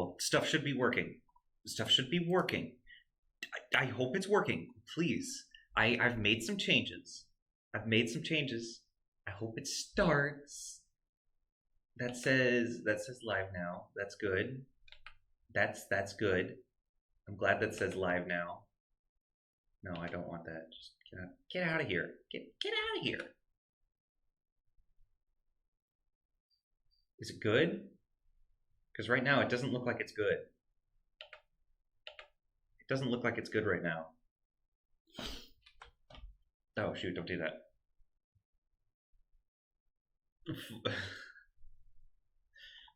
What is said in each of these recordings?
Cool. Stuff should be working. Stuff should be working. I hope it's working. Please. I've made some changes. I've made some changes. I hope it starts. That says live now. That's good. That's good. I'm glad that says live now. No, I don't want that. Just get out of here. Get out of here. Is it good? Because right now it doesn't look like it's good. It doesn't look like it's good right now. Oh shoot, don't do that.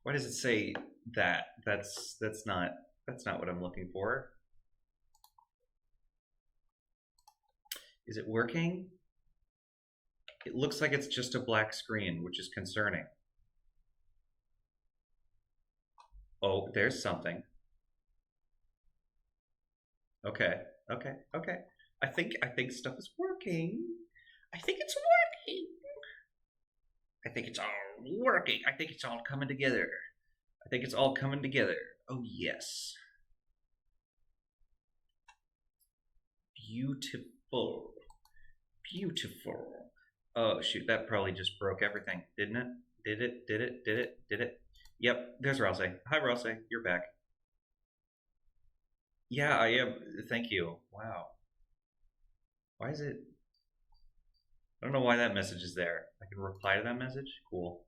Why does it say that? That's not what I'm looking for. Is it working? It looks like it's just a black screen, which is concerning. Oh, there's something. Okay. I think stuff is working. I think it's working. I think it's all working. I think it's all coming together. I think it's all coming together. Oh yes. Beautiful. Beautiful. Oh shoot, that probably just broke everything, didn't it? Did it? Yep, there's Rousey. Hi Rousey, you're back. Yeah, I am. Thank you. Wow. Why is it? I don't know why that message is there. I can reply to that message? Cool.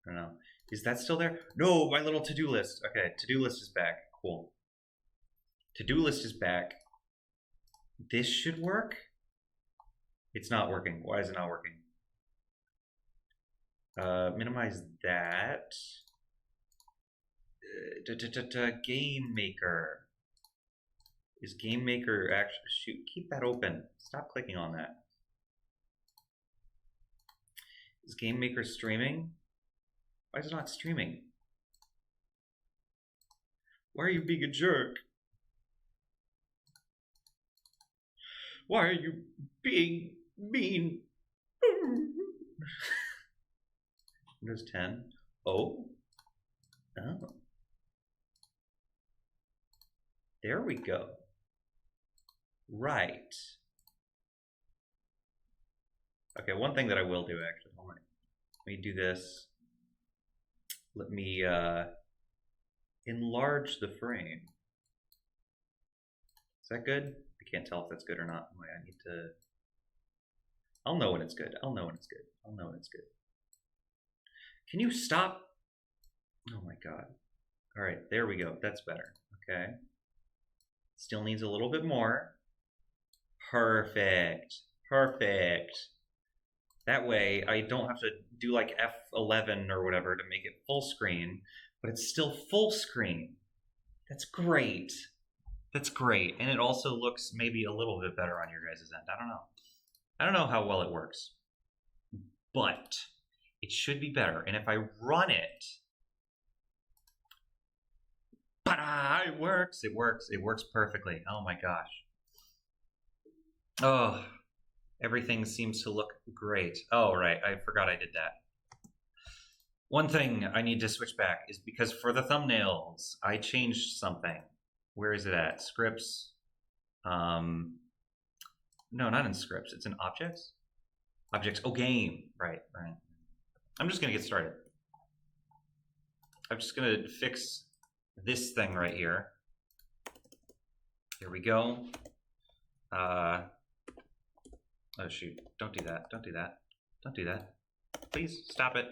I don't know. Is that still there? No, my little to-do list. Okay, to-do list is back. Cool. To-do list is back. This should work? It's not working. Why is it not working? Minimize that. Gamemaker. Is Gamemaker actually, shoot, keep that open. Stop clicking on that. Is Gamemaker streaming? Why is it not streaming? Why are you being a jerk? Why are you being mean? Windows 10. Oh. There we go. Right. Okay, one thing that I will do actually. Hold on. Let me do this. Let me enlarge the frame. Is that good? I can't tell if that's good or not. I need to. I'll know when it's good. I'll know when it's good. I'll know when it's good. Can you stop? Oh my god. All right, there we go. That's better. Okay. Still needs a little bit more. Perfect. Perfect. That way I don't have to do like F11 or whatever to make it full screen, but it's still full screen. That's great. That's great. And it also looks maybe a little bit better on your guys' end. I don't know. I don't know how well it works, but it should be better. And if I run it, it works. It works. It works perfectly. Oh my gosh. Oh, everything seems to look great. Oh, right. I forgot I did that. One thing I need to switch back is because for the thumbnails, I changed something. Where is it at? Scripts. No, not in scripts. It's in objects. Objects. Oh, game. Right. I'm just going to get started. I'm just going to fix this thing right here. Here we go. Oh, shoot. Don't do that. Don't do that. Don't do that. Please stop it.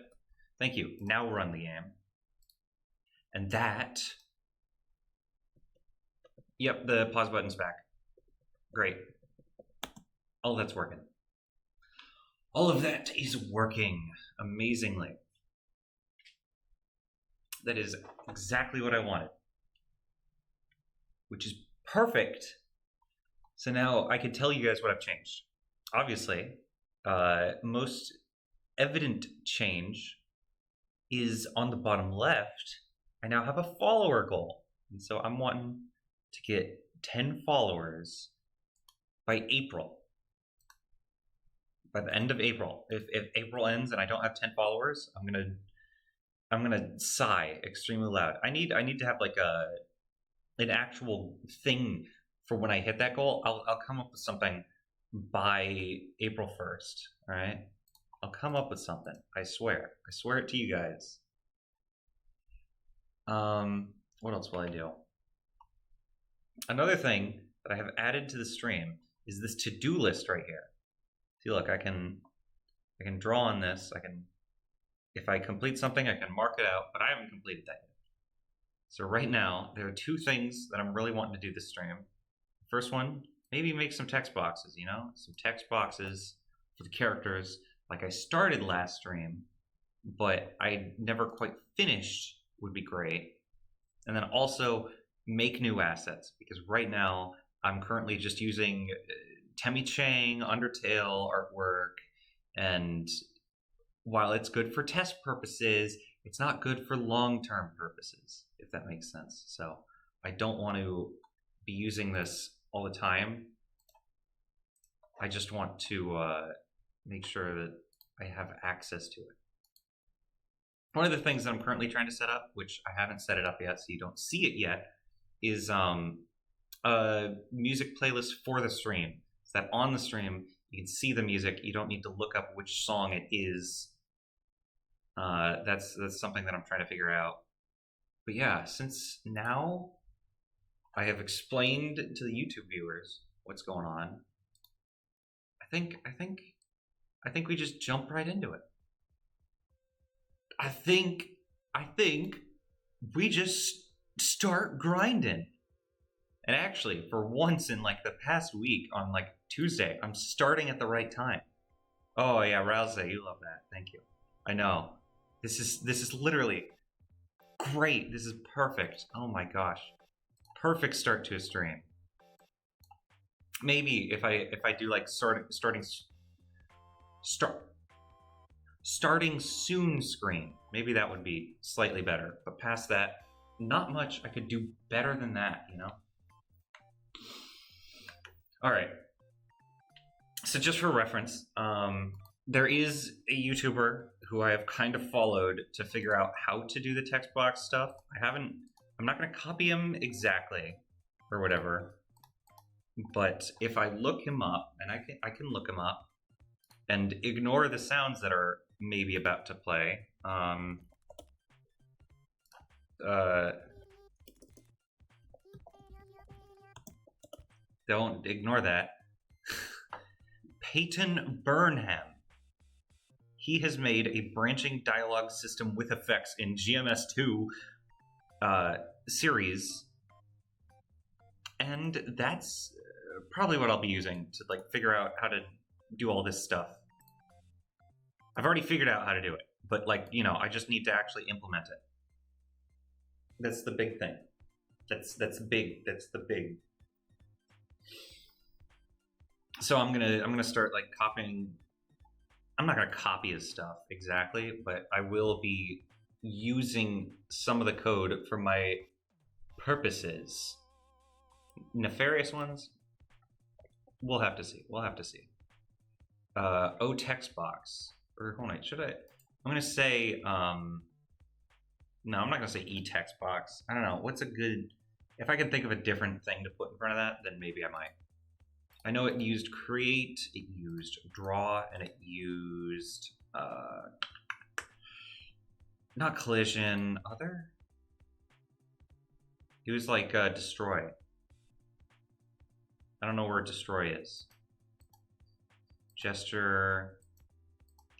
Thank you. Now run the game. And that. Yep, the pause button's back. Great. All that's working. All of that is working amazingly. That is exactly what I wanted, which is perfect. So now I can tell you guys what I've changed. Obviously, most evident change is on the bottom left. I now have a follower goal. And so I'm wanting to get 10 followers by April. By the end of April. If April ends and I don't have 10 followers, I'm gonna I'm gonna sigh extremely loud. I need to have like an actual thing for when I hit that goal. I'll come up with something by April 1st. All right, I'll come up with something. I swear it to you guys. What else will I do? Another thing that I have added to the stream is this to-do list right here. See, look, I can draw on this. If I complete something, I can mark it out, but I haven't completed that yet. So right now, there are two things that I'm really wanting to do this stream. First one, maybe make some text boxes, you know? Some text boxes for the characters like I started last stream, but I never quite finished would be great. And then also make new assets, because right now I'm currently just using Temmie Chang, Undertale artwork, and while it's good for test purposes, it's not good for long-term purposes, if that makes sense. So I don't want to be using this all the time. I just want to make sure that I have access to it. One of the things that I'm currently trying to set up, which I haven't set it up yet, so you don't see it yet, is a music playlist for the stream. So that on the stream, you can see the music. You don't need to look up which song it is. That's something that I'm trying to figure out. But yeah, since now I have explained to the YouTube viewers what's going on, I think we just jump right into it. I think we just start grinding. And actually, for once in like the past week on like Tuesday, I'm starting at the right time. Oh yeah, Rouse, you love that. Thank you. I know. This is literally great. This is perfect. Oh my gosh. Perfect start to a stream. Maybe if I do like starting soon screen, maybe that would be slightly better. But past that, not much I could do better than that, you know? All right. So just for reference, there is a YouTuber who I have kind of followed to figure out how to do the text box stuff. I'm not going to copy him exactly or whatever, but if I look him up, and I can look him up and ignore the sounds that are maybe about to play. Don't ignore that. Peyton Burnham. He has made a branching dialogue system with effects in GMS2 series, and that's probably what I'll be using to like figure out how to do all this stuff. I've already figured out how to do it, but like, you know, I just need to actually implement it. That's the big thing. That's big. That's the big. So I'm gonna start like copying. I'm not gonna copy his stuff exactly, but I will be using some of the code for my purposes. Nefarious ones? We'll have to see. We'll have to see. O text box. Or hold on, should I? I'm gonna say no, I'm not gonna say e text box. I don't know. What's a good, if I can think of a different thing to put in front of that, then maybe I might. I know it used create, it used draw, and it used not collision, other? It was like destroy. I don't know where destroy is. Gesture,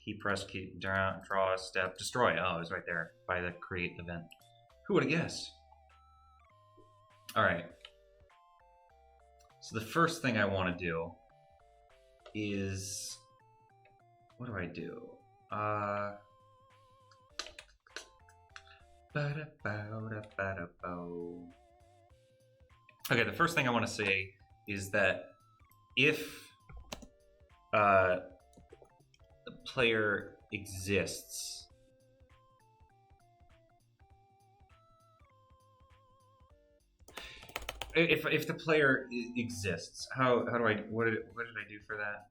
key press, key draw, step, destroy. Oh, it was right there by the create event. Who would have guessed? All right. So the first thing I want to do is, what do I do? Okay, the first thing I want to say is that if the player exists, if the player exists, how do I, what did I do for that?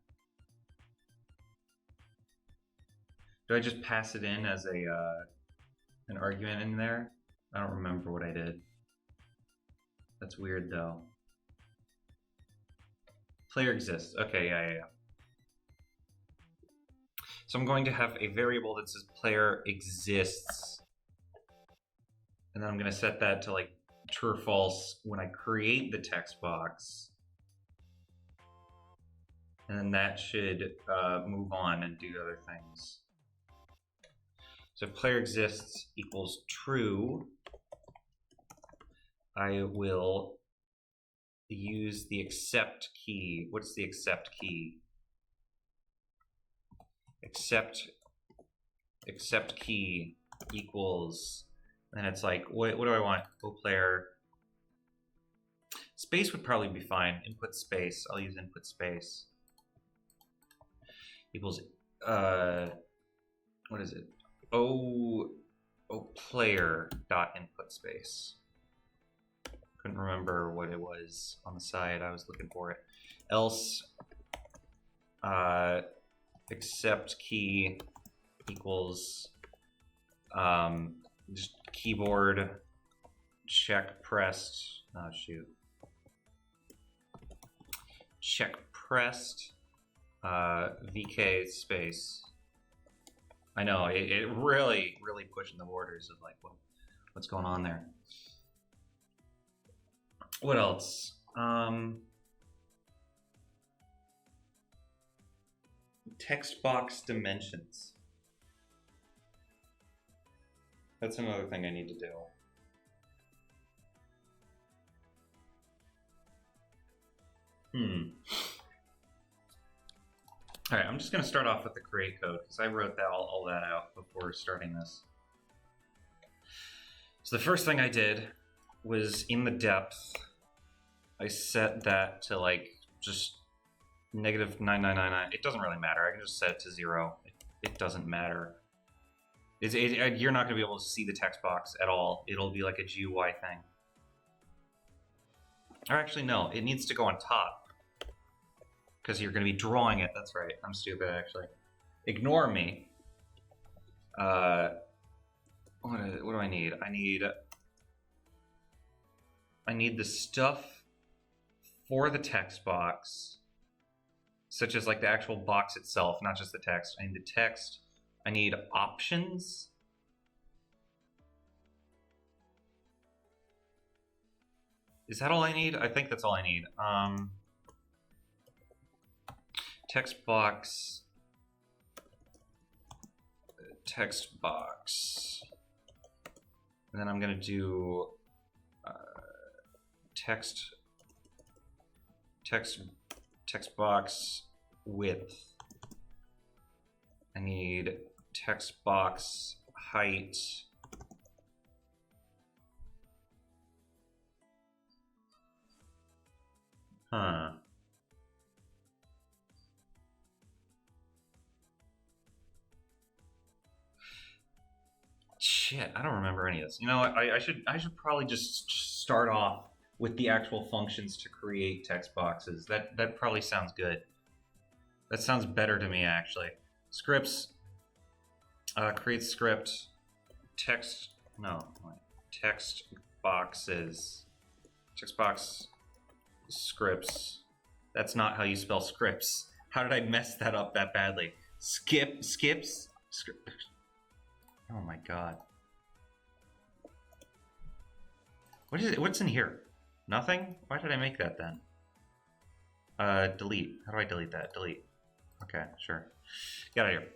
Do I just pass it in as an argument in there. I don't remember what I did. That's weird though. Player exists. Okay, yeah. So I'm going to have a variable that says player exists. And then I'm going to set that to like true or false when I create the text box. And then that should move on and do other things. So if player exists equals true, I will use the accept key. What's the accept key? Accept key equals, and it's like, what do I want? Player. Space would probably be fine. Input space. I'll use input space. Equals, what is it? Player dot input space. Couldn't remember what it was on the side. I was looking for it. Else, accept key equals just keyboard check pressed. Oh shoot. Check pressed VK space. I know it really pushing the borders of like what's going on there. What else? Text box dimensions. That's another thing I need to do. All right, I'm just going to start off with the create code because I wrote that all that out before starting this. So the first thing I did was in the depth, I set that to like just -9999. It doesn't really matter. I can just set it to 0. It doesn't matter. You're not going to be able to see the text box at all. It'll be like a GUI thing. Or actually, no. It needs to go on top. Because you're going to be drawing it. That's right. I'm stupid, actually. Ignore me. What do I need? I need the stuff for the text box, such as like the actual box itself, not just the text. I need the text. I need options. Is that all I need? I think that's all I need. Text box. And then I'm going to do text box width. I need text box height. Shit, I don't remember any of this. You know, I should probably just start off with the actual functions to create text boxes. That probably sounds good. That sounds better to me, actually. Scripts. Create script. Text boxes. Text box scripts. That's not how you spell scripts. How did I mess that up that badly? Skips. Oh my god. What is it? What's in here? Nothing? Why did I make that then? Delete. How do I delete that? Delete. Okay, sure. Get out of here.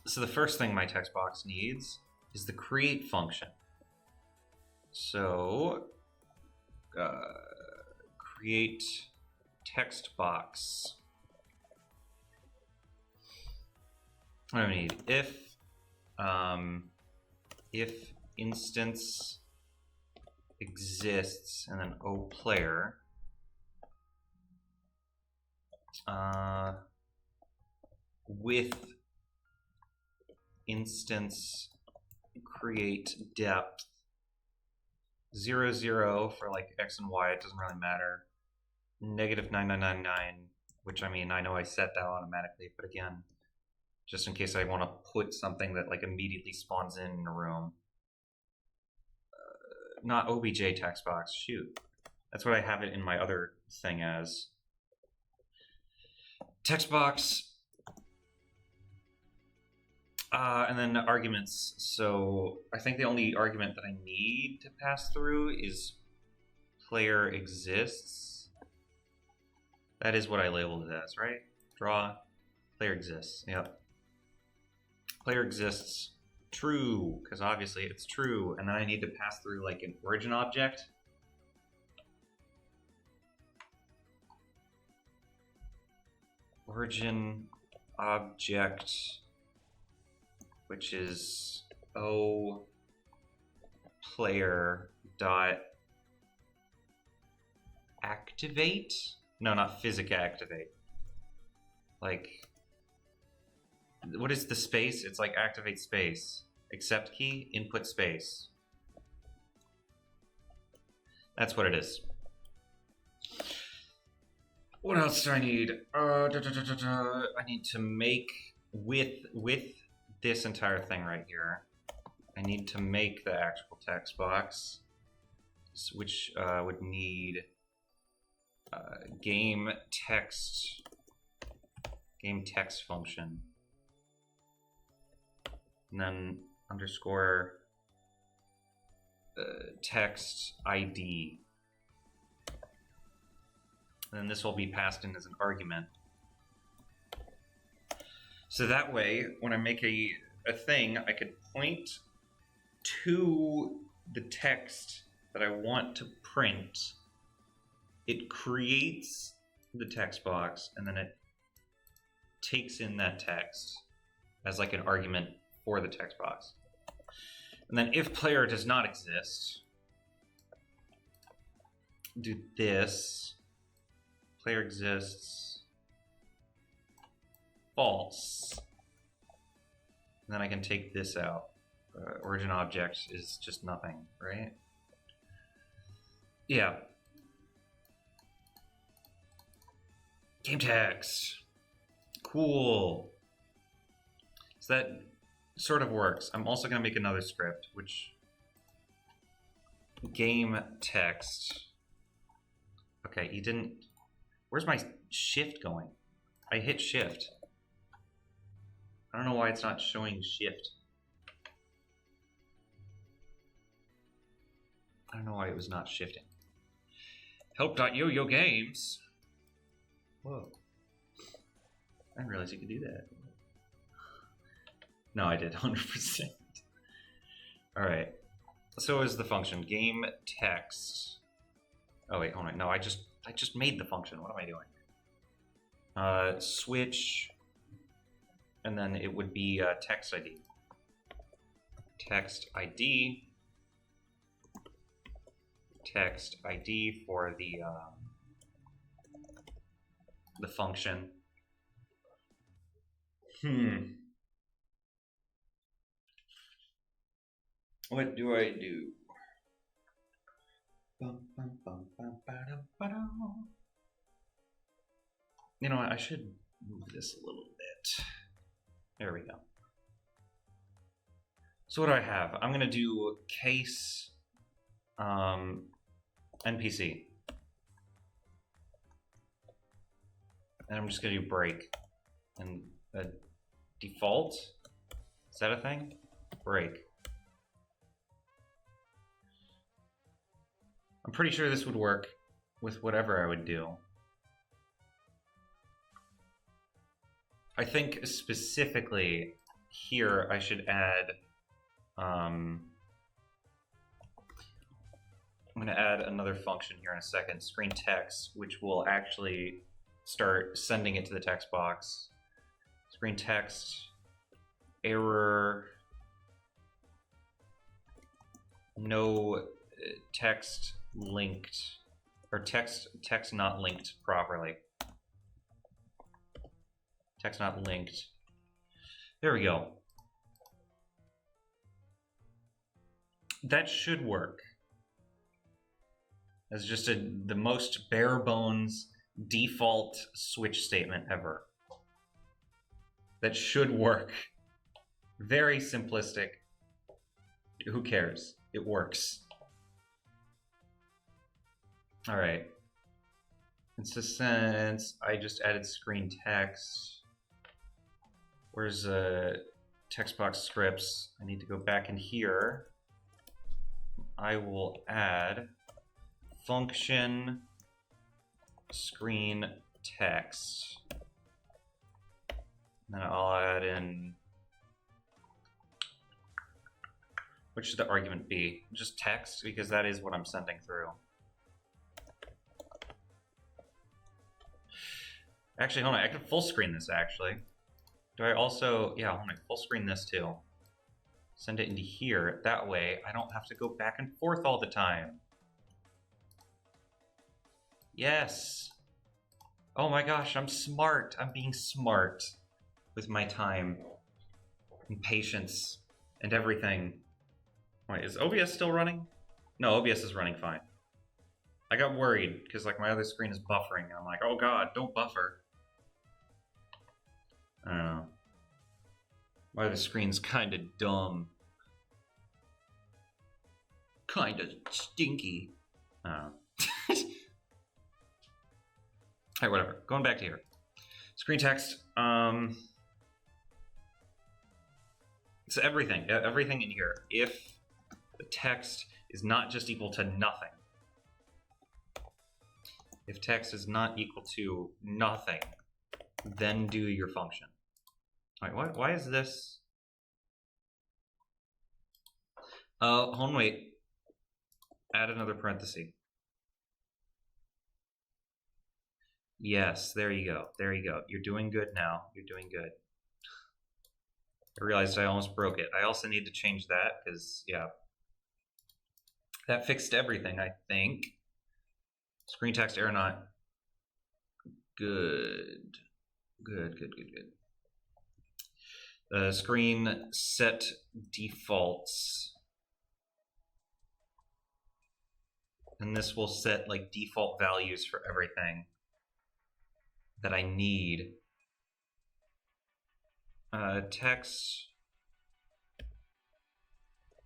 So the first thing my text box needs is the create function. So, create text box. What do I need? If instance exists, and then player. With instance create depth 0, 0 for like x and y, it doesn't really matter. -9999, which I mean, I know I set that automatically, but again, just in case I want to put something that like immediately spawns in a room. Not OBJ text box. Shoot, that's what I have it in my other thing as. Text box. And then arguments. So I think the only argument that I need to pass through is player exists. That is what I labeled it as, right? Draw, player exists. Yep. Player exists, true, because obviously it's true. And then I need to pass through like an origin object. Origin object, which is O player dot activate. No, not physic activate. Like, what is the space? It's like activate space. Accept key, input space. That's what it is. What else do I need? I need to make with this entire thing right here. I need to make the actual text box, which would need game text function, and then underscore text ID. And then this will be passed in as an argument. So that way, when I make a thing, I could point to the text that I want to print. It creates the text box, and then it takes in that text as like an argument for the text box. And then if player does not exist, do this. Player exists, false. And then I can take this out. Origin object is just nothing, right? Yeah. Game text. Cool. So that sort of works. I'm also going to make another script, which game text. Okay, he didn't. Where's my shift going? I hit shift. I don't know why it's not showing shift. I don't know why it was not shifting. Help.yoyo games. Whoa. I didn't realize you could do that. No, I did 100%. All right. So is the function game text. Oh wait, hold on. No, I just made the function. What am I doing? Switch, and then it would be text ID. Text ID. Text ID for the function. What do I do? You know what? I should move this a little bit. There we go. So what do I have? I'm gonna do case NPC. And I'm just gonna do break. And default? Is that a thing? Break. I'm pretty sure this would work with whatever I would do. I think specifically here I should add, I'm going to add another function here in a second, screen text, which will actually start sending it to the text box. Screen text, error, no text linked, or text not linked properly. Text not linked. There we go. That should work. As just the most bare bones default switch statement ever. that should work. Very simplistic. Who cares? It works. All right. And so since I just added screen text, where's text box scripts? I need to go back in here. I will add function screen text. And then I'll add in, what should the argument be? Just text, because that is what I'm sending through. Actually, hold on, I can full screen this actually. Do I also, yeah, hold on, full screen this too. Send it into here, that way I don't have to go back and forth all the time. Yes. Oh my gosh, I'm smart. I'm being smart with my time and patience and everything. Wait, is OBS still running? No, OBS is running fine. I got worried because like my other screen is buffering and I'm like, oh god, don't buffer. I don't know. My other screen's kinda dumb. Kinda stinky. I don't know. Alright, whatever. Going back to here. Screen text. So everything in here. If the text is not just equal to nothing. If text is not equal to nothing, then do your function. Alright, what? Why is this? Hold on, wait. Add another parenthesis. Yes, there you go. There you go. You're doing good now. You're doing good. I realized I almost broke it. I also need to change that because, yeah. That fixed everything, I think. Screen text error not. Good. Good. Screen set defaults. And this will set like default values for everything that I need. Text.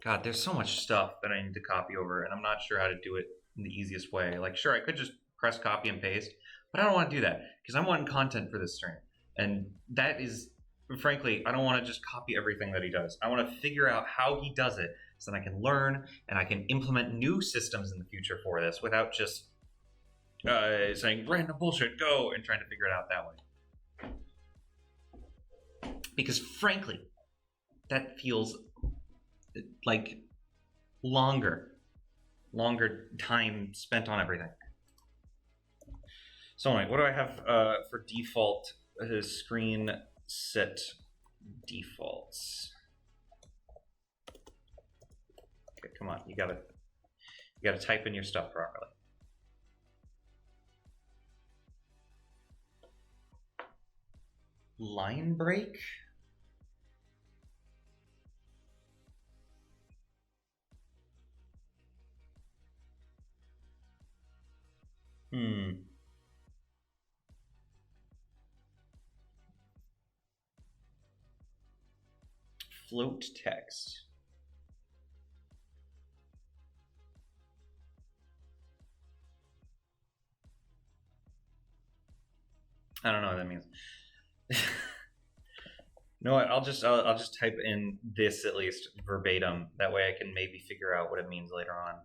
God, there's so much stuff that I need to copy over, and I'm not sure how to do it in the easiest way. Like, sure, I could just press copy and paste, but I don't want to do that because I'm wanting content for this stream. And that is, frankly, I don't want to just copy everything that he does. I want to figure out how he does it so that I can learn and I can implement new systems in the future for this without just saying random bullshit, go, and trying to figure it out that way. Because frankly, that feels like longer time spent on everything. So anyway, what do I have for default screen set defaults? Okay, come on, you gotta type in your stuff properly. Line break? Float text. I don't know what that means. No, I'll just type in this at least verbatim. That way I can maybe figure out what it means later on.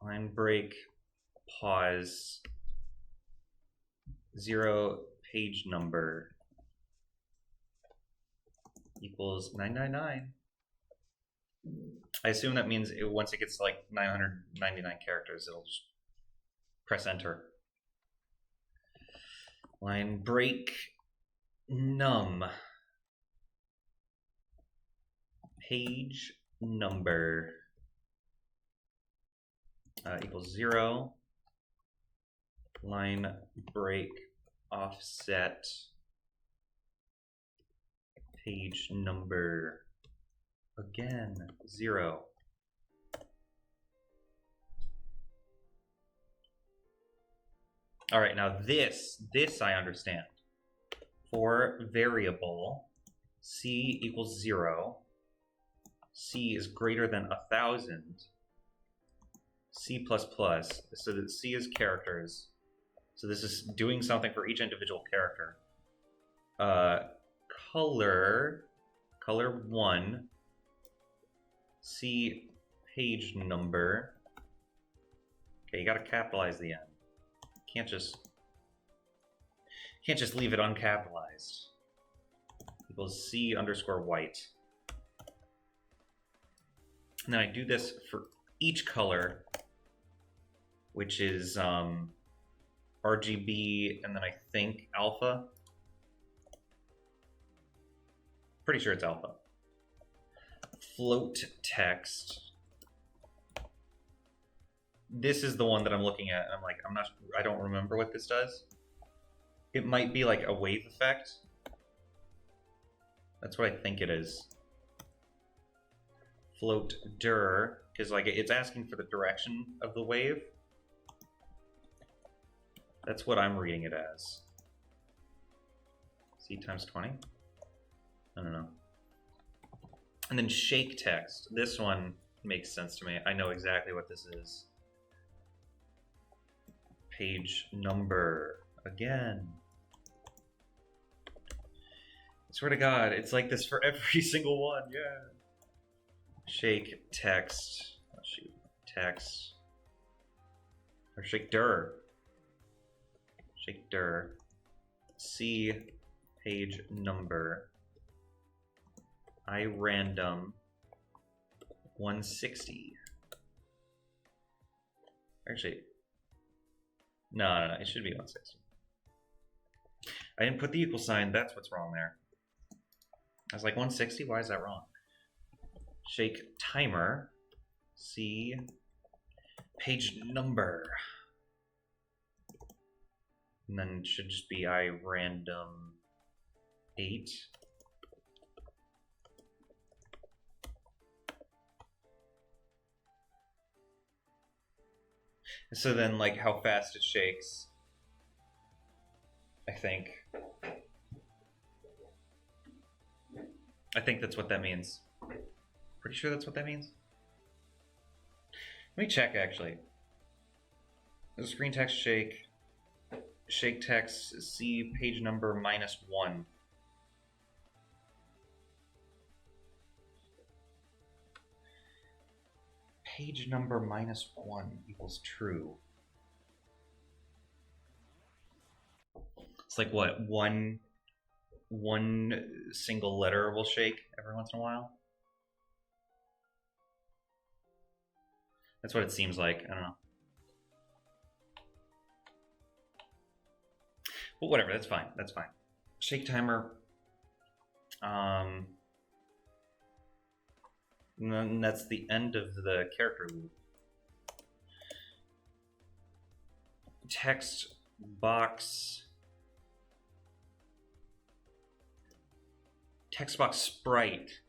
Line break, pause, 0 page number equals 999. I assume that means once it gets to like 999 characters, it'll just press enter. Line break, num, page number equals 0. Line break offset page number again 0. All right, now this I understand. for variable c equals 0, c is greater than 1,000, c++, so that c is characters. So this is doing something for each individual character. Color 1, c page number. Okay, you gotta capitalize the end. Can't just leave it uncapitalized. Equals c underscore white. And then I do this for each color, which is RGB, and then I think alpha. Pretty sure it's alpha. Float text. This is the one that I'm looking at, and I'm like, I don't remember what this does. It might be like a wave effect. That's what I think it is. Float dir, because like it's asking for the direction of the wave. That's what I'm reading it as. C times 20? I don't know. And then shake text. This one makes sense to me. I know exactly what this is. Page number again. I swear to God, it's like this for every single one. Yeah. Shake text. Oh, shoot. Text. Or shake dir. Shake dir. C page number. I random 160. Actually, no, it should be 160. I didn't put the equal sign. That's what's wrong there. I was like, 160? Why is that wrong? Shake timer. C page number. And then it should just be I random 8. So then, like, how fast it shakes, I think that's what that means. Pretty sure that's what that means. Let me check, actually. The screen text shake. Shake text, C page number -1. Page number -1 equals true. It's like what, one single letter will shake every once in a while. That's what it seems like. I don't know. But whatever, that's fine. That's fine. Shake timer. And then that's the end of the character loop. Text box. Text box sprite.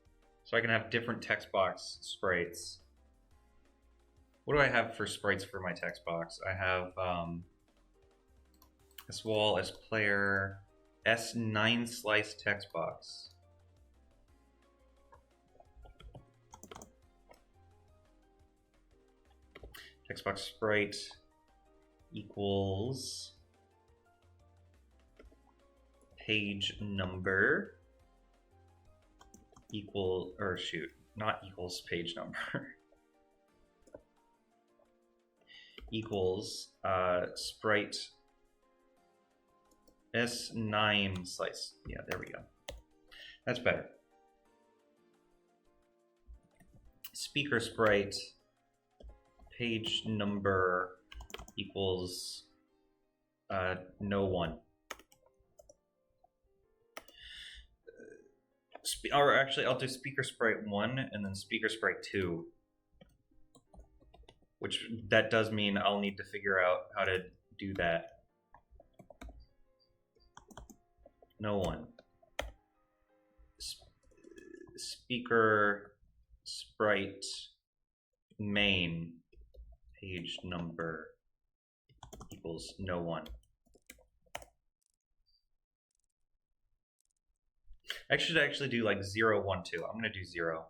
So I can have different text box sprites. What do I have for sprites for my text box? I have S wall, S player, S9 slice text box. Text box sprite equals page number equal, or shoot, not equals page number. Equals sprite S9 slice. Yeah, there we go. That's better. Speaker sprite page number equals no one. Or actually, I'll do speaker sprite 1 and then speaker sprite 2. Which that does mean I'll need to figure out how to do that. No one. Speaker sprite main page number equals no one. I should actually do like 0, 1, 2. I'm gonna do 0.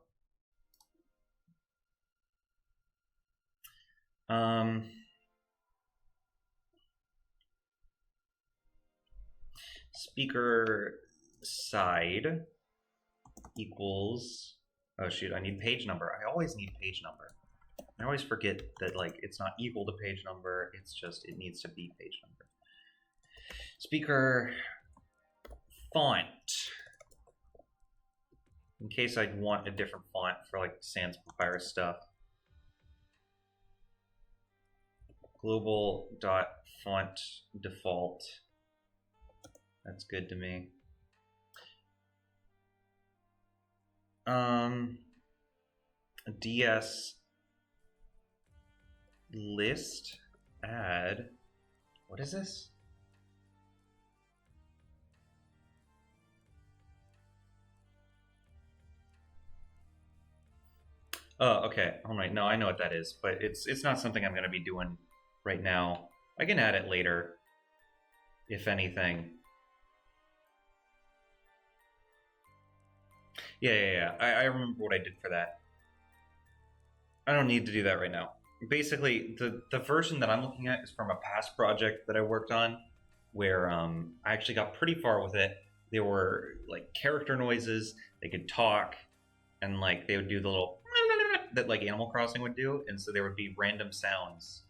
Speaker side equals, oh shoot, I need page number. I always need page number. I always forget that like it's not equal to page number, it's just it needs to be page number. Speaker font. In case I'd want a different font for like Sans Papyrus stuff. Global.font default. That's good to me. DS list add. What is this? Oh, okay. All right. No, I know what that is, but it's not something I'm going to be doing right now. I can add it later, if anything. Yeah. I remember what I did for that. I don't need to do that right now. Basically, the version that I'm looking at is from a past project that I worked on, where I actually got pretty far with it. There were like character noises, they could talk, and like they would do the little that like Animal Crossing would do, and so there would be random sounds.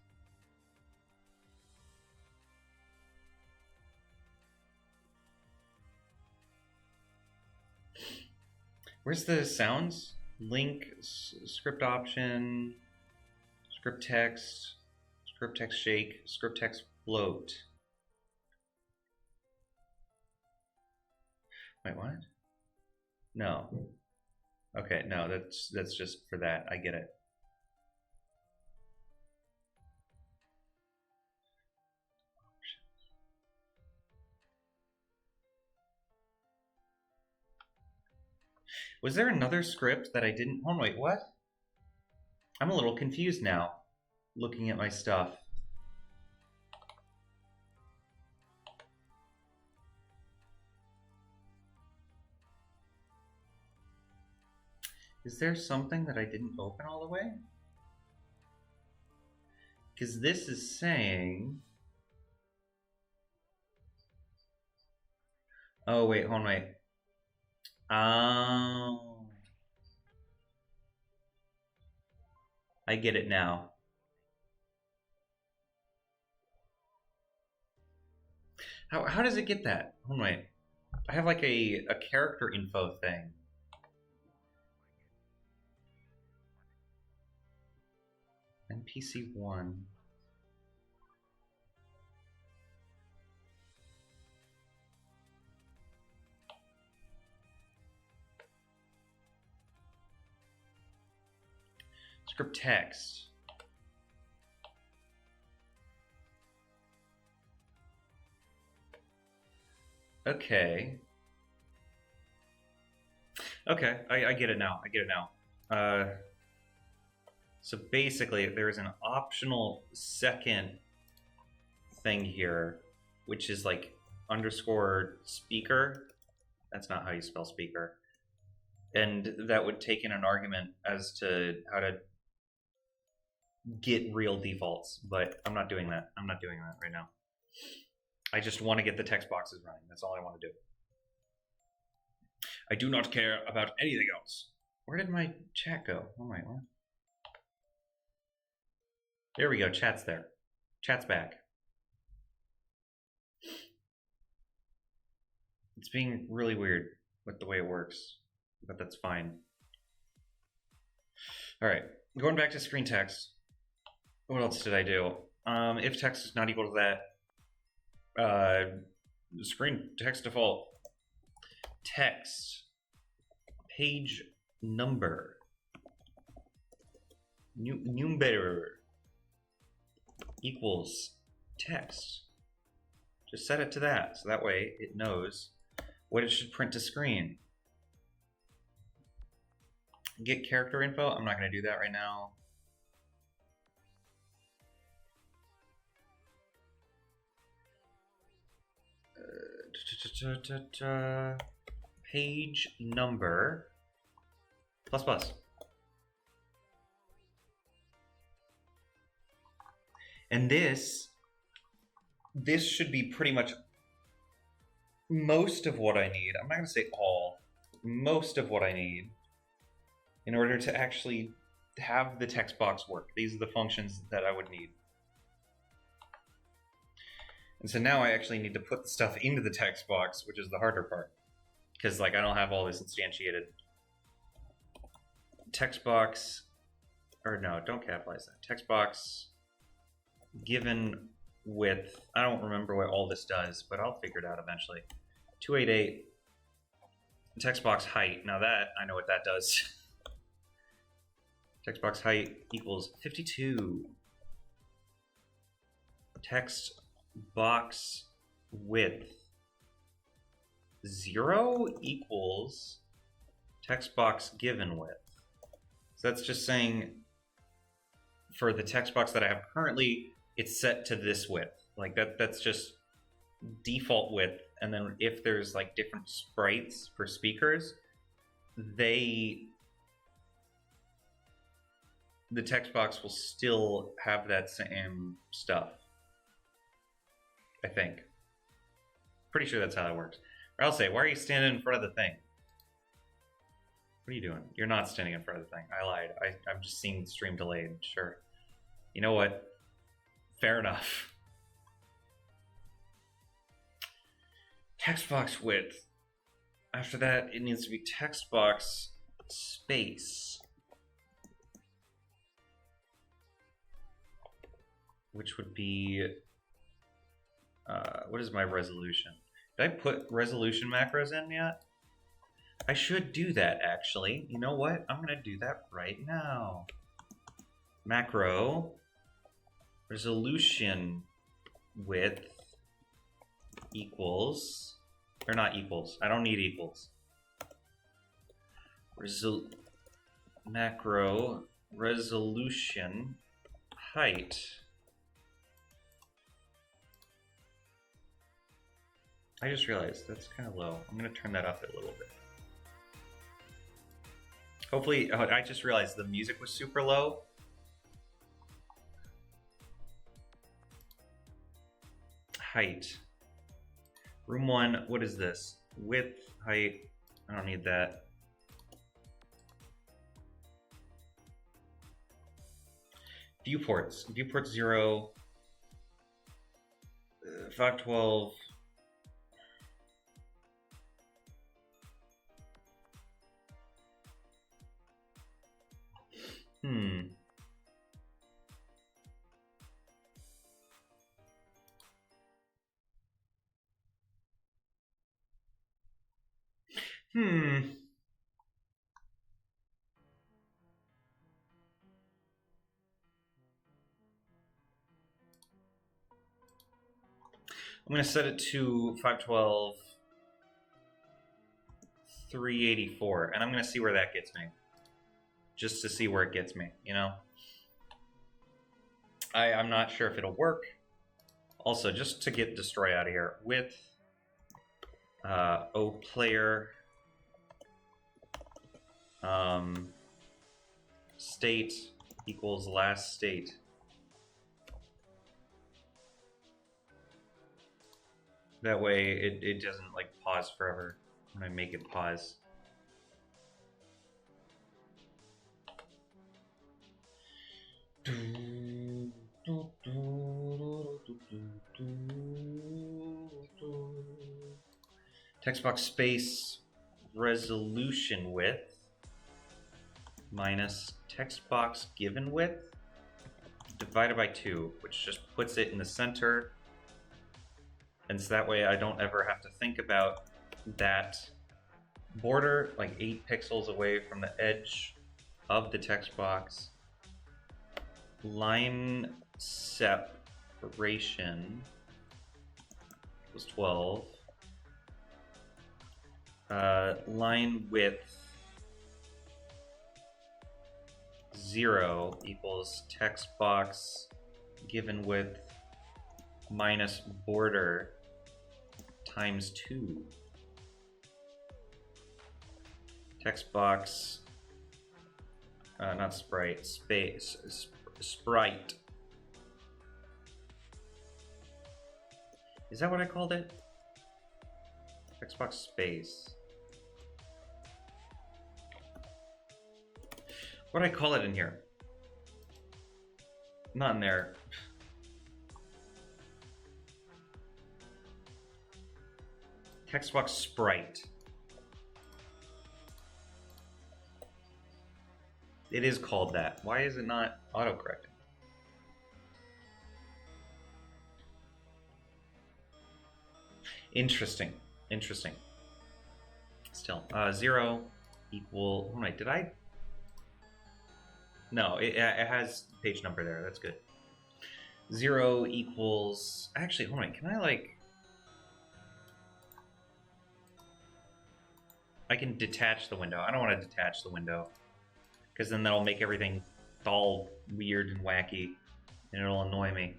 Where's the sounds? Link, script option, script text shake, script text float. Wait, what? No. Okay, no, that's just for that. I get it. Was there another script that I didn't? Oh, wait, what? I'm a little confused now, looking at my stuff. Is there something that I didn't open all the way? Because this is saying... Oh, wait, hold on, wait. Oh. I get it now. How does it get that? Hold on, wait. I have like a character info thing. NPC1. Script text. Okay. Okay, I get it now. I get it now. So basically, there's an optional second thing here, which is like underscore speaker. That's not how you spell speaker. And that would take in an argument as to how to get real defaults, but I'm not doing that. I'm not doing that right now. I just want to get the text boxes running. That's all I want to do. I do not care about anything else. Where did my chat go? Oh my god. There we go. Chat's there. Chat's back. It's being really weird with the way it works, but that's fine. All right, going back to screen text. What else did I do? If text is not equal to that, screen text default text page number number equals text. Just set it to that, so that way it knows what it should print to screen. Get character info. I'm not going to do that right now. page number plus plus. And this should be pretty much most of what I need. I'm not going to say all, most of what I need in order to actually have the text box work. These are the functions that I would need. And so now I actually need to put the stuff into the text box, which is the harder part. Because like I don't have all this instantiated. Text box, or no, don't capitalize that. Text box given with, I don't remember what all this does, but I'll figure it out eventually. 288 text box height. Now that, I know what that does. Text box height equals 52. Text box width 0 equals text box given width. So that's just saying for the text box that I have currently, it's set to this width. Like that's just default width. And then if there's like different sprites for speakers, the text box will still have that same stuff. I think. Pretty sure that's how that works. Or I'll say, why are you standing in front of the thing? What are you doing? You're not standing in front of the thing. I lied. I'm just seeing the stream delayed. Sure. You know what? Fair enough. Text box width. After that, it needs to be text box space. Which would be... what is my resolution? Did I put resolution macros in yet? I should do that, actually. You know what? I'm going to do that right now. Macro resolution width equals, or not equals. I don't need equals. Macro resolution height. I just realized that's kind of low. I'm going to turn that up a little bit. Hopefully, oh, I just realized the music was super low. Height. Room 1, what is this? Width, height, I don't need that. Viewports. Viewport 0. 512. I'm going to set it to 512, 384, and I'm going to see where that gets me. Just to see where it gets me, you know? I'm not sure if it'll work. Also, just to get destroy out of here, width, O player, state equals last state. That way it doesn't like pause forever when I make it pause. Text box space resolution width minus text box given width divided by 2, which just puts it in the center. And so that way I don't ever have to think about that border like 8 pixels away from the edge of the text box. Line separation was 12. Line width 0 equals text box given width minus border times 2. Text box, not sprite, sprite. Is that what I called it? Text box space. What did I call it in here? Not in there. Text box sprite. It is called that. Why is it not autocorrecting? Interesting. Interesting. Still, 0 equal. Oh, wait, did I? No, it has page number there. That's good. 0 equals. Actually, hold on. Can I like? I can detach the window. I don't want to detach the window because then that'll make everything all weird and wacky, and it'll annoy me.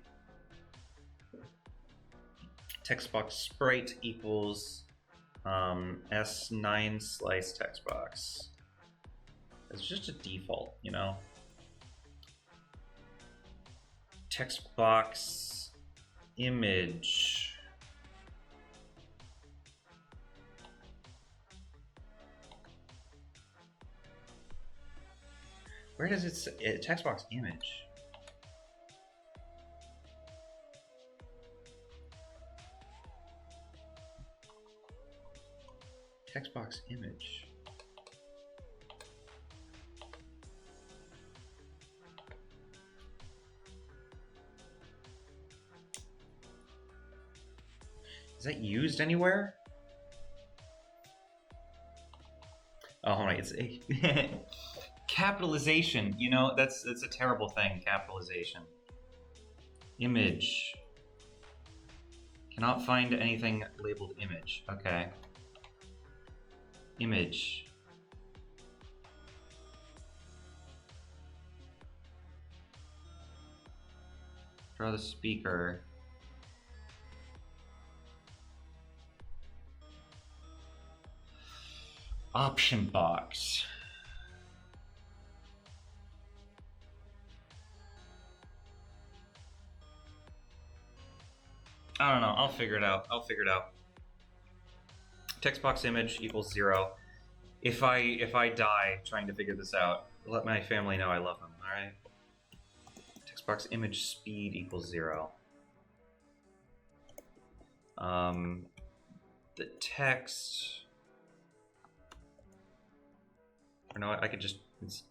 Text box sprite equals S9 slice text box. It's just a default, you know. Text box image. Where does it say text box image? Text box image. Is that used anywhere? Oh, hold on, it's a capitalization. You know, that's a terrible thing. Capitalization. Image. Cannot find anything labeled image. Okay. Image. Draw the speaker. Option box. I don't know. I'll figure it out. Text box image equals 0. If I die trying to figure this out, let my family know I love them. All right. Text box image speed equals 0. The text. Or no, I could just it's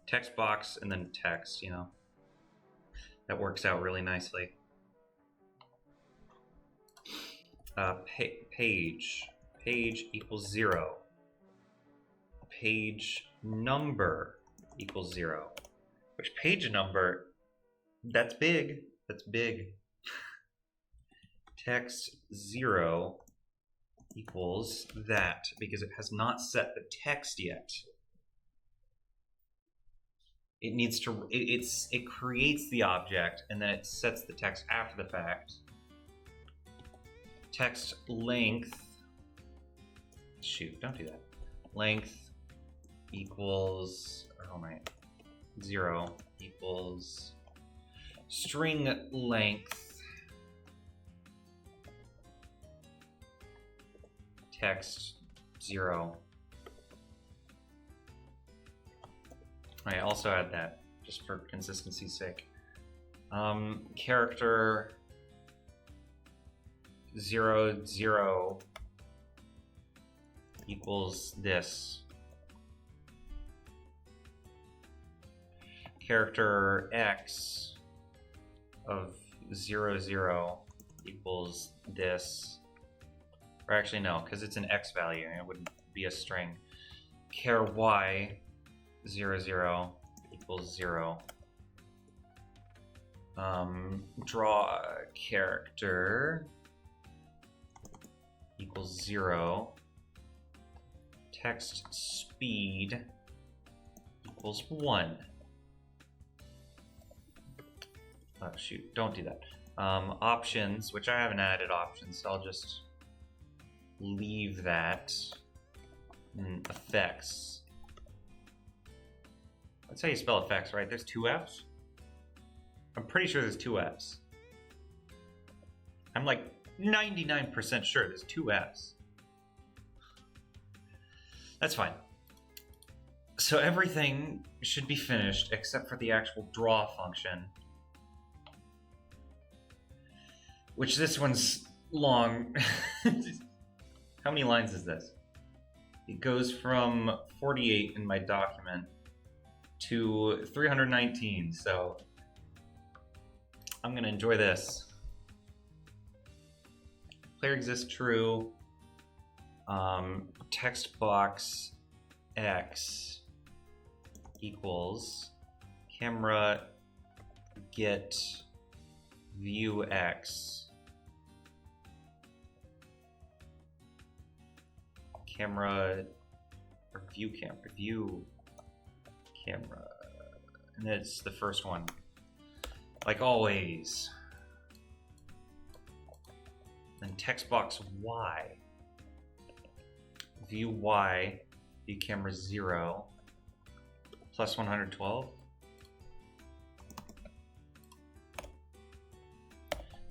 text box and then text. You know, that works out really nicely. Page equals 0. Page number equals 0. Which page number? That's big. That's big. Text 0 equals that because it has not set the text yet. It needs to. It creates the object and then it sets the text after the fact. Text length. Shoot, don't do that. Length equals. Oh my. 0 equals string length. Text 0. I also add that just for consistency's sake. Character 0, 0 equals this. Character X of 0, 0 equals this. Or actually no, because it's an X value and it wouldn't be a string. Char Y 0, 0 equals 0. Draw a character equals 0. Text speed equals 1. Oh shoot, don't do that. Options, which I haven't added options, so I'll just leave that Effects. That's how you spell effects, right? There's two F's? I'm pretty sure there's two F's. I'm like 99% sure there's two F's. That's fine. So everything should be finished except for the actual draw function. Which this one's long. How many lines is this? It goes from 48 in my document to 319, so I'm gonna enjoy this. Player exists true. Text box X equals camera get view X. Camera or view camera, and it's the first one, like always. Then text box Y, view Y, view camera 0 plus 112,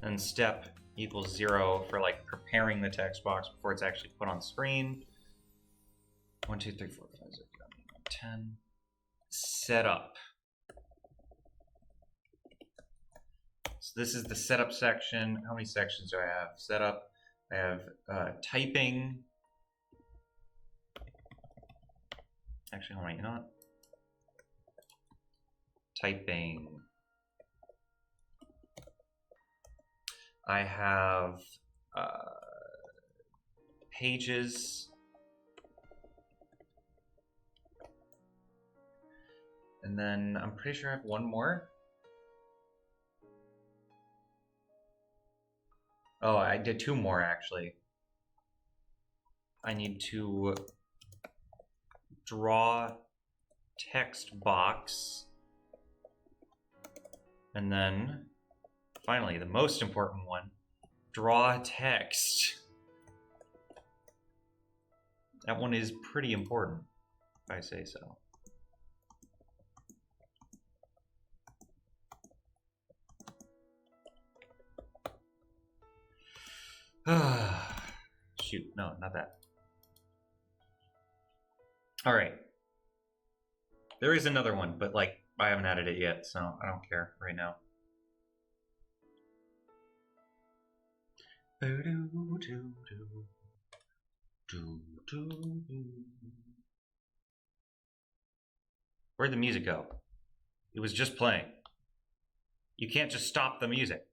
and step equals 0 for like preparing the text box before it's actually put on screen. 1, 2, 3, 4, 5, 6, 7, 8, 9, 10. Setup. So this is the setup section. How many sections do I have? Setup. I have typing. Actually, hold on. You know what? Typing. I have pages. And then I'm pretty sure I have one more. Oh, I did two more actually. I need to draw text box. And then finally, the most important one, draw text. That one is pretty important, if I say so. Shoot, no, not that. All right. There is another one, but like I haven't added it yet, so I don't care right now. Where'd the music go? It was just playing. You can't just stop the music.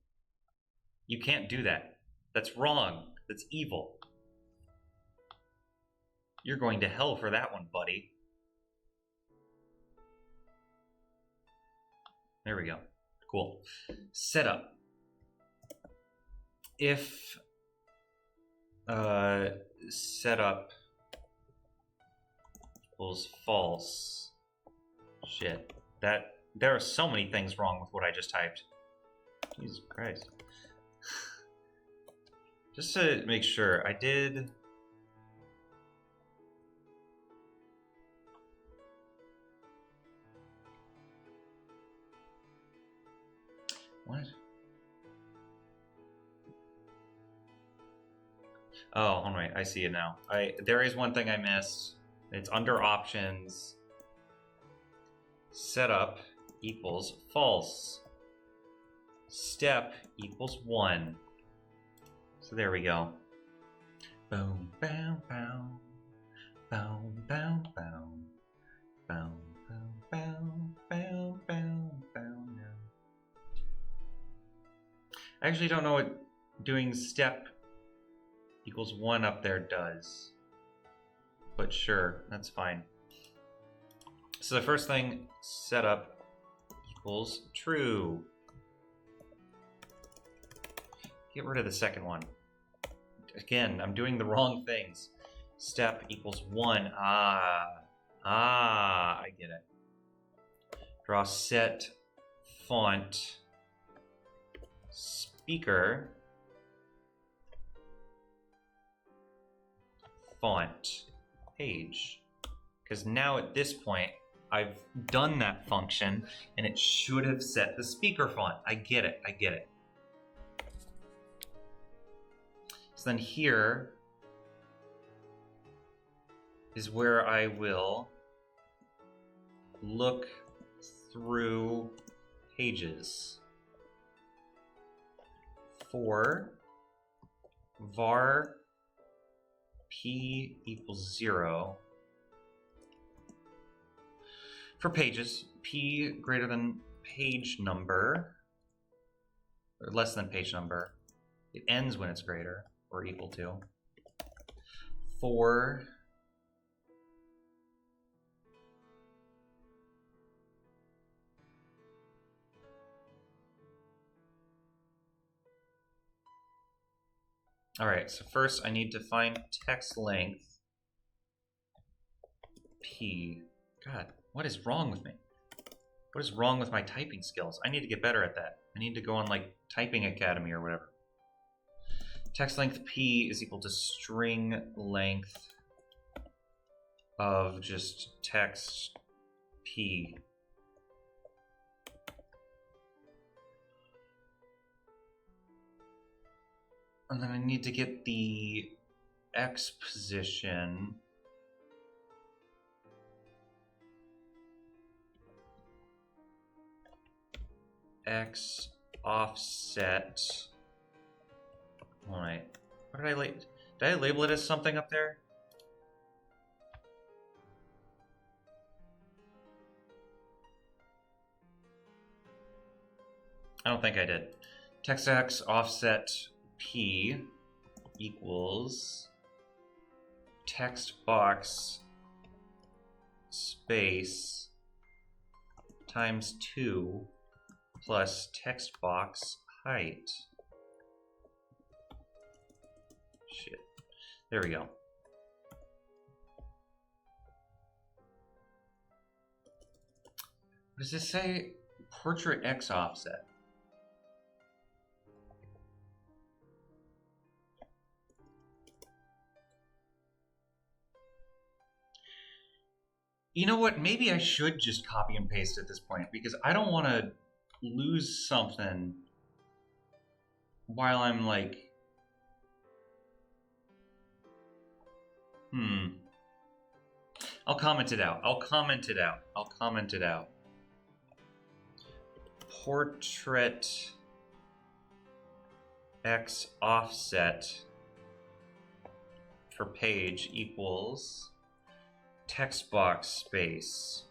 You can't do that. That's wrong. That's evil. You're going to hell for that one, buddy. There we go. Cool. Setup. If setup equals false. Shit. There are so many things wrong with what I just typed. Jesus Christ. Just to make sure, I did... What? Oh, hold on, wait, I see it now. There is one thing I missed. It's under options. Setup equals false. Step equals 1. So there we go. Boom, boom, boom, boom, boom, boom, boom, boom, boom, boom, boom, boom. I actually don't know what doing step equals 1 up there does, but sure, that's fine. So the first thing, setup equals true. Get rid of the second one. Again, I'm doing the wrong things. Step equals 1. I get it. Draw set font speaker font page. Because now at this point, I've done that function and it should have set the speaker font. I get it, I get it. So then here is where I will look through pages for var p equals 0 for pages, p greater than page number, or less than page number. It ends when it's greater or equal to. For all right, so first I need to find text length p. God, what is wrong with me? What is wrong with my typing skills? I need to get better at that. I need to go on like Typing Academy or whatever. Text length p is equal to string length of just text p. And then I need to get the x position. X offset. All right. What did I label? Did I label it as something up there? I don't think I did. Text x offset p equals text box space times 2 plus text box height. Shit. There we go. What does this say? Portrait X offset. You know what? Maybe I should just copy and paste at this point because I don't want to lose something while I'm like, I'll comment it out. I'll comment it out. I'll comment it out. Portrait X offset for page equals text box space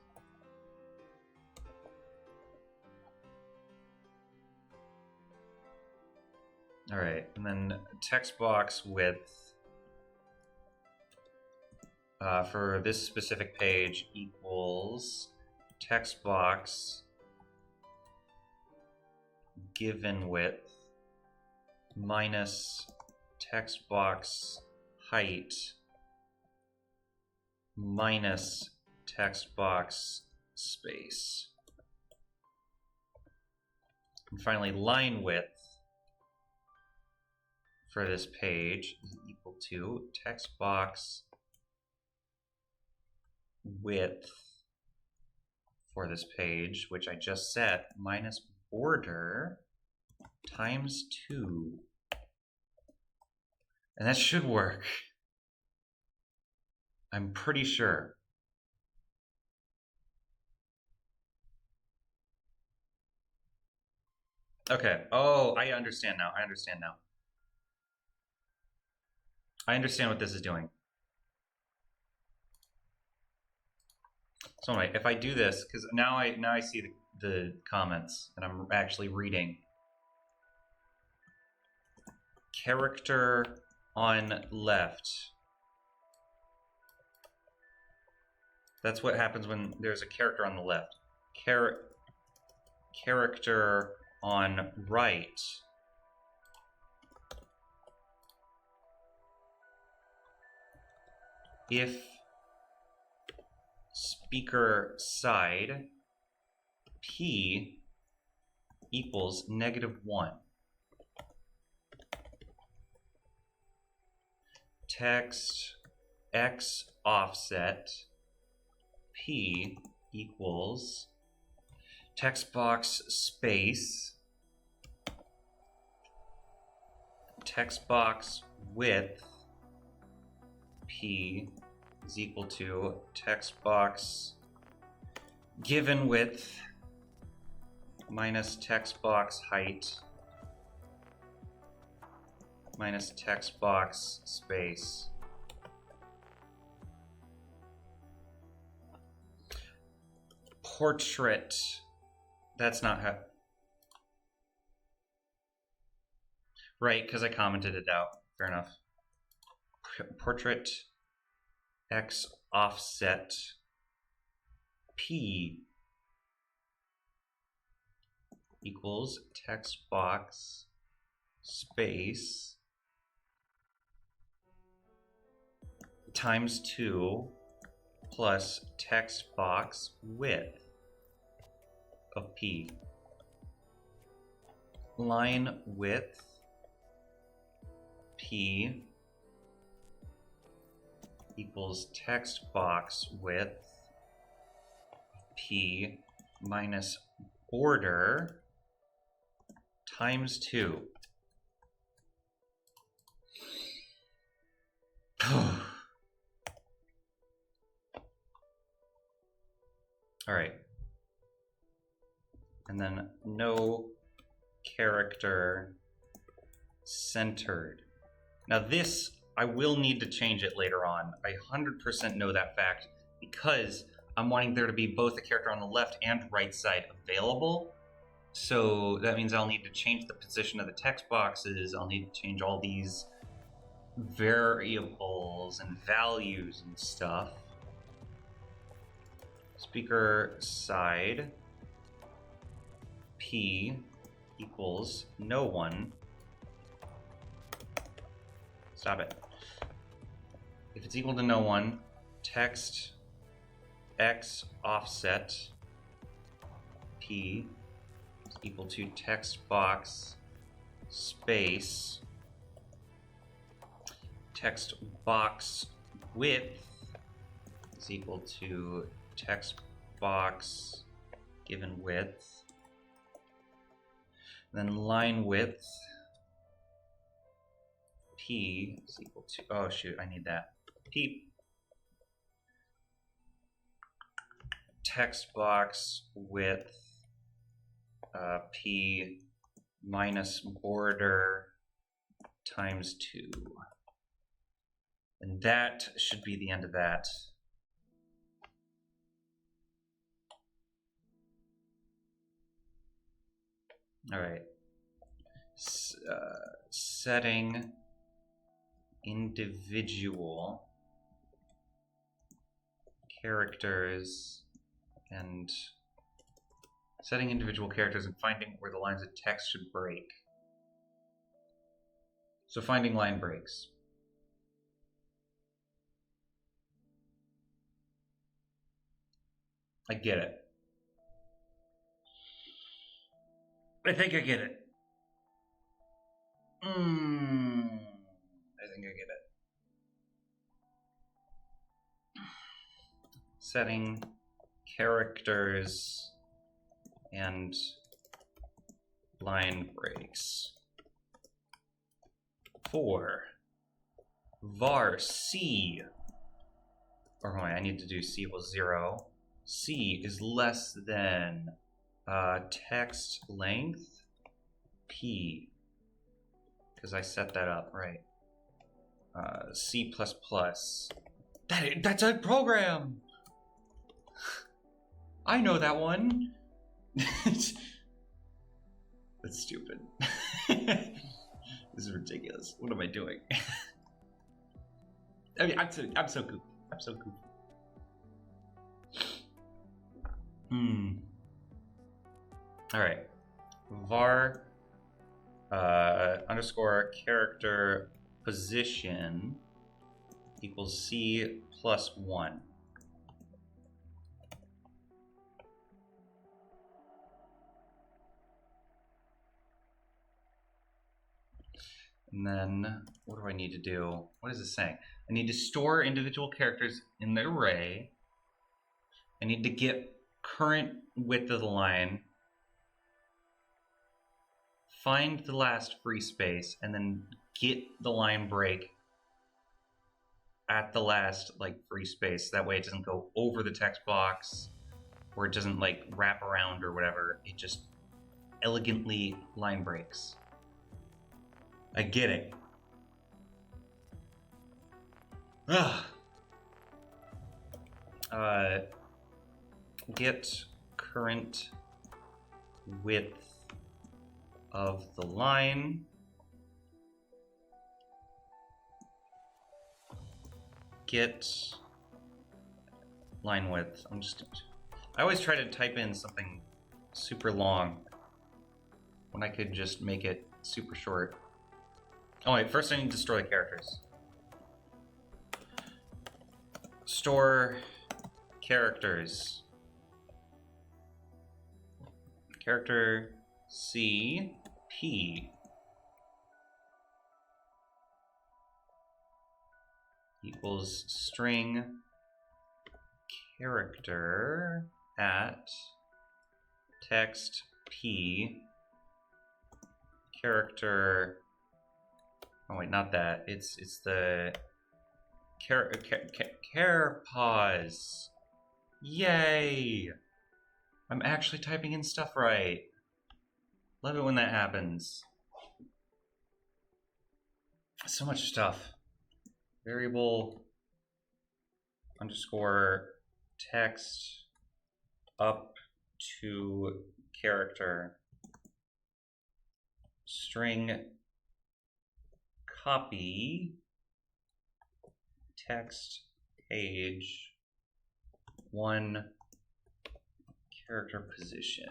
all right, and then text box width for this specific page equals text box given width minus text box height minus text box space. And finally, line width for this page is equal to text box width for this page, which I just set, minus border times 2. And that should work. I'm pretty sure. Okay. Oh, I understand now. I understand now. I understand what this is doing. So anyway, if I do this, because now I see the comments and I'm actually reading. Character on left. That's what happens when there's a character on the left. Character on right. If speaker side P equals -1. Text x offset p equals text box space text box width p is equal to text box given width minus text box height minus text box space. Portrait. That's not how. Right, because I commented it out. Fair enough. Portrait x offset p equals text box space times 2 plus text box width of p. Line width p equals text box width p minus border times 2. All right. And then no character centered. Now this, I will need to change it later on. I 100% know that fact because I'm wanting there to be both a character on the left and right side available. So that means I'll need to change the position of the text boxes. I'll need to change all these variables and values and stuff. Speaker side p equals no one. Stop it. If it's equal to no one, text x offset p is equal to text box space text box width is equal to text box given width, and then line width p is equal to, oh shoot, I need that, p text box width p minus border times 2. And that should be the end of that. All right. Setting individual characters and finding where the lines of text should break. So finding line breaks. I get it. I think I get it. I think I get it. Setting characters and line breaks. For var c, or I need to do c equals 0. C is less than text length p, because I set that up right. C++. That's a program. I know that one. That's stupid. This is ridiculous. What am I doing? I mean, I'm so goofy. I'm so goofy. All right. Var underscore character position equals C plus 1. And then, what do I need to do? What is this saying? I need to store individual characters in the array. I need to get current width of the line. Find the last free space, and then get the line break at the last free space. That way it doesn't go over the text box, or it doesn't wrap around or whatever. It just elegantly line breaks. I get it. Ugh. Get current width of the line. Get line width. I always try to type in something super long when I could just make it super short. Oh wait, first I need to store the characters. Store characters. Character CP equals string character at text P character. Oh wait, not that. It's the care pause. Yay! I'm actually typing in stuff right. Love it when that happens. So much stuff. Variable underscore text up to character. String copy text page 1 character position.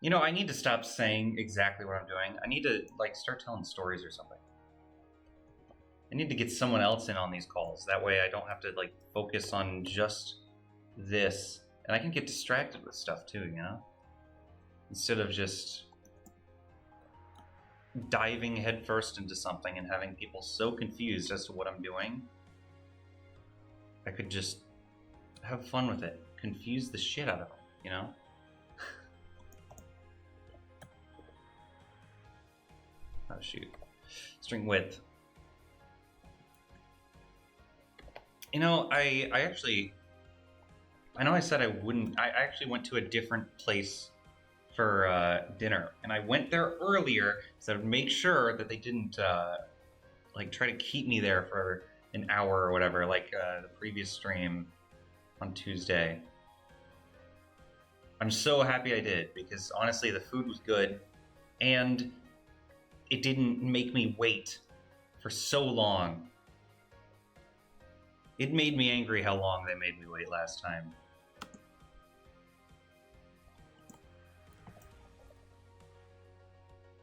You know, I need to stop saying exactly what I'm doing. I need to start telling stories or something. I need to get someone else in on these calls. That way I don't have to focus on just this. And I can get distracted with stuff too, you know? Instead of just diving headfirst into something and having people so confused as to what I'm doing. I could just have fun with it. Confuse the shit out of them, you know? Oh shoot. String width. You know, I know I said I wouldn't. I actually went to a different place for dinner, and I went there earlier so to make sure that they didn't try to keep me there for an hour or whatever, the previous stream on Tuesday. I'm so happy I did, because honestly the food was good, and it didn't make me wait for so long. It made me angry how long they made me wait last time.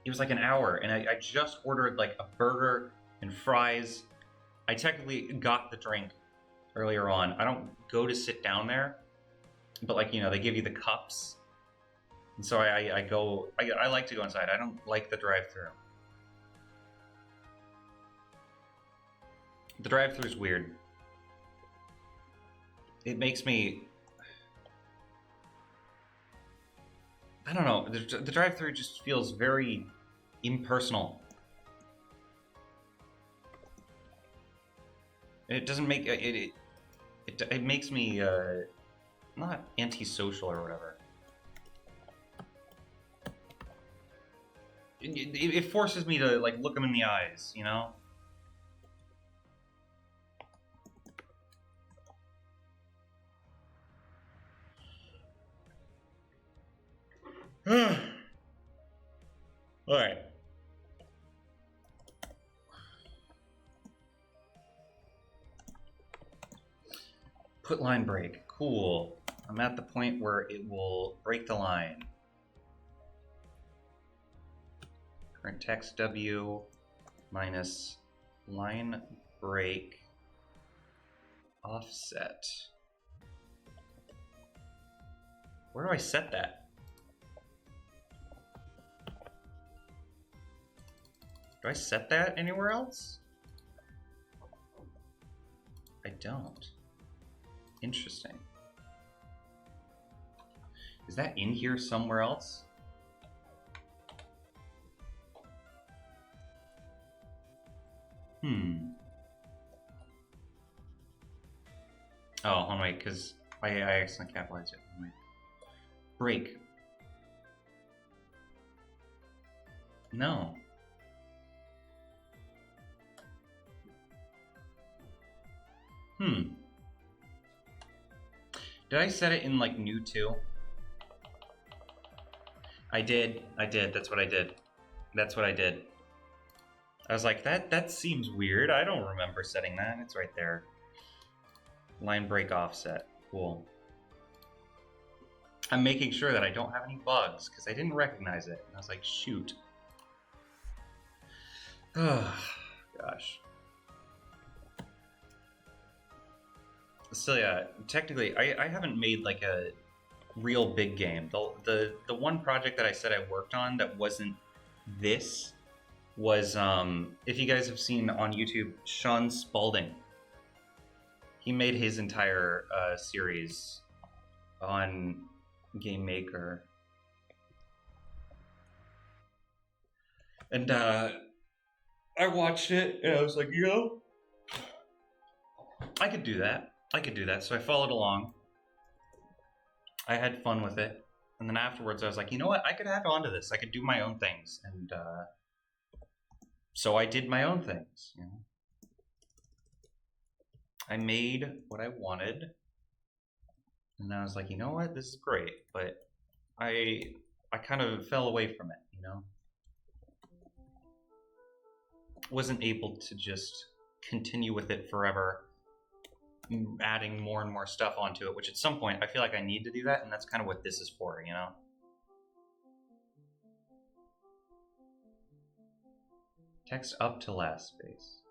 It was an hour, and I just ordered a burger and fries. I technically got the drink earlier on. I don't go to sit down there, but you know, they give you the cups. And so I like to go inside. I don't like the drive-thru. The drive-thru is weird. It makes me... I don't know. The drive-thru just feels very impersonal. It doesn't make... It makes me not antisocial or whatever. It forces me to look them in the eyes, you know? Alright. Put line break. Cool. I'm at the point where it will break the line. Current text W minus line break offset. Where do I set that? Do I set that anywhere else? I don't. Interesting. Is that in here somewhere else? Oh, hold on, wait, because I accidentally capitalized it. Wait. Break. No. Did I set it in like new too? I did. That's what I did. That's what I did. I was like, that seems weird. I don't remember setting that. It's right there. Line break offset. Cool. I'm making sure that I don't have any bugs because I didn't recognize it. And I was like, shoot. Oh, gosh. So yeah, technically, I haven't made like a real big game. The one project that I said I worked on that wasn't this was, if you guys have seen on YouTube, Sean Spalding. He made his entire series on Gamemaker. And I watched it and I was like, I could do that. So I followed along. I had fun with it. And then afterwards I was like, you know what? I could add on to this. I could do my own things. And so I did my own things. You know? I made what I wanted. And I was like, you know what? This is great. But I kind of fell away from it, you know? Wasn't able to just continue with it forever, adding more and more stuff onto it, which at some point I feel like I need to do that, and that's kind of what this is for, you know? Text up to last space.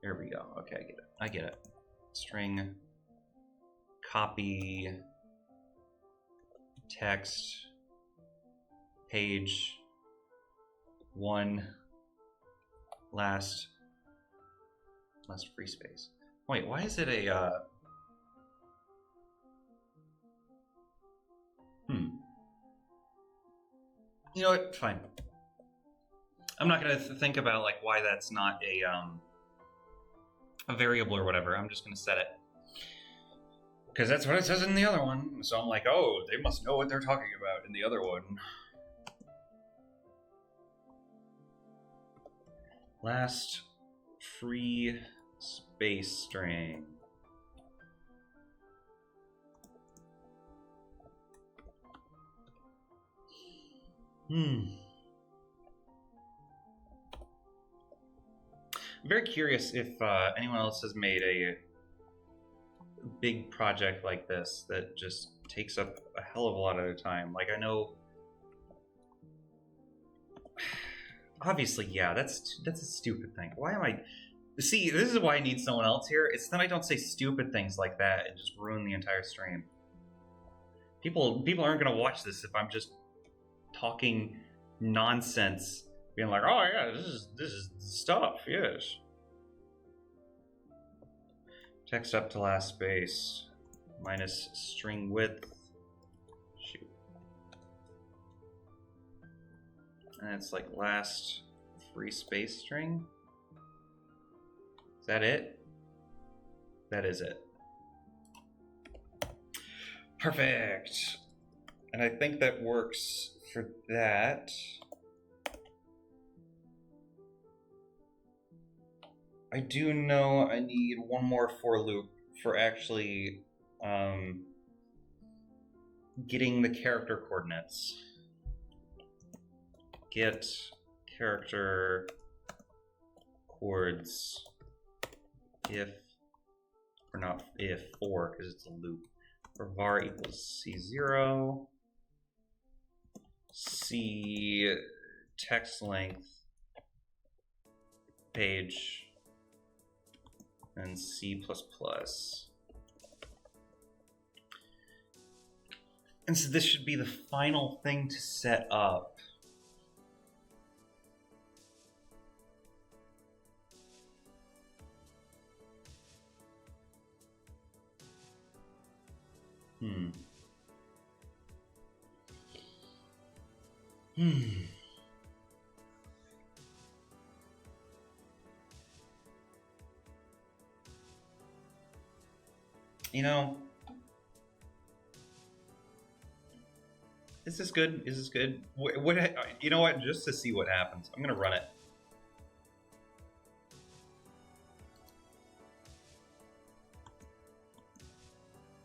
There we go. Okay, I get it. String, copy, text, page, 1, last free space. Wait, why is it a, You know what, fine. I'm not gonna think about like why that's not a variable or whatever. I'm just gonna set it. Because that's what it says in the other one. So I'm like, oh, they must know what they're talking about in the other one. Last free space string. I'm very curious if anyone else has made a big project like this that just takes up a hell of a lot of their time. Like, I know, obviously, yeah, that's a stupid thing. Why am I? See, this is why I need someone else here. It's that I don't say stupid things like that and just ruin the entire stream. People aren't gonna watch this if I'm just talking nonsense, being like, oh yeah, this is stuff, yes. Text up to last space minus string width. Shoot. And it's like last free space string. Is that it? That is it. Perfect. And I think that works for that. I do know I need one more for loop for actually getting the character coordinates. Get character chords if, or not if, for, because it's a loop. For var equals C0, C text length, page, and C++. And so this should be the final thing to set up. You know, is this good? Is this good? What? You know what? Just to see what happens, I'm gonna run it.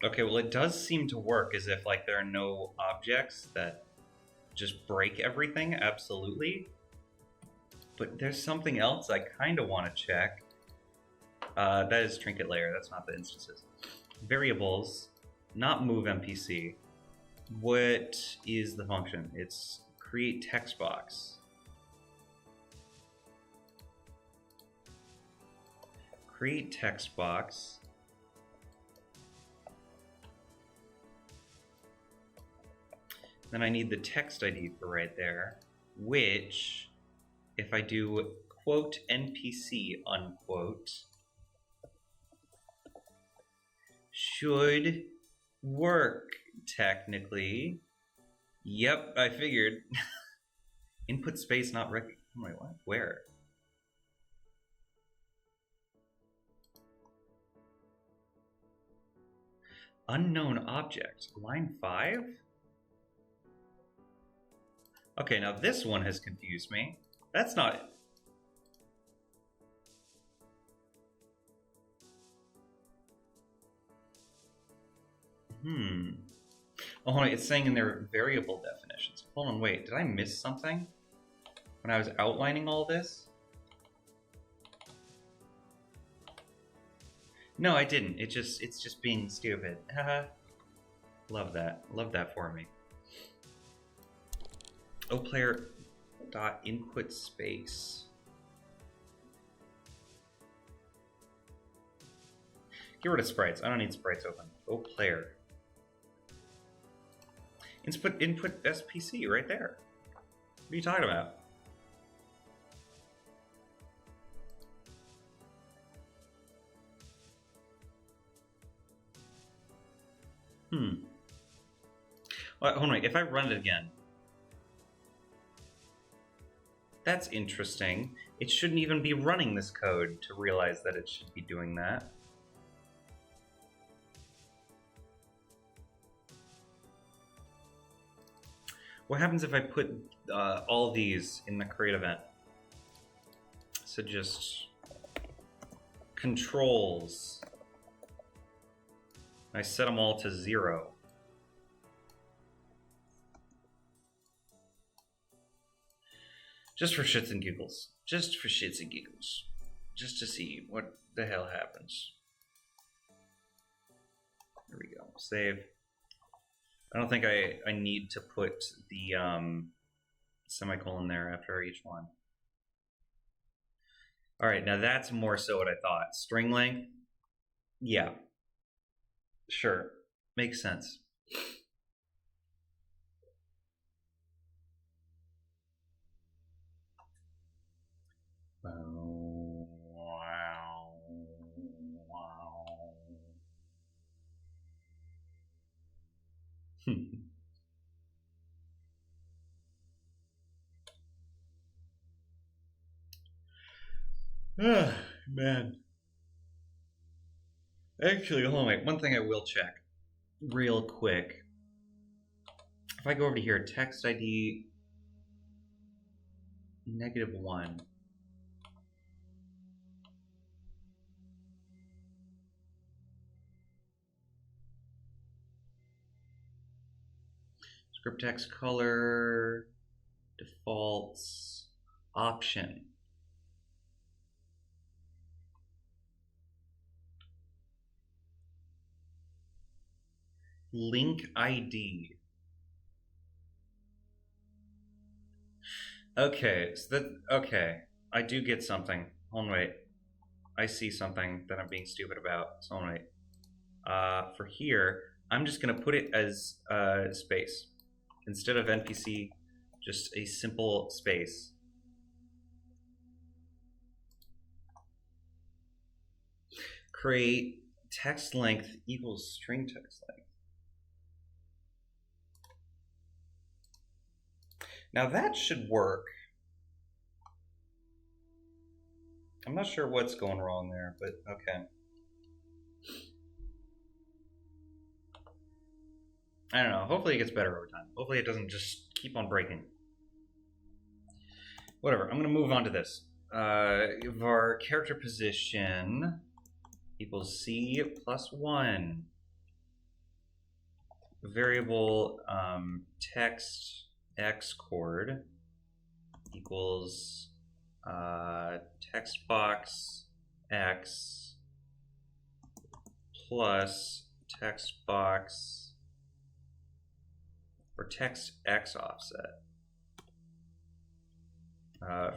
Okay, well, it does seem to work as if like there are no objects that just break everything. Absolutely. But there's something else I kind of want to check. That is trinket layer. That's not the instances. Variables, not move NPC. What is the function? It's create text box. Create text box. Then I need the text ID for right there, which, if I do quote NPC unquote, should work technically. Yep, I figured. Input space not recognized. Wait, what? Where? Unknown object. Line 5? Okay, now this one has confused me. That's not it. Oh, hold on, it's saying in their variable definitions. Hold on, wait, did I miss something when I was outlining all this? No, I didn't. It's just being stupid. Haha. Love that. Love that for me. OPlayer dot input space. Get rid of sprites. I don't need sprites open. OPlayer. Input SPC right there. What are you talking about? Well, hold on. If I run it again, that's interesting. It shouldn't even be running this code to realize that it should be doing that. What happens if I put all these in the create event? So just controls. I set them all to 0. Just for shits and giggles. Just for shits and giggles. Just to see what the hell happens. There we go. Save. I don't think I need to put the semicolon there after each one. All right, now that's more so what I thought. String length? Yeah. Sure. Makes sense. Man. Actually, hold on, wait. One thing I will check real quick. If I go over to here, text ID -1. Script text color, defaults, option. Link ID. Okay, so okay. I do get something. Hold on, wait. I see something that I'm being stupid about. So hold on, wait. For here, I'm just gonna put it as space. Instead of NPC, just a simple space. Create text length equals string text length. Now that should work. I'm not sure what's going wrong there, but okay. I don't know. Hopefully it gets better over time. Hopefully it doesn't just keep on breaking. Whatever. I'm going to move on to this. Var character position equals C plus 1. Variable text x chord equals text box x plus text box or text x offset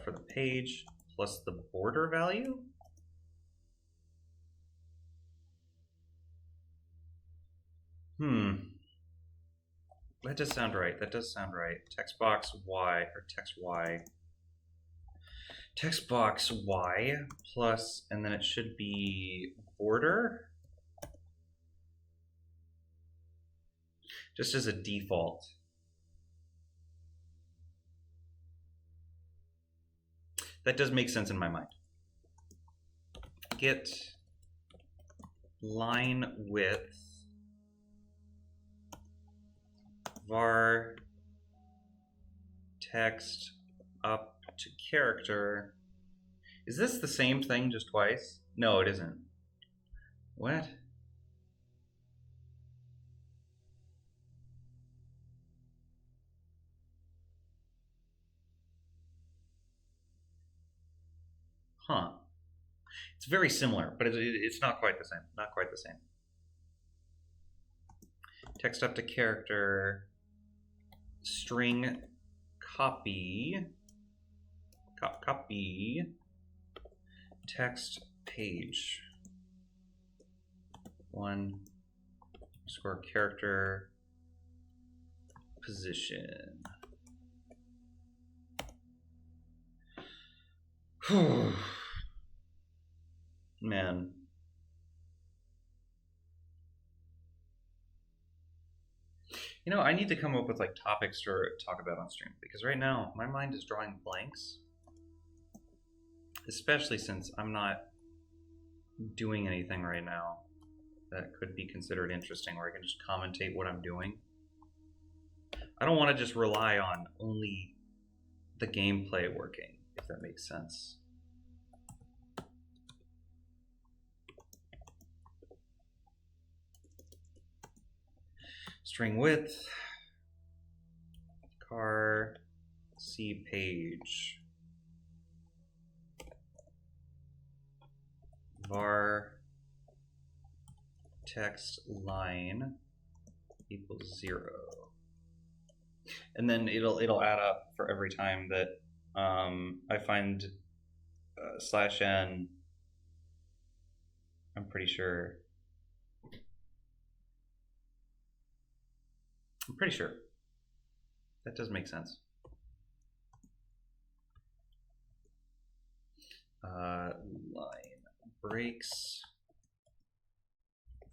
for the page plus the border value. That does sound right. That does sound right. Text box y or text y. Text box y plus, and then it should be border. Just as a default. That does make sense in my mind. Get line width var text up to character. Is this the same thing just twice? No, it isn't. What? Huh. It's very similar, but it's not quite the same. Not quite the same. Text up to character, string copy, copy, text page, 1 underscore character position. Man. You know, I need to come up with like topics to talk about on stream, because right now my mind is drawing blanks, especially since I'm not doing anything right now that could be considered interesting, where I can just commentate what I'm doing. I don't want to just rely on only the gameplay working, if that makes sense. String width, car, C page, var text line equals 0, and then it'll add up for every time that I find /n. I'm pretty sure. That does make sense. Line breaks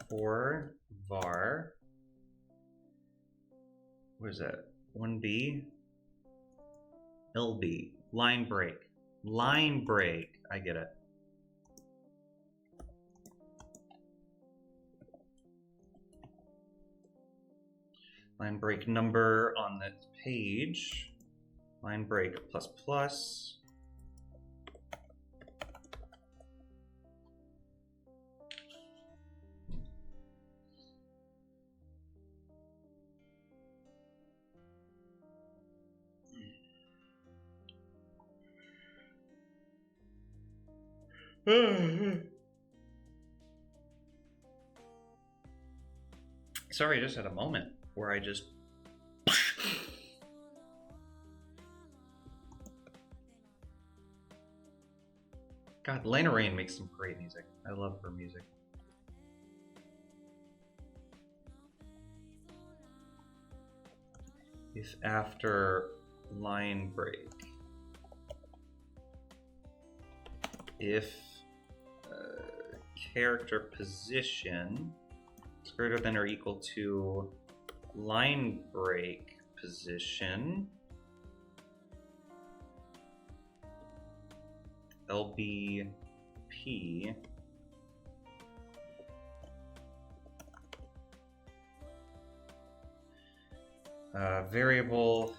for var. What is that? 1b? LB. Line break. Line break. I get it. Line break number on the page. Line break plus plus. Sorry, I just had a moment where I just God, Lena Raine makes some great music. I love her music. If after line break, if character position is greater than or equal to line break position, LBP variable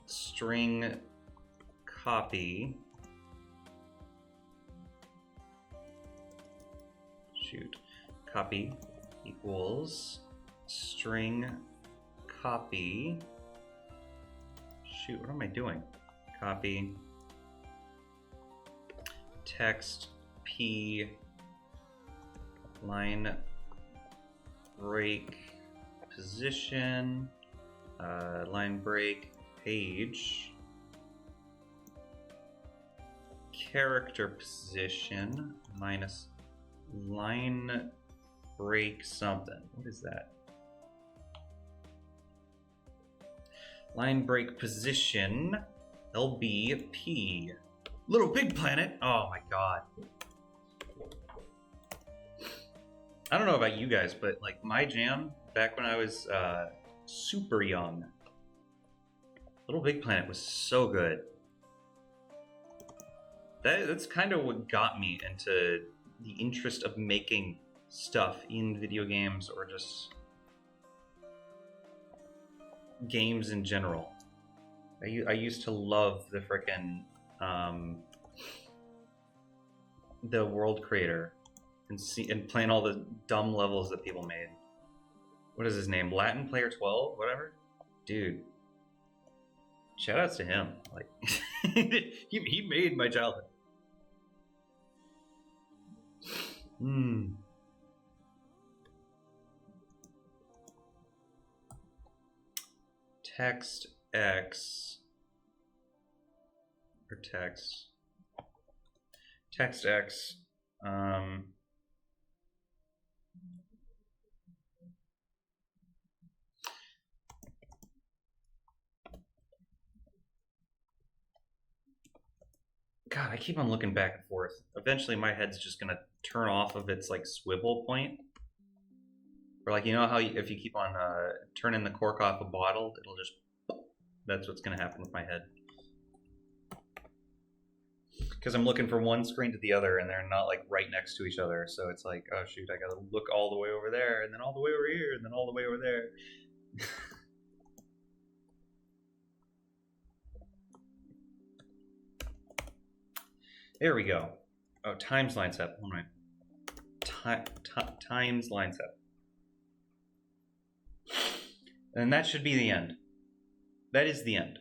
string copy copy equals string copy what am I doing? Copy text p line break position line break page character position minus line break something. What is that? Line break position LBP. Little Big Planet. Oh my god. I don't know about you guys, but like my jam back when I was super young, Little Big Planet was so good. That's kind of what got me into the interest of making stuff in video games or just games in general. I used to love the frickin' the world creator and playing all the dumb levels that people made. What is his name? Latin Player 12, whatever. Dude, shoutouts to him. Like he made my childhood. Text X or text X God, I keep on looking back and forth. Eventually my head's just gonna turn off of its like swivel point. Or like, you know how if you keep on turning the cork off a bottle, it'll just, that's what's gonna happen with my head. Because I'm looking from one screen to the other and they're not like right next to each other. So it's like, oh shoot, I gotta look all the way over there and then all the way over here and then all the way over there. There we go. Oh, times line set. All right. Times line set. And that should be the end. That is the end.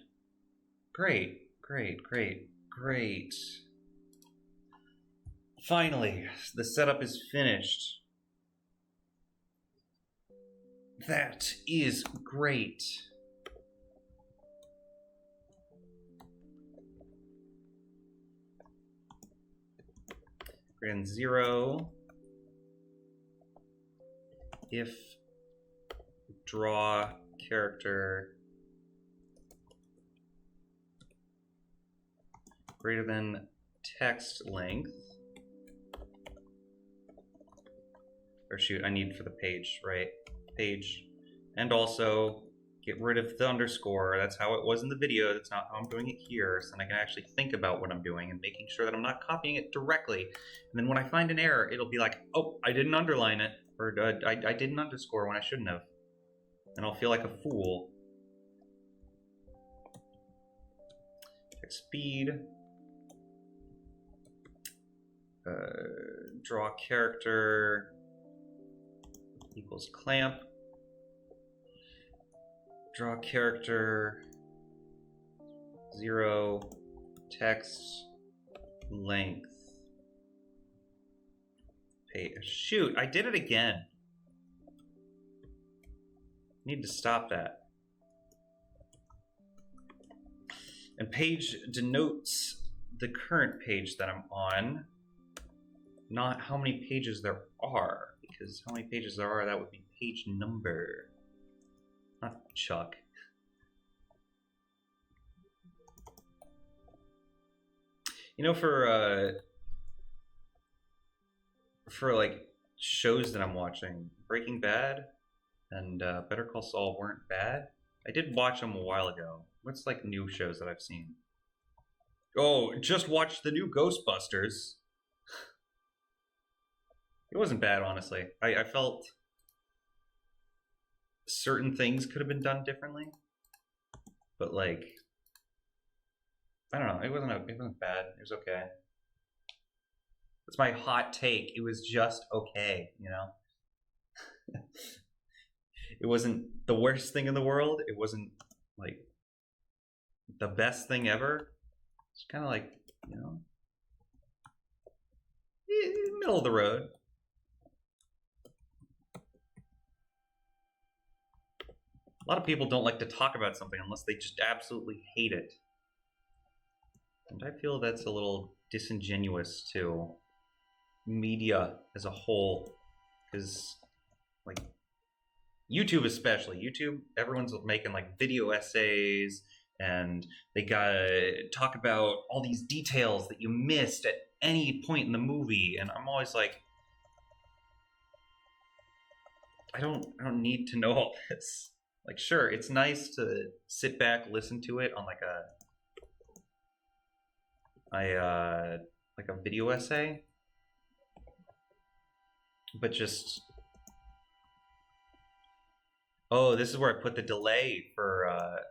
Great, great, great, great. Finally, the setup is finished. That is great. Greater than 0 if draw character greater than text length, or shoot, I need for the page, right? Page, and also get rid of the underscore. That's how it was in the video. That's not how I'm doing it here. So then I can actually think about what I'm doing and making sure that I'm not copying it directly. And then when I find an error, it'll be like, oh, I didn't underline it, or I didn't underscore when I shouldn't have. And I'll feel like a fool. Text speed. Draw character equals clamp. Draw character 0 text length. Shoot, I did it again. Need to stop that. And page denotes the current page that I'm on, not how many pages there are, because how many pages there are, that would be page number. Not Chuck. You know, for like shows that I'm watching, Breaking Bad and Better Call Saul weren't bad. I did watch them a while ago. What's like new shows that I've seen? Oh, just watched the new Ghostbusters. It wasn't bad, honestly. I felt certain things could have been done differently, but like, I don't know. It wasn't bad. It was okay. That's my hot take. It was just okay, you know? It wasn't the worst thing in the world. It wasn't like the best thing ever. It's kind of like, you know, middle of the road. A lot of people don't like to talk about something unless they just absolutely hate it. And I feel that's a little disingenuous to media as a whole. Because, like, YouTube especially. YouTube, everyone's making, like, video essays, and they gotta talk about all these details that you missed at any point in the movie. And I'm always like, I don't need to know all this. Like, sure, it's nice to sit back, listen to it on like a video essay, but just, oh, this is where I put the delay for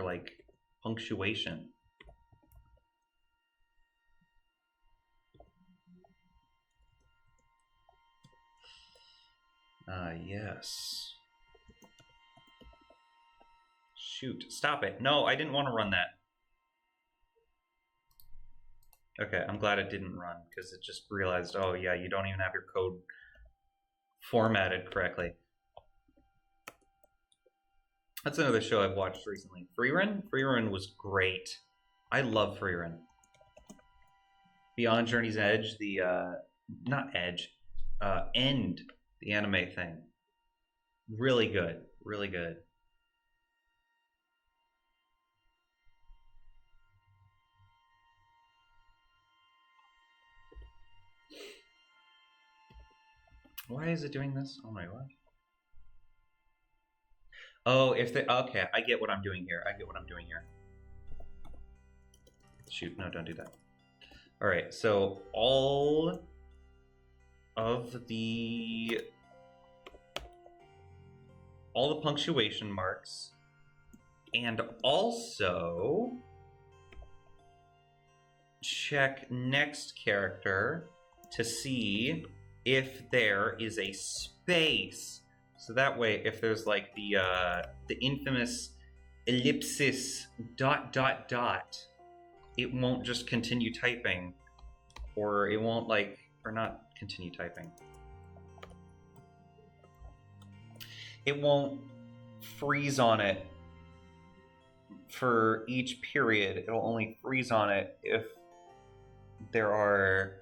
like punctuation. Yes. Shoot, stop it. No, I didn't want to run that. Okay, I'm glad it didn't run, because it just realized, oh yeah, you don't even have your code formatted correctly. That's another show I've watched recently. Freerun? Freerun was great. I love Freerun. Beyond Journey's Edge, the, not Edge, End, the anime thing. Really good, really good. Why is it doing this? Oh my god. Oh, if they, okay, I get what I'm doing here. I get what I'm doing here. Shoot, no, don't do that. All right, so all of the punctuation marks, and also check next character to see if there is a space. So that way, if there's like the infamous ellipsis ... it won't just continue typing, or it won't like, or not continue typing. It won't freeze on it for each period. It'll only freeze on it if there are,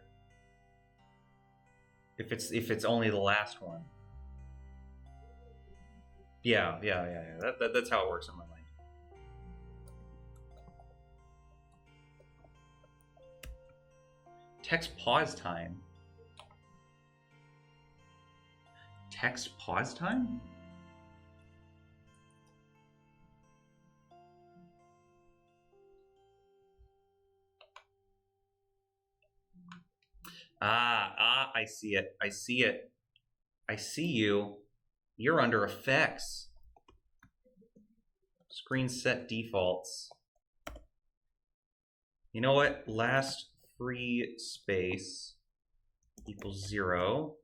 if it's only the last one. Yeah. That's how it works in my mind. Text pause time. Text pause time? I see it. I see it. I see you. You're under effects. Screen set defaults. You know what? Last free space equals 0.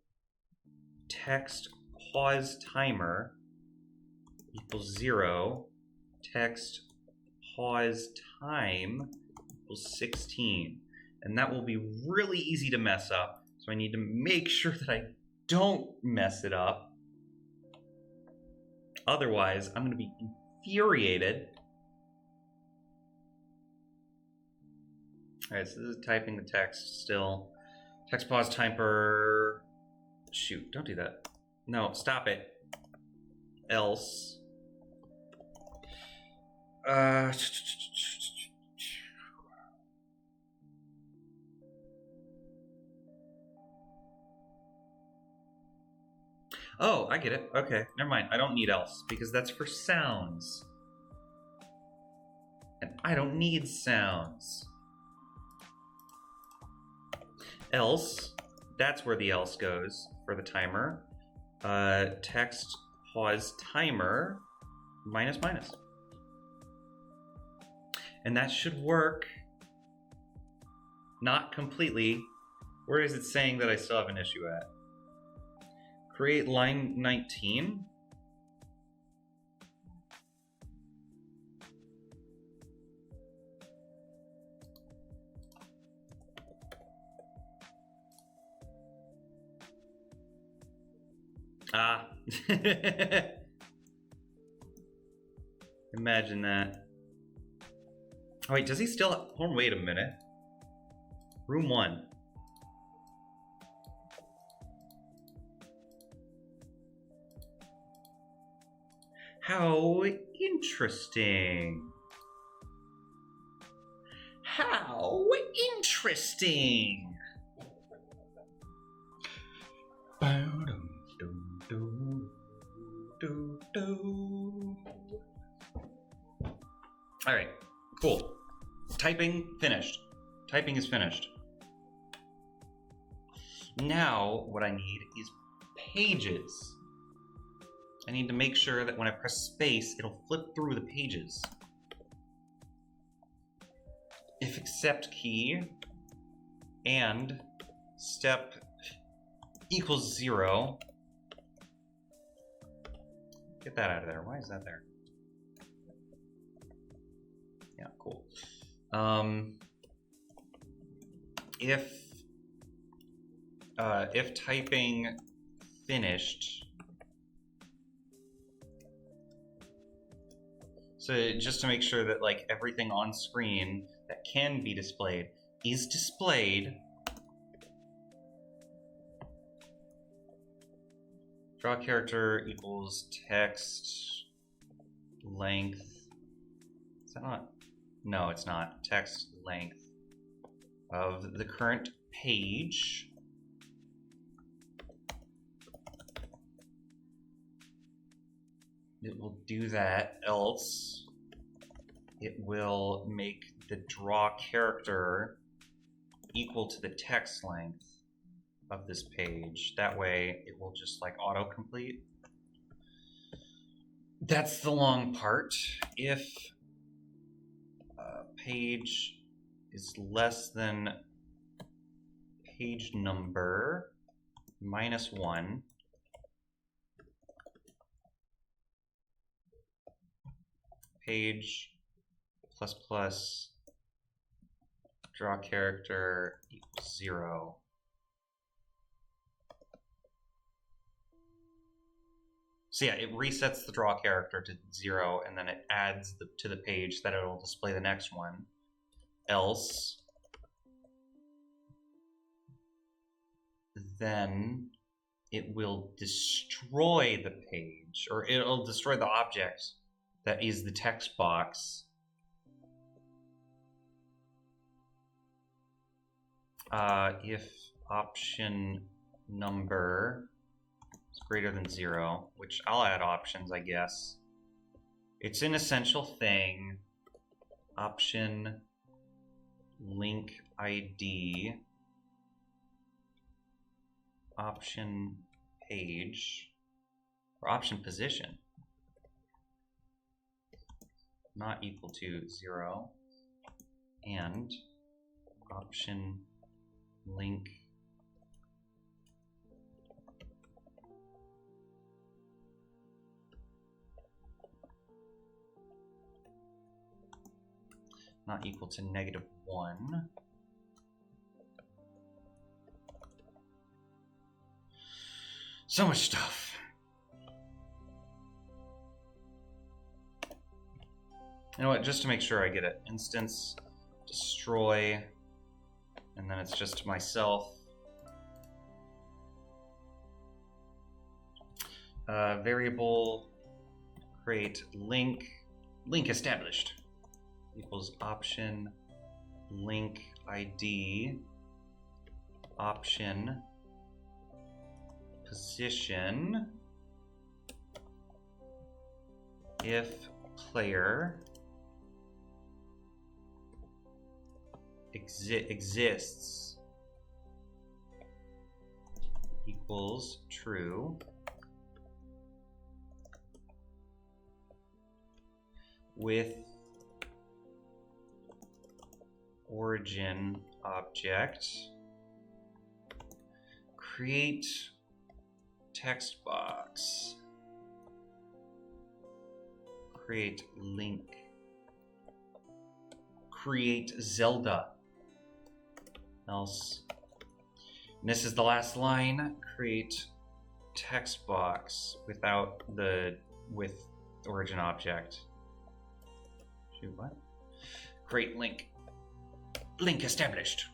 Text pause timer equals 0. Text pause time equals 16. And that will be really easy to mess up. So I need to make sure that I don't mess it up. Otherwise, I'm going to be infuriated. All right, so this is typing the text still. Text pause timer. Shoot, don't do that. No, stop it. Else. Oh, I get it. Okay, never mind. I don't need else because that's for sounds. And I don't need sounds. Else, that's where the else goes for the timer. Text pause timer minus minus. And that should work. Not completely. Where is it saying that I still have an issue at? Create line 19. Ah. Imagine that. Oh wait, does he still... Oh, wait a minute. Room 1. How interesting. How interesting. All right, cool. Typing finished. Typing is finished. Now what I need is pages. I need to make sure that when I press space, it'll flip through the pages. If accept key and step equals 0. Get that out of there. Why is that there? Yeah, cool. If typing finished. So just to make sure that like everything on screen that can be displayed is displayed. Draw character equals text length. Is that not? No, it's not. Text length of the current page. It will do that, else it will make the draw character equal to the text length of this page. That way it will just like autocomplete. That's the long part. If page is less than page number -1, page ++ draw character equals 0. So yeah, it resets the draw character to 0, and then it adds to the page that it'll display the next one. Else, then it will destroy the page, or it'll destroy the object that is the text box. If option number is greater than 0, which I'll add options, I guess. It's an essential thing. Option link ID, option page, or option position not equal to 0, and option link not equal to -1. So much stuff. You know what, just to make sure I get it, instance destroy, and then it's just myself. Variable create link established equals option link ID option position if player exists equals true with origin object, create text box, create link, create Zelda, else. And this is the last line, create text box without the, with origin object. Shoot, what? Create link. Link established.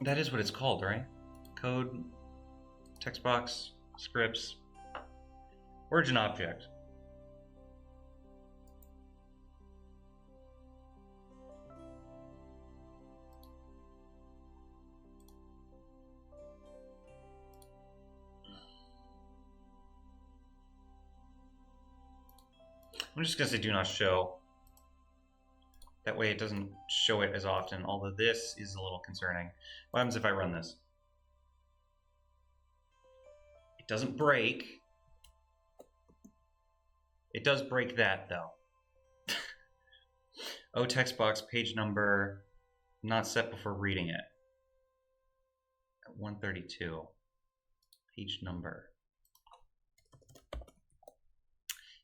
That is what it's called, right? Code, text box, scripts, origin object. I'm just gonna say do not show. That way it doesn't show it as often, although this is a little concerning. What happens if I run this? It doesn't break. It does break that though. Oh, text box, page number, not set before reading it. At 132, page number.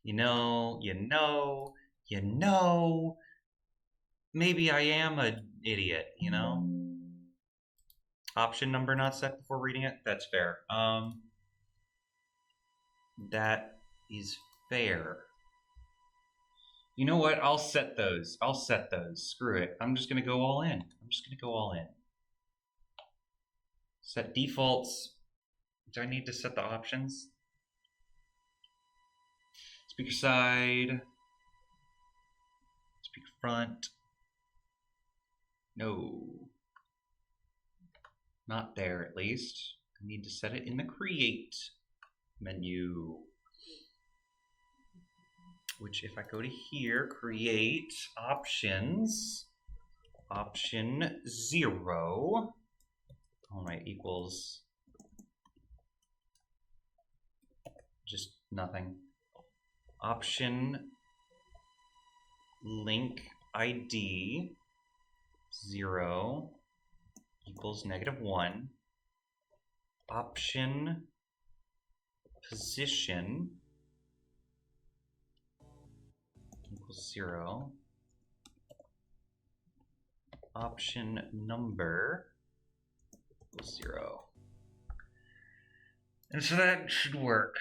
You know, maybe I am an idiot, you know? Option number not set before reading it, that's fair. That is fair. You know what, I'll set those, screw it. I'm just gonna go all in, Set defaults. Do I need to set the options? Speaker side, speaker front. No, not there at least. I need to set it in the create menu, which if I go to here, create options, option 0, oh my, equals just nothing. Option link ID 0 equals -1. Option position equals 0. Option number equals 0. And so that should work.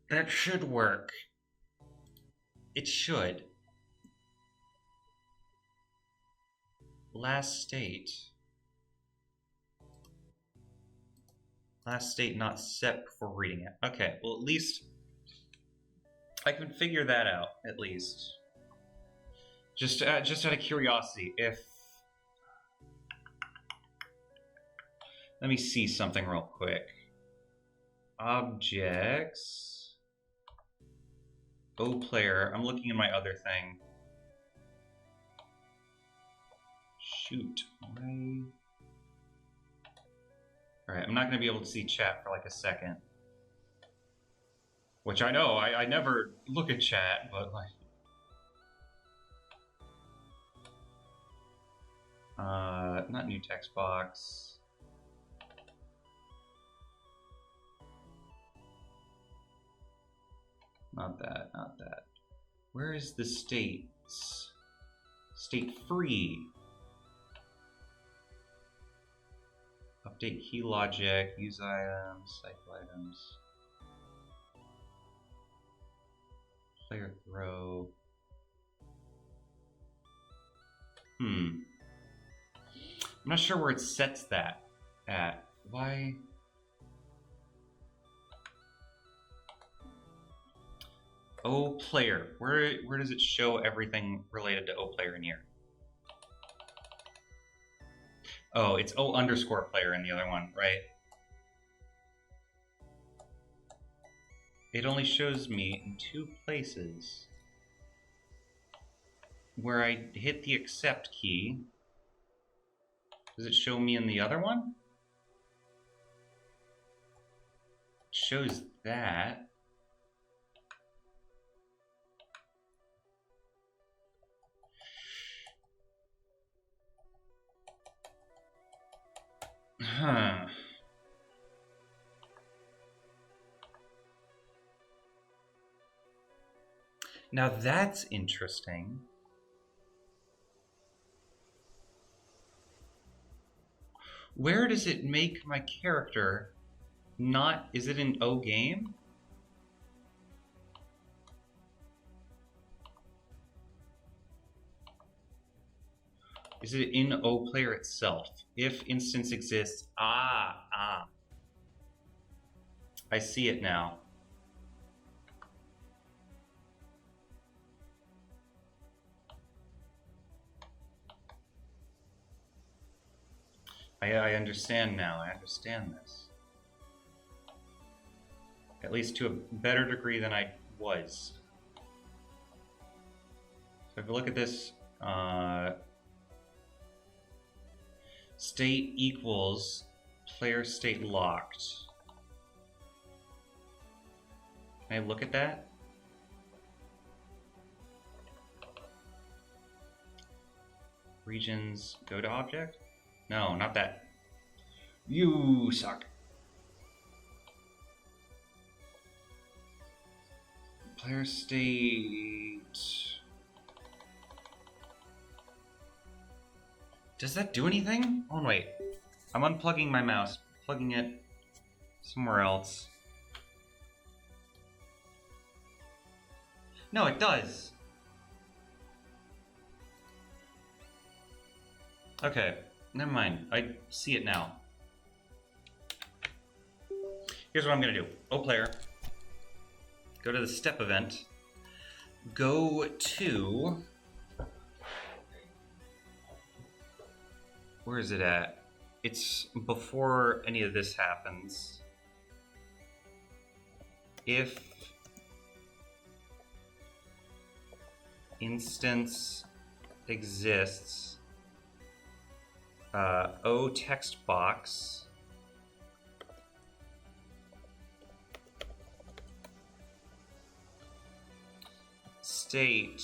That should work. It should. Last state. Last state not set before reading it. Okay, well at least I can figure that out, at least. Just out of curiosity, if... Let me see something real quick. Objects... O player, I'm looking at my other thing. Shoot. Alright, I'm not going to be able to see chat for like a second. Which I know, I never look at chat, but like... not new text box. Not that, not that. Where is the states? State free. Update key logic, use items, cycle items. Player throw. I'm not sure where it sets that at. Why? O player. Where does it show everything related to O player in here? Oh, it's O underscore player in the other one, right? It only shows me in 2 places. Where I hit the accept key, does it show me in the other one? It shows that. Huh. Now that's interesting. Where does it make my character not... Is it in O game? Is it in O player itself? If instance exists... Ah. I see it now. I understand now. I understand this. At least to a better degree than I was. So if you look at this, state equals player state locked. Can I look at that? Regions, go to object? No, not that. You suck. Player state. Does that do anything? Oh, wait. I'm unplugging my mouse, plugging it somewhere else. No, it does. Okay, never mind. I see it now. Here's what I'm gonna do. O player. Go to the step event. Go to... Where is it at? It's before any of this happens. If instance exists, O text box state.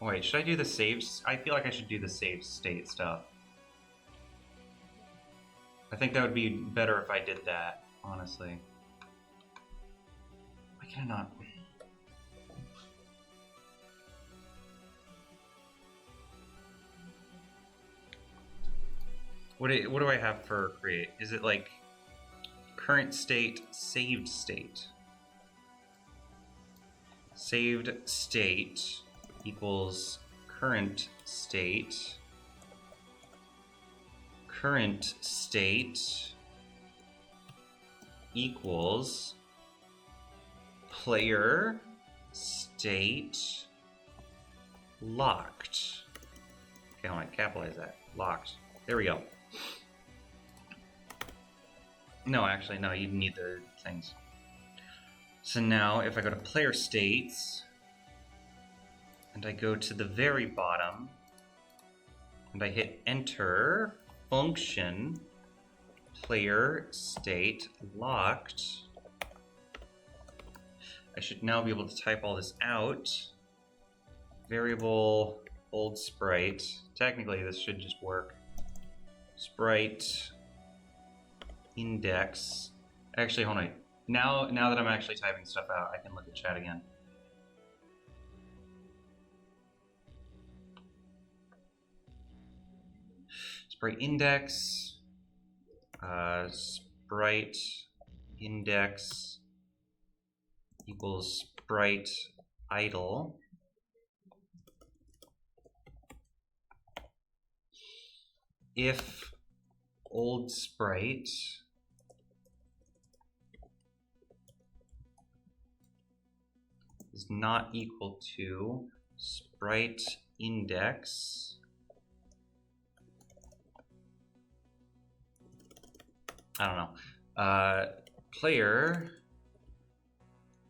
Wait, should I do the saves? I feel like I should do the save state stuff. I think that would be better if I did that, honestly. Why can I not? What do I have for create? Is it like current state, saved state? Saved state equals current state. Current state equals player state locked. Okay, I want to capitalize that. Locked. There we go. No, actually, no, you need the things. So now, if I go to player states, and I go to the very bottom, and I hit enter, function, player state locked, I should now be able to type all this out. Variable old sprite. Technically, this should just work. Sprite index. Actually, hold on. Now that I'm actually typing stuff out, I can look at chat again. Sprite index. Sprite index equals sprite idle. If old sprite is not equal to sprite index I don't know. Player.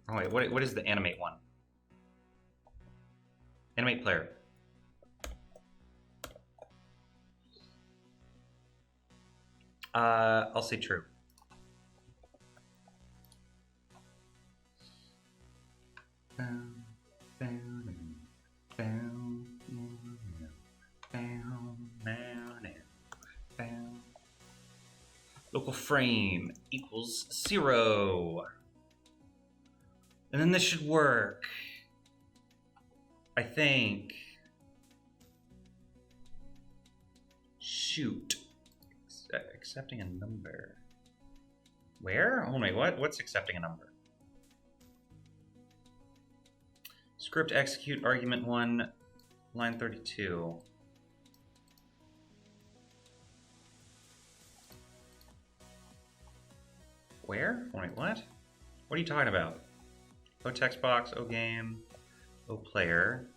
Oh wait, what is the animate one? Animate player. I'll say true. Local frame equals 0. And then this should work. I think. Shoot. Accepting a number. Where? Oh wait, what? What's accepting a number? Script execute argument 1, line 32. Where? Oh wait, what? What are you talking about? O text box, O game, O player.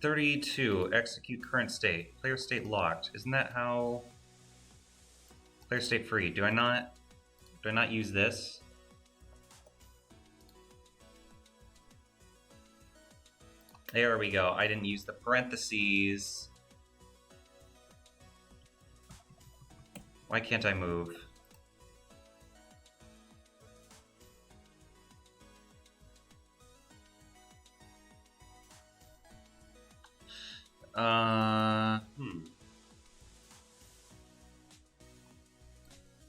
(32) Execute current state. Player state locked. Isn't that how? Player state free. Do I not use this? There we go. I didn't use the parentheses. Why can't I move?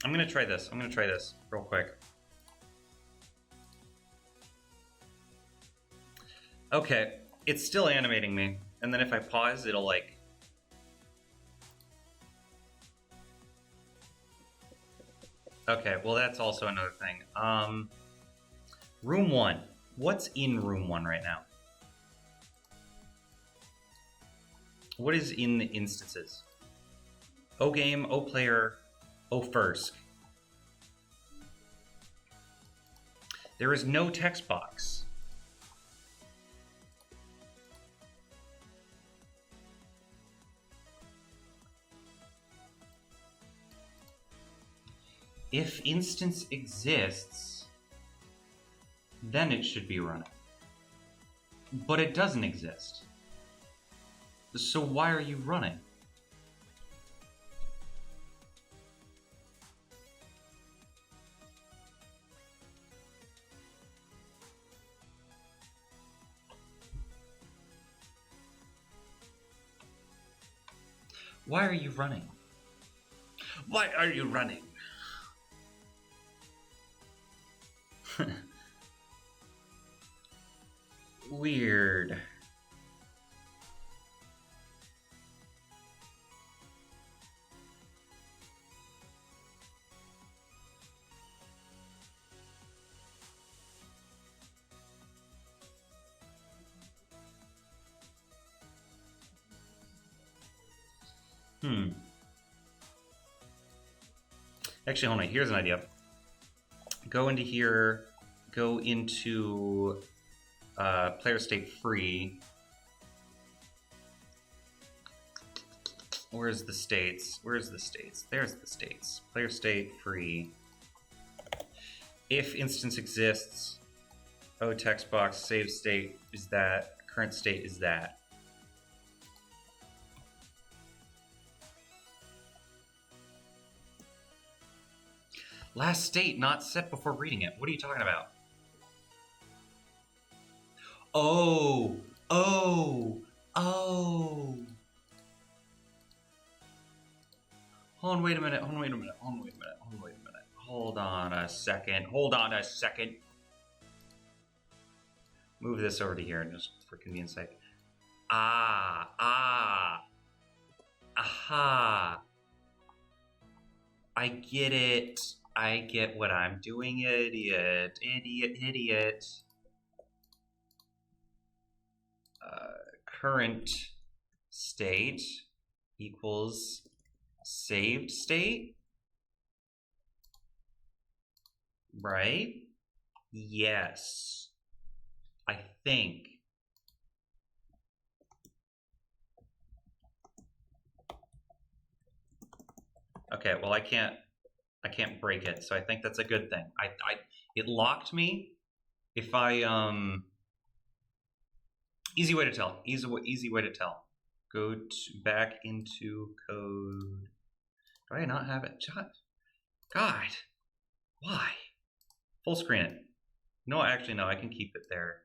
I'm gonna try this. I'm gonna try this real quick. Okay, it's still animating me, and then if I pause, it'll like. Okay, well that's also another thing. Room 1. What's in room 1 right now? What is in the instances? O game, O player, O first. There is no text box. If instance exists, then it should be running. But it doesn't exist. So why are you running? Why are you running? Why are you running? Weird. Actually, hold on. Here's an idea. Go into here. Go into player state free. Where's the states? Where's the states? There's the states. Player state free. If instance exists, O text box, save state is that, current state is that. Last state not set before reading it. What are you talking about? Oh. Hold on, wait a minute. Hold on a second. Move this over to here just for convenience sake. Aha. I get it. I get what I'm doing, idiot. Current state equals saved state, right? Yes, I think. Okay, well I can't break it, so I think that's a good thing. It locked me. If I easy way to tell. Easy way to tell. Go back into code. Do I not have it? God, why? Full screen it. No, actually no. I can keep it there.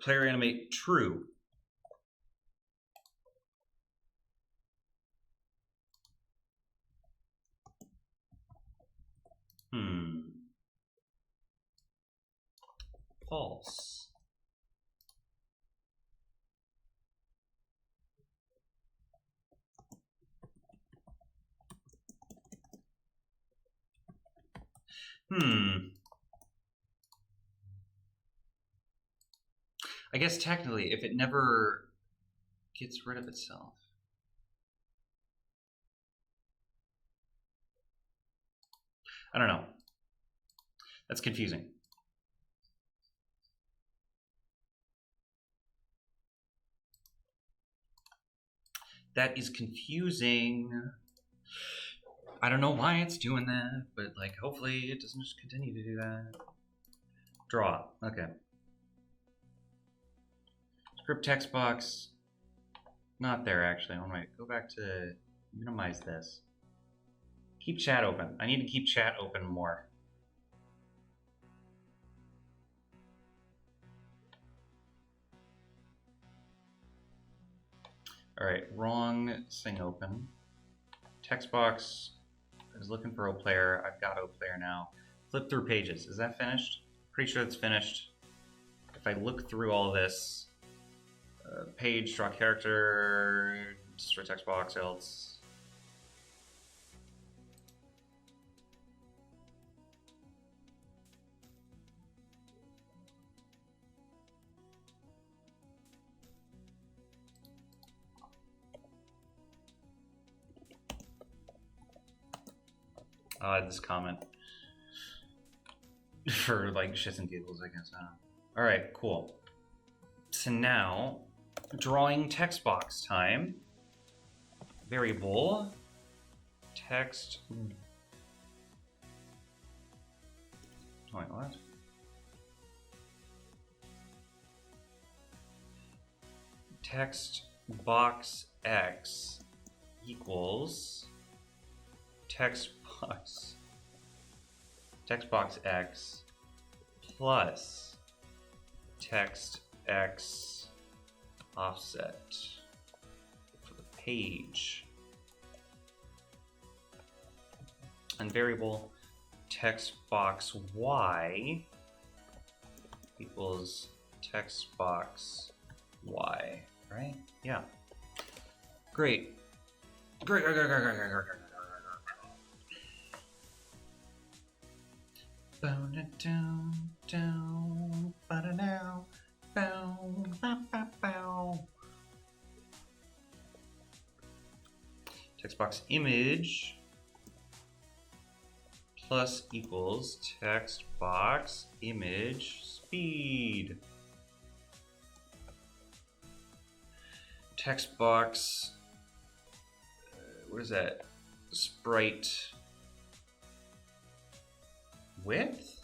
Player animate true. False. I guess technically, if it never gets rid of itself. I don't know. That's confusing. That is confusing. I don't know why it's doing that, but like hopefully it doesn't just continue to do that. Draw. Okay. Script text box. Not there actually. Oh wait, go back to minimize this. Keep chat open. I need to keep chat open more. All right, wrong thing open. Text box is looking for O player. I've got O player now. Flip through pages. Is that finished? Pretty sure it's finished. If I look through all this, page, draw character, destroy text box, else. I'll add this comment for like shits and giggles, I guess. All right, cool. So now, drawing text box time. Variable text. Wait, what? Text box x equals text box x plus text x offset for the page, and variable text box y equals text box y, right? Yeah. Great. Great. Text box image plus equals text box image speed. Text box, what is that? Sprite width?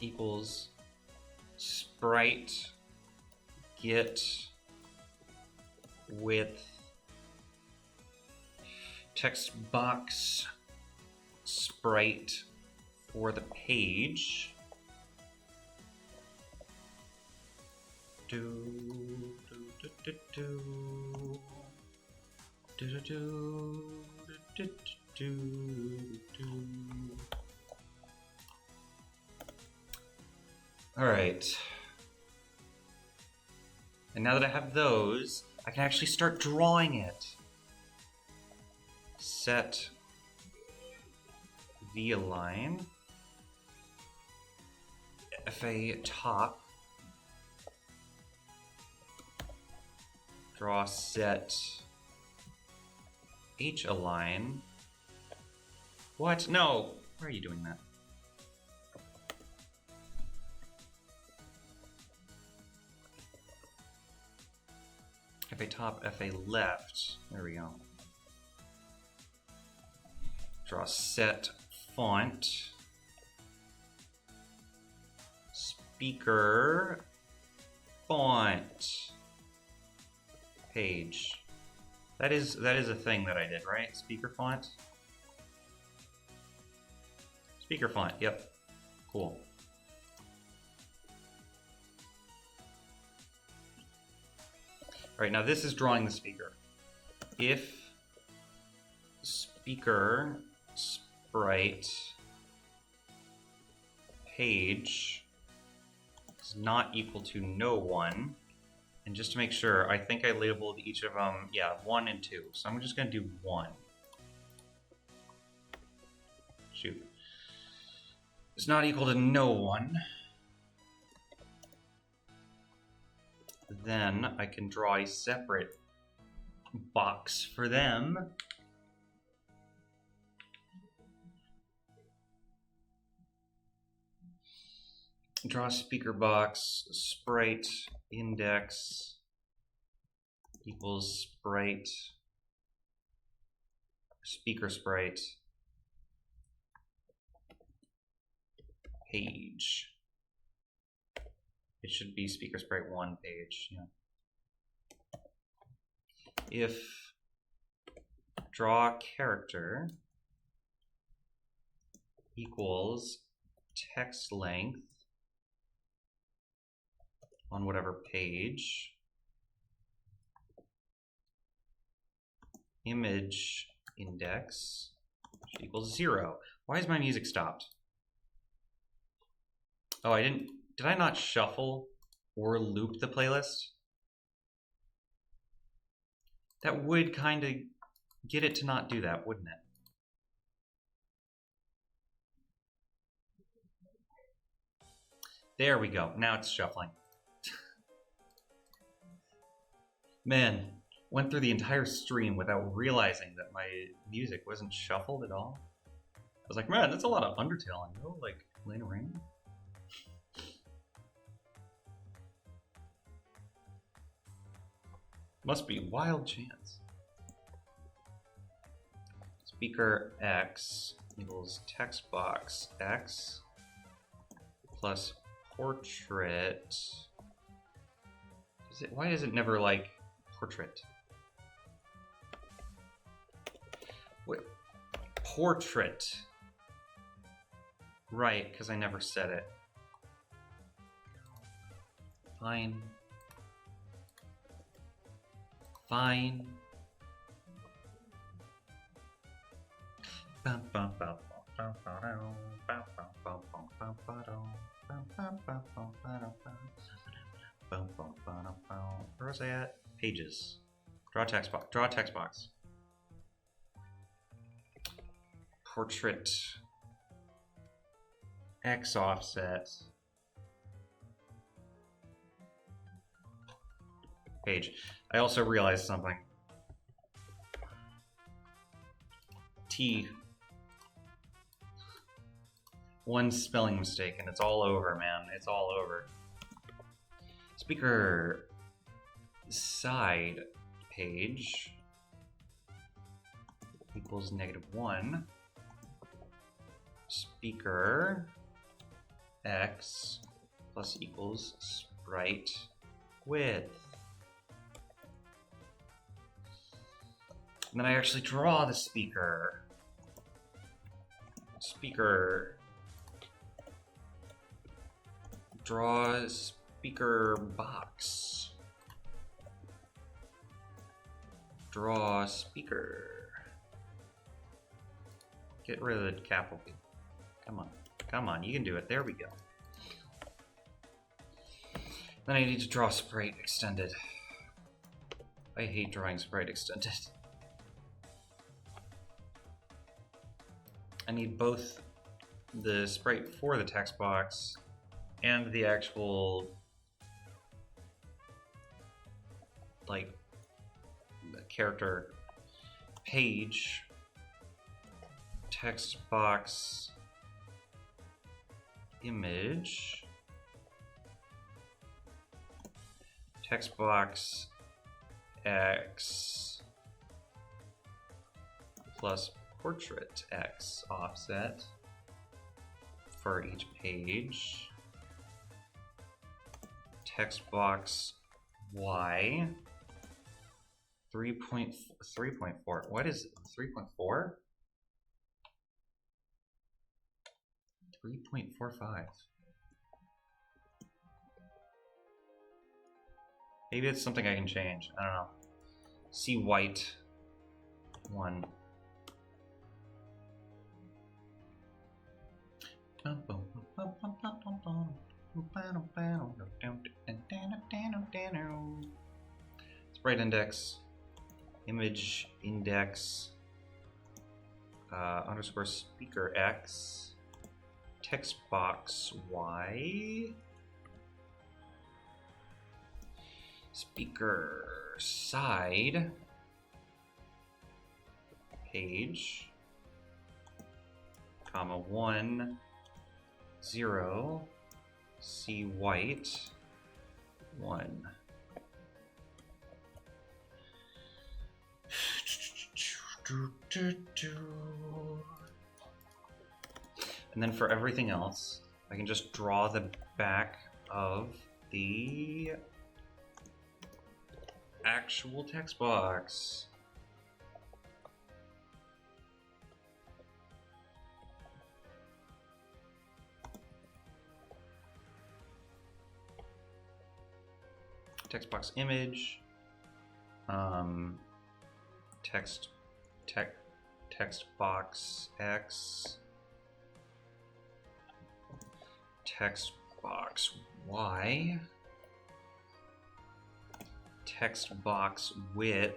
Equals sprite get width text box sprite for the page. All right. And now that I have those, I can actually start drawing it. Set v-align, fa top, draw set h-align. What? No! Why are you doing that? FA top, FA left. There we go. Draw set font. Speaker font page. That is a thing that I did, right? Speaker font. Speaker font. Yep. Cool. All right, now this is drawing the speaker. If speaker sprite page is not equal to no one, and just to make sure, I think I labeled each of them, yeah, 1 and 2. So I'm just gonna do 1. Shoot. It's not equal to no one. Then I can draw a separate box for them. Draw speaker box, sprite index equals sprite, speaker sprite page. It should be speaker sprite 1 page. Yeah. If draw character equals text length on whatever page, image index equals 0. Why is my music stopped? Oh, did I not shuffle or loop the playlist? That would kind of get it to not do that, wouldn't it? There we go. Now it's shuffling. Man, went through the entire stream without realizing that my music wasn't shuffled at all. I was like, man, that's a lot of Undertale, you know, like playing around. Must be wild chance. Speaker X equals text box X plus portrait. Why is it never like portrait? What? Portrait. Right, because I never said it. Fine. Fine. Where was I at? Pages. Draw text box. Draw text box. Portrait. X offset. Page. I also realized something. T. One spelling mistake and it's all over, man. It's all over. Speaker side page equals -1. Speaker X plus equals sprite width. And then I actually draw the speaker. Speaker. Draw speaker box. Draw speaker. Get rid of the capital P. Come on. Come on, you can do it. There we go. Then I need to draw sprite extended. I hate drawing sprite extended. I need both the sprite for the text box and the actual, like, the character page, text box, image, text box, X plus portrait X offset for each page. Text box Y 3.4. What is 3.4? 3.45. Maybe it's something I can change. I don't know. C white 1. Sprite index, image index, underscore speaker X, text box Y, speaker side, page, comma 1, 0, C white 1. And then for everything else, I can just draw the back of the actual text box. Text box image, text box X, text box Y, text box width,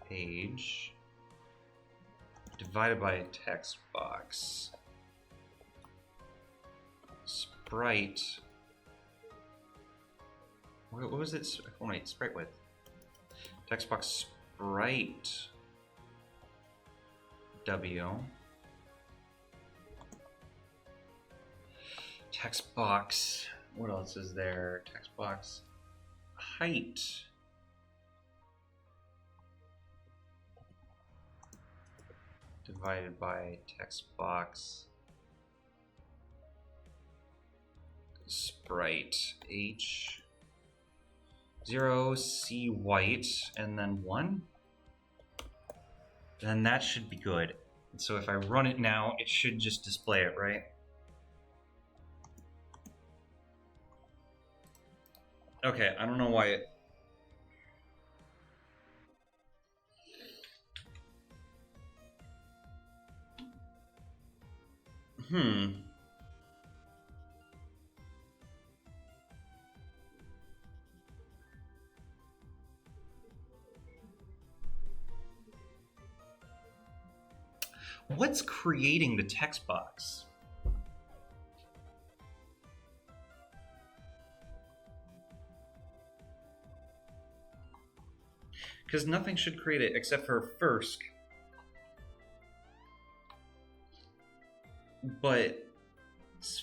page, divided by text box, sprite. What was it? Oh, wait, sprite width. Text box sprite W. Text box. What else is there? Text box height. Divided by text box sprite H. 0, C white, and then 1. Then that should be good. And so if I run it now, it should just display it, right? Okay, I don't know why it... What's creating the text box? Because nothing should create it except for Firsk. But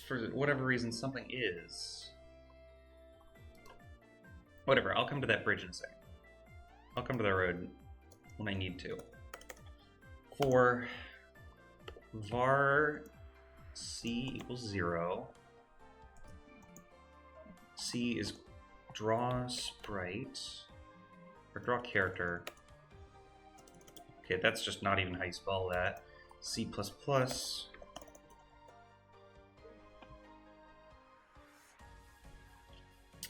for whatever reason, something is. Whatever, I'll come to that bridge in a second. I'll come to that road when I need to. For var c equals 0, c is draw sprite, or draw character. Okay, that's just not even how you spell that. C++.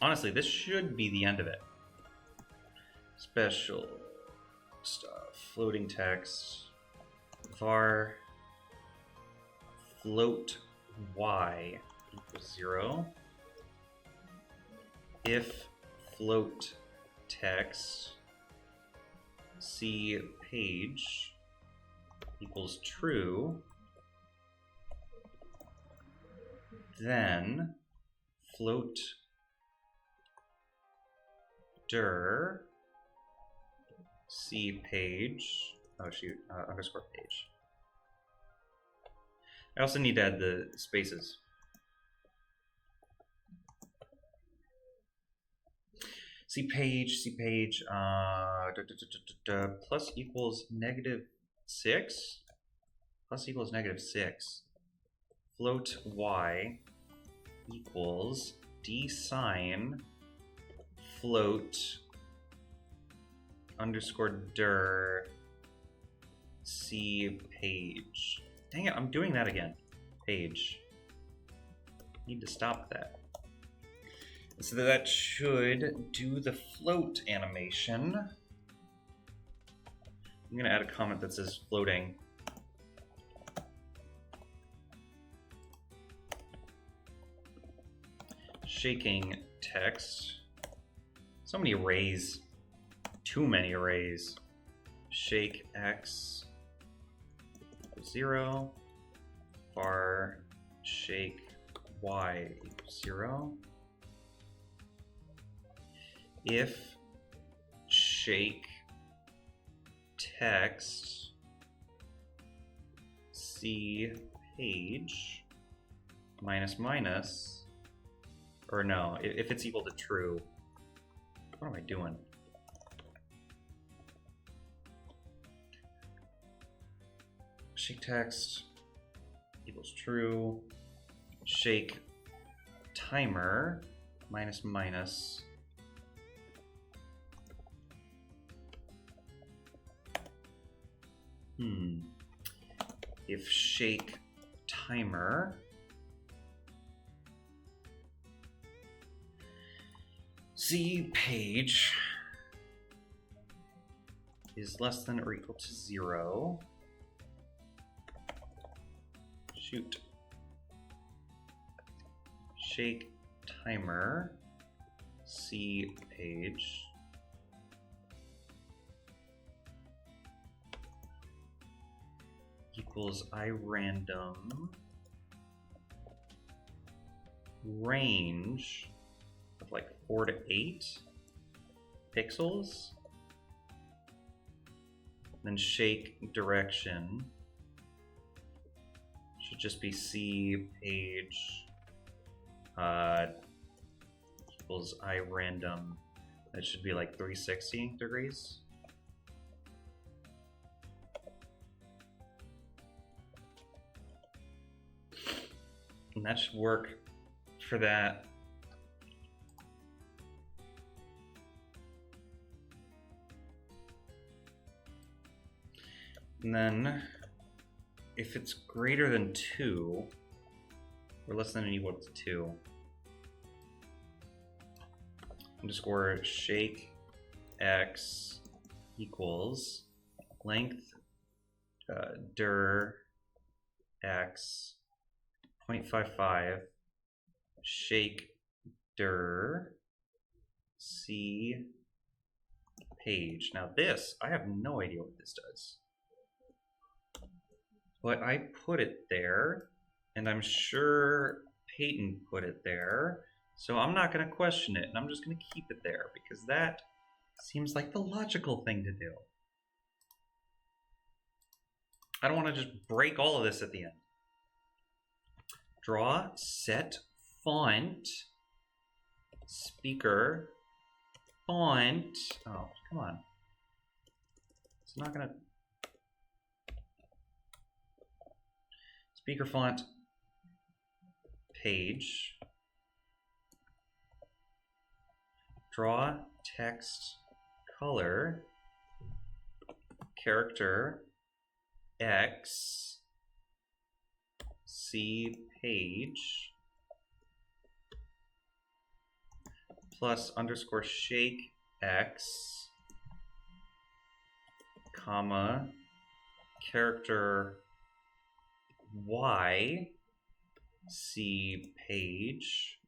Honestly, this should be the end of it. Special stuff, floating text, var float y equals 0. If float text c page equals true, then float dir c page, oh shoot, underscore page. I also need to add the spaces. C page, plus equals -6? Plus equals -6. Float y equals d sine float underscore dir c page. Dang it, I'm doing that again. Page. Need to stop that. So that should do the float animation. I'm gonna add a comment that says floating. Shaking text. So many arrays. Too many arrays. Shake x 0. Var shake y 0. If shake text c page minus minus, or no, if it's equal to true. What am I doing? Shake text equals true. Shake timer minus minus. If shake timer c page is less than or equal to 0, shoot. Shake timer c page equals irandom range of like 4 to 8 pixels. Then shake direction should just be c page equals irandom. That should be like 360 degrees. And that should work for that. And then if it's greater than 2 or less than or equal to 2, underscore shake x equals length dir x 0.55 shake dir c page. Now this, I have no idea what this does, but I put it there, and I'm sure Peyton put it there, so I'm not going to question it, and I'm just going to keep it there because that seems like the logical thing to do. I don't want to just break all of this at the end. Draw set font speaker font. Oh, come on. It's not gonna. Speaker font page. Draw text color character X C page plus underscore shake X comma character Y C page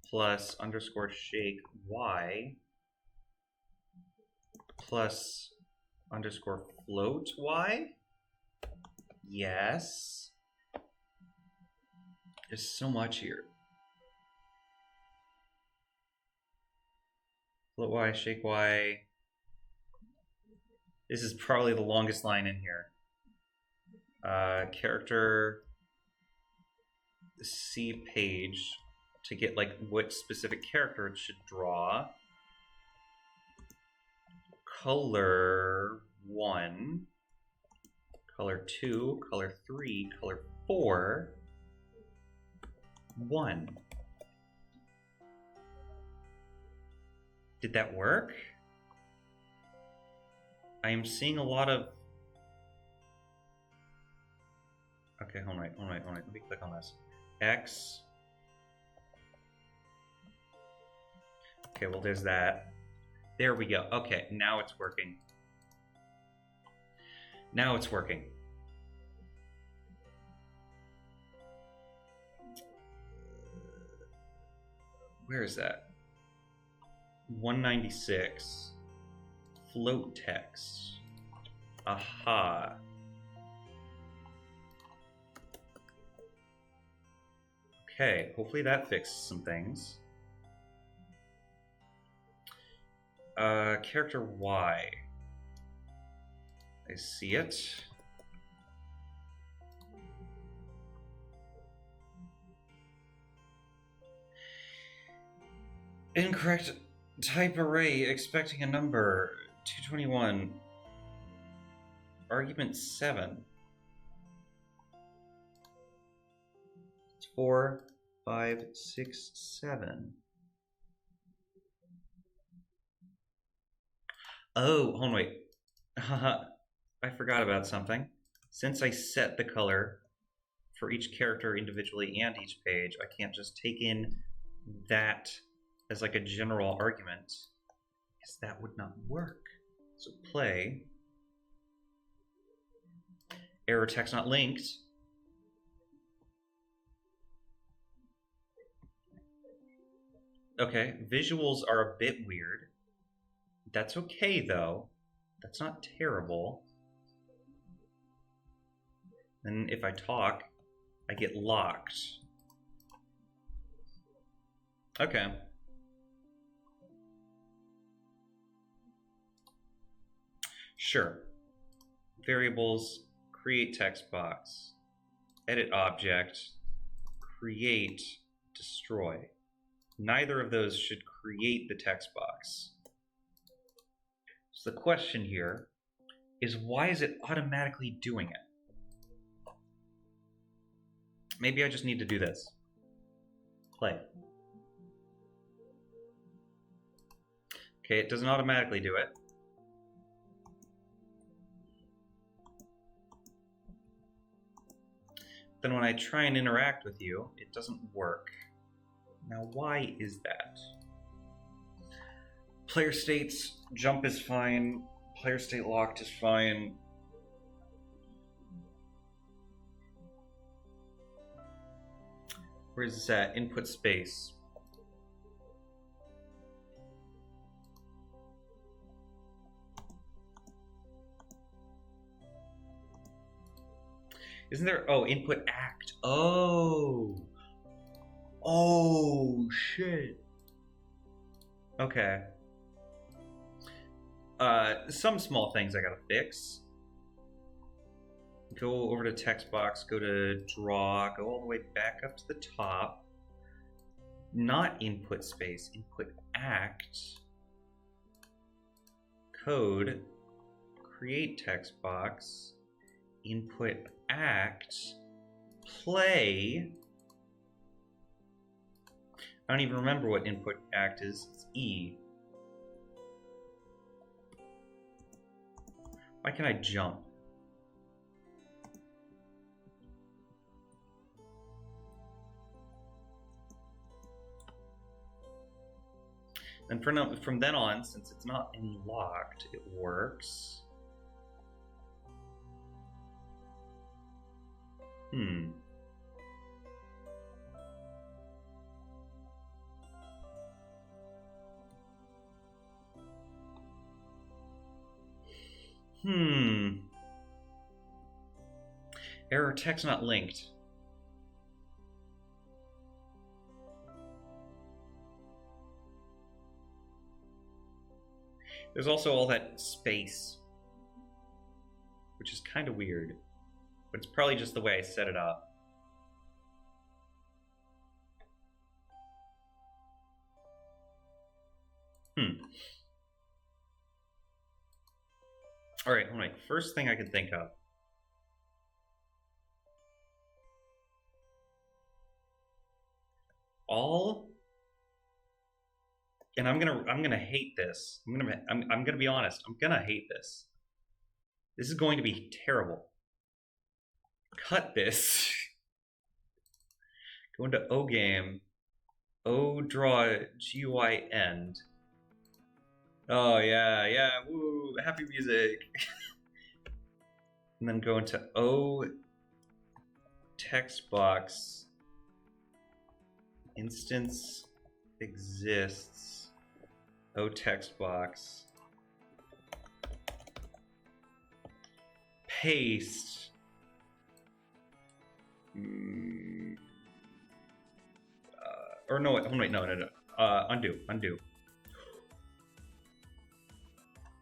plus underscore shake Y plus underscore float Y. Yes. There's so much here. Float Y, shake Y. This is probably the longest line in here. Character C page to get like what specific character it should draw. color 1, color 2, color 3, color 4, 1. Did that work? I am seeing a lot of... Okay, hold on. Let me click on this. X. Okay, well, there's that. There we go. Okay, now it's working. Now it's working. Where is that? 196. Float text. Aha. Okay, hopefully that fixes some things. Character Y. I see it. Incorrect type array expecting a number. 221. Argument 7. It's 4, 5, 6, 7. Oh, hold on, wait. I forgot about something. Since I set the color for each character individually and each page, I can't just take in that as like a general argument, because that would not work. So play. Error text not linked. Okay, visuals are a bit weird. That's okay though. That's not terrible. And if I talk, I get locked. Okay. Sure. Variables, create text box, edit object, create, destroy. Neither of those should create the text box. So the question here is, why is it automatically doing it? Maybe I just need to do this. Play. Okay, it doesn't automatically do it. Then when I try and interact with you, it doesn't work. Now, why is that? Player states jump is fine. Player state locked is fine. Where's this at? Input space. Isn't there? Oh, input act. Oh. Oh, shit. Okay. Some small things I gotta fix. Go over to text box, go to draw, go all the way back up to the top. Not input space, input act. Code, create text box, input act, play. I don't even remember what input act is. It's E. Why can't I jump? And from then on, since it's not locked, it works. Error text not linked. There's also all that space, which is kind of weird, but it's probably just the way I set it up. All right, hold on. First thing I can think of. And I'm gonna hate this. I'm gonna be honest. I'm gonna hate this. This is going to be terrible. Cut this. Go into O game. O draw GUI end. Oh yeah, woo, happy music. And then go into O text box. Instance exists. O text box. Paste. Or no, wait, no. Undo.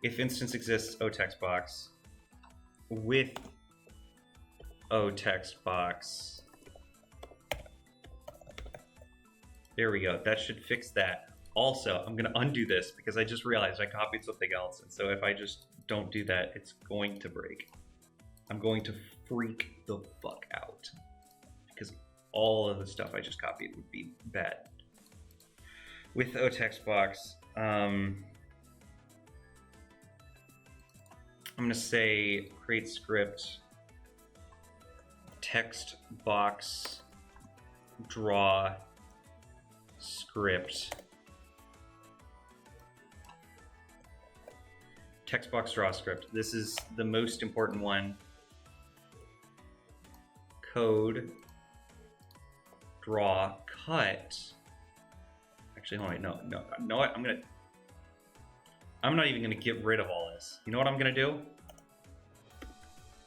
If instance exists, O text box with O text box. There we go. That should fix that. Also, I'm gonna undo this because I just realized I copied something else, and so if I just don't do that, it's going to break. I'm going to freak the fuck out because all of the stuff I just copied would be bad. With O text box, I'm gonna say create script text box draw script text box draw script. This is the most important one. Code draw cut. Actually, hold on, no. What? I'm not even gonna get rid of all this. You know what I'm gonna do?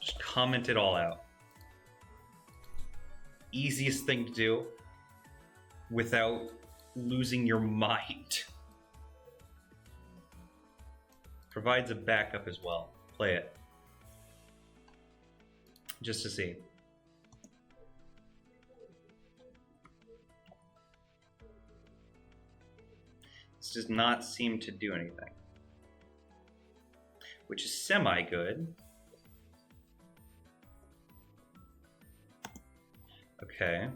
Just comment it all out. Easiest thing to do without losing your mind. Provides a backup as well. Play it. Just to see. This does not seem to do anything. Which is semi-good. Okay.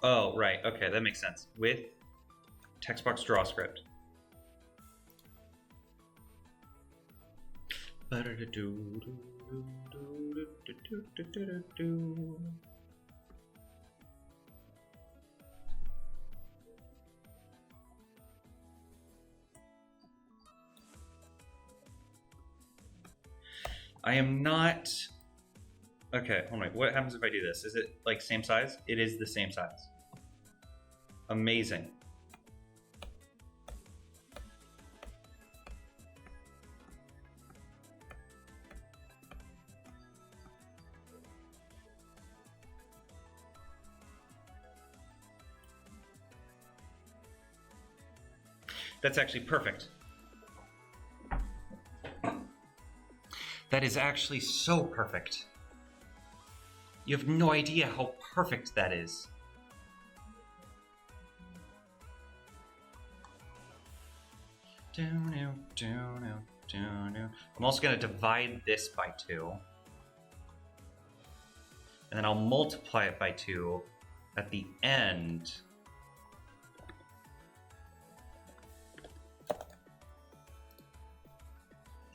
Oh, right. Okay, that makes sense. With text box draw script. I am not... Okay, hold on. What happens if I do this? Is it like same size? It is the same size. Amazing. That's actually perfect. That is actually so perfect. You have no idea how perfect that is. I'm also going to divide this by 2. And then I'll multiply it by 2 at the end.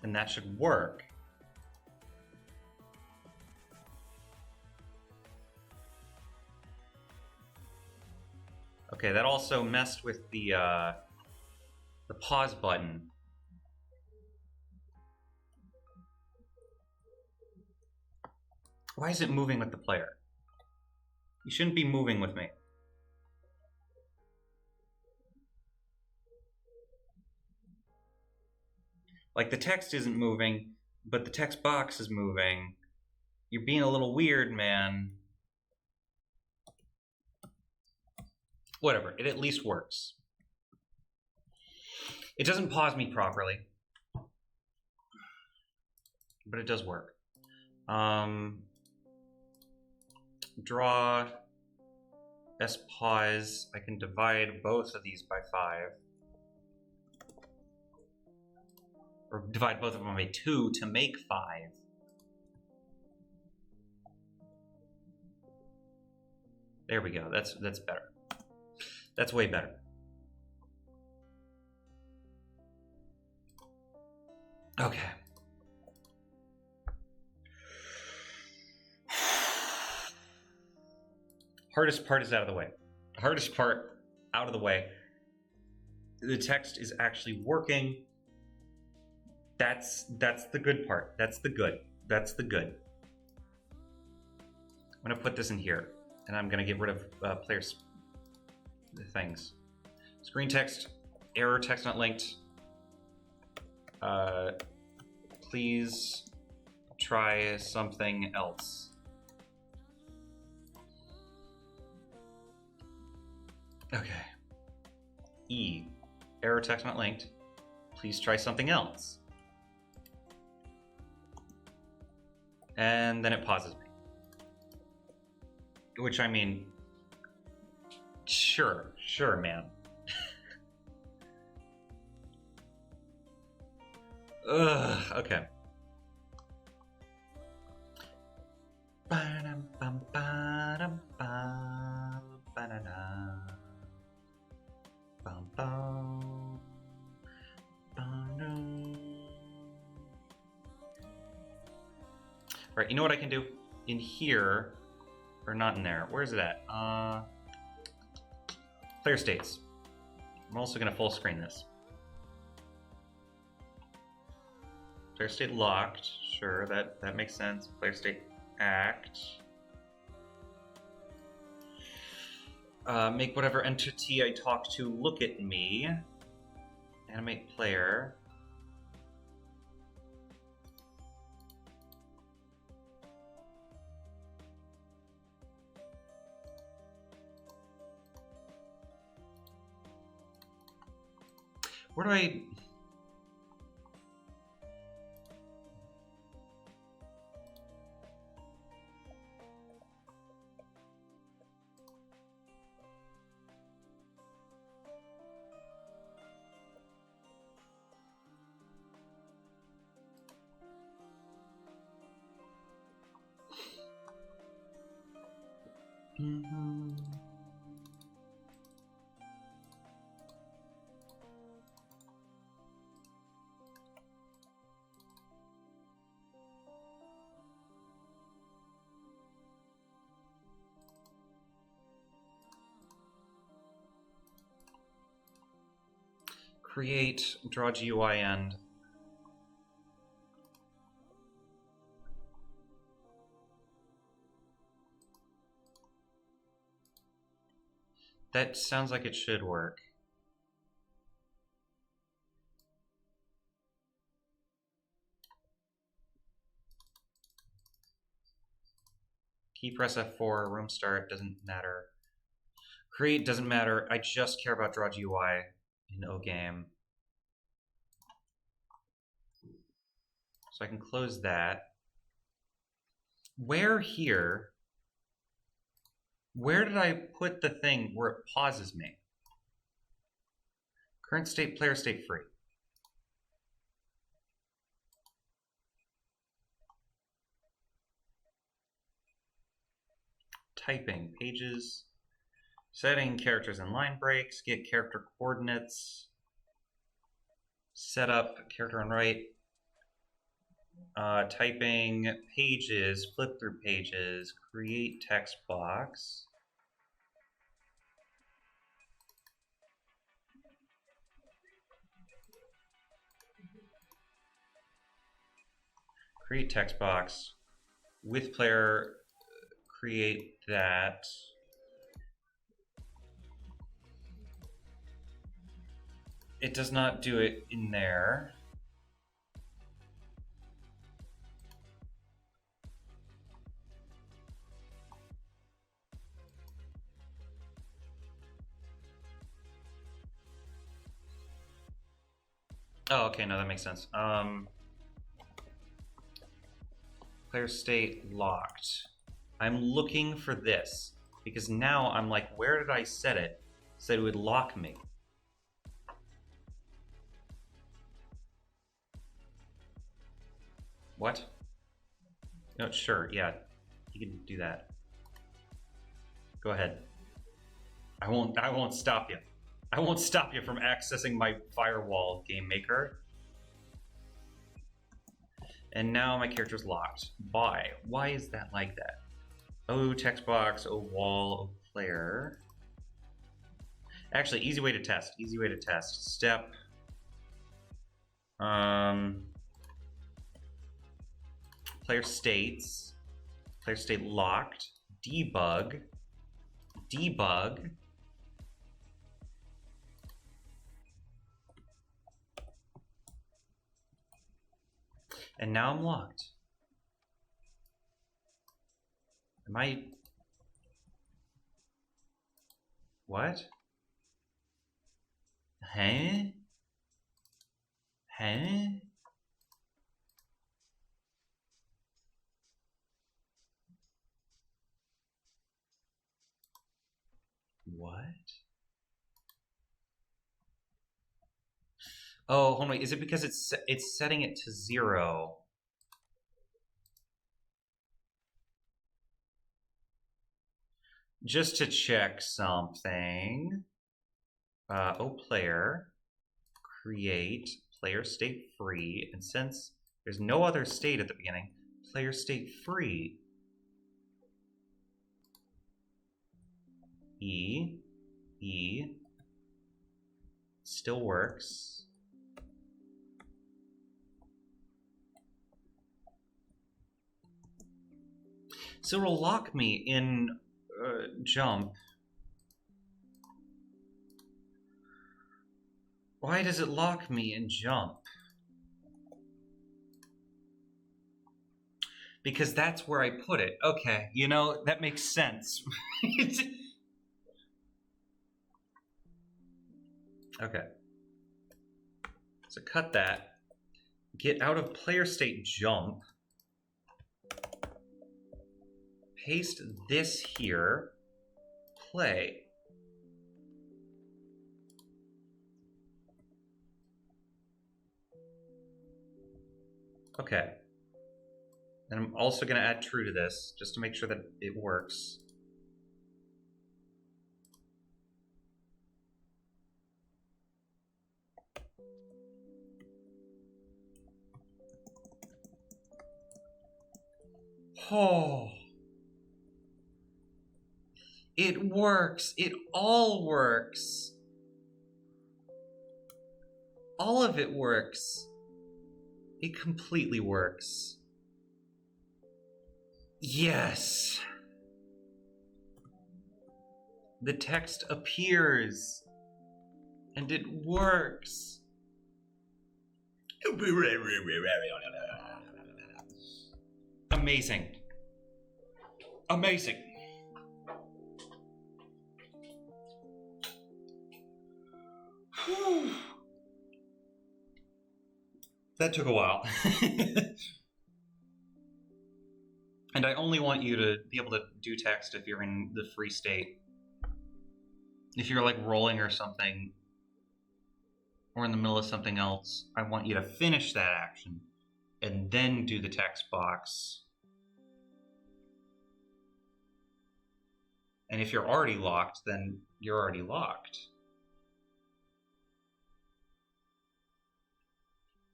And that should work. Okay, that also messed with the pause button. Why is it moving with the player? You shouldn't be moving with me. Like the text isn't moving, but the text box is moving. You're being a little weird, man. Whatever, it at least works. It doesn't pause me properly, but it does work. Draw S pause. I can divide both of these by 5. or divide both of them by 2 to make 5. There we go. That's better. That's way better. Okay. Hardest part is out of the way. Hardest part out of the way. The text is actually working. That's the good part. That's the good. That's the good. I'm gonna put this in here, and I'm gonna get rid of players' things. Screen text, error text not linked. Please try something else. Okay. E, error text not linked. Please try something else. And then it pauses me. Which, I mean, sure, man. Ugh, okay. All right, you know what I can do? In here, or not in there, where's it at? Player states. I'm also gonna full screen this. Player state locked, sure, that makes sense. Player state act. Make whatever entity I talk to look at me. Animate player. Where do I... Create, draw GUI end. That sounds like it should work. Key press F4, room start, doesn't matter. Create doesn't matter. I just care about draw GUI in OGame. So I can close that. Where here? Where did I put the thing where it pauses me? Current state, player state free. Typing, pages, setting characters and line breaks, get character coordinates, set up character on right, typing, pages, flip through pages, create text box. Create text box with player, create that. It does not do it in there. Oh, okay, no, that makes sense. Player state locked. I'm looking for this because now I'm like, where did I set it? Said it would lock me. What? No, sure, yeah. You can do that. Go ahead. I won't stop you. I won't stop you from accessing my firewall, Gamemaker. And now my character's locked. Why? Why is that like that? Oh, text box, oh, wall, oh, player. Actually, easy way to test. Easy way to test. Step. Player states. Player state locked. Debug. Debug. And now I'm locked. Am I... What? Huh? Huh? What? Oh, hold on, wait. Is it because it's setting it to 0? Just to check something. Oh, player. Create player state free. And since there's no other state at the beginning, player state free. E. Still works. So it'll lock me in jump. Why does it lock me in jump? Because that's where I put it. Okay, you know, that makes sense. Okay. So cut that. Get out of player state jump. Paste this here. Play. Okay. And I'm also going to add true to this, just to make sure that it works. Oh. It works. It all works. All of it works. It completely works. Yes. The text appears. And it works. Amazing. Amazing. Whew. That took a while. And I only want you to be able to do text if you're in the free state. If you're like rolling or something, or in the middle of something else, I want you to finish that action and then do the text box. And if you're already locked, then you're already locked.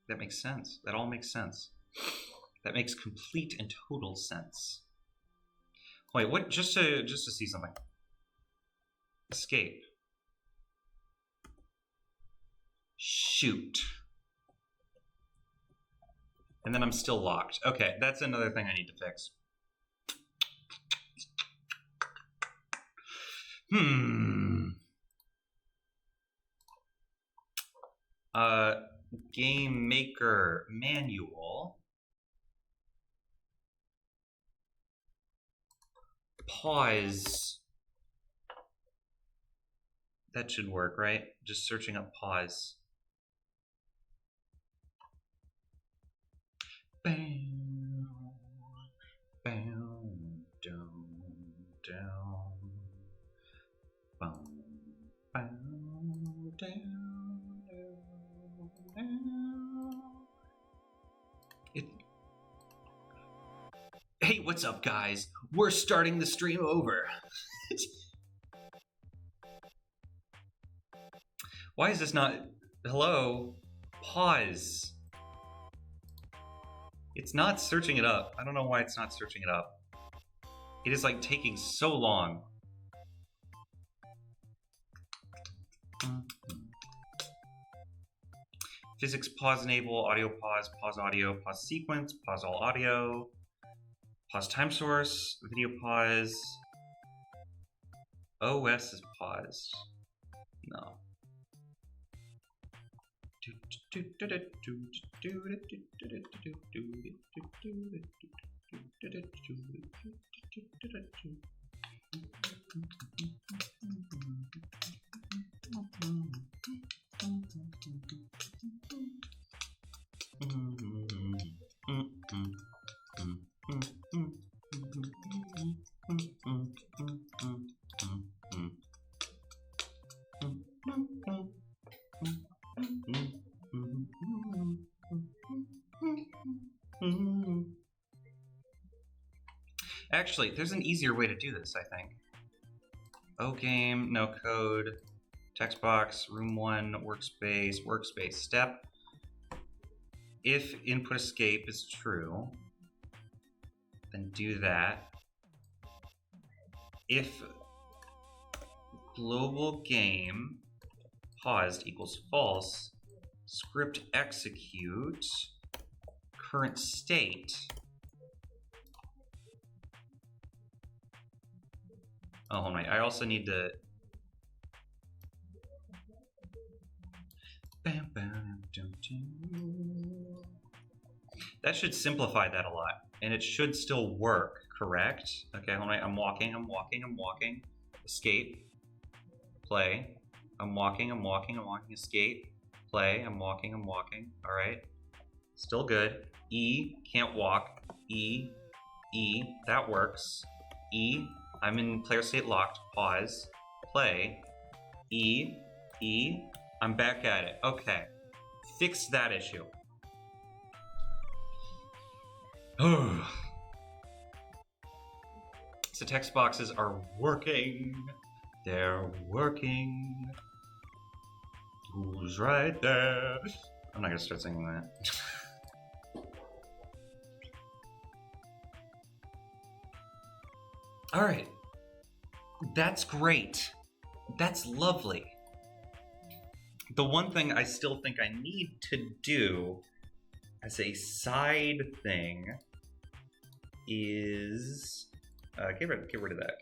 That makes sense. That all makes sense. That makes complete and total sense. Wait, what? Just to see something. Escape. Shoot. And then I'm still locked. Okay, that's another thing I need to fix. Gamemaker manual. Pause. That should work, right? Just searching up pause. Bam, bam, down, bam, bam, down. What's up, guys? We're starting the stream over. Why is this not... Hello? Pause. It's not searching it up. I don't know why it's not searching it up. It is like taking so long. Physics pause enable, audio pause, pause audio, pause sequence, pause all audio, pause time source, video pause. OS is paused. No. Actually, there's an easier way to do this, I think. OGame, no code, text box, room 1, workspace, workspace step. If input escape is true, then do that. If global game paused equals false, script execute, current state. Oh, hold on, I also need to... That should simplify that a lot, and it should still work, correct? Okay, hold on, I'm walking, escape, play, I'm walking, escape, play, I'm walking, all right. Still good. E, can't walk, E, that works. E, I'm in player state locked, pause, play, E, I'm back at it. Okay, fix that issue. So text boxes are working. They're working. Who's right there? I'm not gonna start singing that. All right, that's great. That's lovely. The one thing I still think I need to do as a side thing is get rid of that.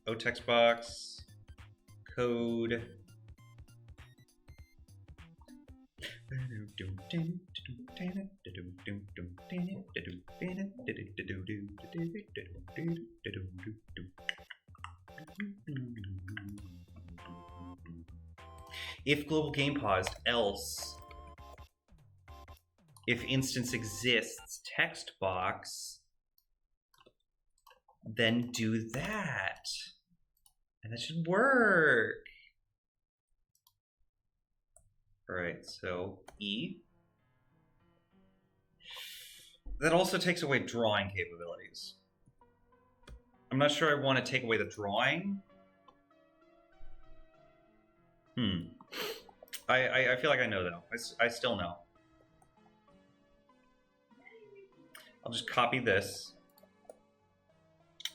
O text box code. If global game paused, else. If instance exists, text box, then do that. And that should work. All right, so E. That also takes away drawing capabilities. I'm not sure I want to take away the drawing. I feel like I know though. I still know. I'll just copy this.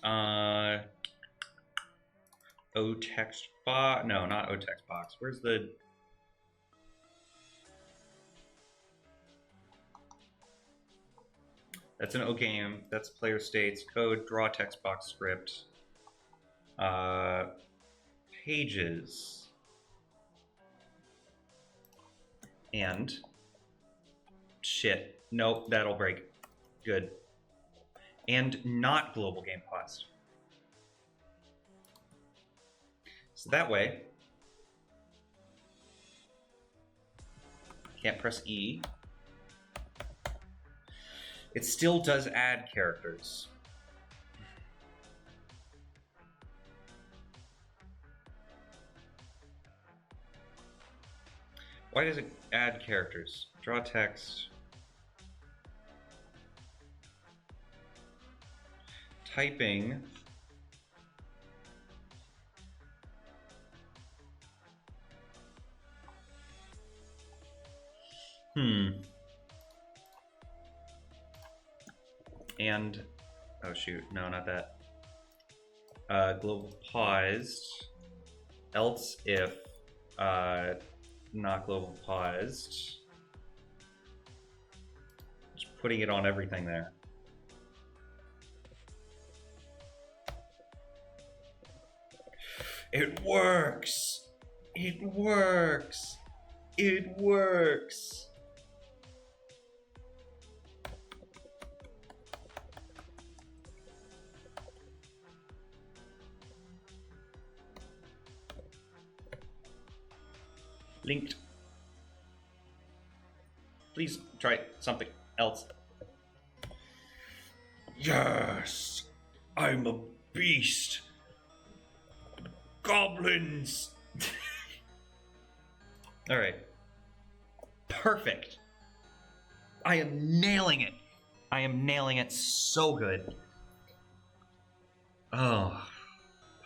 O text box. No, not O text box. Where's the... That's an OGame. That's player states, code, draw text box script. Pages. And shit. Nope, that'll break. Good. And not global game paused. So that way, can't press E. It still does add characters. Why does it add characters? Draw text. typing. And, oh shoot, no, not that. Global paused. Else if not global paused. Just putting it on everything there. It works! It works! It works! Linked. Please try something else. Yes! I'm a beast! Goblins! Alright. Perfect! I am nailing it! I am nailing it so good. Oh,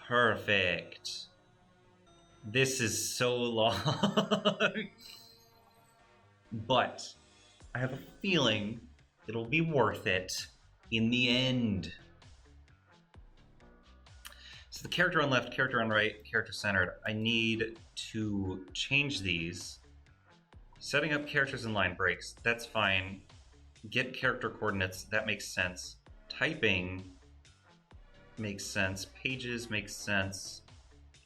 perfect. This is so long. But I have a feeling it'll be worth it in the end. So the character on left, character on right, character centered. I need to change these. Setting up characters in line breaks, that's fine. Get character coordinates, that makes sense. Typing makes sense. Pages makes sense.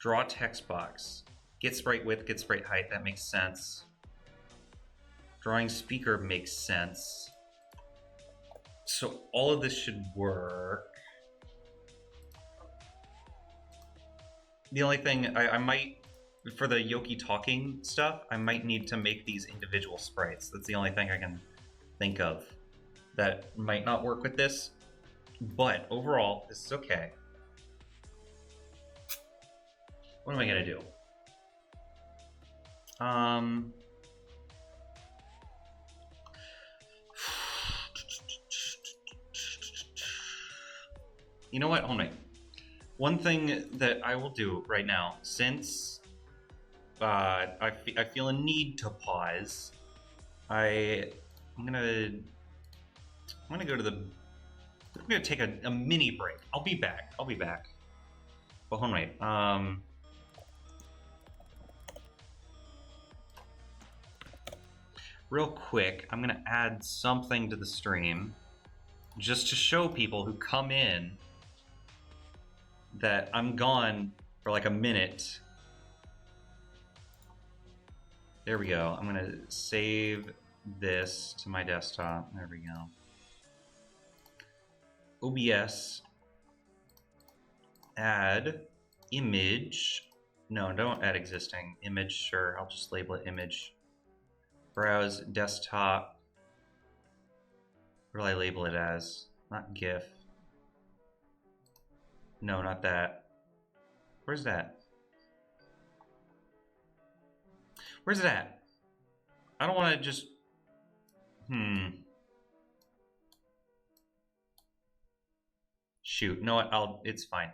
Draw text box. Get sprite width, get sprite height, that makes sense. Drawing speaker makes sense. So all of this should work. The only thing I might, for the Yoki talking stuff, I might need to make these individual sprites. That's the only thing I can think of that might not work with this. But overall, this is okay. What am I gonna do? You know what? Hold on. One thing that I will do right now, since I feel a need to pause, I'm gonna go to the. I'm gonna take a mini break. I'll be back. But hold on. Real quick, I'm gonna add something to the stream just to show people who come in that I'm gone for like a minute. There we go. I'm gonna save this to my desktop. There we go. OBS, add image. No, don't add existing. Image, sure, I'll just label it image. Browse desktop. What do I label it as? Not GIF. No, not that. Where's that? Where's it at? I don't want to just... Shoot, no, it's fine.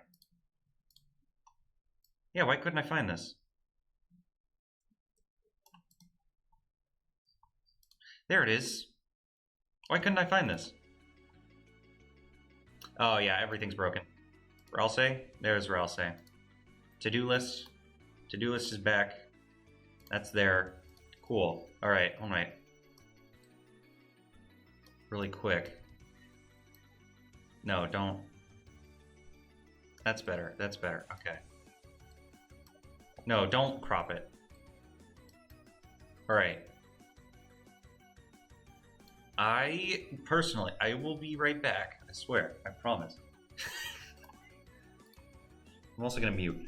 Yeah, why couldn't I find this? There it is. Why couldn't I find this? Oh yeah, everything's broken. Ralse? There's Ralse. To-do list. To-do list is back. That's there. Cool. Alright, alright. Really quick. No, don't. That's better. That's better. Okay. No, don't crop it. Alright. I will be right back. I swear. I promise. I'm also gonna mute.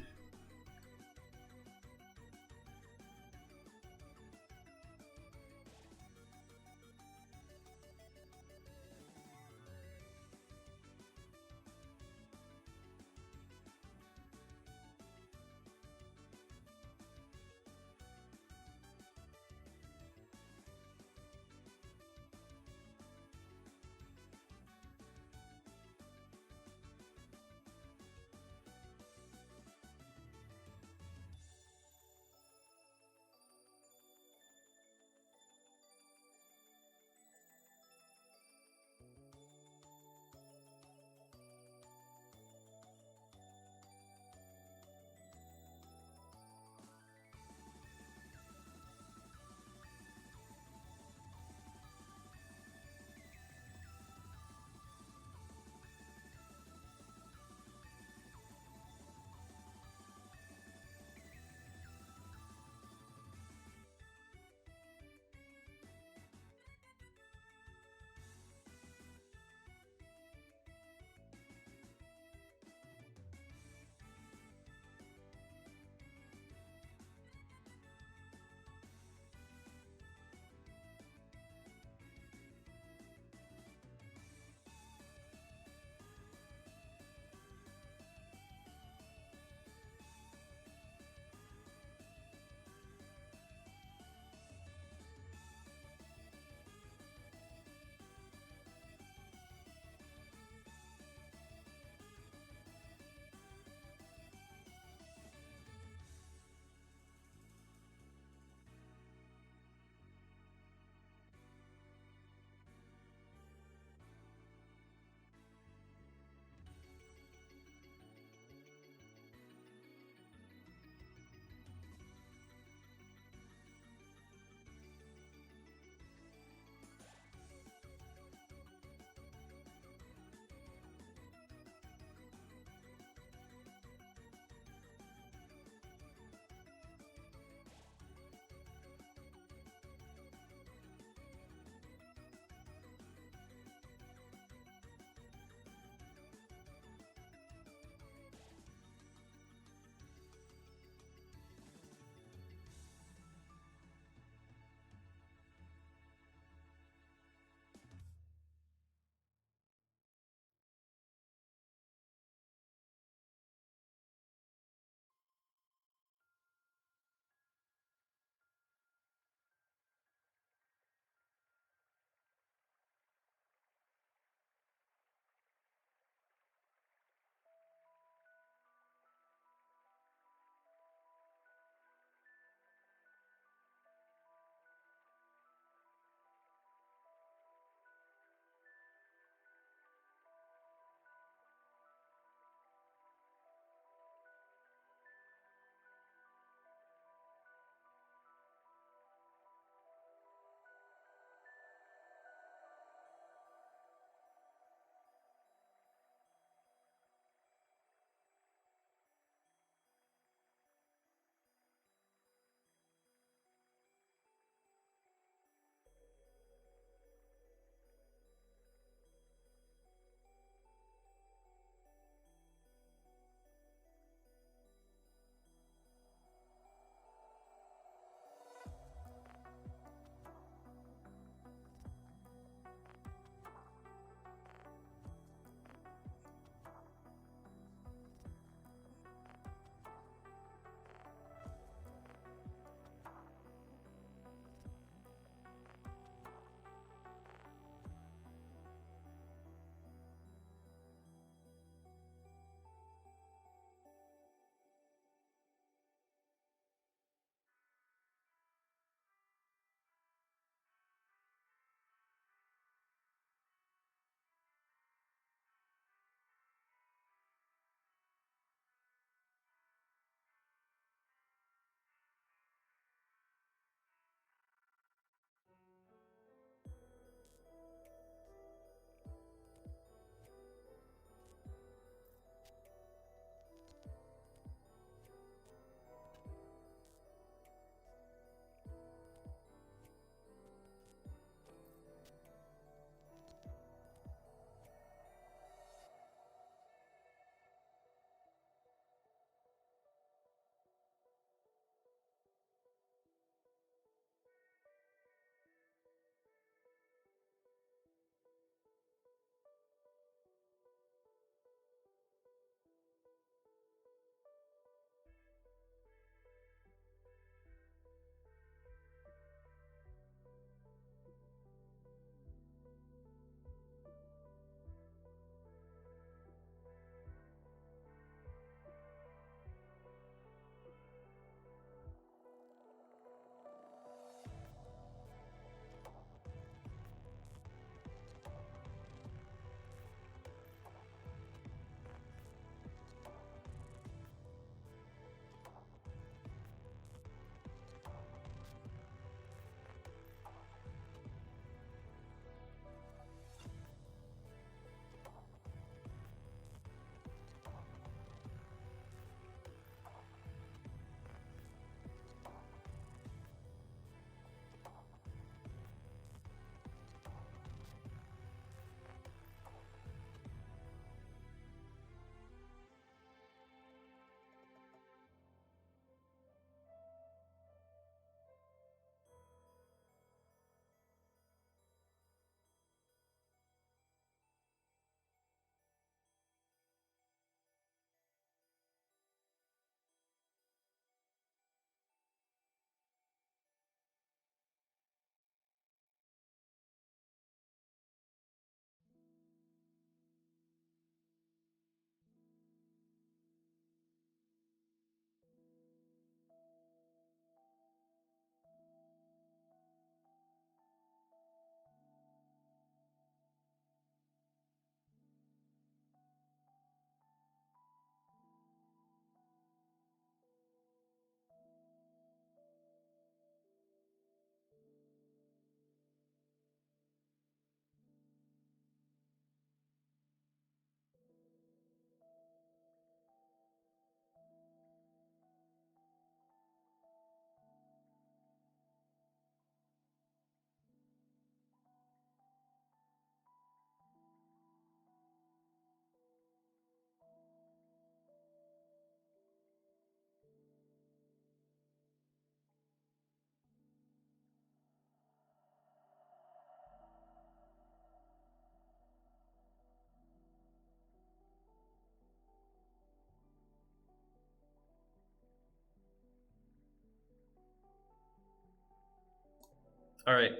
All right,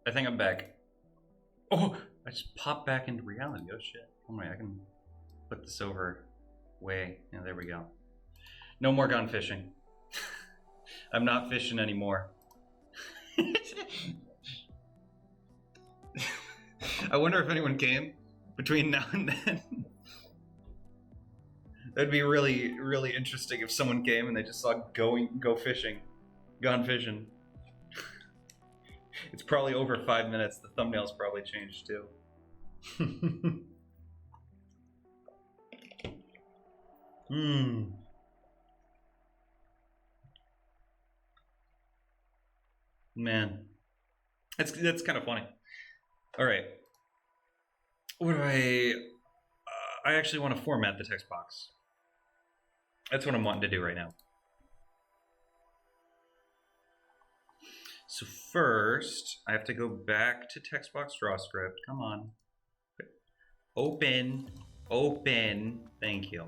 I think I'm back. Oh, I just popped back into reality. Oh shit! Oh my, I can put this over way. Yeah, there we go. No more gone fishing. I'm not fishing anymore. I wonder if anyone came between now and then. That'd be really, really interesting if someone came and they just saw go fishing, gone fishing. It's probably over 5 minutes. The thumbnail's probably changed too. Man, that's kind of funny. All right, what do I actually want to format the text box. That's what I'm wanting to do right now. So first, I have to go back to Textbox drawscript. Come on. Open. Open. Thank you.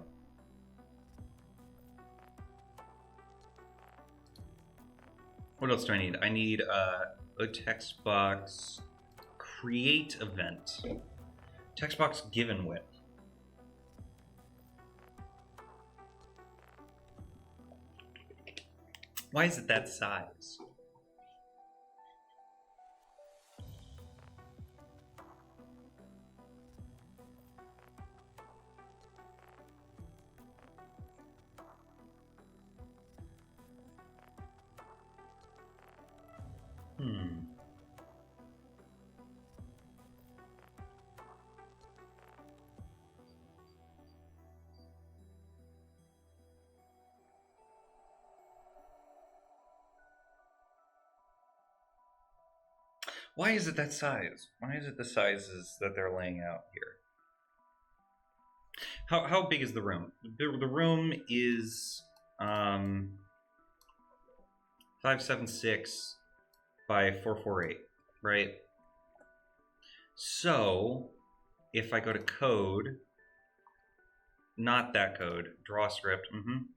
What else do I need? I need a text box create event. Text box given width. Why is it that size? Why is it that size? Why is it the sizes that they're laying out here? How big is the room? The room is 576 by 448, right? So if I go to code, not that code, draw script, and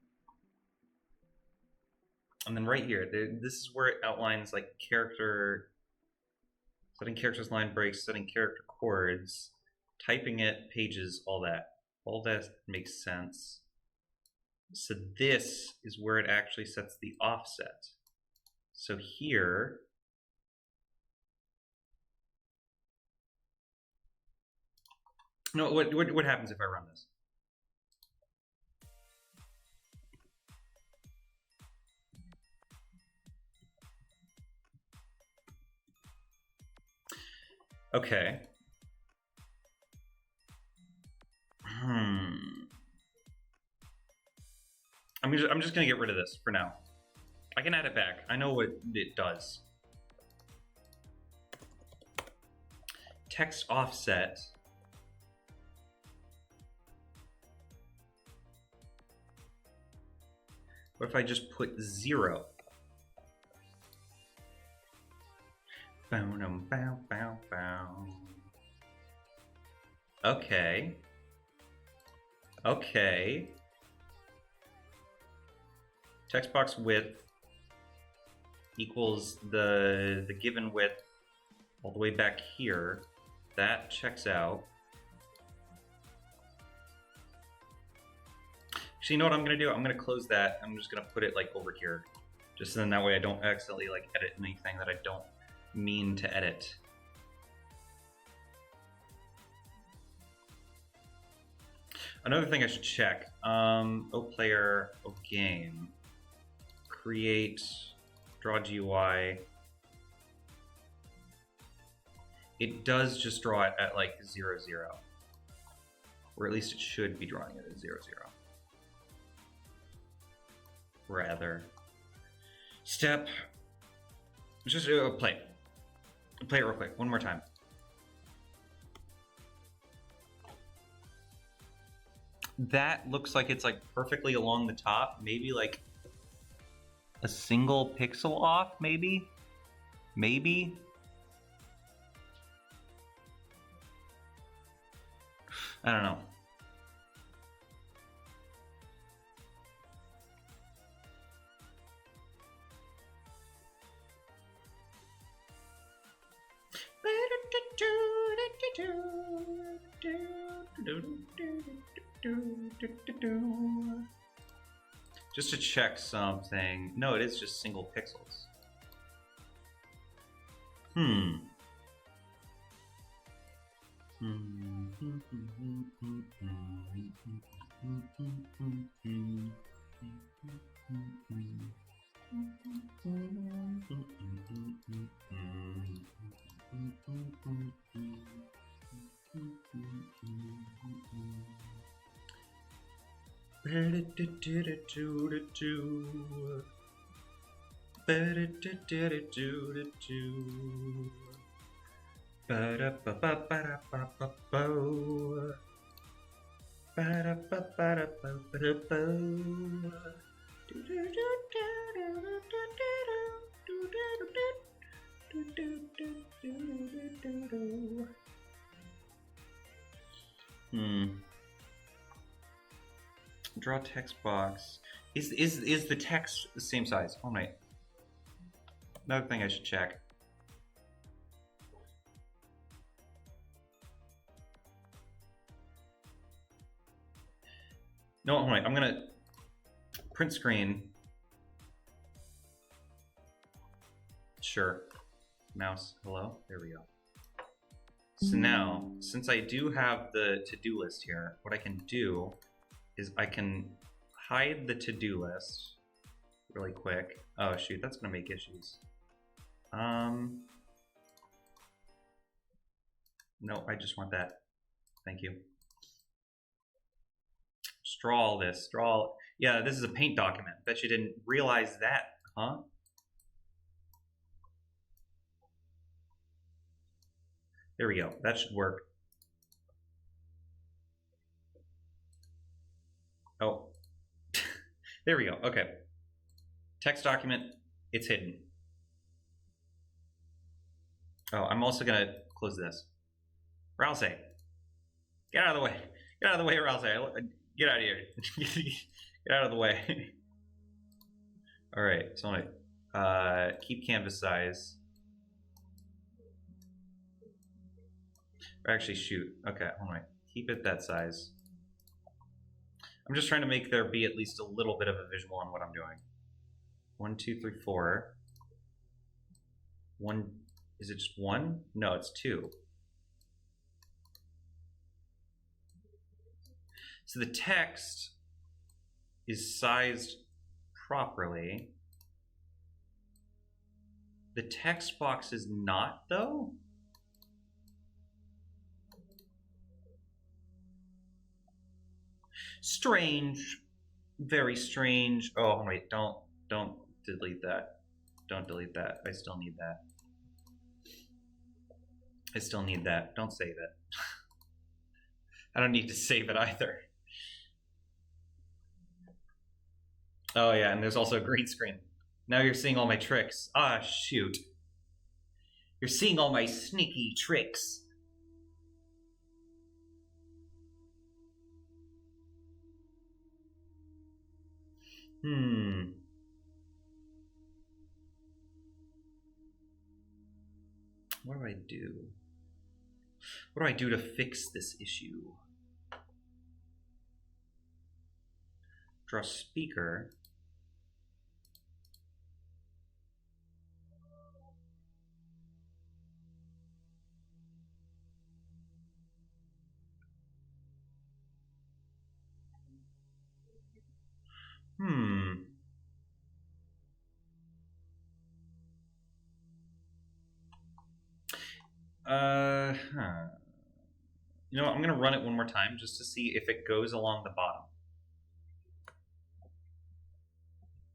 then right here, this is where it outlines like character, setting characters line breaks, setting character chords, typing it, pages, all that. All that makes sense. So this is where it actually sets the offset. So here, no, what happens if I run this? Okay. I'm just gonna get rid of this for now. I can add it back. I know what it does. Text offset. What if I just put 0? Bow, bow, bow, bow. Okay. Okay. Text box width equals the given width all the way back here. That checks out. Actually, you know what I'm gonna do? I'm gonna close that. I'm just gonna put it like over here. Just then that way I don't accidentally like edit anything that I don't mean to edit. Another thing I should check, player, game, create, draw GUI. It does just draw it at like 0, 0. Or at least it should be drawing it at 0, 0. Rather. Step, just play it. Play it real quick, one more time. That looks like it's like perfectly along the top, maybe like a single pixel off, maybe? Maybe? I don't know. Just to check something. No, it is just single pixels. Draw text box. Is the text the same size? Oh my. Another thing I should check. No, hold on. I'm gonna print screen. Sure. Mouse, hello? There we go. So now, since I do have the to-do list here, what I can do is I can hide the to-do list really quick. Oh shoot, that's gonna make issues. No, I just want that. Thank you. Just draw all this. Draw. Yeah, this is a Paint document. Bet you didn't realize that, huh? There we go. That should work. Oh, there we go. Okay. Text document, it's hidden. Oh, I'm also gonna close this. Rouse, get out of the way. Get out of the way, Rouse. Get out of here. Get out of the way. All right, so keep canvas size. Or actually, shoot. Okay, hold on. Keep it that size. I'm just trying to make there be at least a little bit of a visual on what I'm doing. 1, 2, 3, 4. 1. Is it just 1? No, it's 2. So the text is sized properly. The text box is not, though. Strange. Very strange. Oh, wait, don't delete that. Don't delete that. I still need that. I still need that. Don't save it. I don't need to save it either. Oh yeah, and there's also a green screen. Now you're seeing all my tricks. Ah, shoot. You're seeing all my sneaky tricks. What do I do? What do I do to fix this issue? Draw speaker. You know what, I'm gonna run it one more time just to see if it goes along the bottom.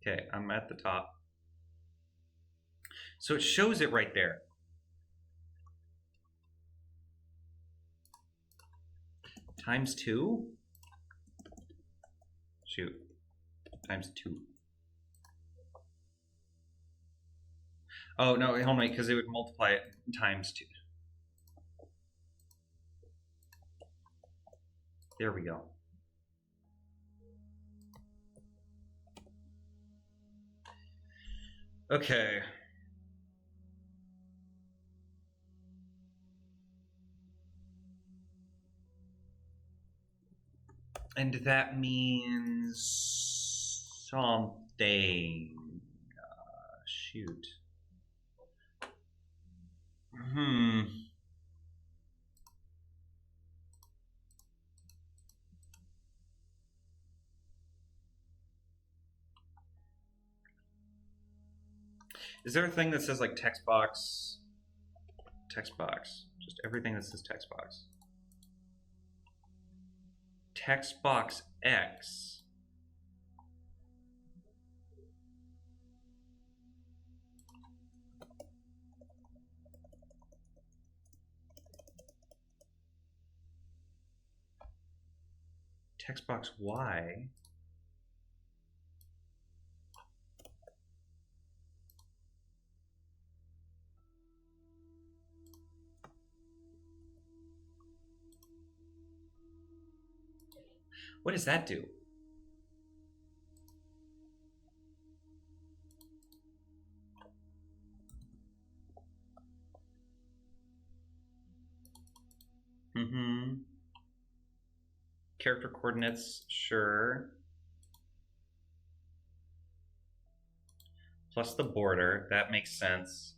Okay, I'm at the top. So it shows it right there. Times 2? Shoot. Times 2. Oh, no, hold on, because it would multiply it times 2. There we go. Okay. And that means something. Shoot. Is there a thing that says like text box? Text box. Just everything that says text box. Text box X. Text box Y. What does that do? Character coordinates, sure. Plus the border, that makes sense.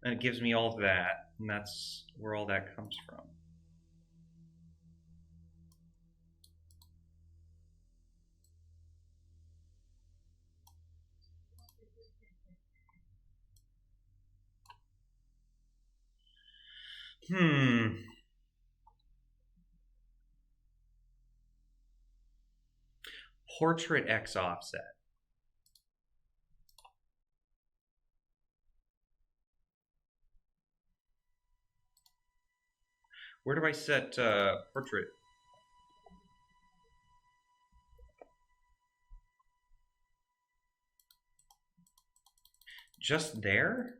And it gives me all of that, and that's where all that comes from. Portrait X offset. Where do I set portrait? Just there?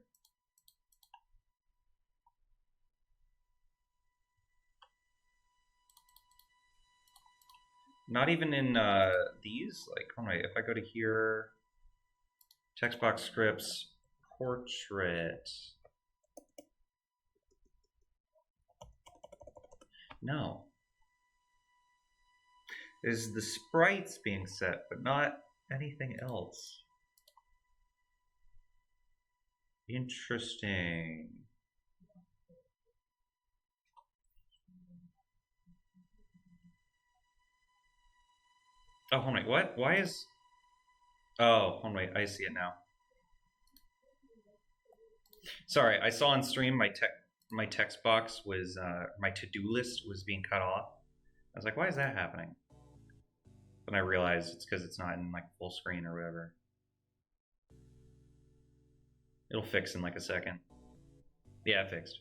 Not even in these? Like, oh my, if I go to here, text box scripts, portrait. No. Is the sprites being set, but not anything else. Interesting. Oh, hold on, wait, what? Why is... Oh, hold on, wait, I see it now. Sorry, I saw on stream my text box was, my to-do list was being cut off. I was like, why is that happening? Then I realized it's because it's not in like full screen or whatever. It'll fix in like a second. Yeah, it fixed.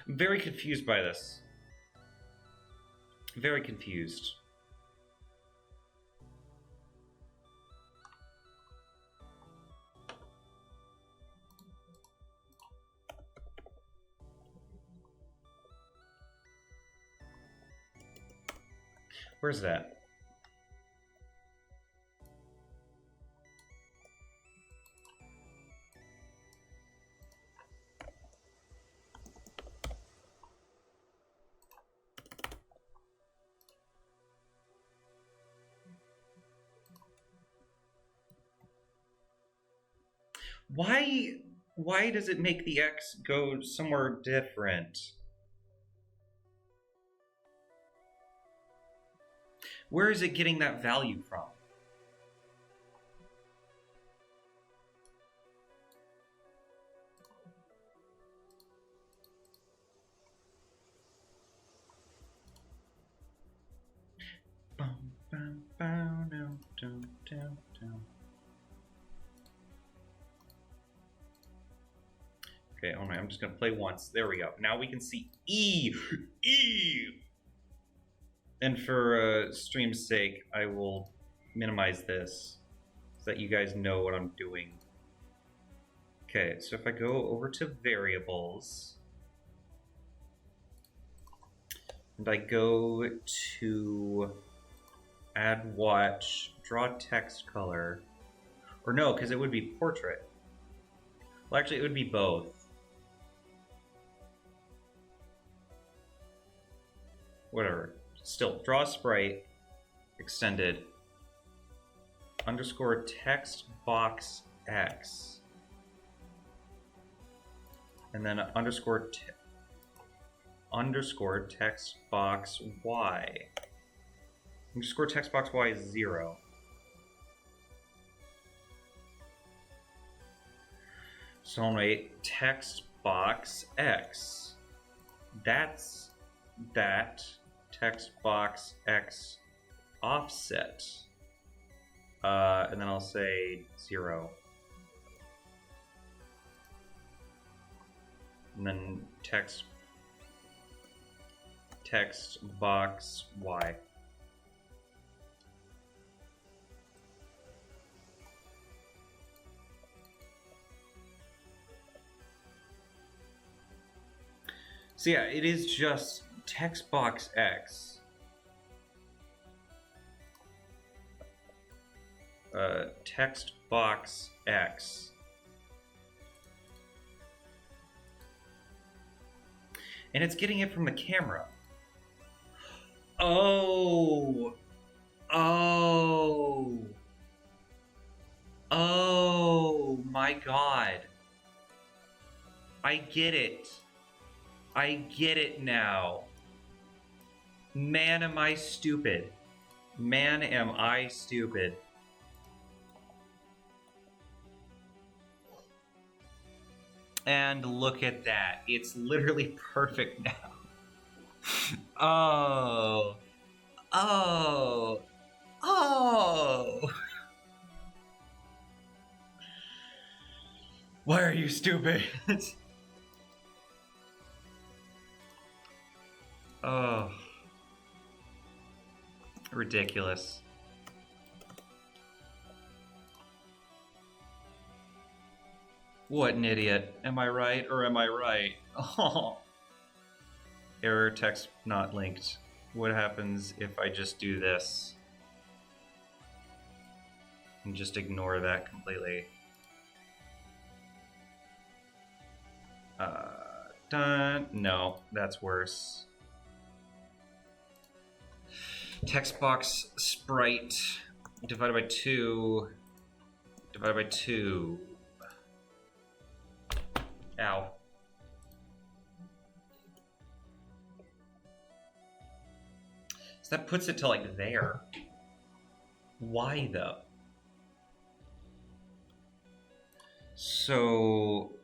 I'm very confused by this. Very confused. Where's that? Why does it make the X go somewhere different? Where is it getting that value from? Okay, hold on, I'm just gonna play once. There we go. Now we can see E. E. And for stream's sake, I will minimize this so that you guys know what I'm doing. Okay, so if I go over to variables and I go to add watch, draw text color, or no, because it would be portrait. Well, actually, it would be both. Whatever. Still, draw sprite, extended, underscore text box X, and then underscore text box Y. Underscore text box Y is 0. So I'll wait, text box X. That's that text box X offset. And then I'll say 0. And then text box Y. So yeah, it is just text box X. Text box X. And it's getting it from the camera. Oh. Oh. Oh my God. I get it. I get it now. Man, am I stupid. Man, am I stupid. And look at that. It's literally perfect now. Oh. Oh. Oh. Why are you stupid? Oh. Ridiculous. What an idiot. Am I right or am I right? Oh. Error text not linked. What happens if I just do this? And just ignore that completely. Done. No, that's worse. Text box sprite divided by 2 divided by 2. Ow. So that puts it to like there. Why though? So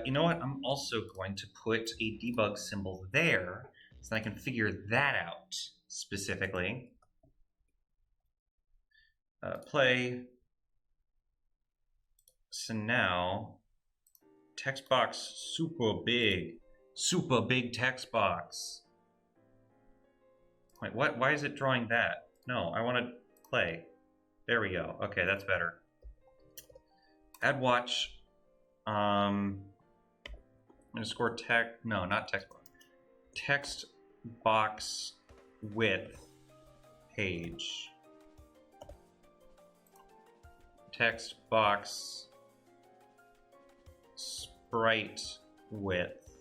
you know what? I'm also going to put a debug symbol there so that I can figure that out specifically. Play. So now, text box super big text box. Wait, what? Why is it drawing that? No, I want to play. There we go. Okay, that's better. Add watch. underscore text. No, not text box. Text box width page. Text box sprite width.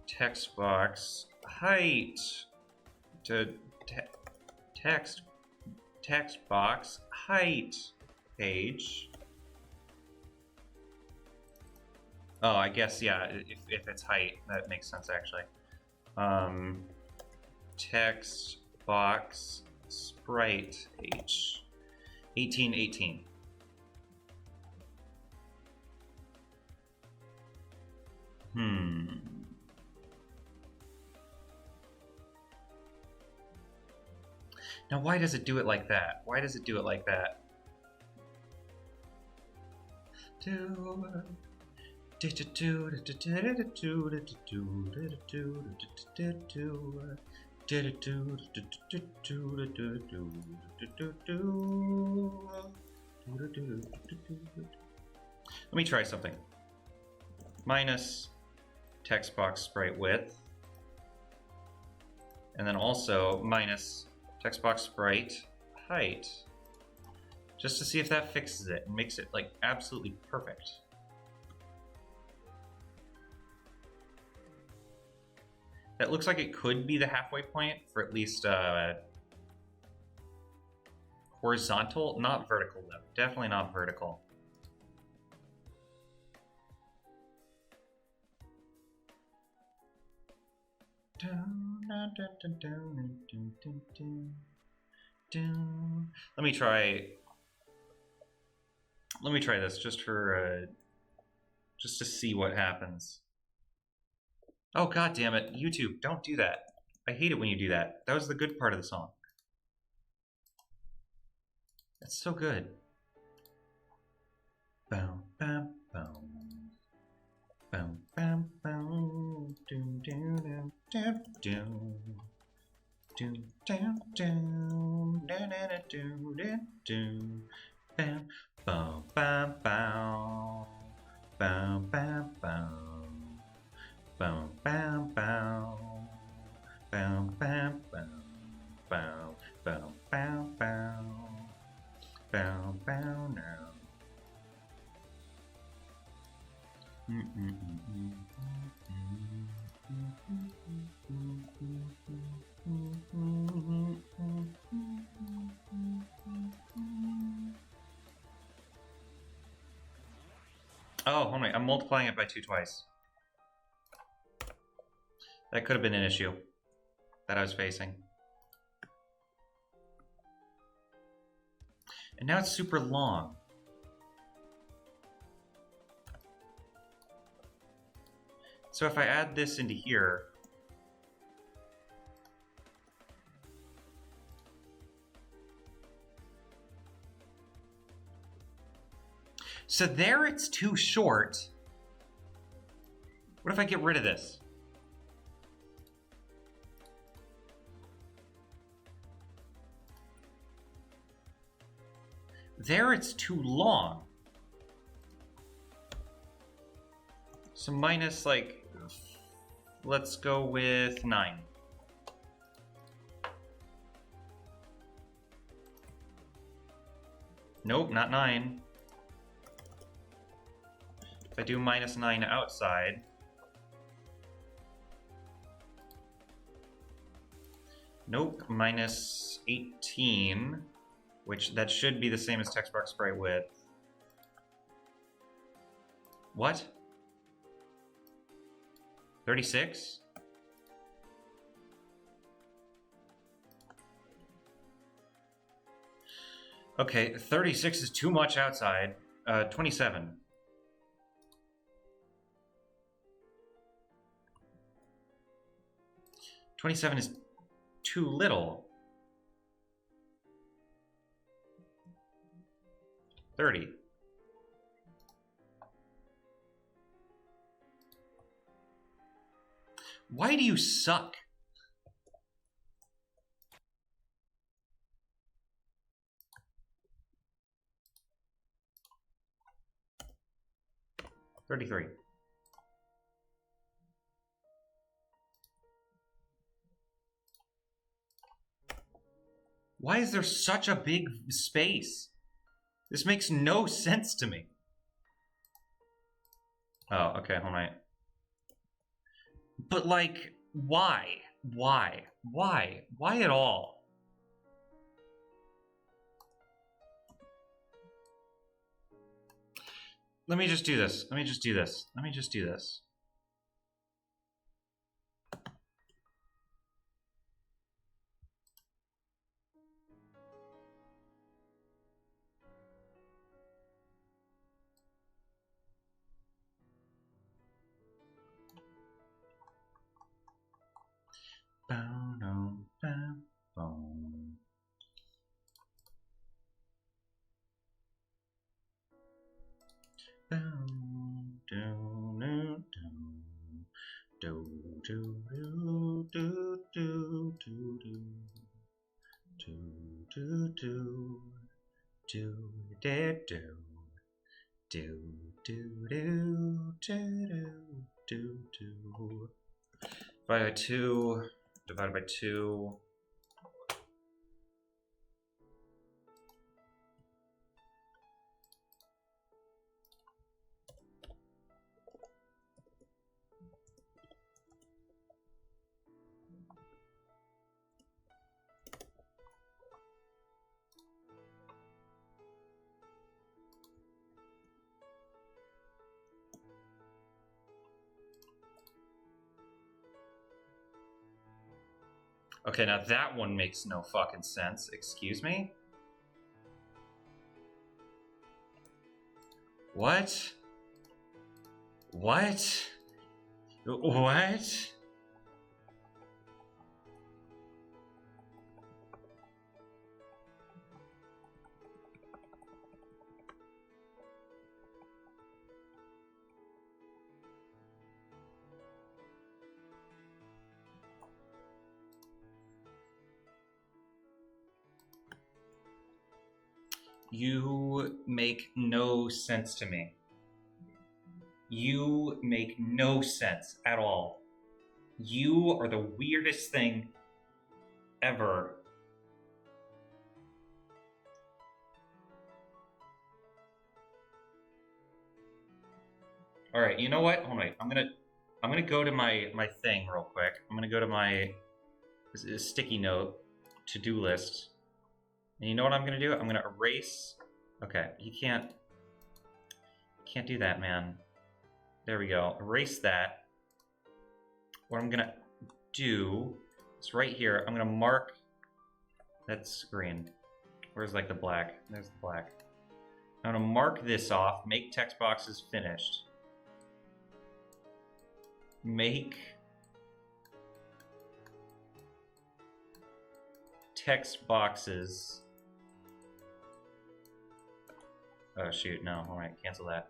Text box height to text box height page. Oh, I guess, yeah, if it's height, that makes sense actually. Text box sprite page 1818. Now, why does it do it like that? Why does it do it like that? Let me try something. Minus text box sprite width, and then also minus text box sprite height, just to see if that fixes it and makes it like absolutely perfect. That looks like it could be the halfway point for at least horizontal, not vertical though. Definitely not vertical. Let me try this just for just to see what happens. Oh, god damn it, YouTube, don't do that. I hate it when you do that. That was the good part of the song. That's so good. Boom, bam, boom. Boom, bam, boom. Doom, doom, doom, doom, doom. Doom, doom, doom. Da, da, da, doom, doom, doom. Bam, boom, bam, bam. Bam, bam, bam. Boom, bam, bam. Bam, bam, bam. Bam, bam, bam, bam. Bam, bam, now. Oh, hold on, I'm multiplying it by 2 twice. That could have been an issue that I was facing. And now it's super long. So if I add this into here, so there it's too short. What if I get rid of this? There it's too long. So minus, like, let's go with 9. Nope, not 9. If I do minus 9 outside, nope, minus 18, which that should be the same as text box sprite width. What? 36? Okay, 36 is too much outside. 27. $27 is too little. 30. Why do you suck? 33. Why is there such a big space? This makes no sense to me. Oh, okay, hold on. But, like, why? Why? Why? Why at all? Let me just do this. Let me just do this. Let me just do this. Divided by 2, divided by 2. Okay, now that one makes no fucking sense. Excuse me? What? What? What? You make no sense to me. You make no sense at all. You are the weirdest thing ever. All right, you know what? Hold on. I'm gonna go to my thing real quick. I'm gonna go to my sticky note to-do list. And you know what I'm gonna do? I'm gonna erase. Okay, you can't do that, man. There we go. Erase that. What I'm gonna do is right here. I'm gonna mark. That's green. Where's like the black? There's the black. I'm gonna mark this off. Make text boxes finished. Make text boxes. Oh shoot, no, alright, cancel that.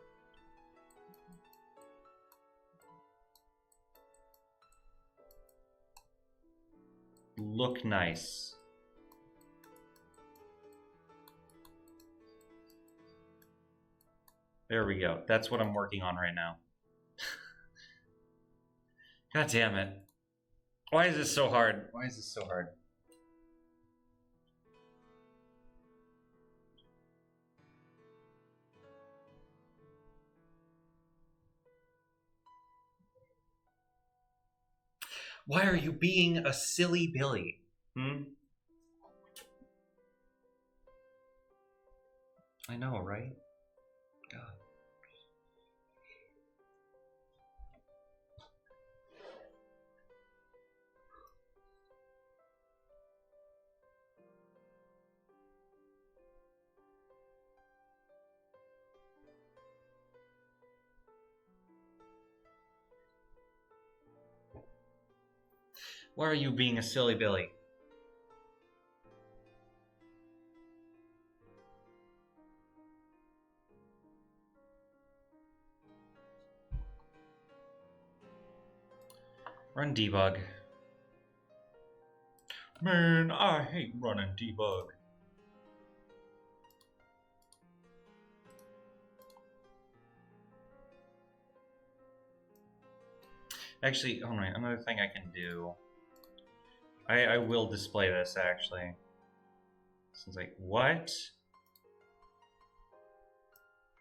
Look nice. There we go. That's what I'm working on right now. God damn it. Why is this so hard? Why is this so hard? Why are you being a silly Billy? I know, right? God. Why are you being a silly Billy? Run debug. Man, I hate running debug. Actually, hold on, another thing I can do. I will display this, actually. So it's like, what?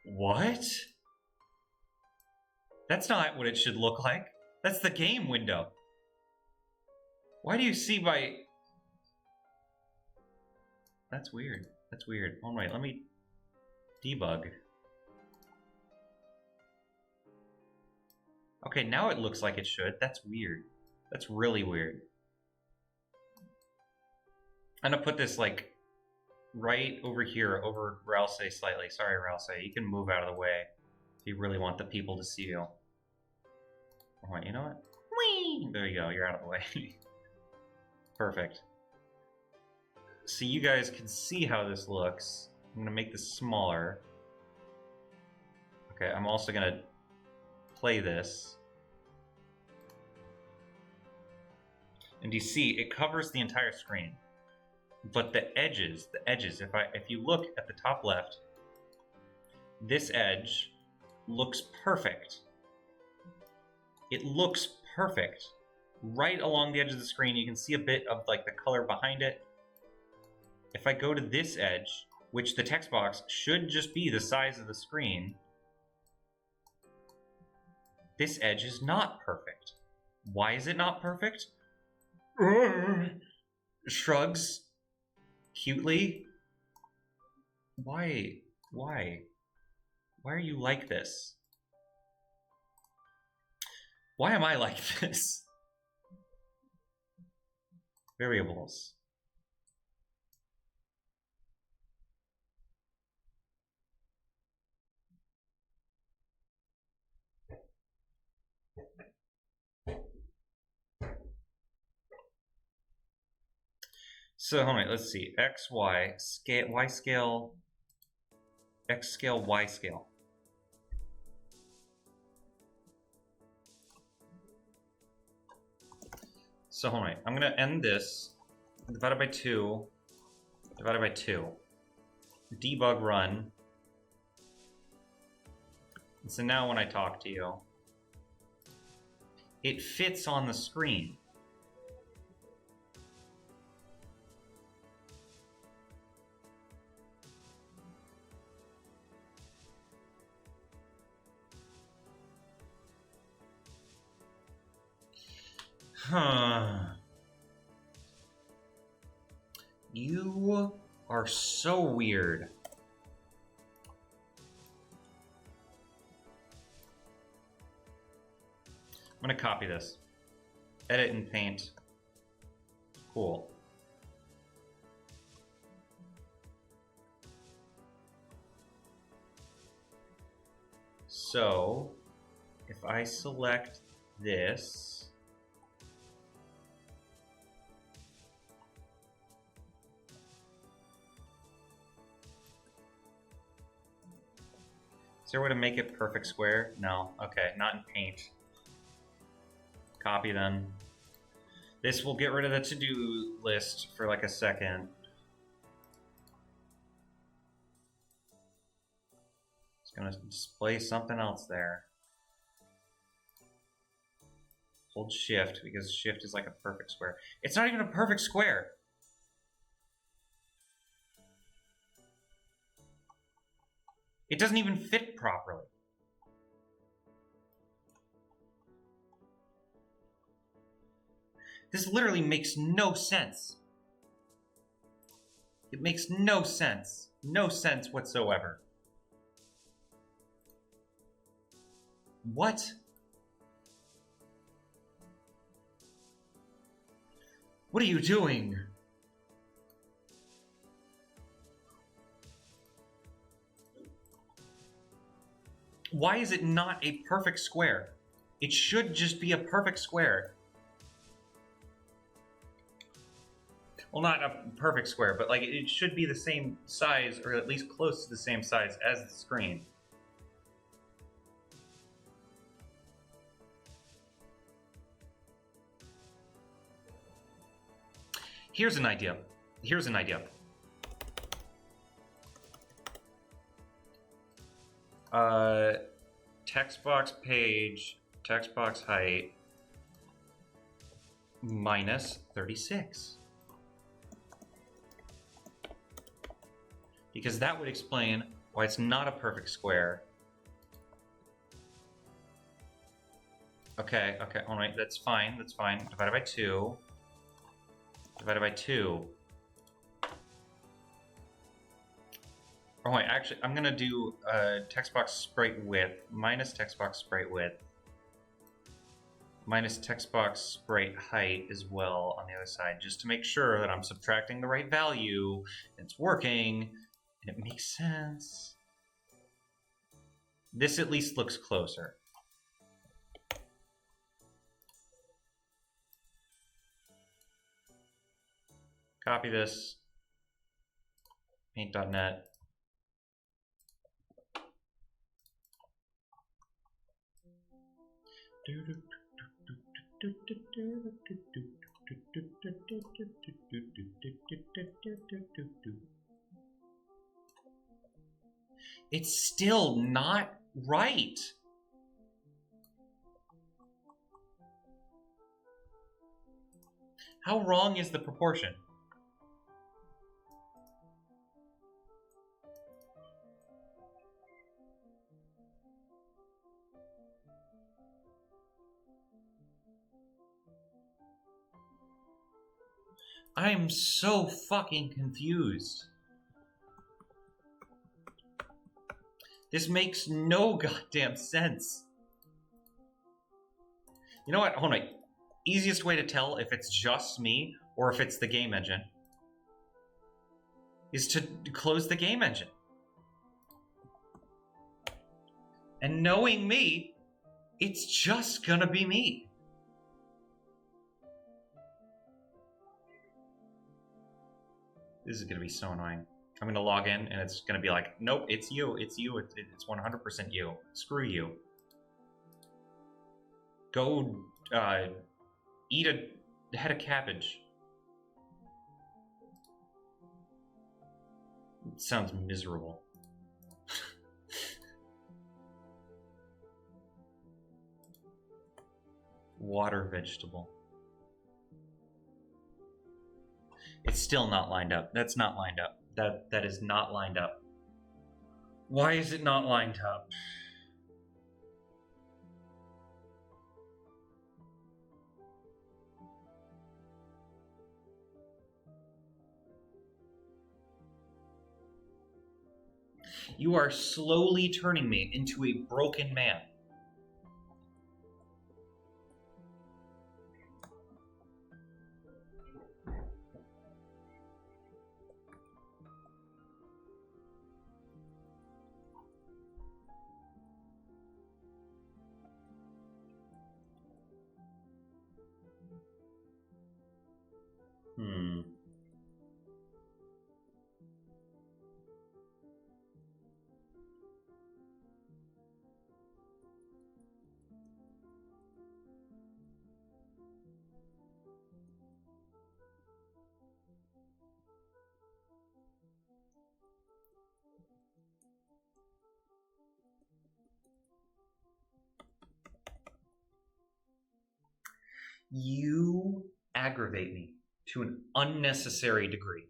What? That's not what it should look like. That's the game window. Why do you see my... That's weird. That's weird. All right, let me debug. Okay, now it looks like it should. That's weird. That's really weird. I'm gonna put this like right over here, over Ralse slightly. Sorry, Ralse. You can move out of the way if you really want the people to see you. Oh, wait, you know what? Whee! There you go. You're out of the way. Perfect. So you guys can see how this looks. I'm gonna make this smaller. Okay, I'm also gonna play this. And you see, it covers the entire screen. But the edges, if you look at the top left, this edge looks perfect. It looks perfect. Right along the edge of the screen, you can see a bit of like the color behind it. If I go to this edge, which the text box should just be the size of the screen, this edge is not perfect. Why is it not perfect? Shrugs cutely. Why are you like this? Why am I like this? Variables. So hold on, let's see. X, Y, scale, Y scale, X scale, Y scale. So hold on, I'm gonna end this, divided by 2, divided by 2. Debug run. And so now when I talk to you, it fits on the screen. Huh. You are so weird. I'm gonna copy this. Edit in Paint. Cool. So, if I select this, is there a way to make it perfect square? No. Okay, not in Paint. Copy then. This will get rid of the to-do list for like a second. It's gonna display something else there. Hold Shift, because Shift is like a perfect square. It's not even a perfect square. It doesn't even fit properly. This literally makes no sense. It makes no sense. No sense whatsoever. What? What are you doing? Why is it not a perfect square? It should just be a perfect square. Well, not a perfect square, but like it should be the same size, or at least close to the same size as the screen. Here's an idea. Here's an idea. Text box page, text box height, minus 36. Because that would explain why it's not a perfect square. Okay, okay, all right, that's fine, that's fine. Divided by 2. Divided by 2. Oh wait, actually, I'm gonna do text box sprite width minus text box sprite width minus text box sprite height as well on the other side, just to make sure that I'm subtracting the right value, and it's working, and it makes sense. This at least looks closer. Copy this. Paint.net. It's still not right. How wrong is the proportion? I am so fucking confused. This makes no goddamn sense. You know what? Hold on. Easiest way to tell if it's just me or if it's the game engine is to close the game engine. And knowing me, it's just gonna be me. This is gonna be so annoying. I'm gonna log in and it's gonna be like, nope, it's you, it's 100% you. Screw you. Go eat a head of cabbage. It sounds miserable. Water vegetable. It's still not lined up. That's not lined up. That is not lined up. Why is it not lined up? You are slowly turning me into a broken man. You aggravate me to an unnecessary degree.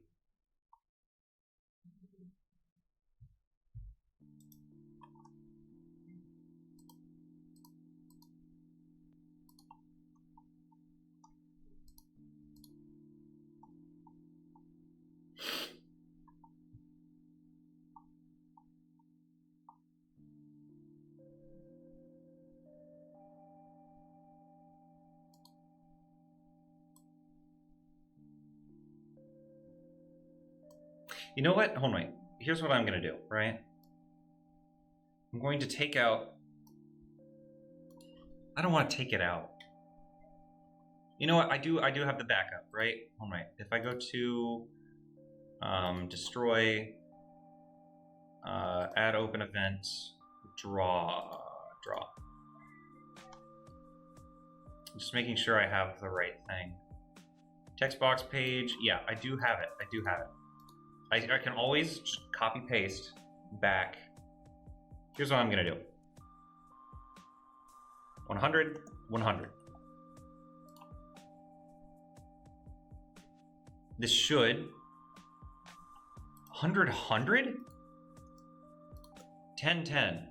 You know what? Hold on. Here's what I'm going to do, right? I'm going to take out... I don't want to take it out. You know what? I do have the backup, right? Hold on. If I go to destroy, add open event, draw. Just making sure I have the right thing. Text box page. Yeah, I do have it. I can always just copy paste back. Here's what I'm gonna do. 100, 100. This should 100, 100? 10, 10.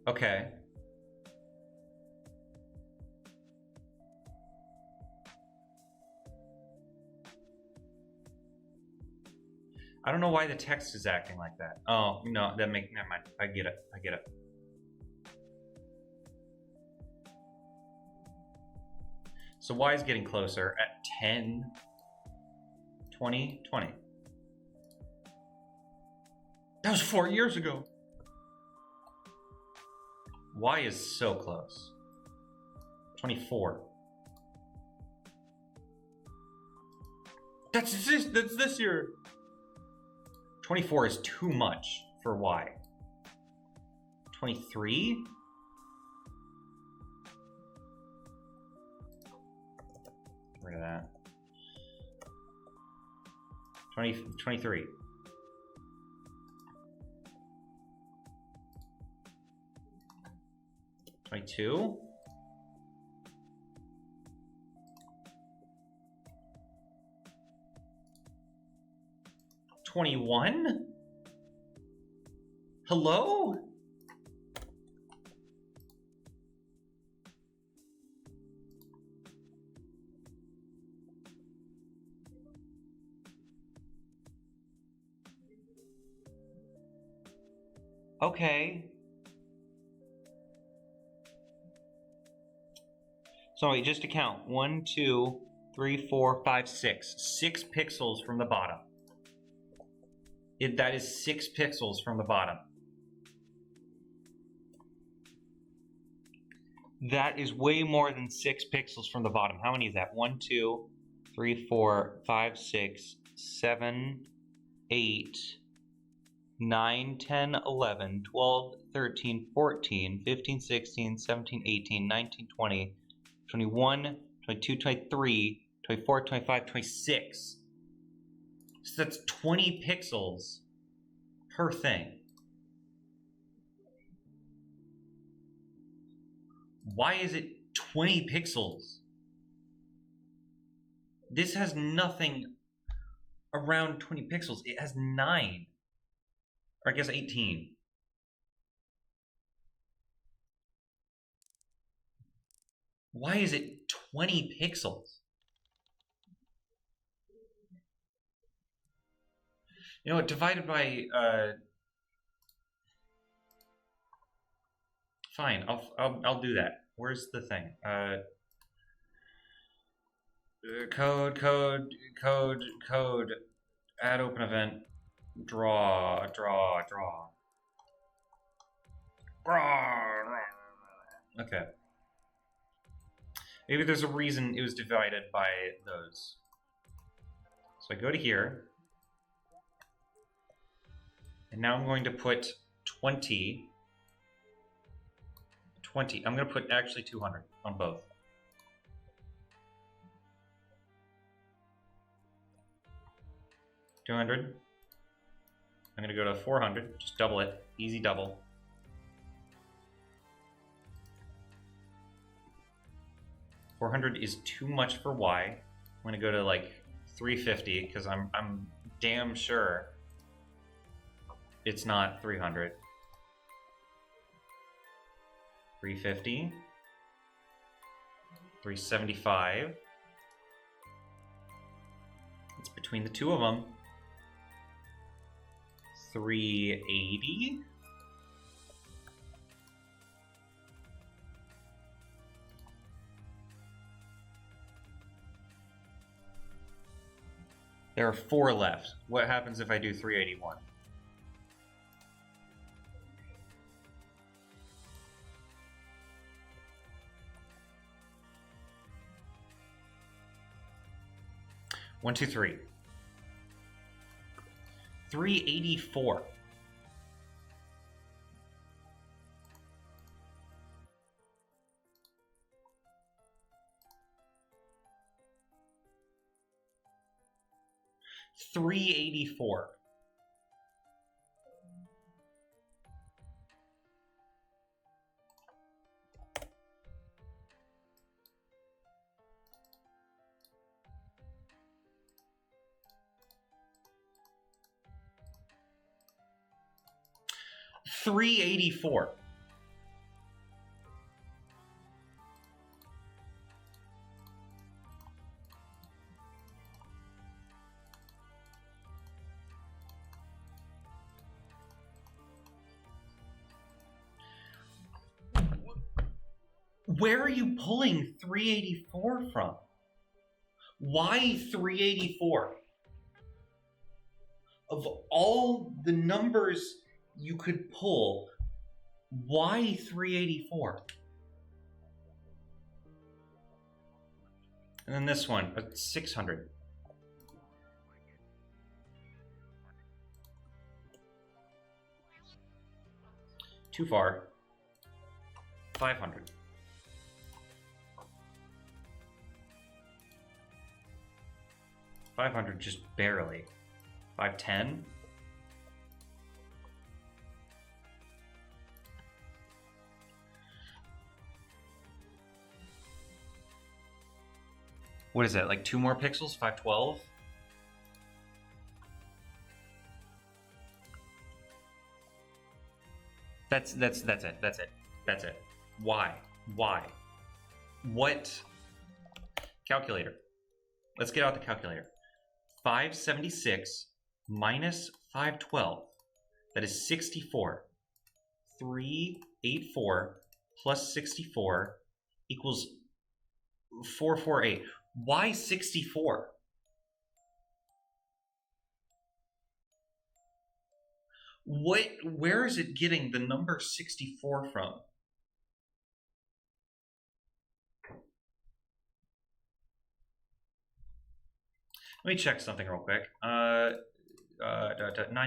Okay. I don't know why the text is acting like that. Oh, no, never mind. I get it. I get it. So y is getting closer at 10, 20, 20. That was 4 years ago. Y is so close. 24. That's this year. 24 is too much for Y. 23? Get rid of that. 23. 22. 21? Hello? Okay. So wait, just to count. 1, 2, 3, 4, 5, 6. 6 pixels from the bottom. That is 6 pixels from the bottom. That is way more than 6 pixels from the bottom. How many is that? 1, 2, 3, 4, 5, 6, 7, 8, 9, 10, 11, 12, 13, 14, 15, 16, 17, 18, 19, 20, 21, 22, 23, 24, 25, 26. So that's 20 pixels per thing. Why is it 20 pixels? This has nothing around 20 pixels. It has 9. Or I guess 18. Why is it 20 pixels? You know what, divided by, fine, I'll do that. Where's the thing? Code, add open event, draw. Okay. Maybe there's a reason it was divided by those. So I go to here. And now I'm going to put 20. I'm going to put actually 200 on both. $200. I'm going to go to 400. Just double it. Easy double. $400 is too much for Y. I'm going to go to like 350 because I'm damn sure it's not 300. 350. 375. It's between the two of them. 380. There are 4 left. What happens if I do 381? One, two, three. 384. $384. 384. Where are you pulling 384 from? Why 384? Of all the numbers you could pull, why 384? And then this one, 600. Too far. 500. 500 just barely. 510. What is that? Like 2 more pixels? 512? That's it. Why? What? Calculator. Let's get out the calculator. 576 minus 512. That is 64. 384 plus 64 equals 448. Why 64? Where is it getting the number 64 from? Let me check something real quick. 9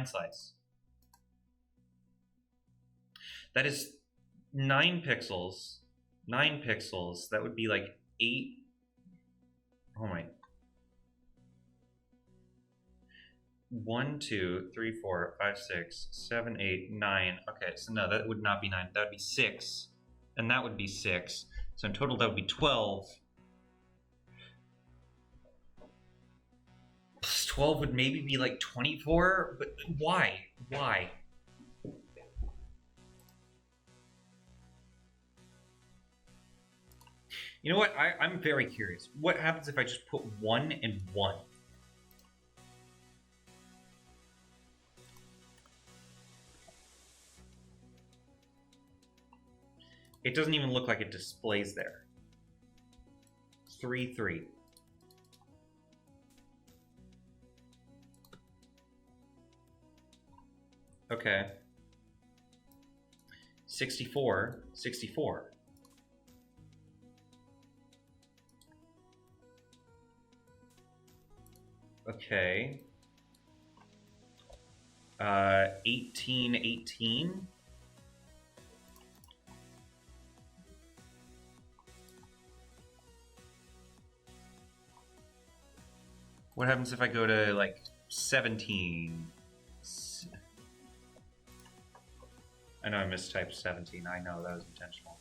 slides. That is 9 pixels. 9 pixels. That would be like 8. Oh my. 1, 2, 3, 4, 5, 6, 7, 8, 9. Okay, so no, that would not be 9. That would be 6. And that would be 6. So in total, that would be 12. Plus 12 would maybe be like 24. But why? Why? You know what? I'm very curious. What happens if I just put 1 and 1? It doesn't even look like it displays there. 3, 3. Okay. 64, 64. Okay. 18, 18. What happens if I go to like 17? I know I mistyped 17. I know that was intentional.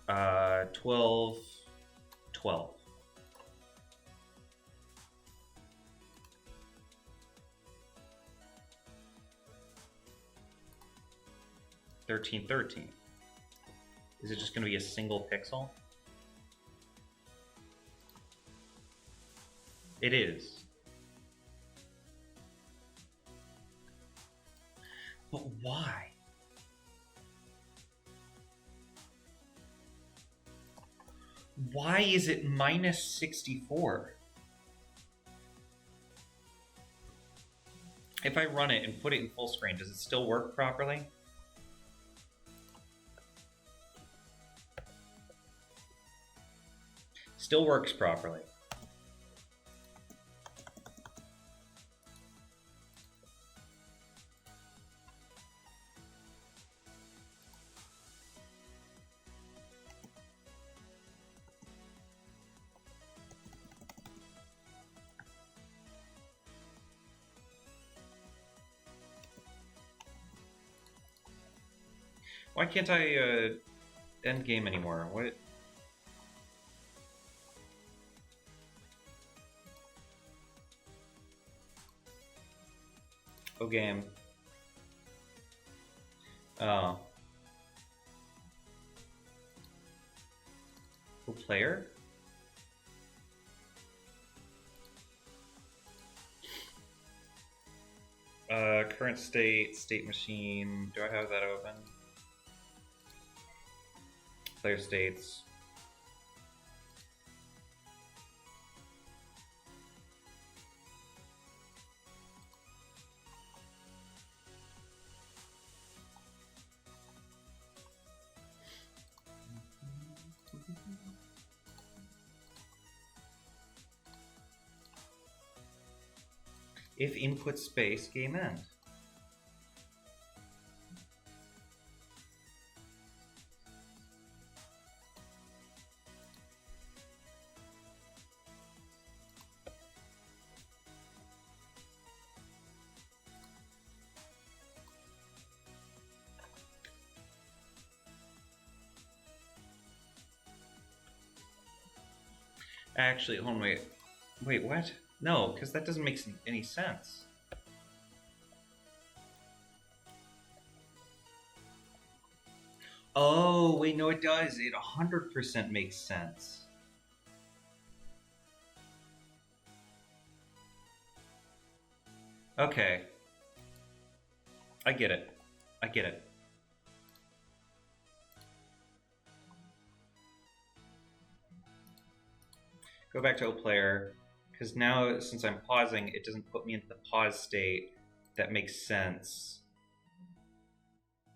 Uh, 12, 12. Thirteen, 13. Is it just going to be a single pixel? It is. But why? Why is it minus 64? If I run it and put it in full screen, does it still work properly? Still works properly. Why can't I end game anymore? What? Oh, game. Oh. Oh, player? Current state, state machine. Do I have that open? Player states. If input space, game end. Actually, hold on, wait. Wait, what? No, because that doesn't make any sense. Oh, wait, no, it does. It 100% makes sense. Okay. I get it. I get it. Go back to O-Player, because now, since I'm pausing, it doesn't put me into the pause state. That makes sense.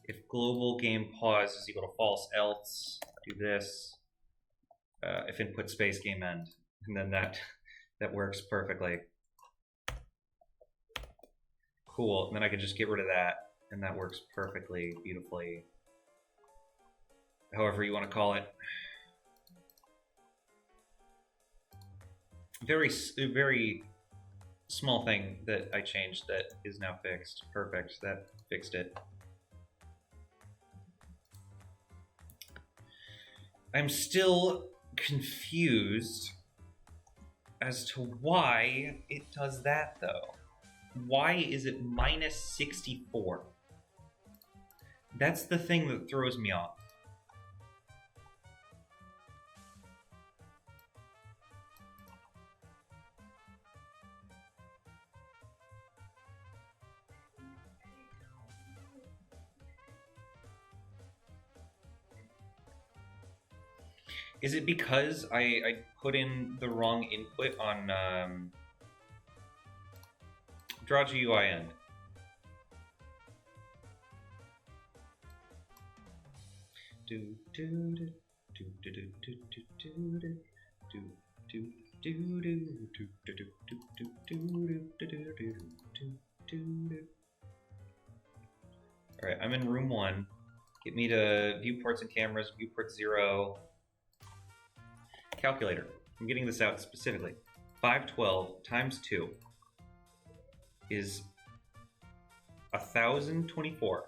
If global game pause is equal to false, else do this. If input space, game end. And then that works perfectly. Cool, and then I can just get rid of that, and that works perfectly, beautifully. However you want to call it. Very small thing that I changed that is now fixed. Perfect, that fixed it. I'm still confused as to why it does that, though. Why is it minus 64? That's the thing that throws me off. Is it because I put in the wrong input on draw GUI end? All right, I'm in room 1. Get me to viewports and cameras, viewport 0. Calculator. I'm getting this out specifically. 512 times 2 is 1,024.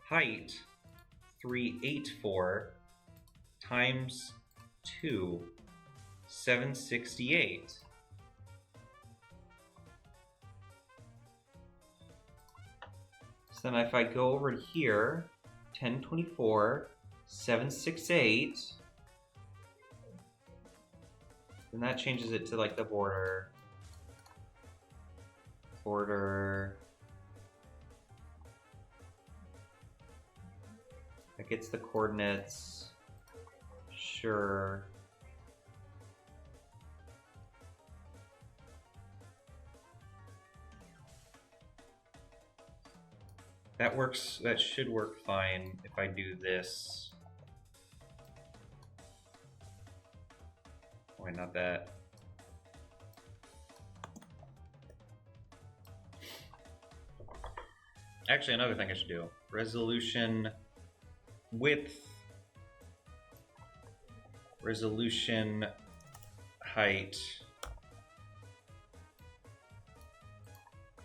Height 384 times 2, 768. So then if I go over to here, 1024, 768, then that changes it to like the border. That gets the coordinates. Sure. That works, that should work fine if I do this. Why not that? Actually, another thing I should do. Resolution width, resolution height,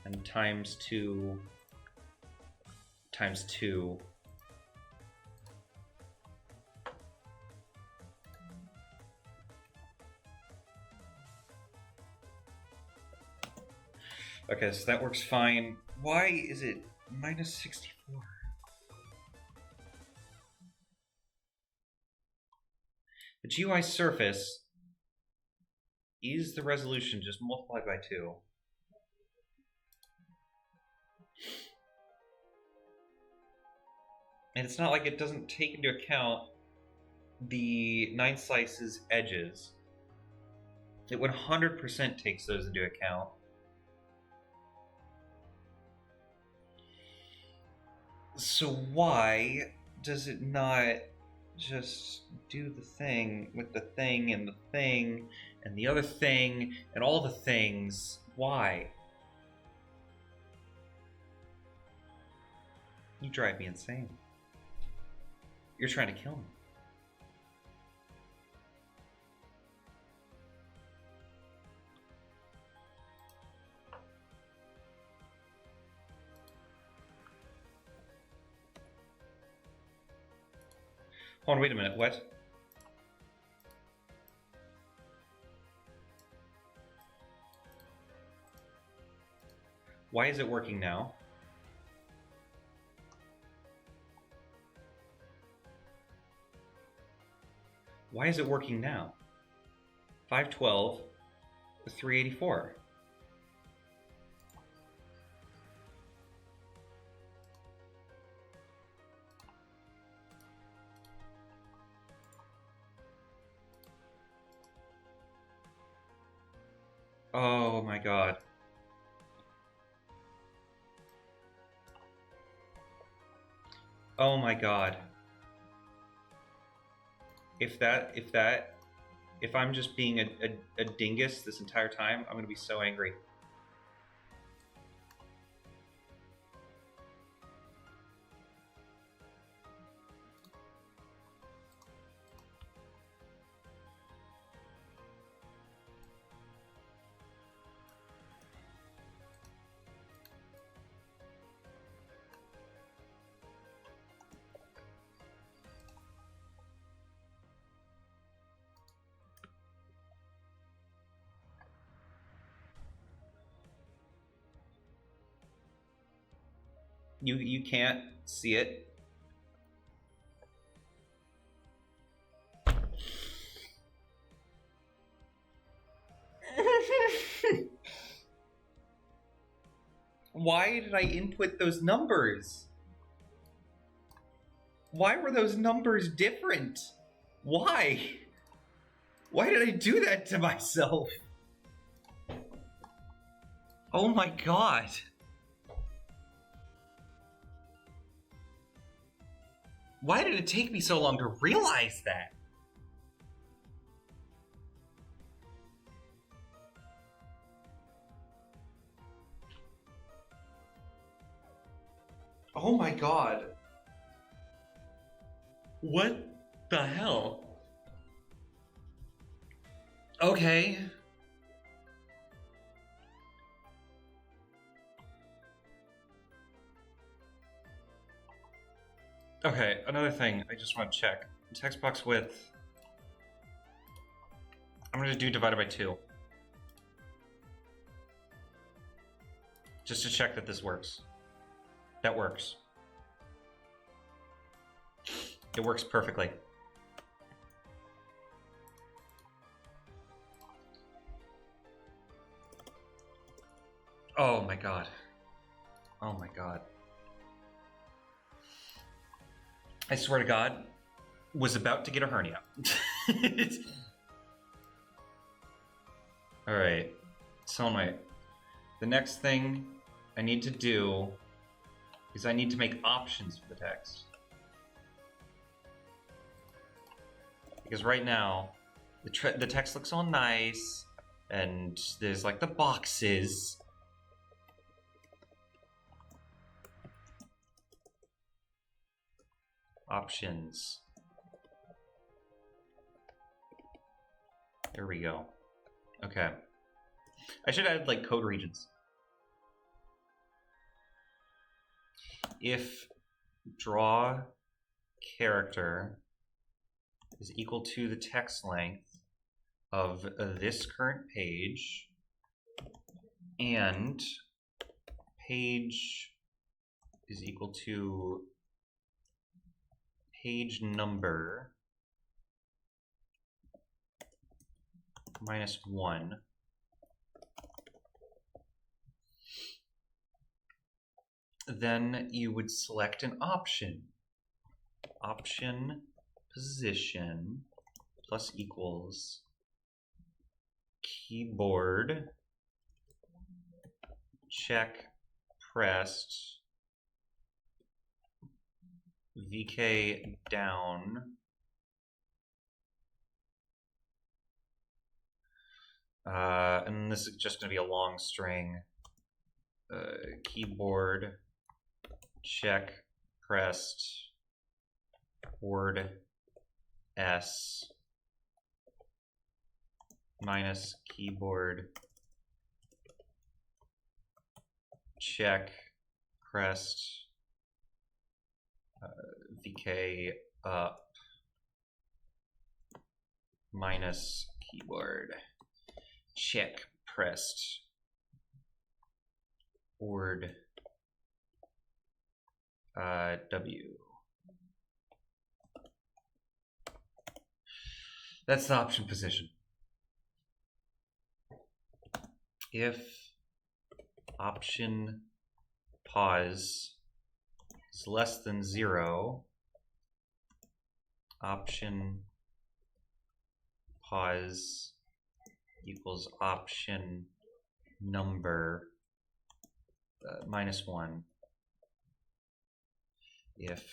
and times 2 times 2. Okay, so that works fine. Why is it minus 64? The GUI surface is the resolution just multiplied by 2. And it's not like it doesn't take into account the 9 slices edges. It 100% takes those into account. So why does it not just do the thing with the thing and the thing and the other thing and all the things? Why? You drive me insane. You're trying to kill me. Hold on, wait a minute, what? Why is it working now? Why is it working now? 512, 384. Oh my god. Oh my god. If I'm just being a dingus this entire time, I'm gonna be so angry. You can't see it. Why did I input those numbers? Why were those numbers different? Why? Why did I do that to myself? Oh my god. Why did it take me so long to realize that? Oh my god. What the hell? Okay. Okay, another thing I just want to check. Text box width. I'm going to do divided by 2. Just to check that this works. That works. It works perfectly. Oh my god. Oh my god. I swear to God, was about to get a hernia. Alright. So the next thing I need to do is I need to make options for the text. Because right now, the text looks all nice, and there's like the boxes. Options. There we go. Okay. I should add like code regions. If draw character is equal to the text length of this current page and page is equal to page number minus 1. Then you would select an option. Option position plus equals keyboard check pressed VK down and this is just going to be a long string. Keyboard check pressed word S minus keyboard check pressed VK up minus keyboard check pressed word W. That's the option position. If option pause is less than 0, option pause equals option number minus 1. If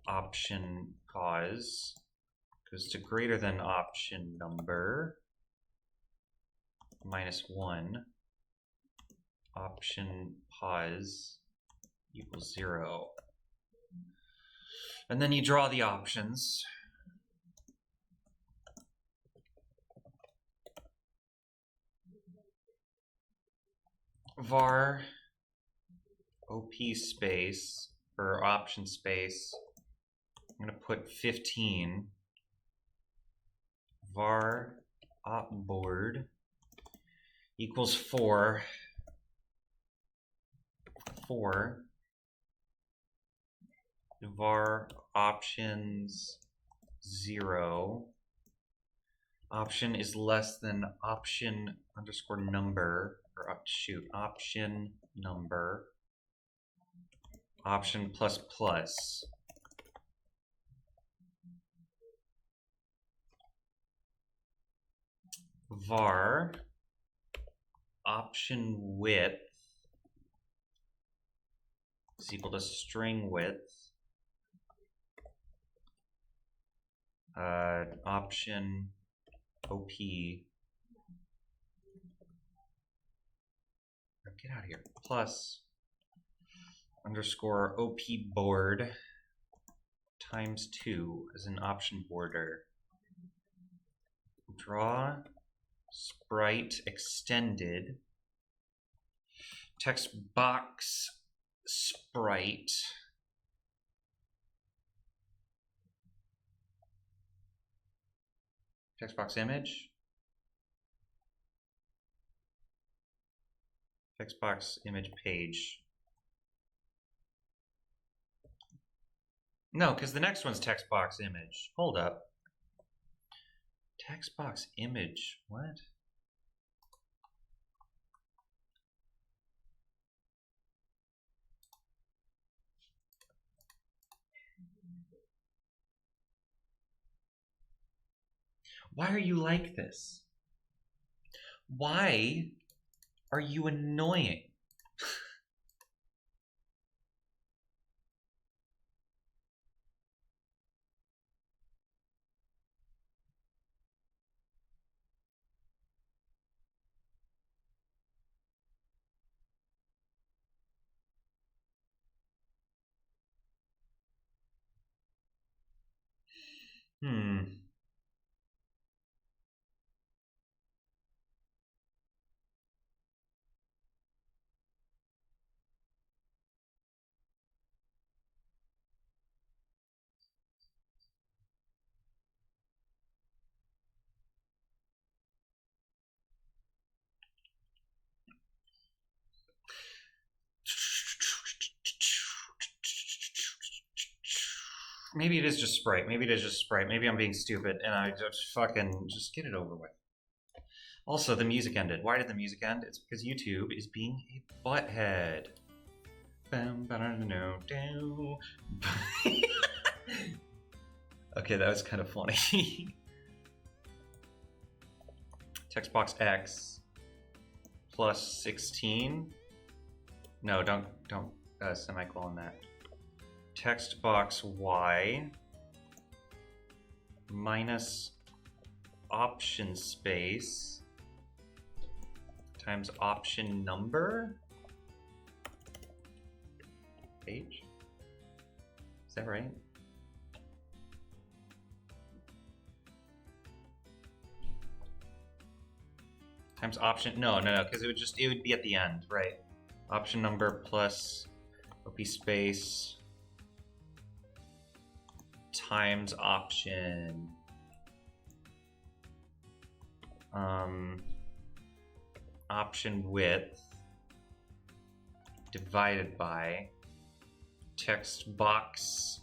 option pause goes to greater than option number minus 1, option pause equals 0. And then you draw the options. Var OP space or option space, I'm going to put 15. Var opboard equals 4. 4. Var options 0. Option is less than option underscore number, or option number. Option plus plus. Var option width is equal to string width. Option OP. Get out of here. Plus underscore OP board times 2 as an option border. Draw sprite extended text box sprite text box image, text box image page. No, because the next one's text box image. Hold up. Text box image, what? Why are you like this? Why are you annoying? Maybe it is just Sprite. Maybe it is just Sprite. Maybe I'm being stupid and I just fucking just get it over with. Also, the music ended. Why did the music end? It's because YouTube is being a butthead. Okay, that was kind of funny. Textbox X plus 16. No, don't semicolon that. Textbox Y minus option space times option number H. Is that right? Times option, no, because it would be at the end, right? Option number plus OP space times option option width divided by text box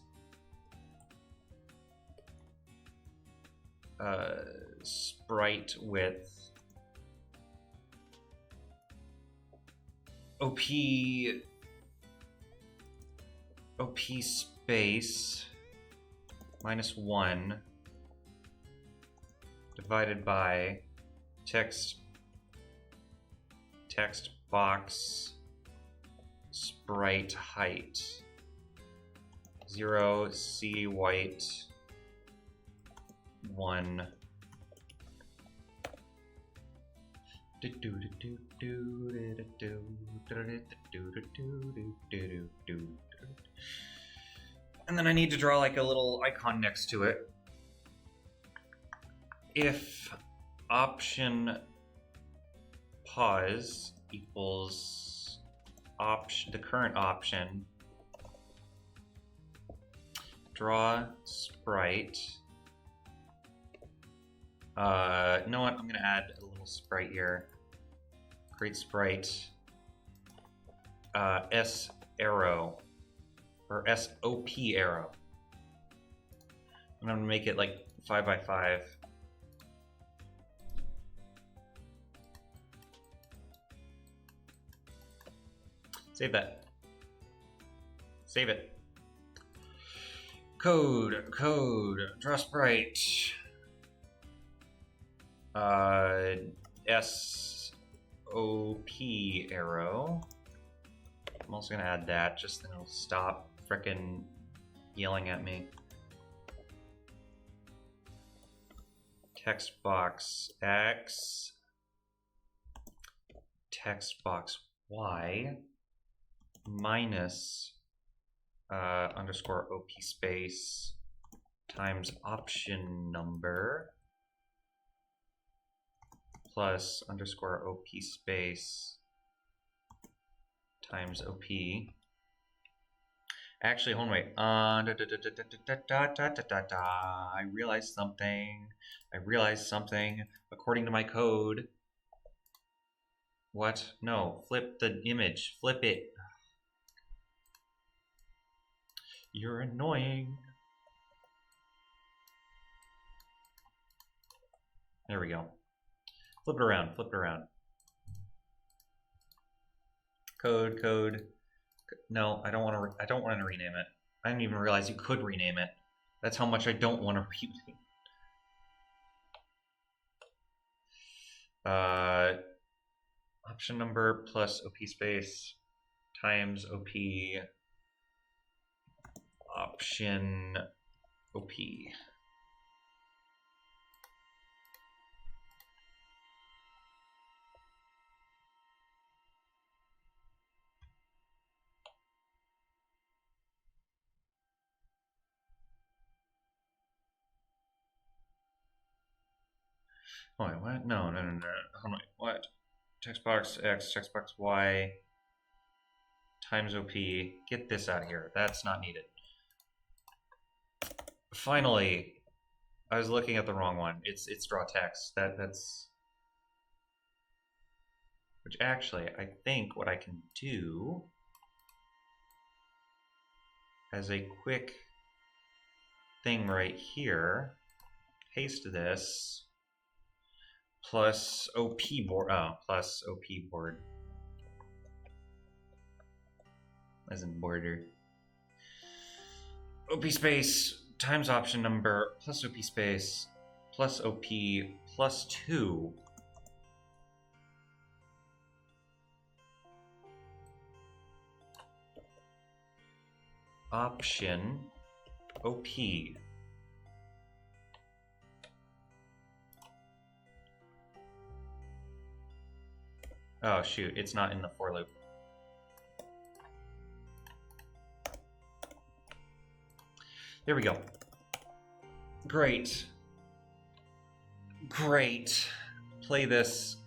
sprite width OP space minus 1 divided by text box sprite height 0 C white 1. And then I need to draw like a little icon next to it. If option pause equals the current option, draw sprite. You know what? I'm gonna add a little sprite here. Create sprite. S arrow or SOP arrow. And I'm gonna make it like 5 by 5. Save that. Save it. Code, draw sprite. SOP arrow. I'm also gonna add that, just then it'll stop frickin' yelling at me. Text box X, text box Y, minus underscore OP space times option number plus underscore OP space times OP. Actually, hold on, wait. I realized something. According to my code. What? No, flip the image. Flip it. You're annoying. There we go. Flip it around. Code. No, I don't want to rename it. I didn't even realize you could rename it. That's how much I don't want to rename it. Option number plus OP space times OP option OP. Oh wait, what? No. Hold on, wait, what? Textbox X, textbox Y times OP. Get this out of here. That's not needed. Finally, I was looking at the wrong one. It's draw text. That's which actually I think what I can do as a quick thing right here, paste this, plus OP board, plus OP board, as in border. OP space times option number plus OP space plus OP plus 2. Option OP. Oh shoot, it's not in the for loop. There we go. Great. Great. Play this.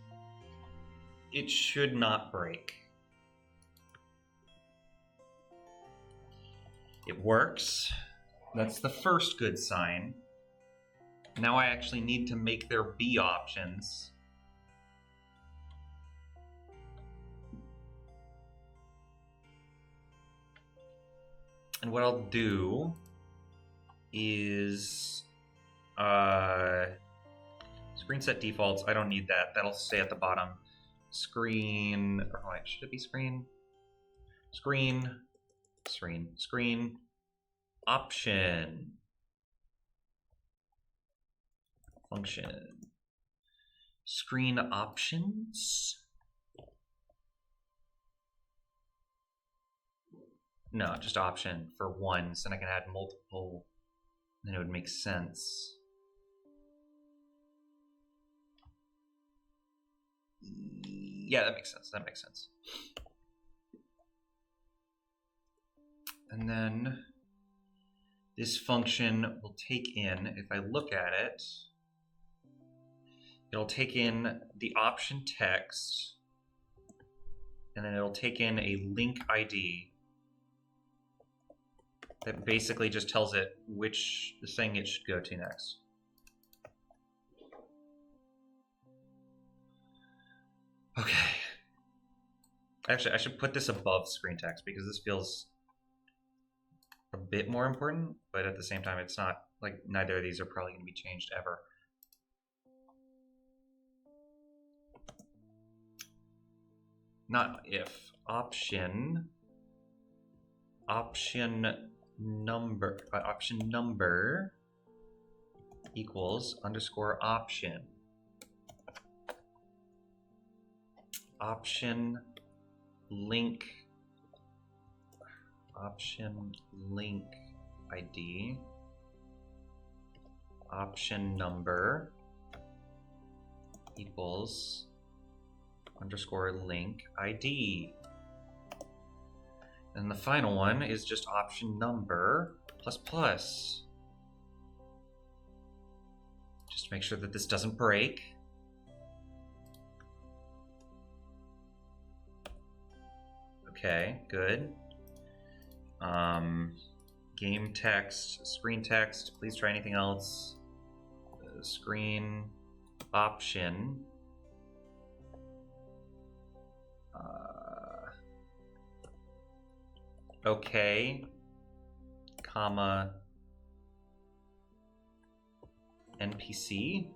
It should not break. It works. That's the first good sign. Now I actually need to make there be options. And what I'll do is screen set defaults. I don't need that. That'll stay at the bottom. Screen, or wait, should it be screen? Screen, option, function, screen options. No, just option for one, so then I can add multiple, then it would make sense. Yeah, that makes sense. That makes sense. And then this function will take in, if I look at it, it'll take in the option text, and then it'll take in a link ID that basically just tells it which thing it should go to next. Okay. Actually, I should put this above screen text because this feels a bit more important, but at the same time, it's not like neither of these are probably going to be changed ever. Not if. Option number equals underscore option. Option link ID, option number equals underscore link ID. And the final one is just option number plus plus. Just to make sure that this doesn't break. Okay, good. Game text, screen text, please try anything else. Screen option. Okay, comma, NPC.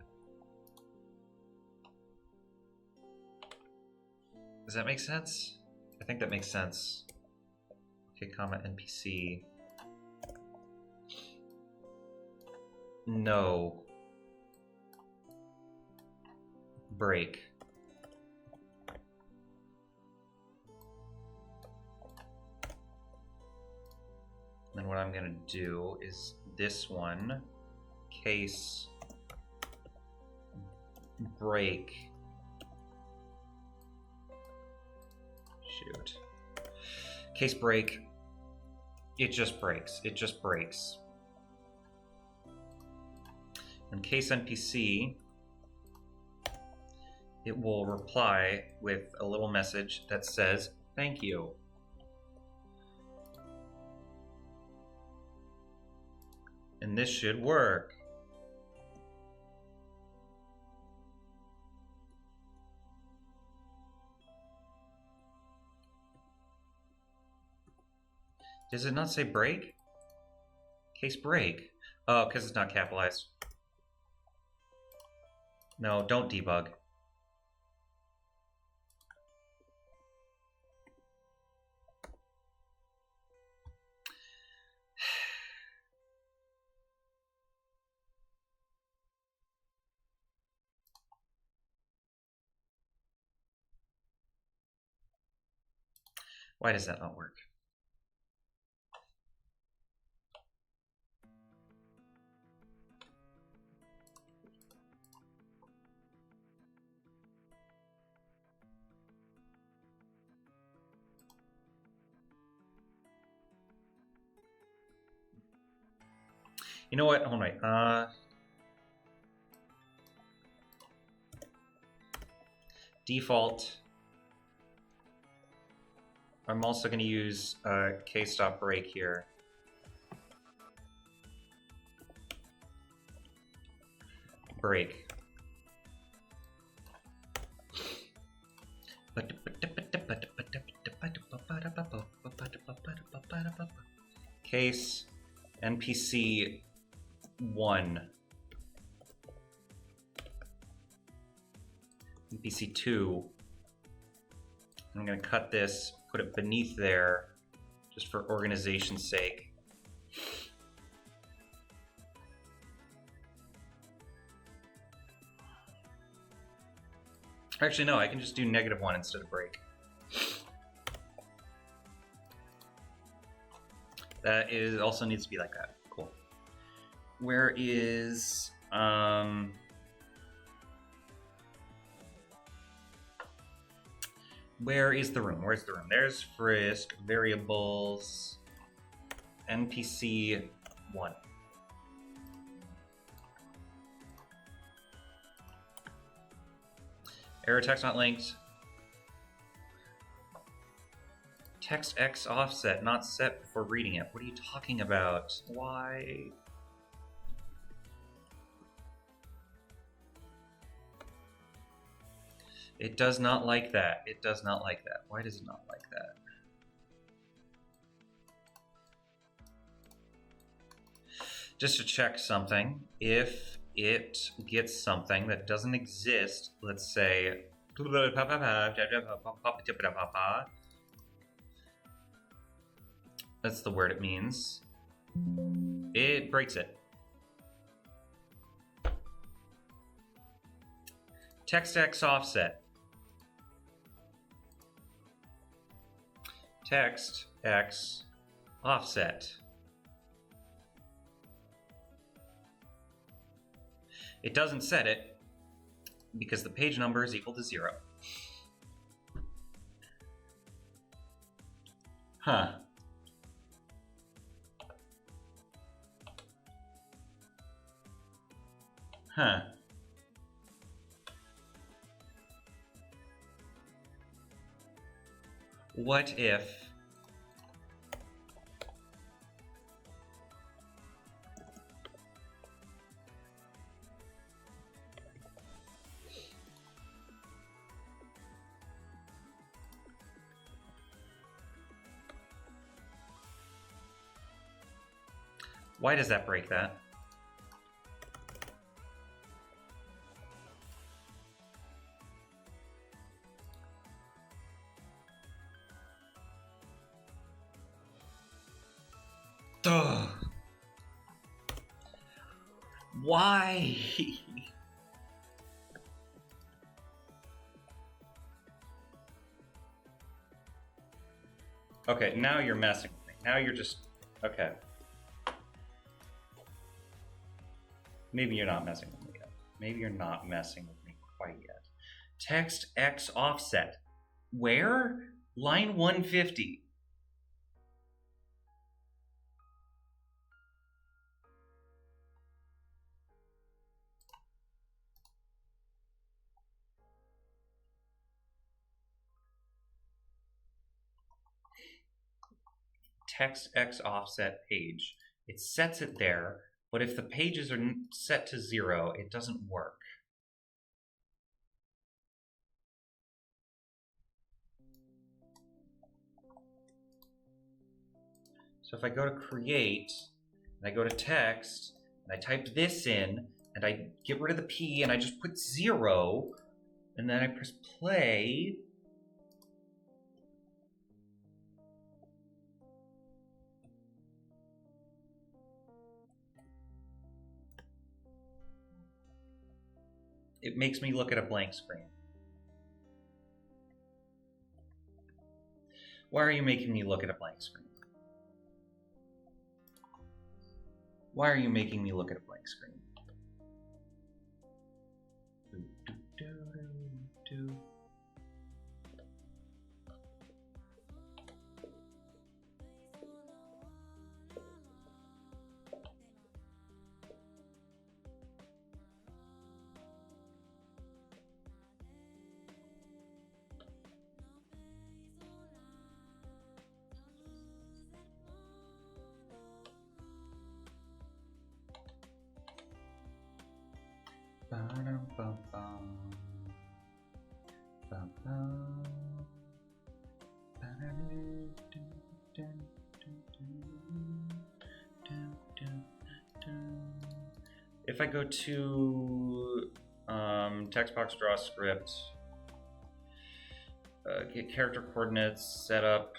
Does that make sense? I think that makes sense. Okay, comma, NPC. No. Break. Then what I'm gonna do is this one, case break. Shoot. Case break. It just breaks. It just breaks. In case NPC, it will reply with a little message that says, thank you. And this should work. Does it not say break? Case break. Oh, because it's not capitalized. No, don't debug. Why does that not work? You know what? Hold on. Default. I'm also going to use k-stop break here. Break. Case NPC 1. NPC 2. I'm going to cut this, put it beneath there, just for organization's sake. Actually, no, I can just do -1 instead of break. That is also needs to be like that. Cool. Where is where is the room? Where's the room? There's Frisk, variables, NPC 1. Error text not linked. Text X offset not set before reading it. What are you talking about? Why? It does not like that. It does not like that. Why does it not like that? Just to check something, if it gets something that doesn't exist, let's say, that's the word it means, it breaks it. Text X offset. Text X offset. It doesn't set it because the page number is equal to 0. Huh. Huh. What if why does that break that? Ugh. Why? Okay, now you're messing with me. Now you're just... Okay. Maybe you're not messing with me yet. Maybe you're not messing with me quite yet. Text X offset. Where? Line 150. Text X offset page. It sets it there, but if the pages are set to 0, it doesn't work. So if I go to create, and I go to text, and I type this in, and I get rid of the P, and I just put 0, and then I press play. It makes me look at a blank screen. Why are you making me look at a blank screen? Why are you making me look at a blank screen? If I go to Textbox draw script, get character coordinates, setup,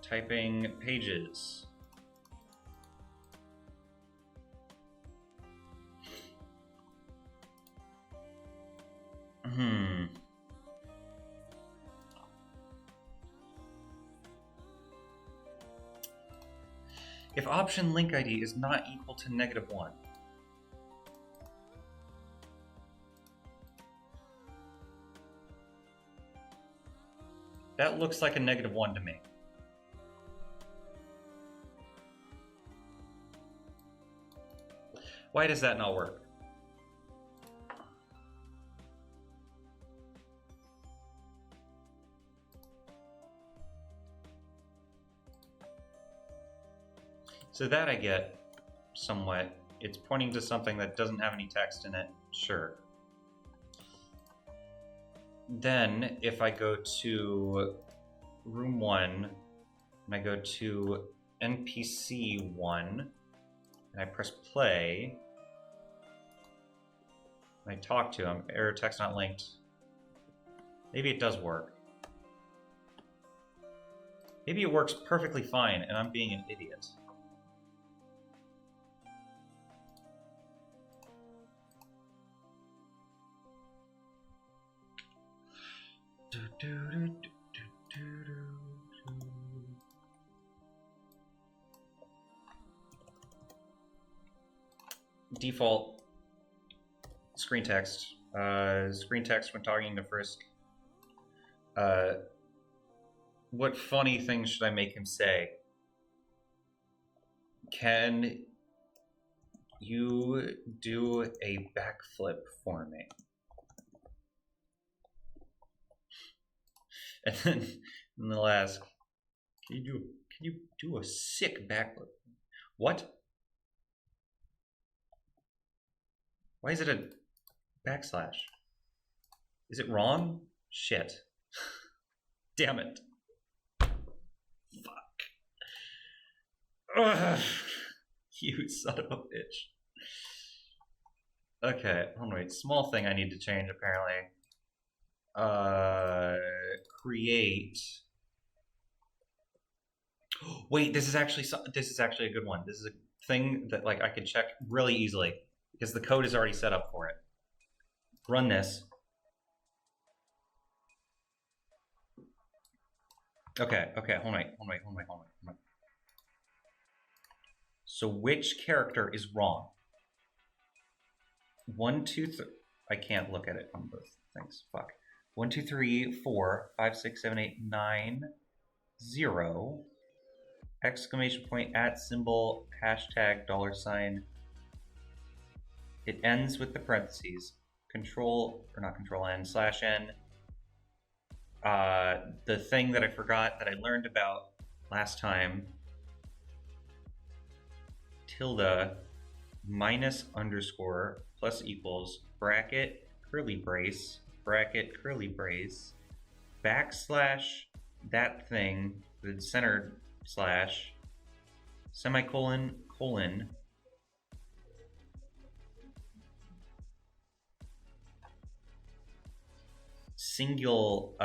typing pages. If option link ID is not equal to -1. That looks like a -1 to me. Why does that not work? So that I get somewhat. It's pointing to something that doesn't have any text in it, sure. Then if I go to room 1 and I go to NPC 1 and I press play and I talk to him, error text not linked. Maybe it does work. Maybe it works perfectly fine and I'm being an idiot. Default screen text. Screen text when talking to Frisk. What funny things should I make him say? Can you do a backflip for me? And then they'll ask, can you do a sick backflip? What? Why is it a backslash? Is it wrong? Shit. Damn it. Fuck. Ugh. You son of a bitch. Okay, hold on, wait. Small thing I need to change apparently. Create. Wait, this is actually a good one. This is a thing that like I can check really easily because the code is already set up for it. Run this. Okay, hold on. So which character is wrong? 1, 2, 3. I can't look at it on both things. Fuck. 1, 2, 3, 4, 5, 6, 7, 8, 9, 0. Exclamation point, @ symbol, hashtag, $. It ends with the parentheses. Control, or not control N, /N. The thing that I forgot that I learned about last time. Tilde, minus underscore, plus equals, bracket, curly brace, bracket, curly brace, backslash, that thing, the center slash, semicolon, colon, single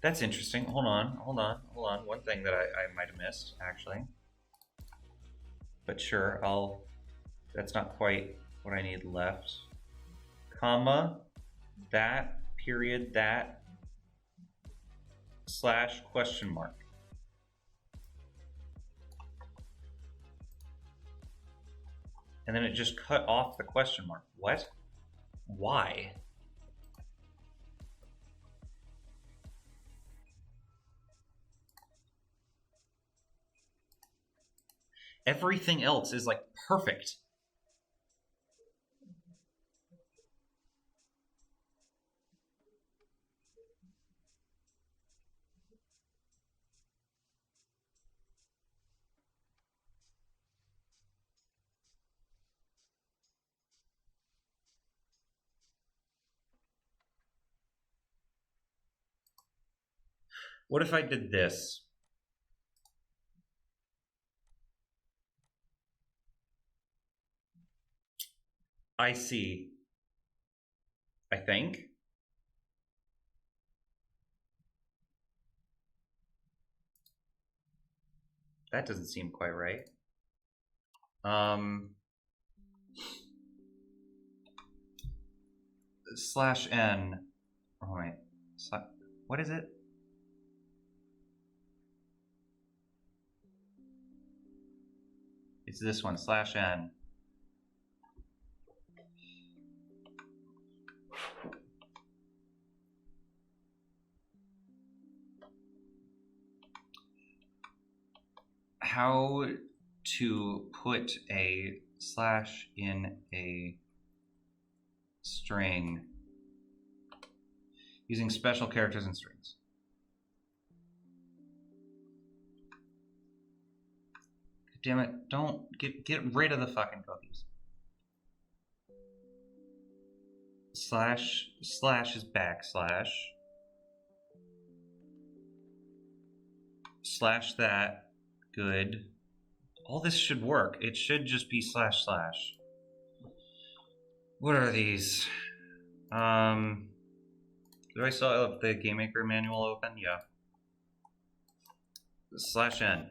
that's interesting. Hold on. One thing that I might have missed, actually. But sure, that's not quite what I need left. Comma, that, period, that, slash, question mark. And then it just cut off the question mark. What? Why? Everything else is like perfect. What if I did this? I see. I think. That doesn't seem quite right. Slash n. Oh wait. What is it? It's this one, slash n. How to put a slash in a string using special characters and strings. Damn it, don't get rid of the fucking cookies. Slash is backslash. Slash that, good. All this should work. It should just be slash slash. What are these? Do I still have the Gamemaker manual open? Yeah. Slash n.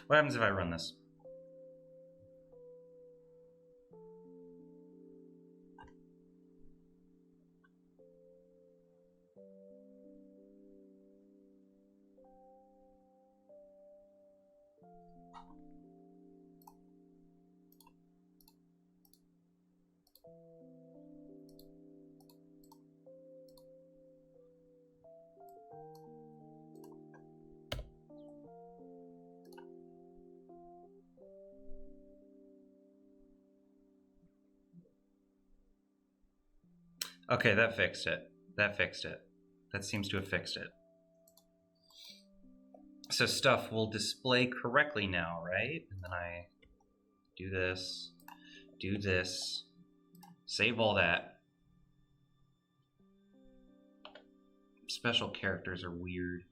What happens if I run this? Okay, that fixed it. That seems to have fixed it. So stuff will display correctly now, right? And then I do this, save all that. Special characters are weird.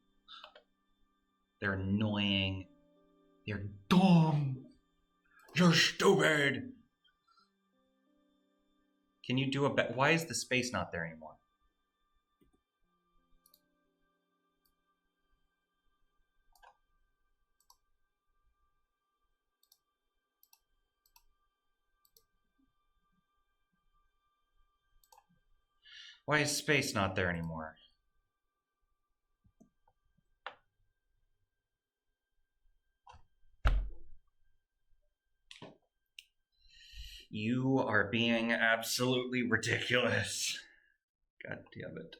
They're annoying. They're dumb. You're stupid. Can you do a why is the space not there anymore? Why is space not there anymore? You are being absolutely ridiculous. God damn it.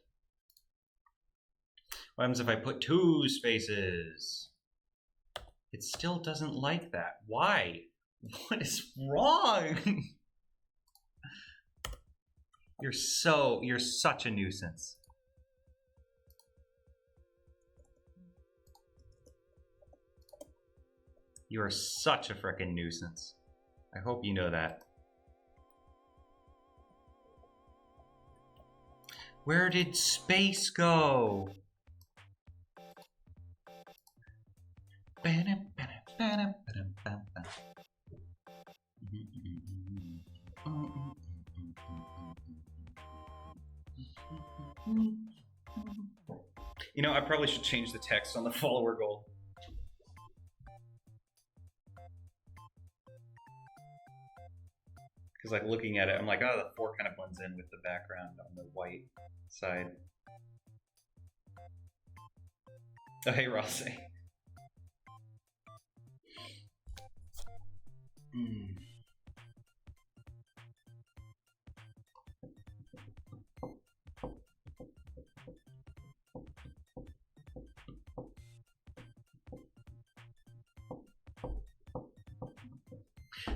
What happens if I put 2 spaces? It still doesn't like that. Why? What is wrong? You're such a nuisance. You are such a frickin' nuisance. I hope you know that. Where did space go? You know, I probably should change the text on the follower goal. Because like looking at it, I'm like, oh, the 4 kind of blends in with the background on the white side. Oh, hey, Rossi.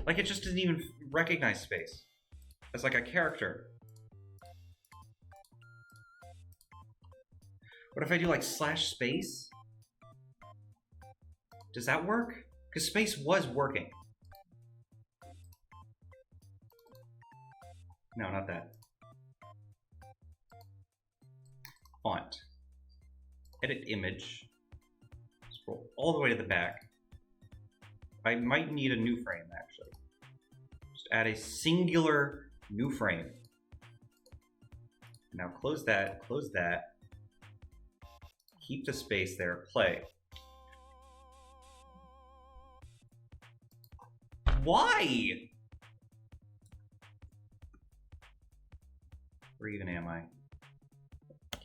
Like, it just didn't even recognize space as like a character. What if I do like /space? Does that work? Because space was working. No, not that. Font. Edit image. Scroll all the way to the back. I might need a new frame, actually. Just add a singular new frame. Now close that, close that. Keep the space there, play. Why? Where even am I?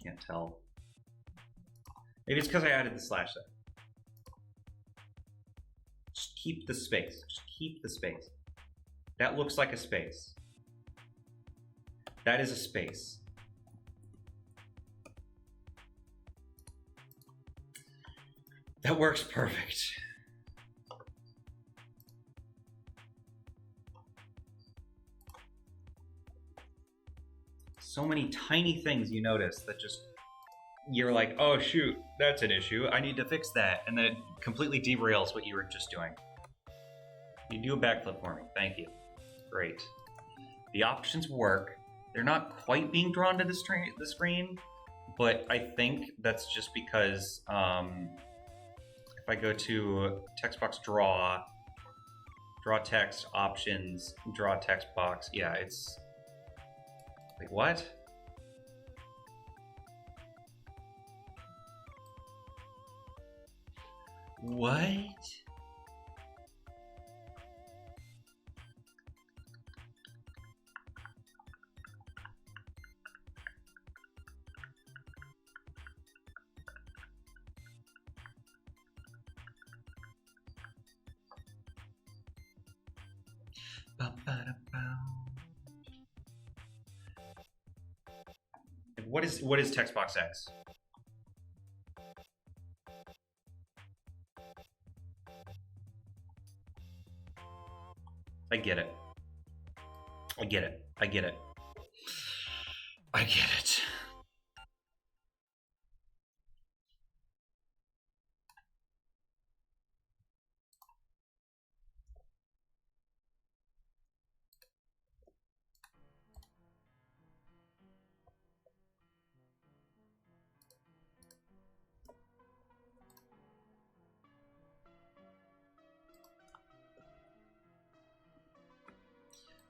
Can't tell. Maybe it's because I added the slash there. Just keep the space. Just keep the space. That looks like a space. That is a space. That works perfect. So many tiny things you notice that just, you're like, oh shoot, that's an issue. I need to fix that. And then it completely derails what you were just doing. You do a backflip for me. Thank you. Great. The options work. They're not quite being drawn to the screen, but I think that's just because if I go to text box draw text, options, draw text box, yeah, it's like, what? What? What is text box X? I get it. I get it. I get it. I get it.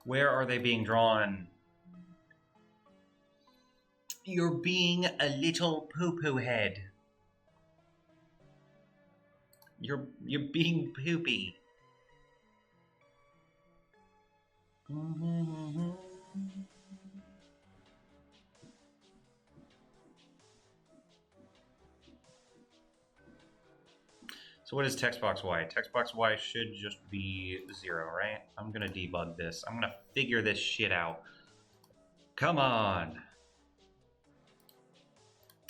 Where are they being drawn? You're being a little poo-poo head. You're being poopy. So what is text box Y? Text box Y should just be 0, right? I'm gonna debug this. I'm gonna figure this shit out. Come on.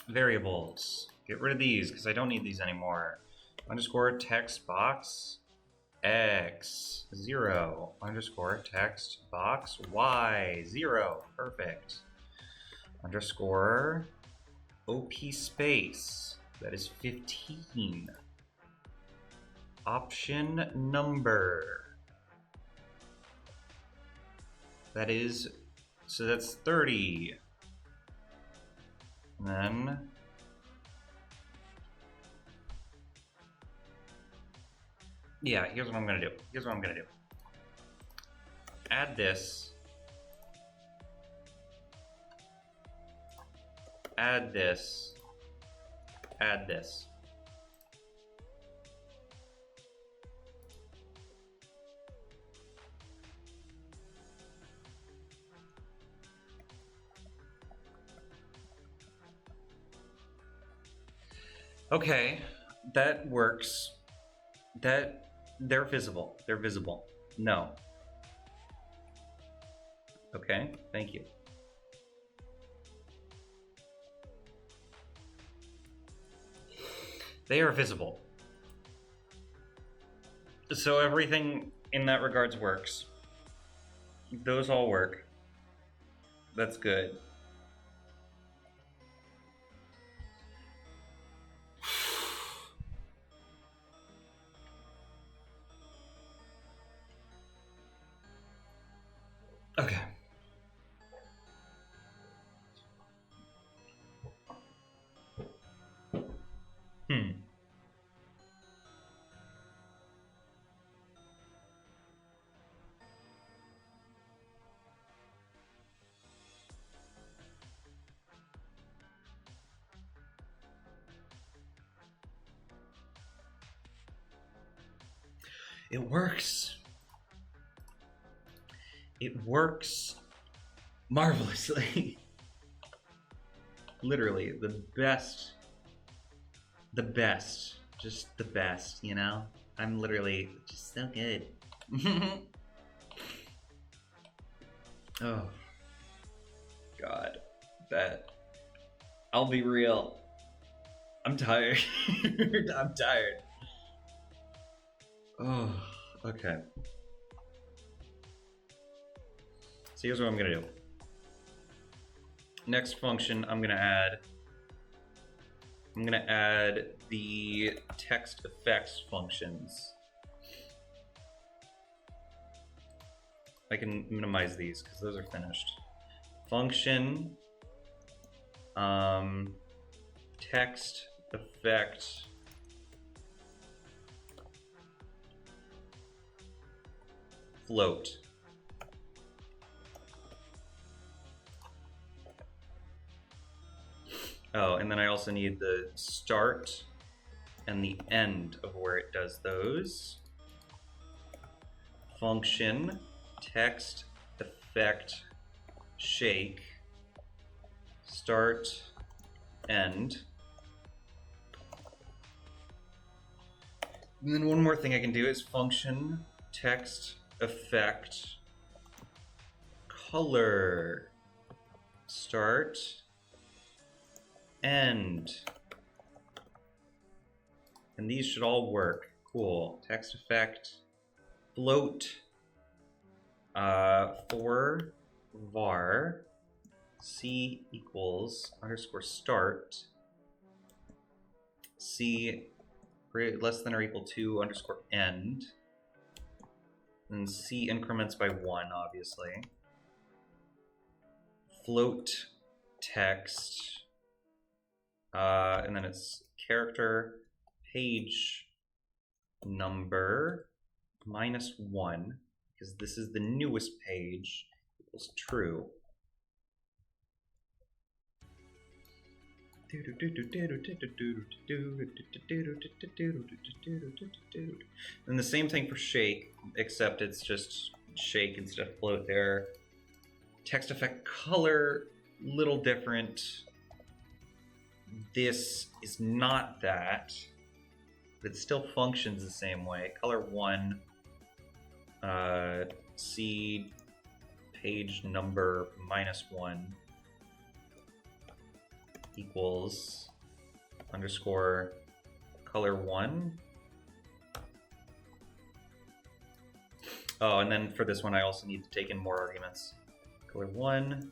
Variables. Get rid of these because I don't need these anymore. Underscore text box X 0. Underscore text box Y 0. Perfect. Underscore OP space. That is 15. Option number. That is, so that's 30. And then yeah, here's what I'm gonna do. Add this. Add this. Add this. Okay, that works. They're visible. They're visible. No. Okay, thank you. They are visible. So everything in that regards works. Those all work. That's good. Okay. It works. It works marvelously. Literally, the best. The best. Just the best, you know? I'm literally just so good. Oh. God. That. I'll be real. I'm tired. I'm tired. Oh, okay. So here's what I'm gonna do. Next function I'm gonna add the text effects functions. I can minimize these because those are finished. Function text effect float. Oh, and then I also need the start and the end of where it does those. Function text effect shake start end. And then one more thing I can do is function text effect color start end. And these should all work. Cool. Text effect float for var c equals underscore start c less than or equal to underscore end, and c increments by 1, obviously. Float text, and then it's character page number -1, because this is the newest page, equals true. And the same thing for shake, except it's just shake instead of float there. Text effect color, little different. This is not that, but it still functions the same way. Color 1, C page number -1 equals underscore color 1. Oh, and then for this one, I also need to take in more arguments. Color 1,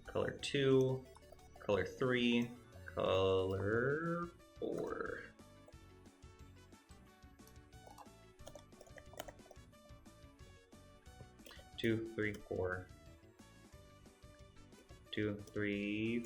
color 2, color 3, color 4. Two, three, 4. 2, 3,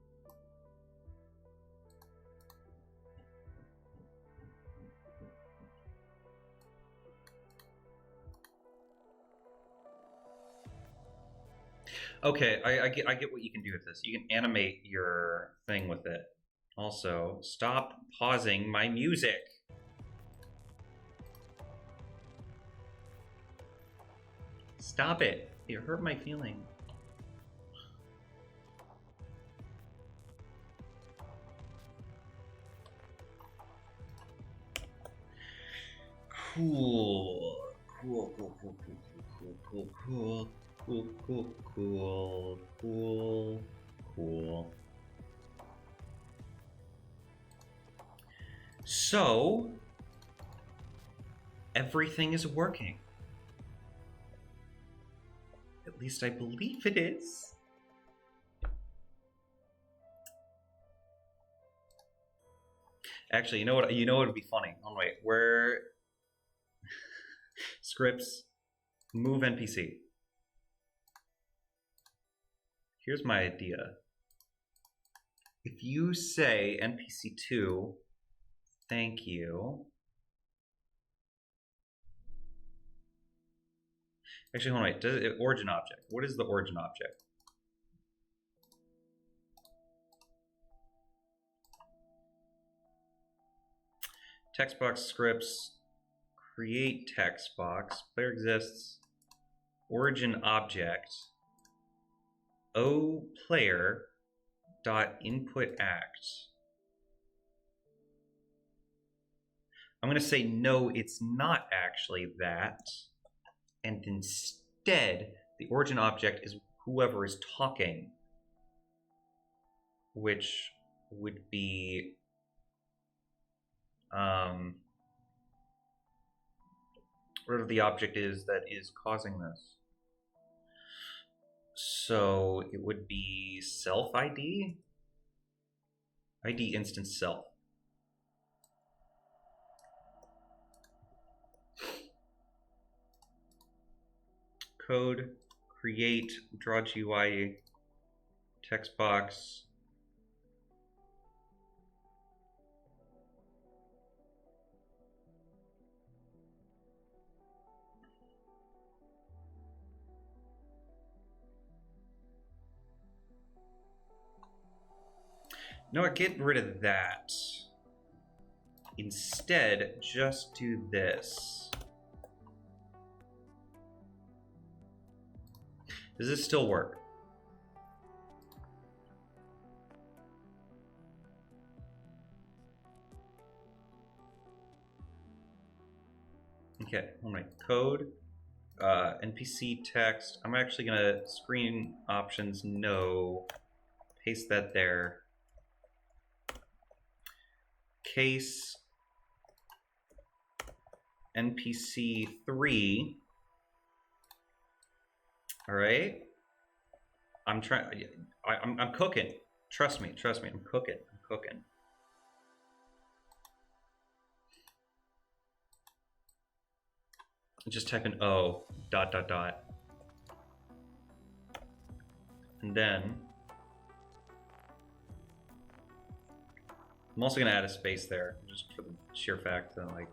Okay, I get what you can do with this. You can animate your thing with it. Also, stop pausing my music. Stop it. You hurt my feeling. Cool. Cool, cool, cool, cool, cool, cool, cool, cool, cool, cool, cool, cool. So, everything is working. At least I believe it is. Actually, you know what? You know what would be funny? Oh wait, where scripts move NPC. Here's my idea. If you say NPC2, thank you. Actually, hold on, wait. Does it, origin object. What is the origin object? Text box scripts, create text box, player exists, origin object, o player dot input act. I'm going to say no, it's not actually that. And instead, the origin object is whoever is talking, which would be whatever the object is that is causing this. So it would be self ID, ID instance self. Code, create, draw GUI, text box. No, get rid of that. Instead, just do this. Does this still work? Okay, all right, code, NPC text. I'm actually gonna screen options, no, paste that there. Case NPC 3. All right. I'm trying. I'm cooking. Trust me. I'm cooking. Just type in O dot dot dot, and then I'm also gonna add a space there just for the sheer fact that like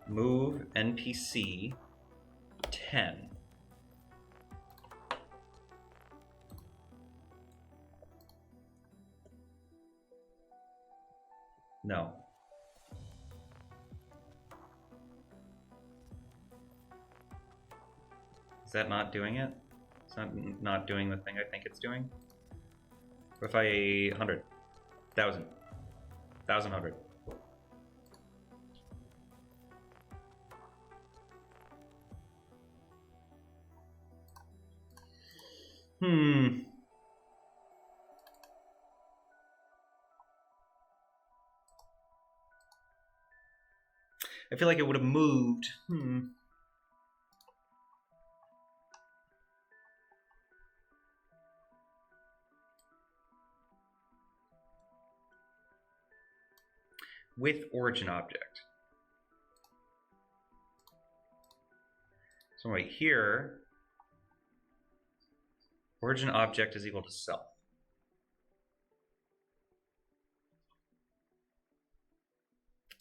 move NPC 10. No. Is that not doing it? It's not doing the thing I think it's doing? What if I 100, 1,000, 1,100? I feel like it would have moved. With origin object. So right here, origin object is equal to self.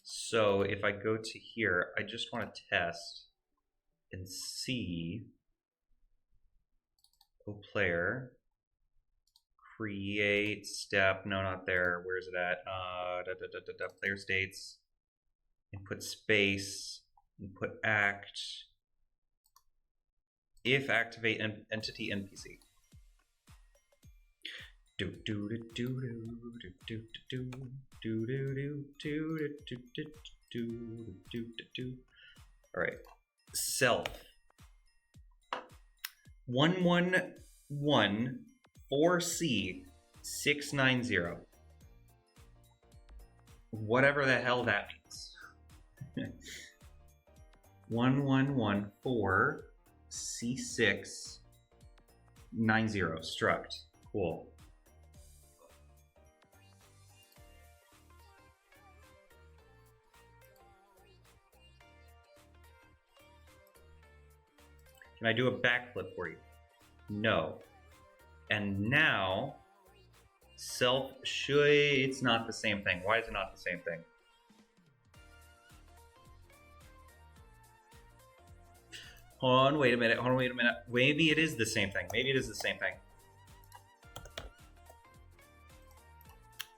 So if I go to here, I just want to test and see player. Create step. No, not there. Where is it at? Player states. Input space. Input act. If activate entity NPC. All right. Self. 1114C690. Whatever the hell that means. 1114C690 struct. Cool. Can I do a backflip for you? No. And now, self should, it's not the same thing. Why is it not the same thing? Hold on, wait a minute. Maybe it is the same thing.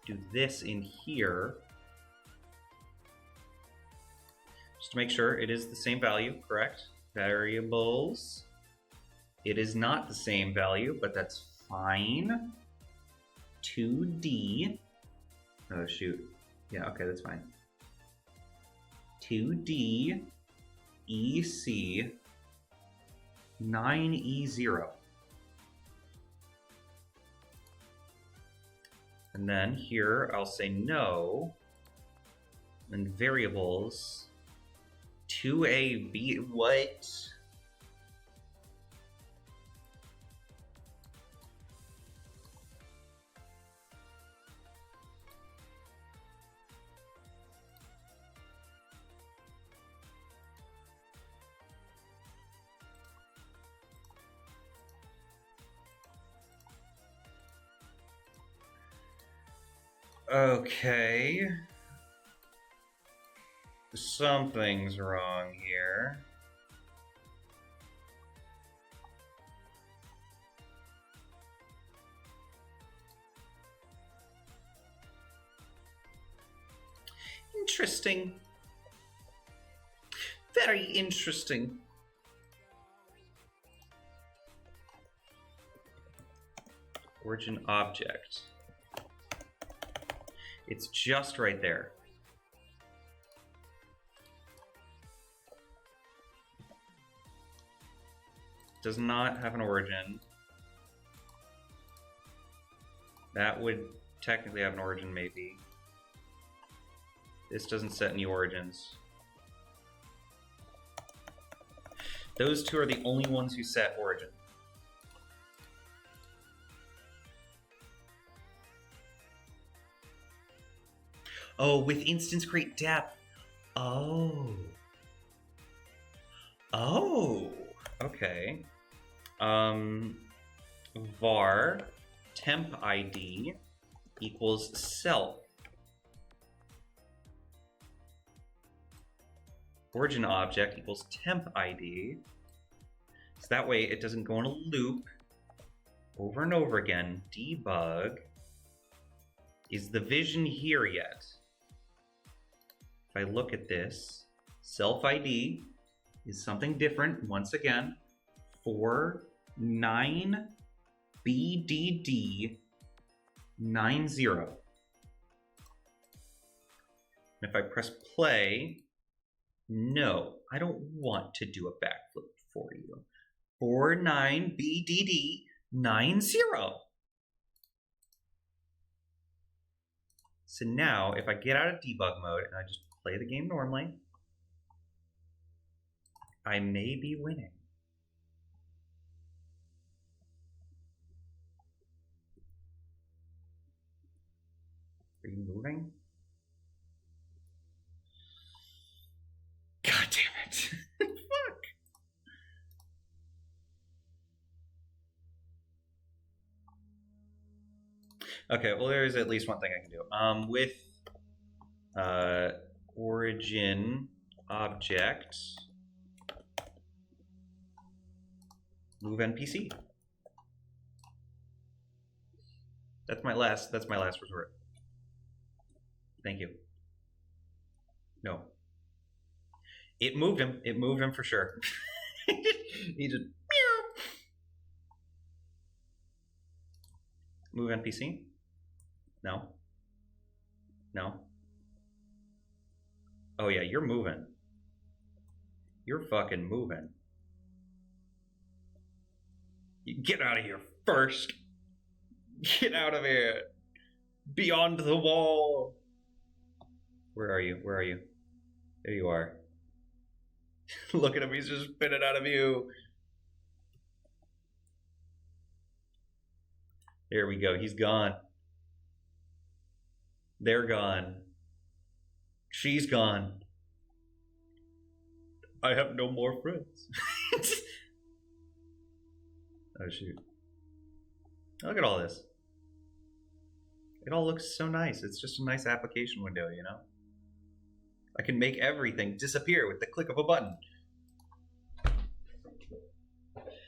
Do this in here. Just to make sure it is the same value, correct? Variables. It is not the same value, but that's fine. 2D. Oh, shoot. Yeah, okay, that's fine. 2D EC 9E0. And then here I'll say no. And variables 2AB. What? Okay. Something's wrong here. Interesting. Very interesting. Origin object. It's just right there. Does not have an origin. That would technically have an origin, maybe. This doesn't set any origins. Those two are the only ones who set origin. Oh, with instance create depth. Oh. Oh. Okay. Var temp ID equals self. Origin object equals temp ID. So that way it doesn't go in a loop over and over again. Debug. Is the vision here yet? If I look at this, self ID is something different once again. 49BDD 90. And if I press play, no, I don't want to do a backflip for you. 49BDD 90. So now, if I get out of debug mode and I just play the game normally, I may be winning. Are you moving? God damn it. Fuck. Okay, well, there is at least one thing I can do. With origin object, move NPC. That's my last resort. Thank you. No. It moved him. It moved him for sure. He just meow. Move NPC? No. No. Oh yeah, you're moving. You're fucking moving. You get out of here first. Get out of here. Beyond the wall. Where are you? Where are you? There you are. Look at him, he's just spinning out of view. There we go, he's gone. They're gone. She's gone. I have no more friends. Oh shoot. Look at all this. It all looks so nice. It's just a nice application window, you know? I can make everything disappear with the click of a button.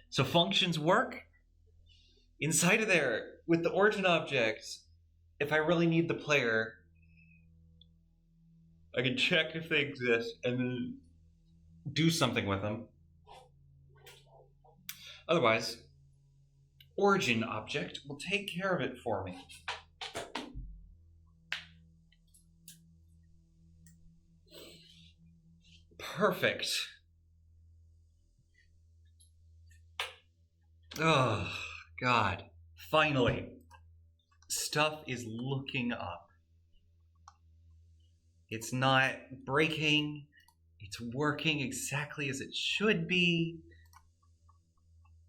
So functions work inside of there with the origin objects. If I really need the player, I can check if they exist and then do something with them. Otherwise, origin object will take care of it for me. Perfect. Oh, God. Finally. Stuff is looking up. It's not breaking. It's working exactly as it should be.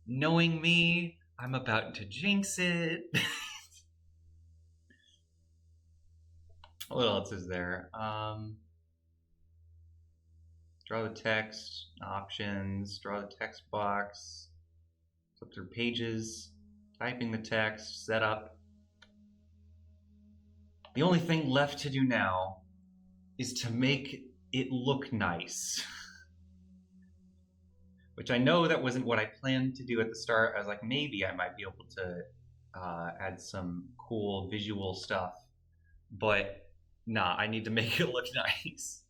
Knowing me, I'm about to jinx it. What else is there? Draw the text, options, draw the text box, flip through pages, typing the text, setup. The only thing left to do now is to make it look nice. Which I know that wasn't what I planned to do at the start. I was like, maybe I might be able to add some cool visual stuff. But nah, I need to make it look nice.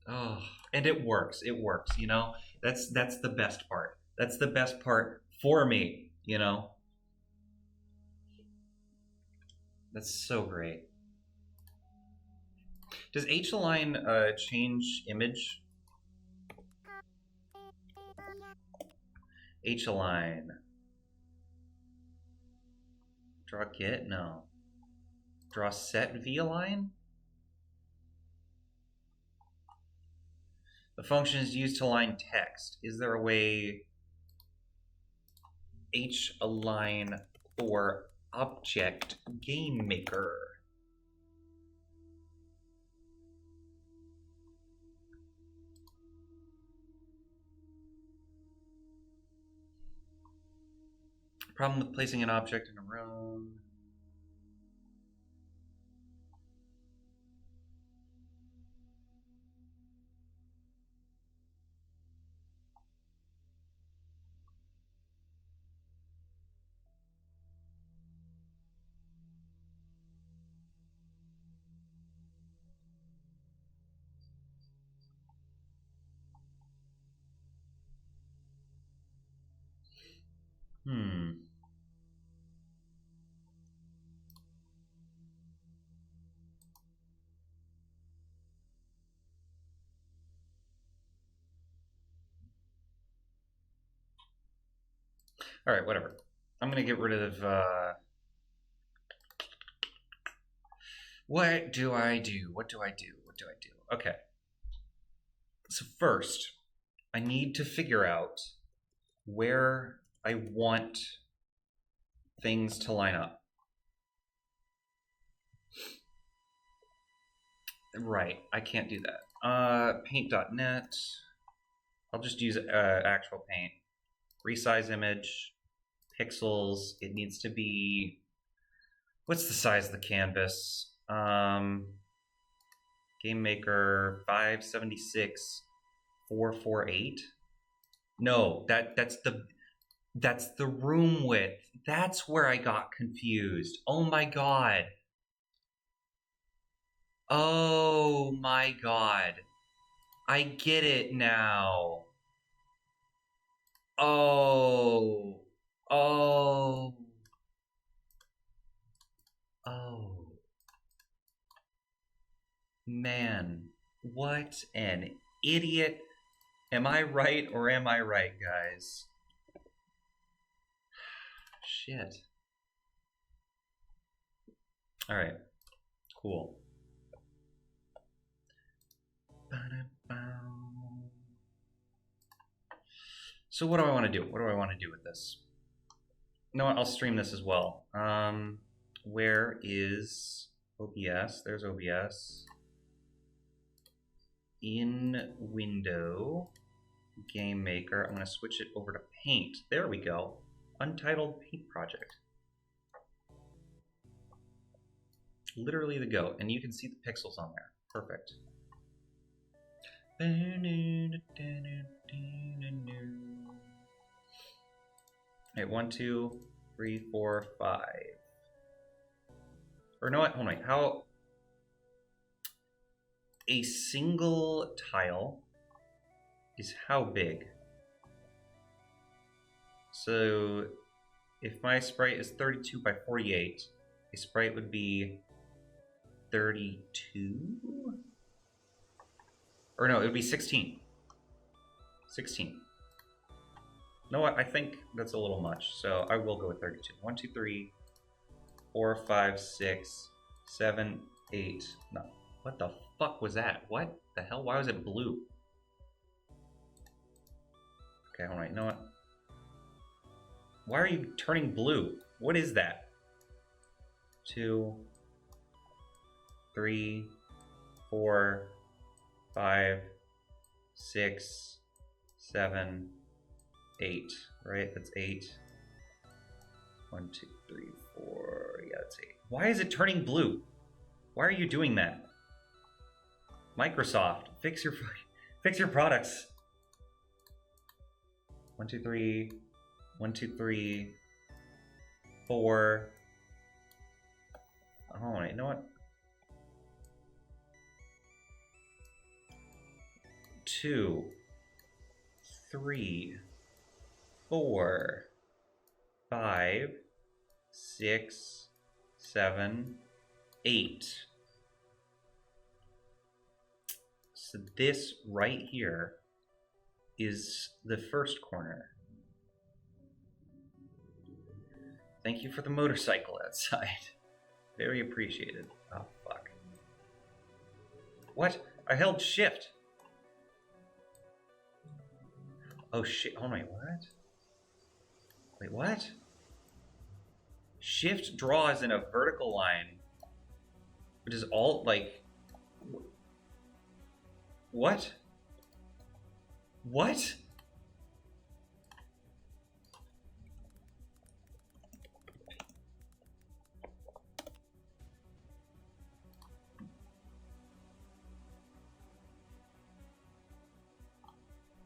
Oh, and it works, you know? That's the best part. That's the best part for me, you know? That's so great. Does H-align change image? H-align. Draw get? No. Draw set V-align? The function is used to align text. Is there a way H-align for object Gamemaker? Problem with placing an object in a room. All right, whatever. I'm gonna get rid of, what do I do? What do I do? What do I do? Okay. So first, I need to figure out where I want things to line up. Right, I can't do that. Paint.net. I'll just use actual paint. Resize image, pixels. It needs to be, what's the size of the canvas? Gamemaker 576 448. No, that's the That's the room width. That's where I got confused. Oh my god. Oh my god. I get it now. Oh. Oh. Oh. Man. What an idiot. Am I right or am I right, guys? Shit. Alright. Cool. So what do I want to do? What do I want to do with this? You know what? I'll stream this as well. Where is OBS? There's OBS. In window, Gamemaker. I'm going to switch it over to Paint. There we go. Untitled Paint Project. Literally the goat. And you can see the pixels on there. Perfect. Okay, 1, 2, 3, 4, 5. Or no, hold on. How a single tile is how big? So if my sprite is 32 by 48, a sprite would be 32? Or no, it would be 16. 16. No, what? I think that's a little much, so I will go with 32. 1, 2, 3, 4, 5, 6, 7, 8. No. What the fuck was that? What the hell? Why was it blue? Okay, alright, you know what? Why are you turning blue? What is that? 2, 3, 4, 5, 6, 7, 8. Right? That's 8. 1, 2, 3, 4. Yeah, that's 8. Why is it turning blue? Why are you doing that? Microsoft, fix your products. 1, 2, 3. 1, 2, 3. 4. Oh, you know what? 2, 3, 4, 5, 6, 7, 8. So this right here is the first corner. Thank you for the motorcycle outside. Very appreciated. Oh, fuck. What? I held shift. Oh, shit. Oh, wait, what? Wait, what? Shift draws in a vertical line. Which is all, like... What? What?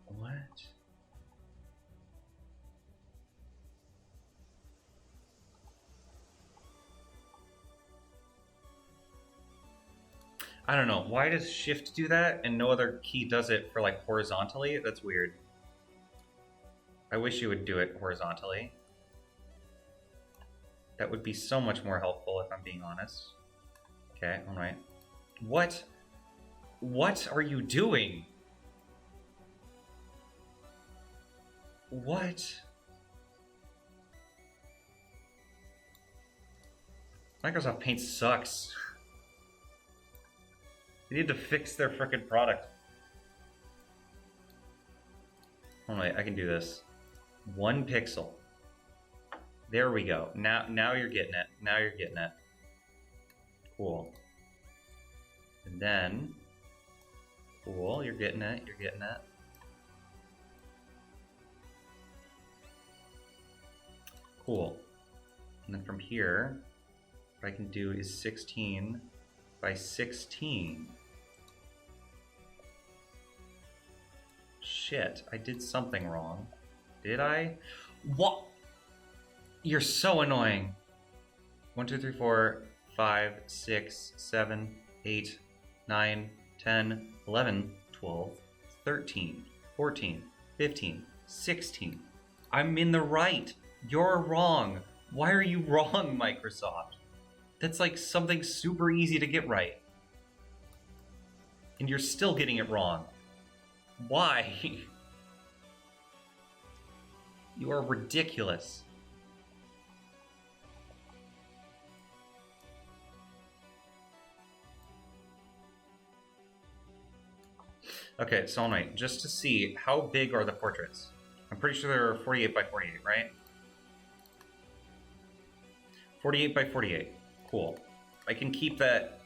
What? I don't know. Why does shift do that and no other key does it for like horizontally? That's weird. I wish you would do it horizontally. That would be so much more helpful if I'm being honest. Okay, alright. What? What are you doing? What? Microsoft Paint sucks. They need to fix their frickin' product. Oh wait, I can do this. 1 pixel. There we go. Now you're getting it. Now you're getting it. Cool. And then, cool, you're getting it, you're getting it. Cool. And then from here, what I can do is 16 by 16. Shit, I did something wrong. Did I? What? You're so annoying. 1, 2, 3, 4, 5, 6, 7, 8, 9, 10, 11, 12, 13, 14, 15, 16. I'm in the right. You're wrong. Why are you wrong, Microsoft? That's like something super easy to get right. And you're still getting it wrong. Why? You are ridiculous. Okay, so Knight, just to see, how big are the portraits? I'm pretty sure they're 48 by 48, right? 48 by 48. Cool. I can keep that.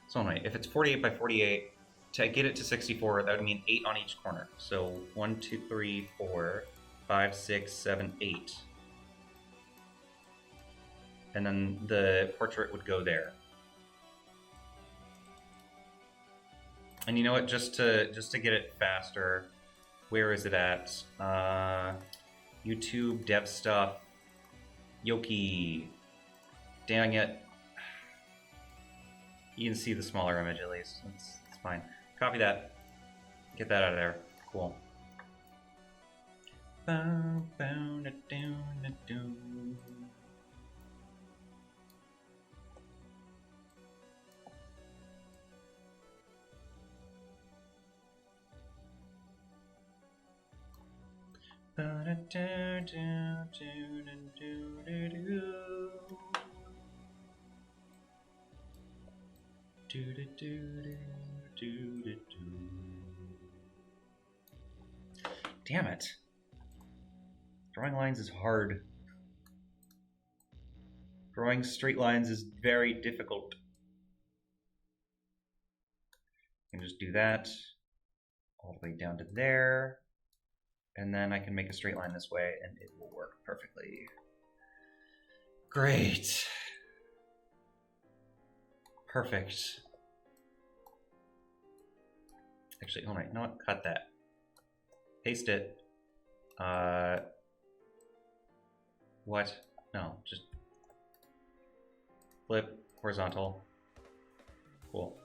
So Knight, if it's 48 by 48, to get it to 64, that would mean 8 on each corner. So 1, 2, 3, 4, 5, 6, 7, 8. And then the portrait would go there. And you know what? Just to get it faster, where is it at? YouTube, dev stuff, Yoki. Dang it. You can see the smaller image at least. It's fine. Copy that. Get that out of there. Cool. Damn it. Drawing lines is hard. Drawing straight lines is very difficult. I can just do that all the way down to there. And then I can make a straight line this way and it will work perfectly. Great. Perfect. Actually, hold on, no, cut that. Paste it. What? No, just flip, horizontal. Cool.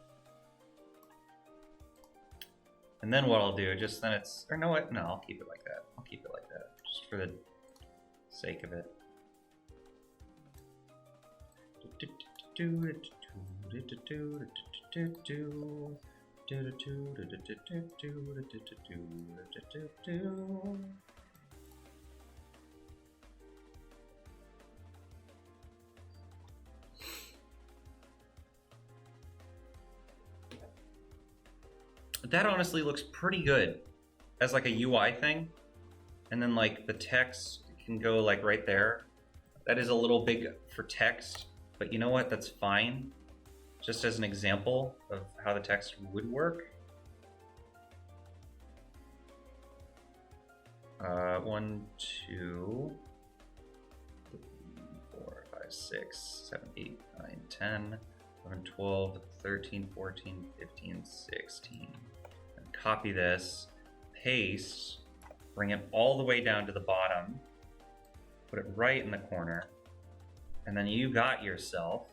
And then what I'll do, just then it's, or no, what? No, I'll keep it like that. I'll keep it like that, just for the sake of it. That honestly looks pretty good as like a UI thing. And then like the text can go like right there. That is a little big for text, but you know what? That's fine. Just as an example of how the text would work. 1, 2, 3, 4, 5, 6, 7, 8, 9, 10, 11, 12, 13, 14, 15, 16. And copy this, paste, bring it all the way down to the bottom, put it right in the corner, and then you got yourself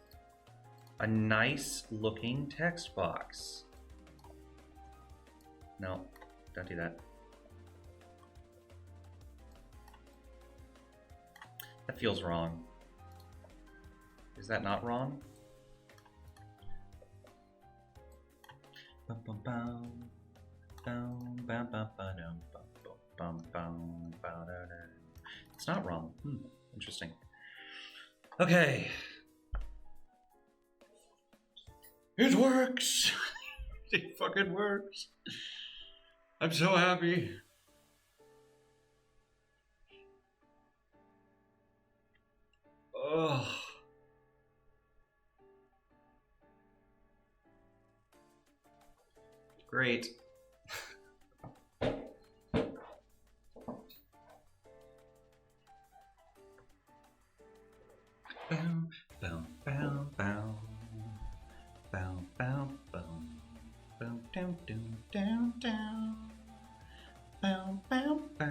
a nice looking text box. No, don't do that. That feels wrong. Is that not wrong? It's not wrong. Interesting. Okay. It works. It fucking works. I'm so happy. Ugh. Great. Bow, bow, bow, bow. Bow, bow, bow. Bow, down, down, down, down. Bow, bow, bow.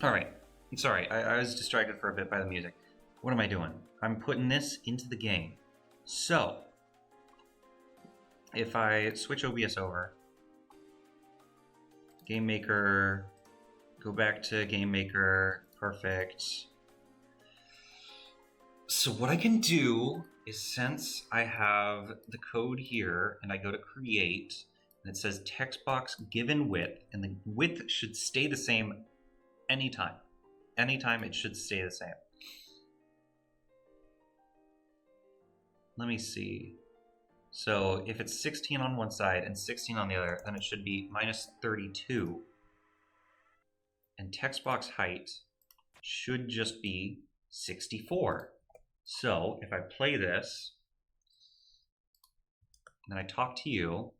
All right. I'm sorry. I was distracted for a bit by the music. What am I doing? I'm putting this into the game. So, if I switch OBS over, Gamemaker, go back to Gamemaker, perfect. So what I can do is, since I have the code here and I go to create, and it says text box given width, and the width should stay the same anytime. Anytime it should stay the same. Let me see. So if it's 16 on one side and 16 on the other, then it should be minus 32. And text box height should just be 64. So if I play this, and I talk to you,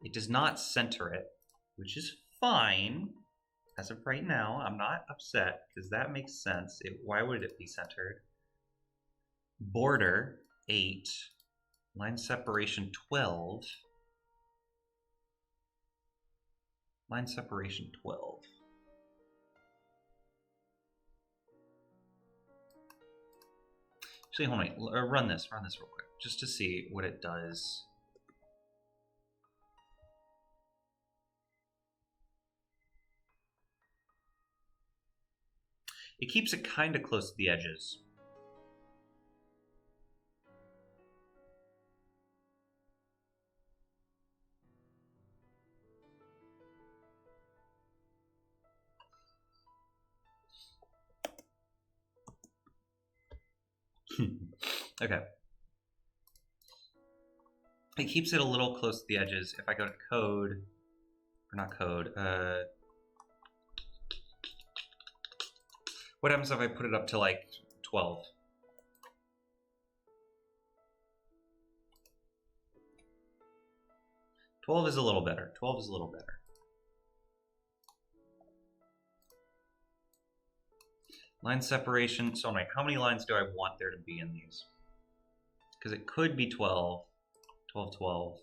it does not center it, which is fine. As of right now, I'm not upset, because that makes sense. Why would it be centered? Border 8, line separation 12. Line separation 12. Actually, hold on, run this real quick, just to see what it does. It keeps it kind of close to the edges. Okay. It keeps it a little close to the edges. If I go to code, or not code, what happens if I put it up to like 12? $12 is a little better. 12 is a little better. Line separation. So how many lines do I want there to be in these? Because it could be 12, 12, 12.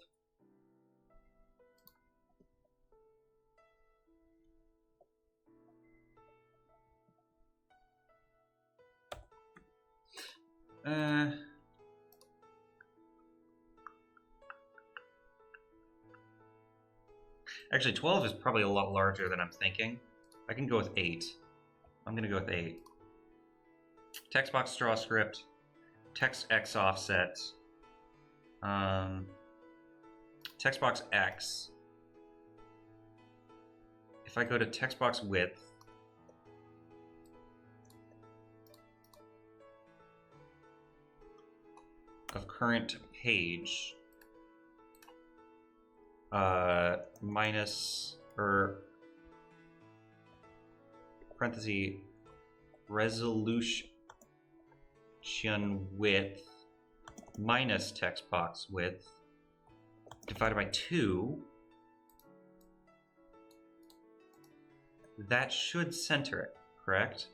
Actually, 12 is probably a lot larger than I'm thinking. I can go with 8. I'm going to go with 8. Text box draw script, text X offset, text box X. If I go to text box width, of current page, minus, or parenthesis, resolution width minus text box width divided by 2, that should center it, correct?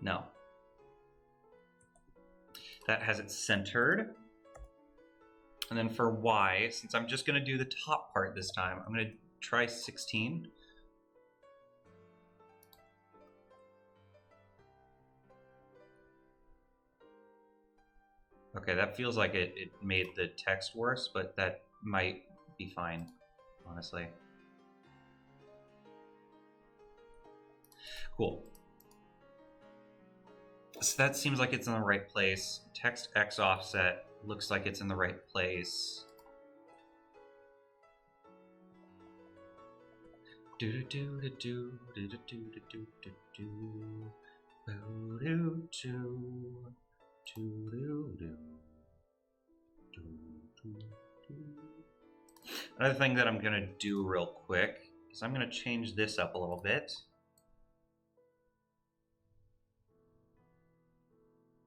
No. That has it centered. And then for Y, since I'm just going to do the top part this time, I'm going to try 16. Okay, that feels like it made the text worse, but that might be fine, honestly. Cool. So that seems like it's in the right place. Text X offset looks like it's in the right place. Do do do do do do do do do do do do. Another thing that I'm gonna do real quick is I'm gonna change this up a little bit.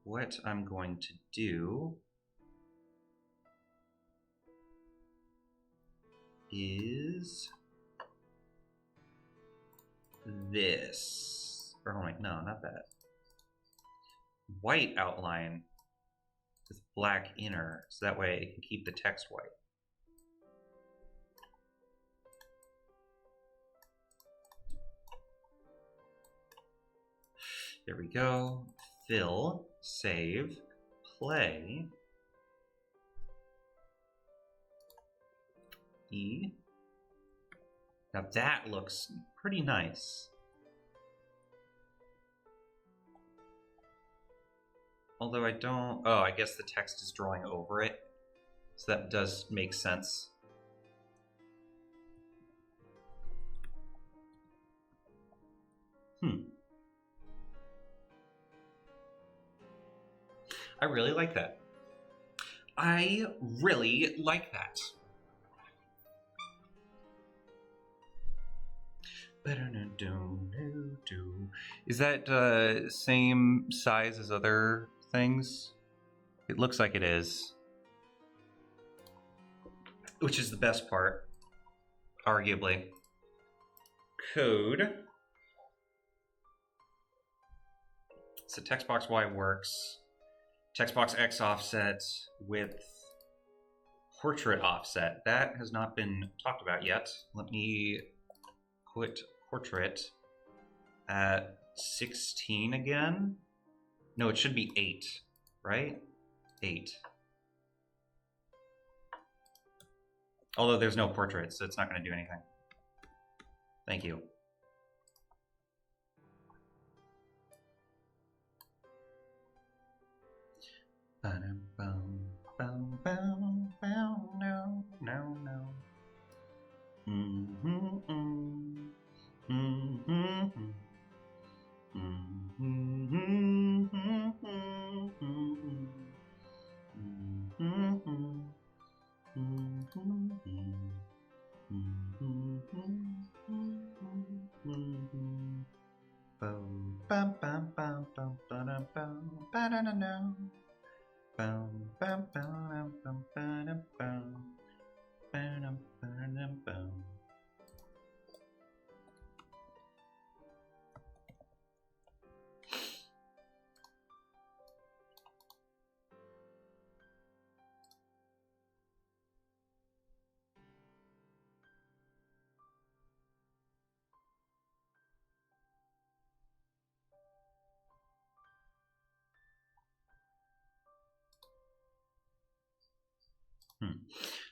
What I'm going to do is this. Or wait, no, not that. White outline with black inner, so that way it can keep the text white. There we go. Fill, save, play. E. Now that looks pretty nice. Although I don't... Oh, I guess the text is drawing over it. So that does make sense. I really like that. I really like that. Is that same size as other things? It looks like it is. Which is the best part, arguably. Code. So Textbox Y works. Textbox X offset with portrait offset. That has not been talked about yet. Let me put portrait at 16 again. No, it should be 8, right? 8. Although there's no portrait, so it's not going to do anything. Thank you.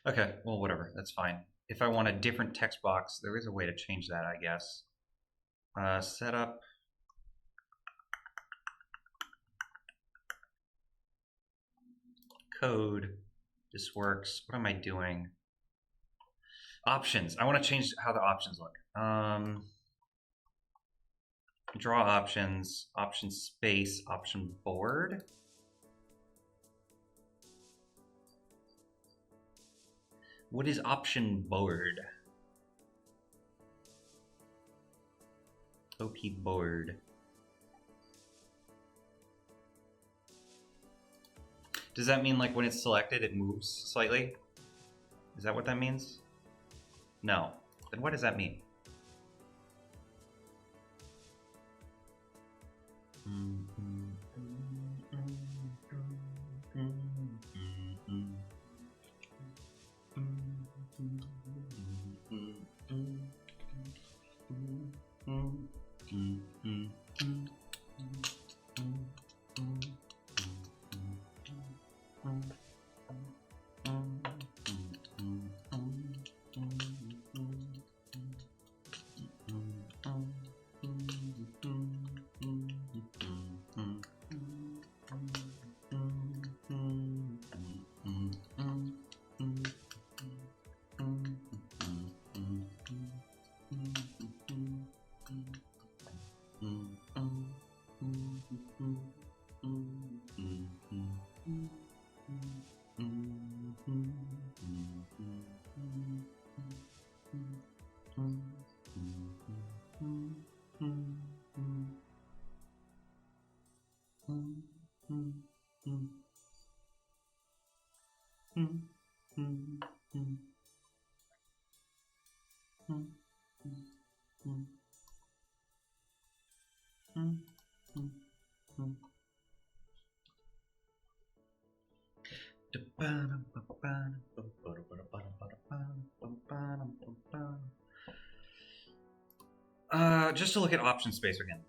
Okay, well, whatever. That's fine. If I want a different text box, there is a way to change that, I guess. Setup. Code. This works. What am I doing? Options. I want to change how the options look. Draw options. Option space. Option board. What is option board? OP board. Does that mean like when it's selected it moves slightly? Is that what that means? No. Then what does that mean? Just to look at option space again.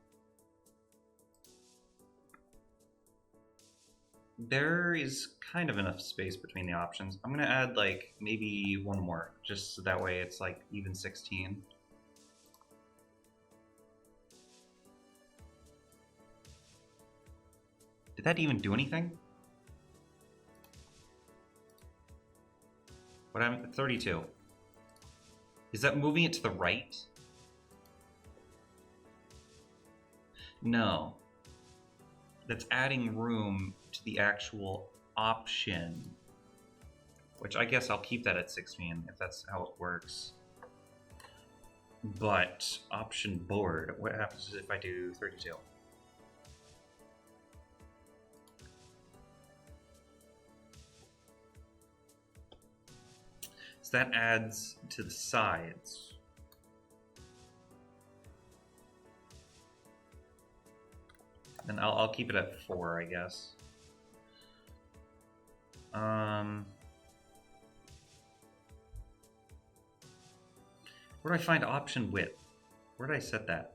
There is kind of enough space between the options. I'm gonna add like maybe one more, just so that way it's like even 16. Did that even do anything? What happened at 32? Is that moving it to the right? No. That's adding room to the actual option. Which I guess I'll keep that at 16 if that's how it works. But option board, what happens if I do 32? So that adds to the sides. And I'll keep it at 4, I guess. Where do I find option width? Where did I set that?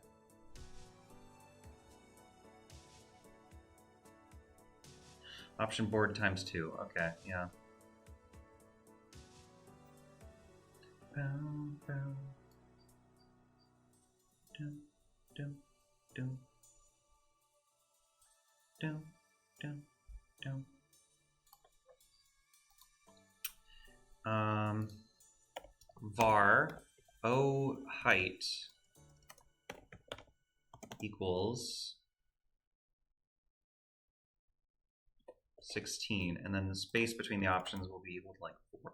Option board times 2. Okay, yeah. Dum, dum. Dum, dum, dum. Dum, dum, dum. Var O height equals 16, and then the space between the options will be equal to like 4.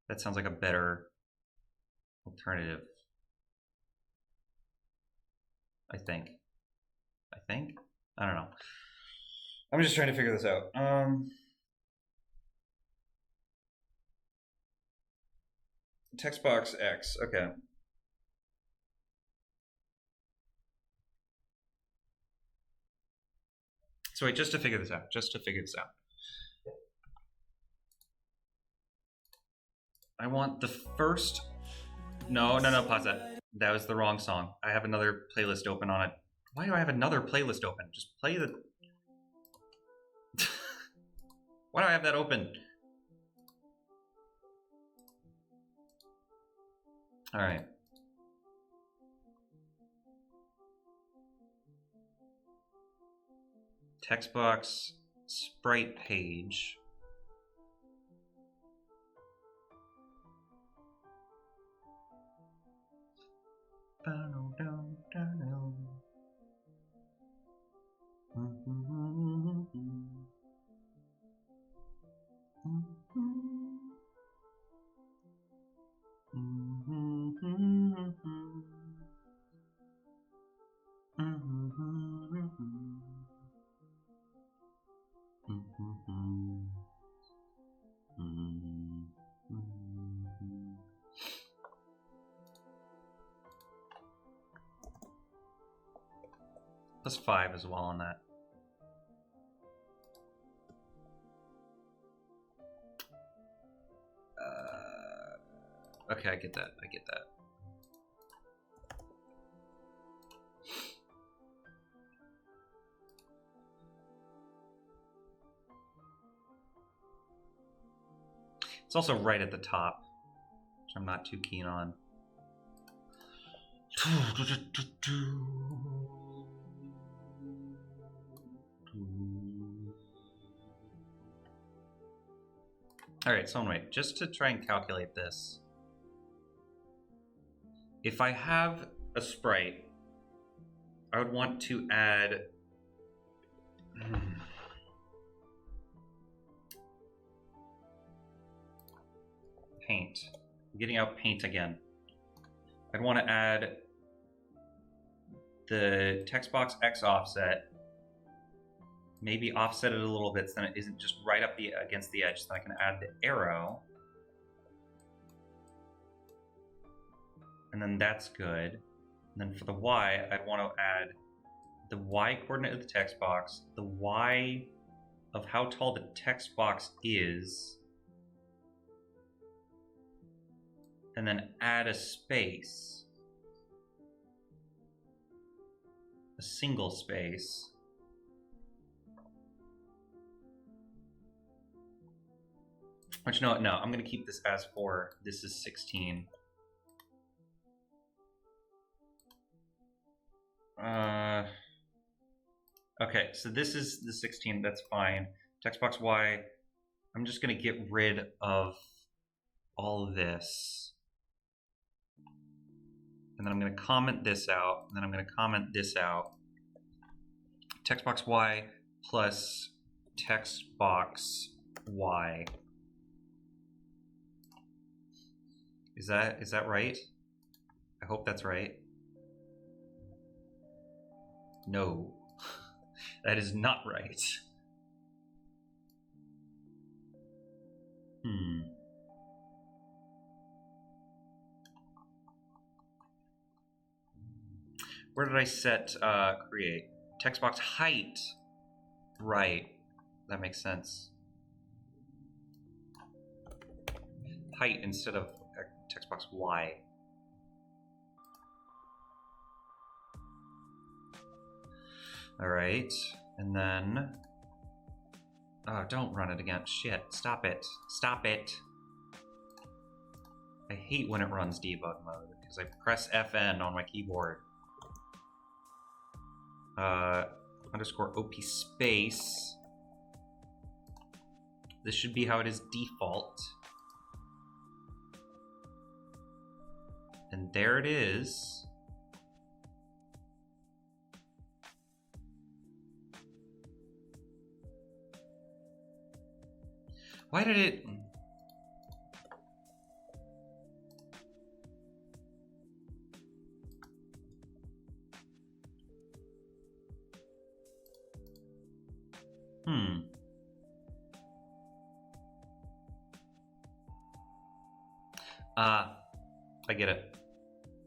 That sounds like a better alternative. I think. I don't know. I'm just trying to figure this out. Text box X, okay. So wait, just to figure this out. I want the first. No, pause that. That was the wrong song. I have another playlist open on it. Why do I have another playlist open? Just play the. Why do I have that open? All right. Text box sprite page. Plus 5 as well on that. Okay, I get that. It's also right at the top, which I'm not too keen on. All right, so wait, just to try and calculate this. If I have a sprite, I would want to add paint. I'm getting out paint again. I'd want to add the text box X offset, maybe offset it a little bit so then it isn't just right up against the edge, so I can add the arrow. And then that's good. And then for the Y, I'd want to add the Y coordinate of the text box, the Y of how tall the text box is, and then add a space, a single space. Which, no, I'm going to keep this as 4. This is 16. Okay, so this is the 16. That's fine. Text box Y. I'm just going to get rid of all of this. And then I'm going to comment this out. And then I'm going to comment this out. Text box Y plus text box Y. Is that right? I hope that's right. No, that is not right. Where did I set create? Text box height. Right, that makes sense. Height instead of text box Y. All right, and then, oh, don't run it again. Shit, stop it. Stop it. I hate when it runs debug mode because I press FN on my keyboard. Underscore OP space. This should be how it is default. And there it is. Why did it... I get it.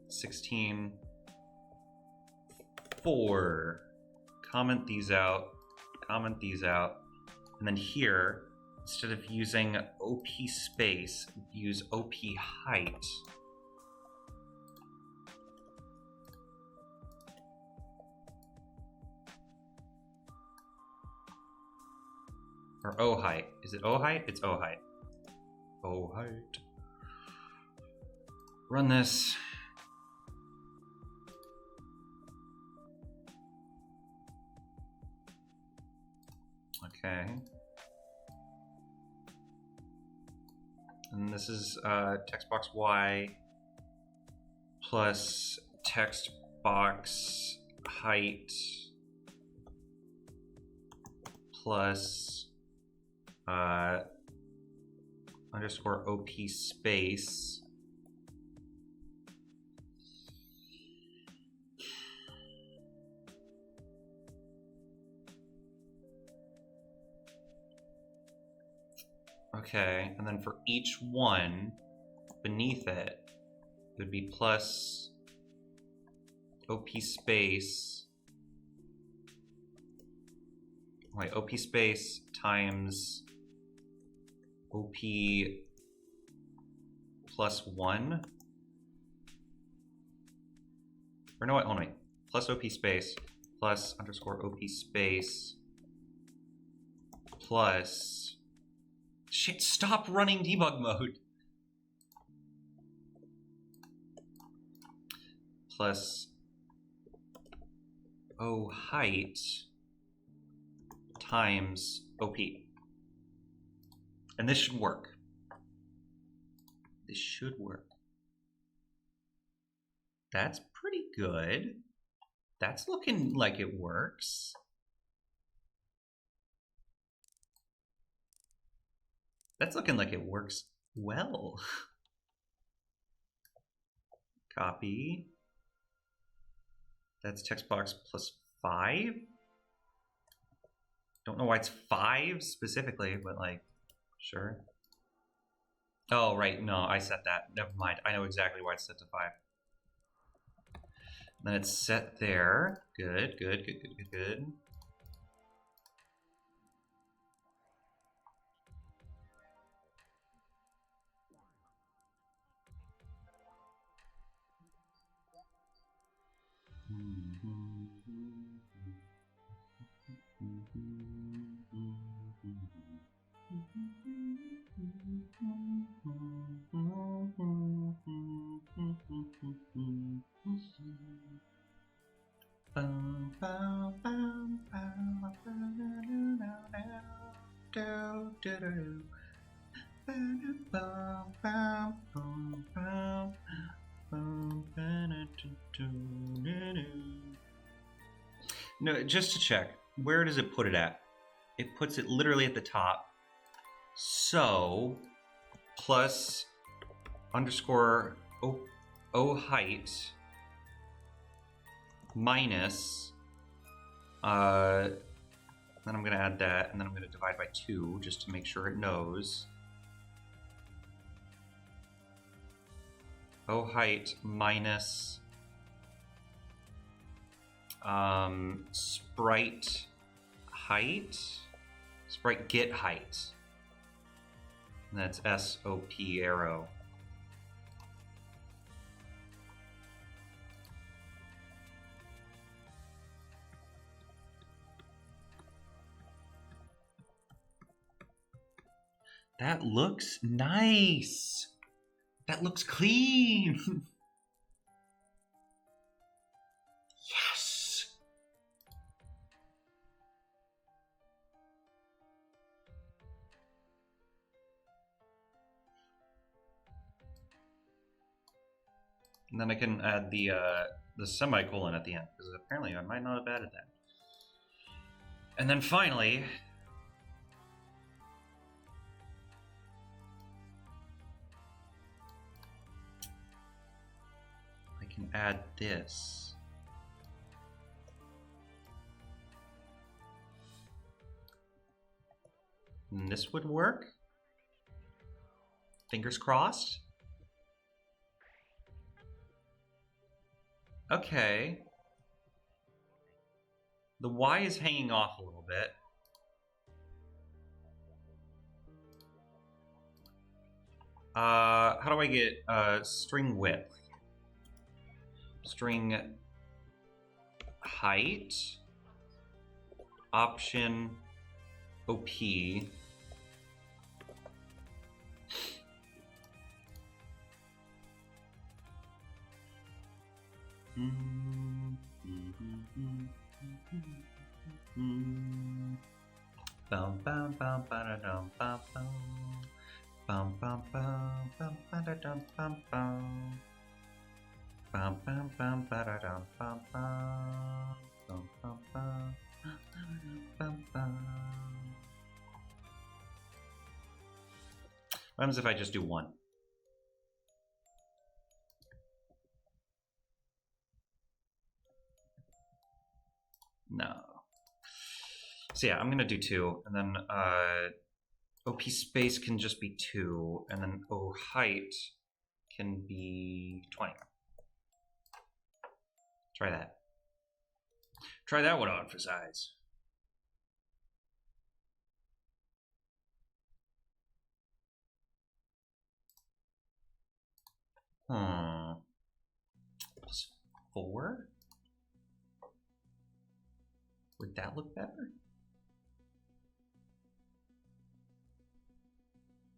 16. 4. Comment these out. Comment these out. And then here, instead of using OP space, use OP height. Or O height. Is it O height? It's O height. O height. Run this. Okay. And this is text box Y plus text box height plus underscore OP space. Okay, and then for each one beneath it, it would be plus OP space. Wait, OP space times OP plus 1. Or no, wait, hold on, wait. Plus OP space plus underscore OP space plus... Shit, stop running debug mode. Plus O height times OP. And this should work. This should work. That's pretty good. That's looking like it works. That's looking like it works well. Copy. That's text box plus 5. Don't know why it's 5 specifically, but like, sure. Oh, right, no, I set that. Never mind. I know exactly why it's set to 5. Then it's set there. Good, good, good, good, good, good. No, just to check, where does it put it at? It puts it literally at the top. So, plus underscore o height minus, then I'm going to add that, and then I'm going to divide by 2 just to make sure it knows. O height minus sprite height, sprite get height. And that's SOP arrow. That looks nice. That looks clean. Yes. And then I can add the semicolon at the end, because apparently I might not have added that. And then finally, I can add this. And this would work. Fingers crossed. Okay. The Y is hanging off a little bit. How do I get string width? String height, option OP. Bum bum bum ba dum bum bum bum bum bum bum ba dum bum bum bum bum bum ba dum bum bum bum bum bum bum. What happens if I just do 1? No. So yeah, I'm gonna do 2, and then OP space can just be 2, and then O height can be 20. Try that. Try that one on for size. Plus 4? Would that look better?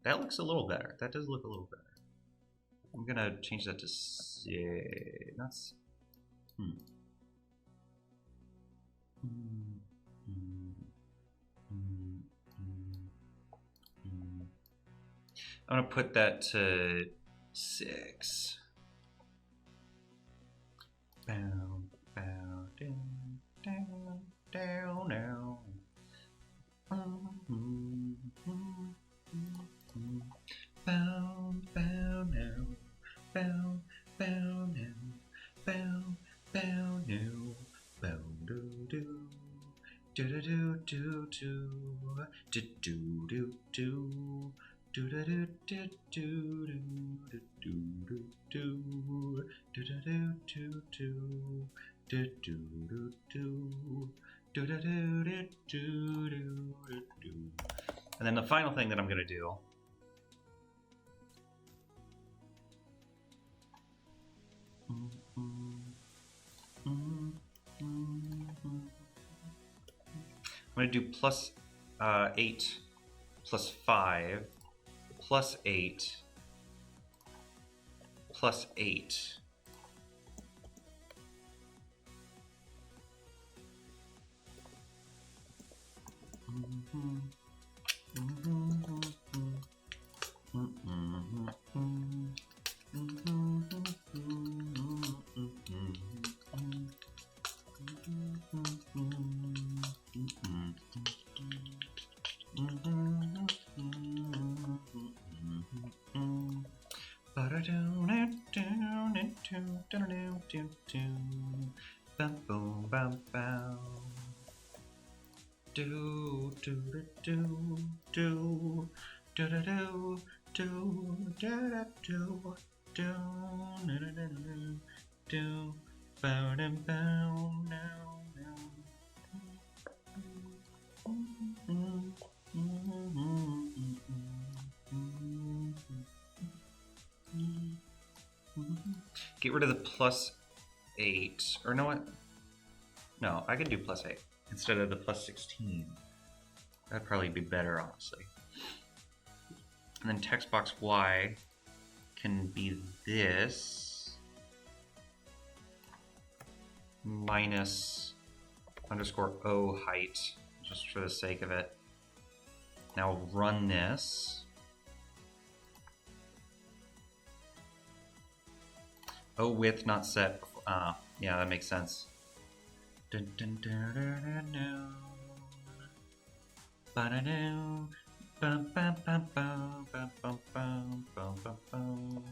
That looks a little better. That does look a little better. I'm gonna change that to that's I'm gonna put that to 6. Bow, bow, down, down, down, now. Bow, bow now, bow, bow now, bow, bow now, bow do do, do do do do do, do do do do, do do do do do do do do, do do do do do, do do do do, do do do do do. And then the final thing that I'm gonna do going to do plus 8 plus 5 plus 8 plus 8. Get rid of the plus 8. Or no, what? No, I can do plus 8 instead of the plus 16. That'd probably be better, honestly. And then text box Y can be this minus underscore O height, just for the sake of it. Now run this. O width not set. Yeah, that makes sense. Dun, dun, dun, dun, dun, dun. Ba-da-doo. Bum, bum, bum, bum, bum, bum, bum, bum, bum, bum.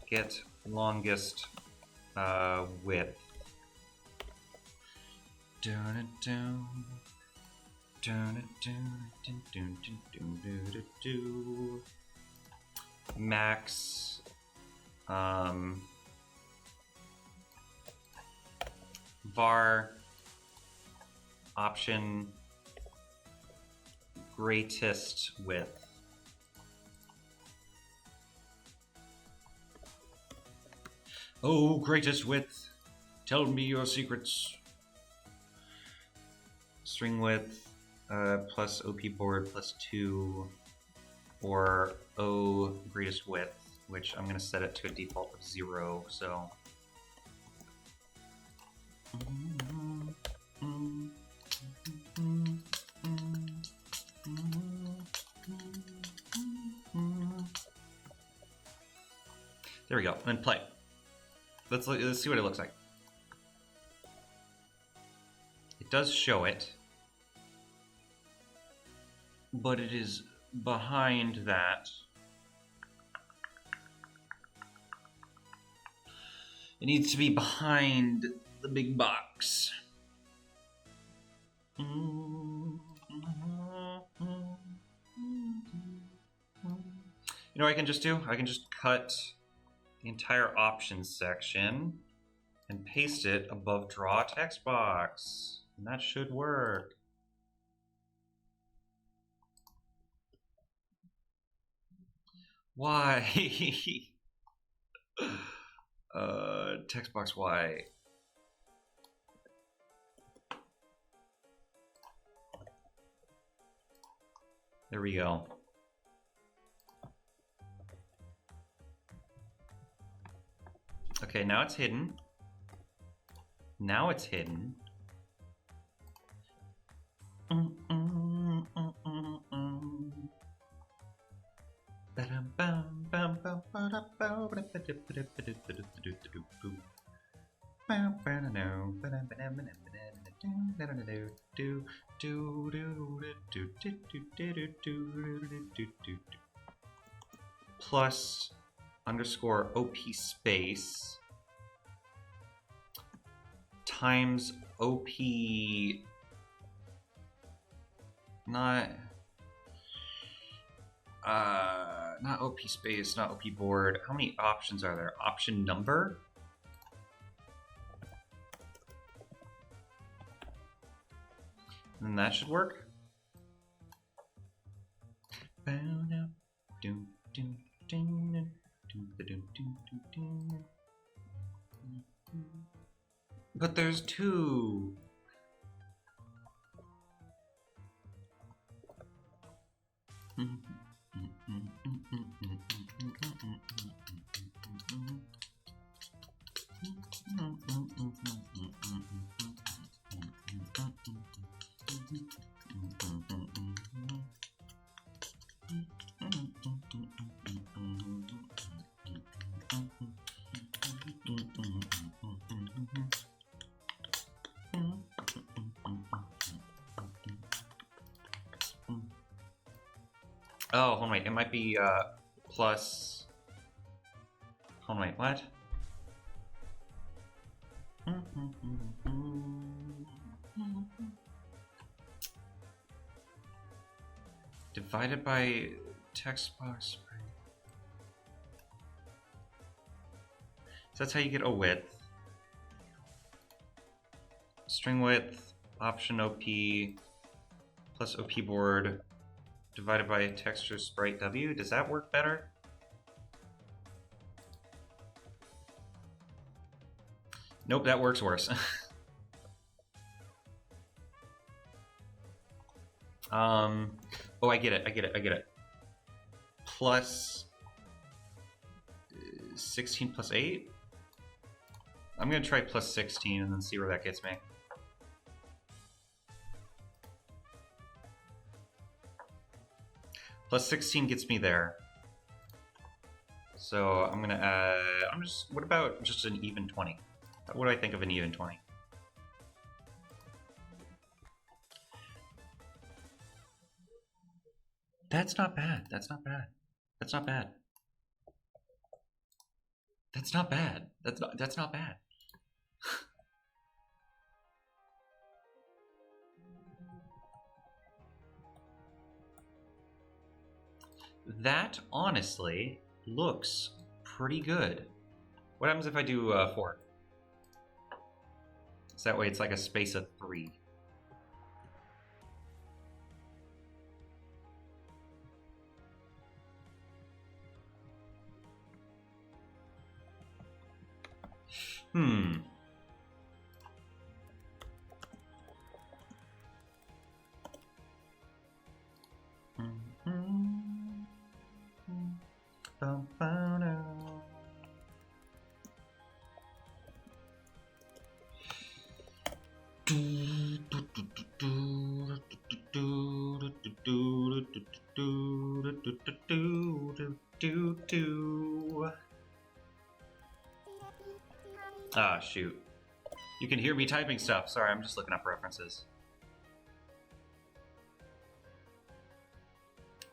Get longest width. Dun, dun, dun, dun, dun, dun, dun, dun, dun, dun, dun. Max var option greatest width. Oh, greatest width, tell me your secrets. String width plus OP board plus 2, or O greatest width, which I'm going to set it to a default of 0. So there we go. Then play. Let's see what it looks like. It does show it, but it is behind that. It needs to be behind the big box. You know what I can just do? I can just cut the entire options section and paste it above draw text box. And that should work. Why? Text box Y. There we go. Okay, now it's hidden. Now it's hidden. Plus underscore OP space times OP not OP space, not OP board. How many options are there? Option number? And that should work. But there's two. Oh, hold on, wait. It might be plus. Hold on, wait. What? Divided by text box. So that's how you get a width. String width, option OP, plus OP board, divided by texture sprite W. Does that work better? Nope, that works worse. Oh, I get it. Plus 16 plus 8? I'm gonna try plus 16 and then see where that gets me. Plus 16 gets me there. So I'm gonna add, what about just an even 20? What do I think of an even 20? That's not bad. That's not bad. That's not bad. That's not bad. That's not bad. That honestly looks pretty good. What happens if I do 4? So that way it's like a space of 3. Ah, shoot. You can hear me typing stuff. Sorry, I'm just looking up references.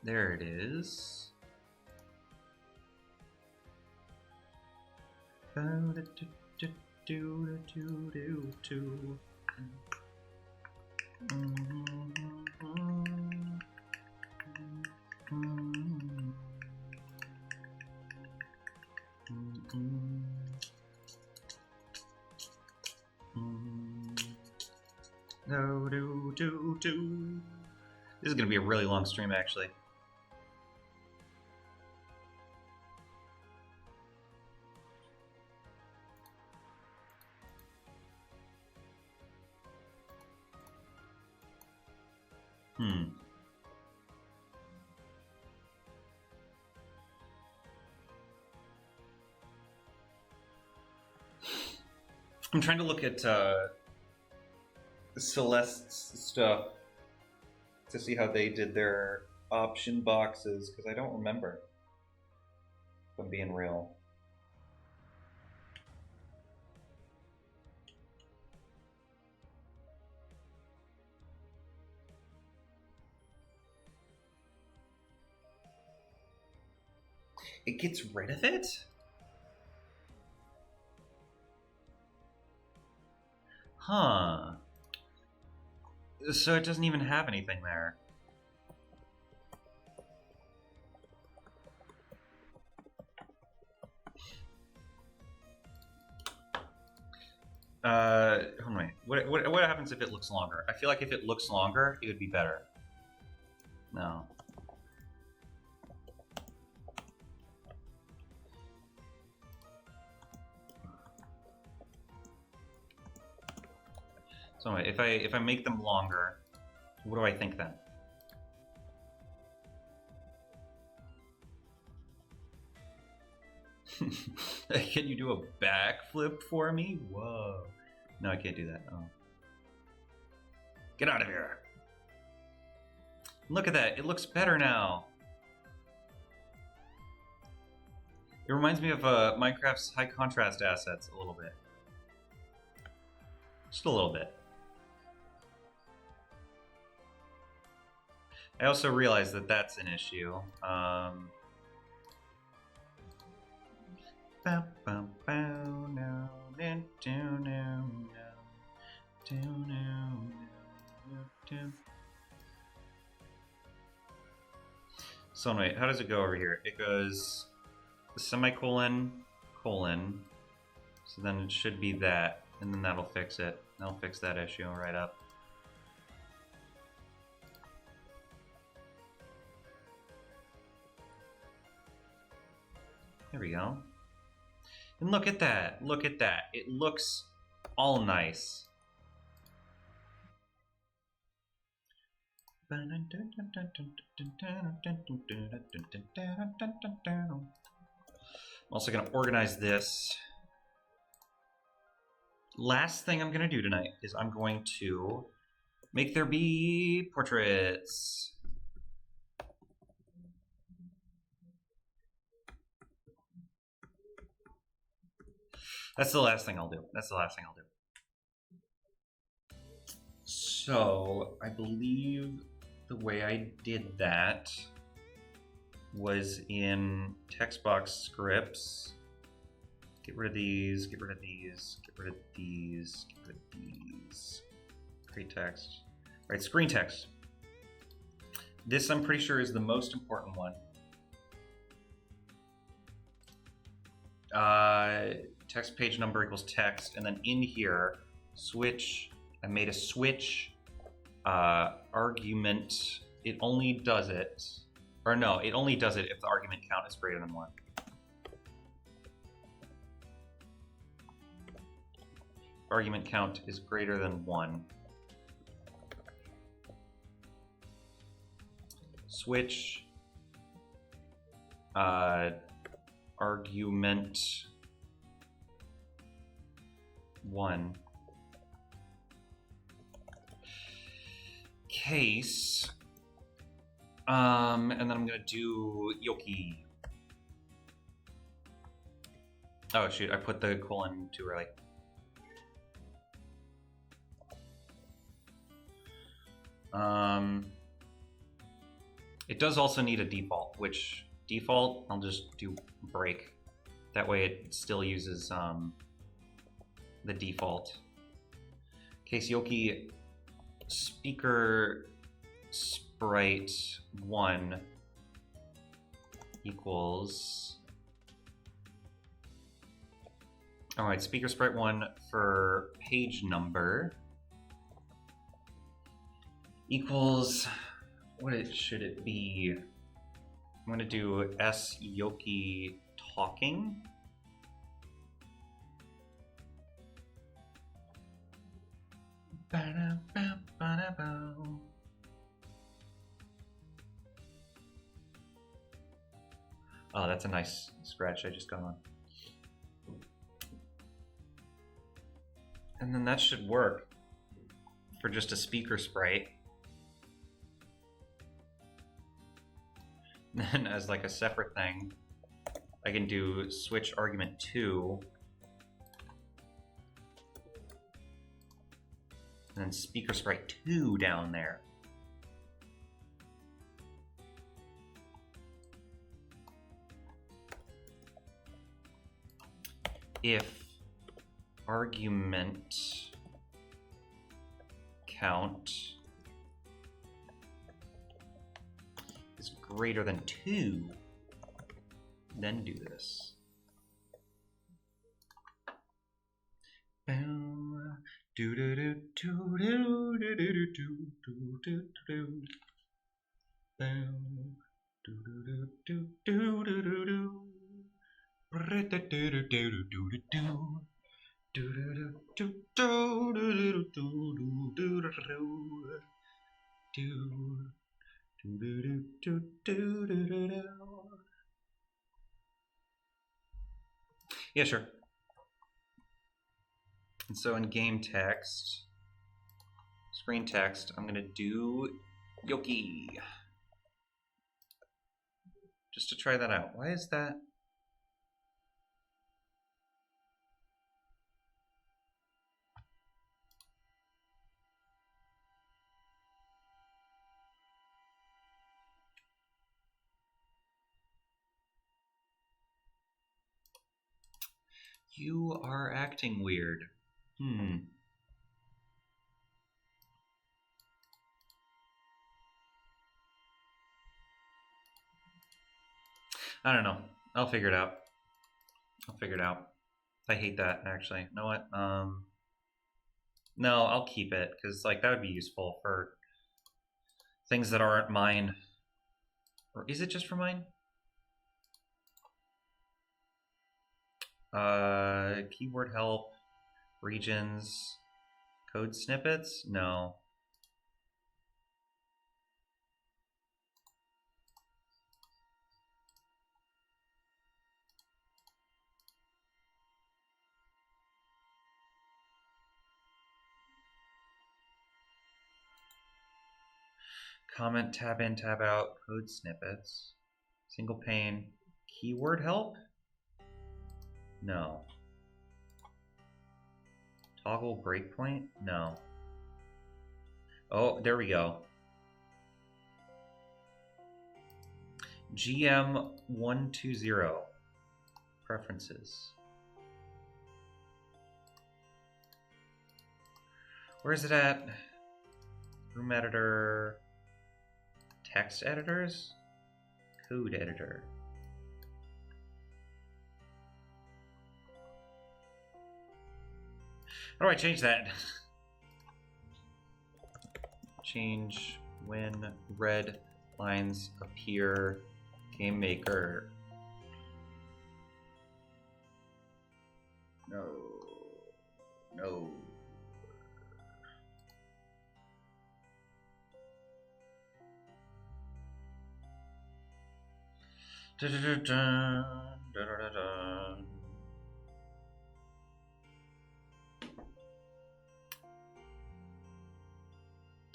There it is. This is going to be a really long stream, actually. I'm trying to look at Celeste's stuff to see how they did their option boxes, because I don't remember, if I'm being real. It gets rid of it? Huh. So it doesn't even have anything there. Hold on. What happens if it looks longer? I feel like if it looks longer, it would be better. No. So if I make them longer, what do I think then? Can you do a backflip for me? Whoa. No, I can't do that. Oh. Get out of here. Look at that. It looks better now. It reminds me of Minecraft's high contrast assets a little bit. Just a little bit. I also realize that that's an issue. So anyway, how does it go over here? It goes semicolon, colon. So then it should be that, and then that'll fix it. That'll fix that issue right up. There we go. And look at that. Look at that. It looks all nice. I'm also going to organize this. Last thing I'm going to do tonight is I'm going to make there be portraits. That's the last thing I'll do. That's the last thing I'll do. So I believe the way I did that was in Textbox scripts. Get rid of these, get rid of these, get rid of these, get rid of these. Create text. All right, screen text. This I'm pretty sure is the most important one. Text page number equals text, and then in here, switch. I made a switch argument. It only does it, or no, it only does it if the argument count is greater than 1. Argument count is greater than 1. Switch argument 1 case, and then I'm gonna do Yoki. Oh shoot, I put the colon too early. It does also need a default, which default I'll just do break. That way it still uses the default. Case Yoki speaker sprite 1 equals. All right, speaker sprite 1 for page number equals, should it be? I'm gonna do S Yoki talking. Oh, that's a nice scratch I just got on. And then that should work for just a speaker sprite. Then as like a separate thing, I can do switch argument 2. And then speaker sprite 2 down there. If argument count is greater than 2, then do this. Do do do do do do do do do do do do do do do. Yeah, sure. And so in game text, screen text, I'm gonna do Yoki. Just to try that out. Why is that? You are acting weird. I don't know. I'll figure it out. I'll figure it out. I hate that, actually. You know what? No, I'll keep it, because like that would be useful for things that aren't mine. Or is it just for mine? Keyword help, regions, code snippets? No. Comment, tab in, tab out, code snippets, single pane, keyword help? No. Toggle breakpoint? No. Oh, there we go. GM120. Preferences. Where is it at? Room editor. Text editors? Code editor. How do I change that? Change when red lines appear. Gamemaker. No. No. Da, da, da, da, da, da, da.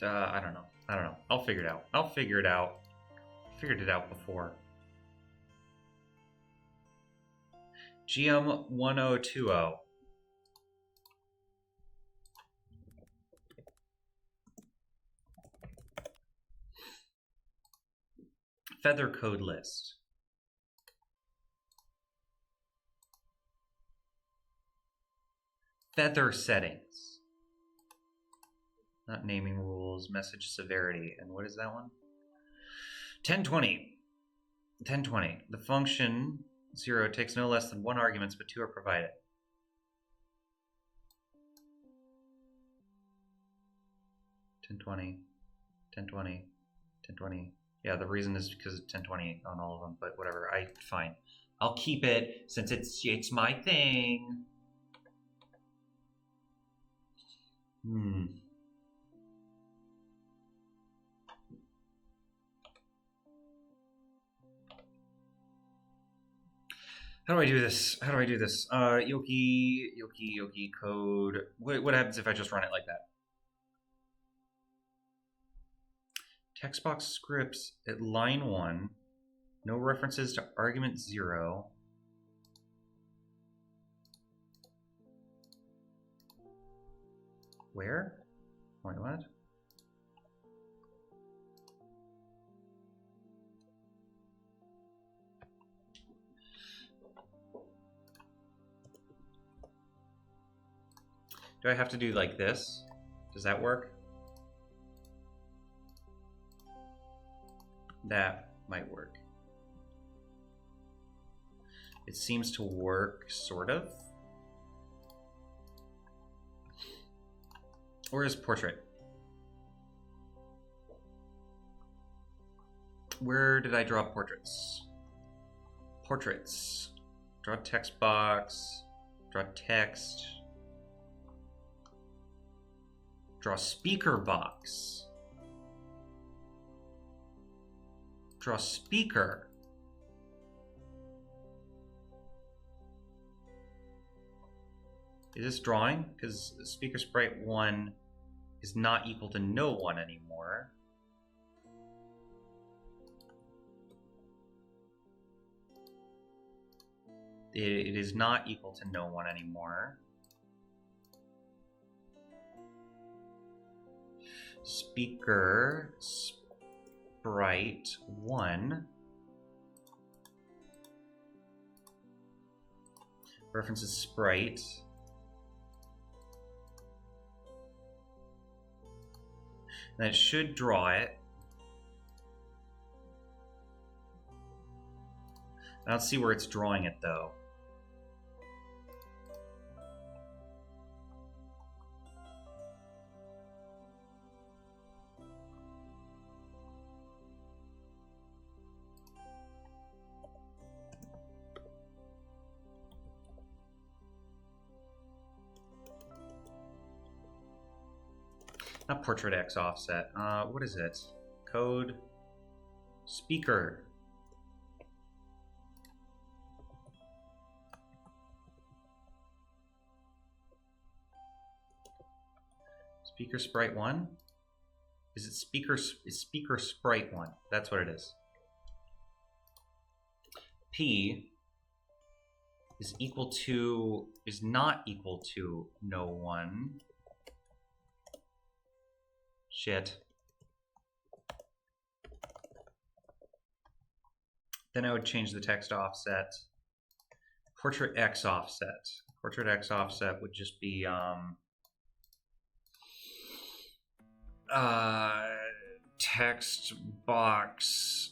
I don't know. I don't know. I'll figure it out. I'll figure it out. Figured it out before. GM1020. Feather code list. Feather settings. Not naming rules, message severity. And what is that one? 1020. 1020. The function 0 takes no less than 1 arguments, but 2 are provided. $10.20. $10.20. $10.20. Yeah, the reason is because it's 1020 on all of them, but whatever. Fine. I'll keep it since it's my thing. How do I do this? How do I do this? Yoki code. What happens if I just run it like that? Text box scripts at line 1. No references to argument 0. Where? Wait, what? Do I have to do like this? Does that work? That might work. It seems to work, sort of. Where is portrait? Where did I draw portraits? Portraits. Draw text box. Draw text. Draw speaker box. Draw speaker. Is this drawing? Because speaker sprite 1 is not equal to no 1 anymore. It is not equal to no 1 anymore. Speaker sprite 1 references sprite. And it should draw it. I don't see where it's drawing it though. Not portrait X offset. What is it? Code speaker. Speaker sprite 1? Is it speaker sprite 1? That's what it is. P is not equal to no 1. Shit. Then I would change the text offset. Portrait X offset. Portrait X offset would just be text box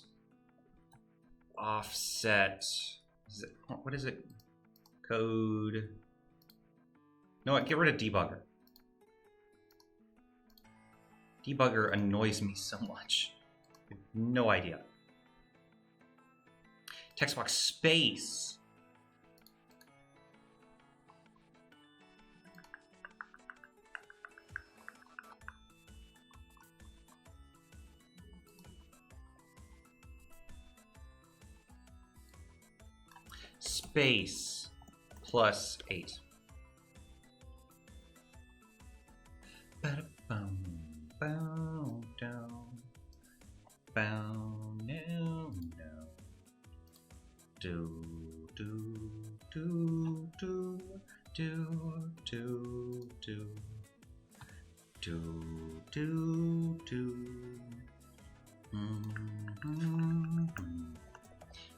offset. What is it? Code. No, what? Get rid of debugger. Debugger annoys me so much. I have no idea. Text box space. Space plus 8. Ba-da-bum. Bow down, bow no no. Do do do do do do do do do do.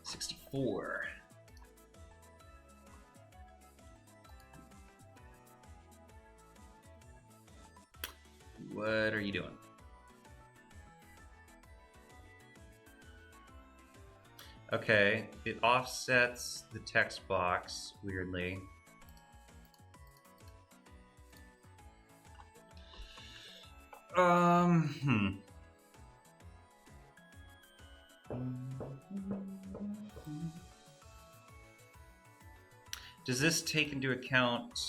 64. What are you doing? Okay, it offsets the text box weirdly. Does this take into account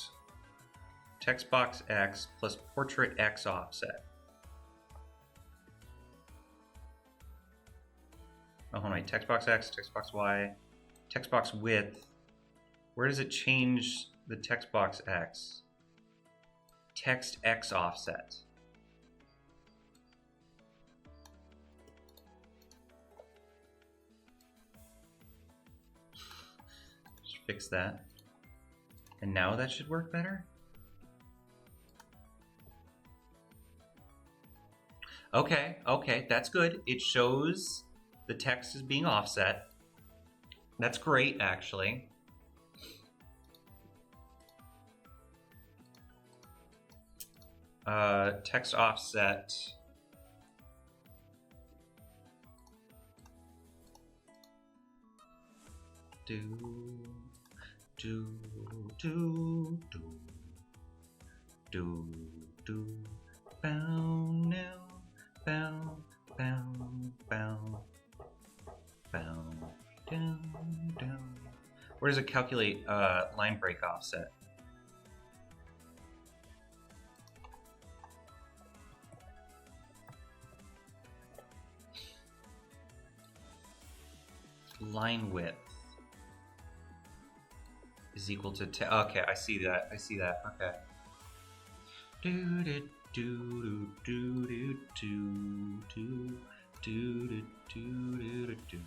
text box X plus portrait X offset? Oh, hold on, text box X, text box Y, text box width. Where does it change the text box X? Text X offset. Just fix that. And now that should work better? Okay, okay, that's good. It shows the text is being offset. That's great, actually. Text offset. Do do do do do do bow now bow bow bow bow down down. Where does it calculate line break offset? line width is equal to 10. Okay, I see that. I see that. Okay. Do do do do do do do do do do do.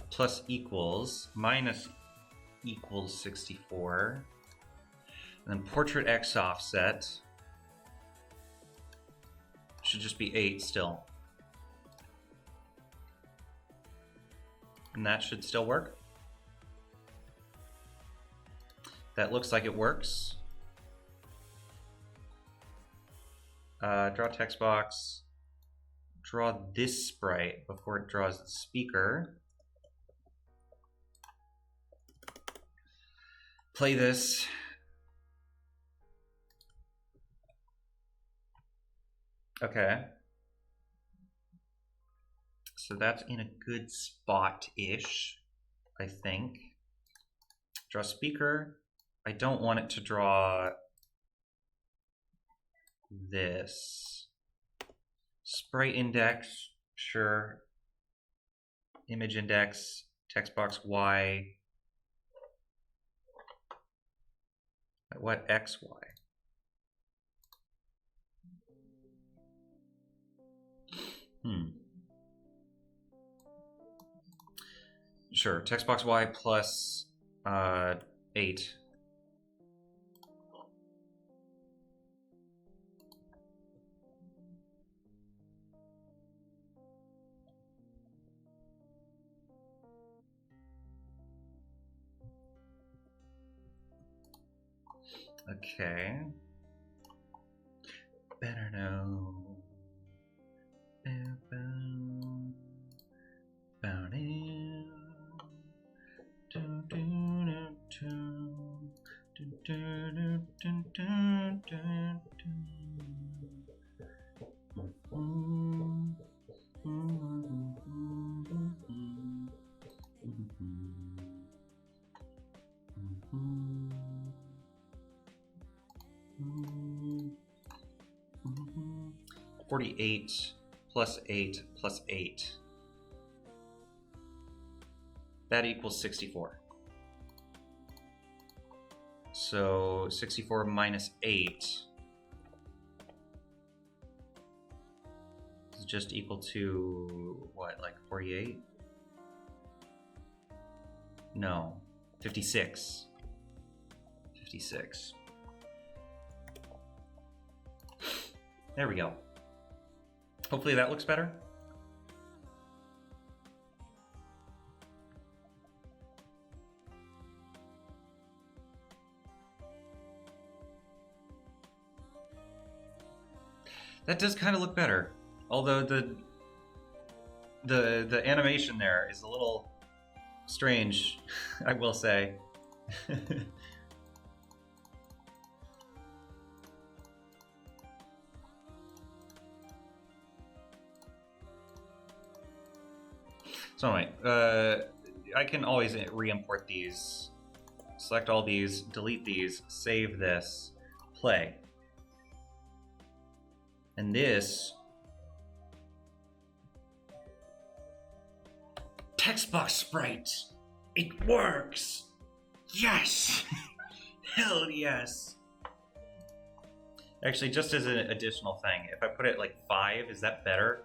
Plus equals minus equals 64. And then portrait X offset should just be 8 still. And that should still work. That looks like it works. Draw text box. Draw this sprite before it draws the speaker. Play this. Okay. So that's in a good spot-ish, I think. Draw speaker. I don't want it to draw this. Sprite index, sure. Image index, text box Y. What X, Y? Sure, text box Y plus 8. Okay. Better know. $48 plus 8 plus 8. That equals 64. So 64 minus 8 is just equal to what, like 48? No, 56. 56. There we go. Hopefully that looks better. That does kind of look better, although the animation there is a little strange, I will say. So anyway, I can always re-import these, select all these, delete these, save this, play. And this text box sprite, it works. Yes, hell yes. Actually, just as an additional thing, if I put it like 5, is that better?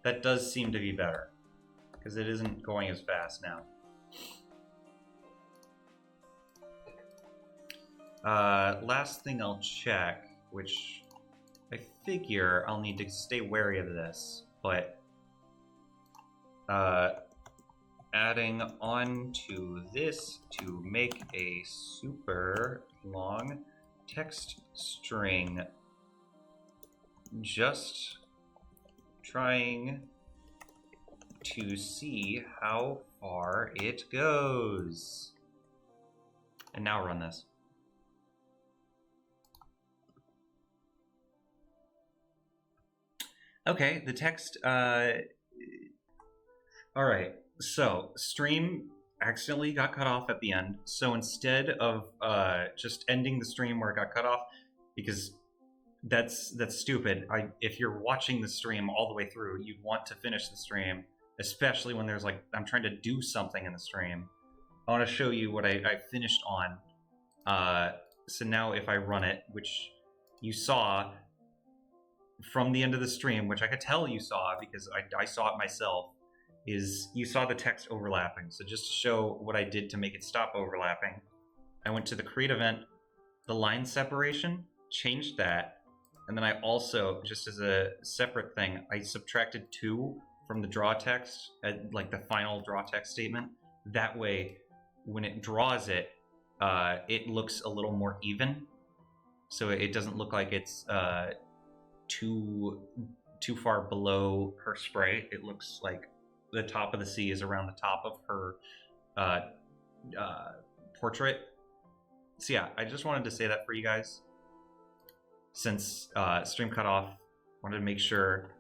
That does seem to be better, because it isn't going as fast now. Last thing I'll check, which I figure I'll need to stay wary of this, but adding on to this to make a super long text string, just trying to see how far it goes. And now run this. Okay, the text, all right, so stream accidentally got cut off at the end. So instead of just ending the stream where it got cut off, because that's stupid. If you're watching the stream all the way through, you'd want to finish the stream, especially when there's like I'm trying to do something in the stream. I want to show you what I finished on. So now if I run it, which you saw from the end of the stream, which I could tell you saw because I saw it myself, is you saw the text overlapping. So just to show what I did to make it stop overlapping, I went to the create event, the line separation, changed that, and then I also, just as a separate thing, I subtracted 2 from the draw text, like the final draw text statement. That way, when it draws it, it looks a little more even. So it doesn't look like it's too far below her spray. It looks like the top of the sea is around the top of her portrait. So yeah, I just wanted to say that for you guys. Since stream cut off, wanted to make sure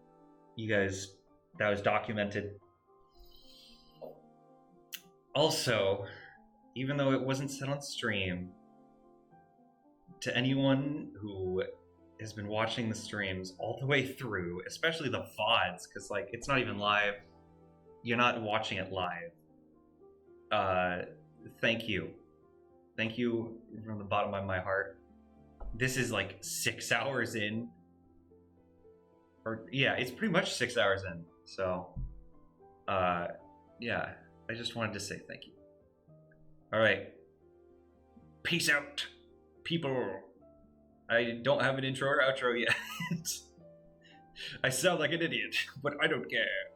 you guys that was documented. Also, even though it wasn't said on stream, to anyone who has been watching the streams all the way through, especially the VODs, because like it's not even live, you're not watching it live. Thank you from the bottom of my heart. This is like 6 hours in, or yeah, it's pretty much 6 hours in. So yeah, I just wanted to say thank you. All right, peace out, people. I don't have an intro or outro yet. I sound like an idiot, but I don't care.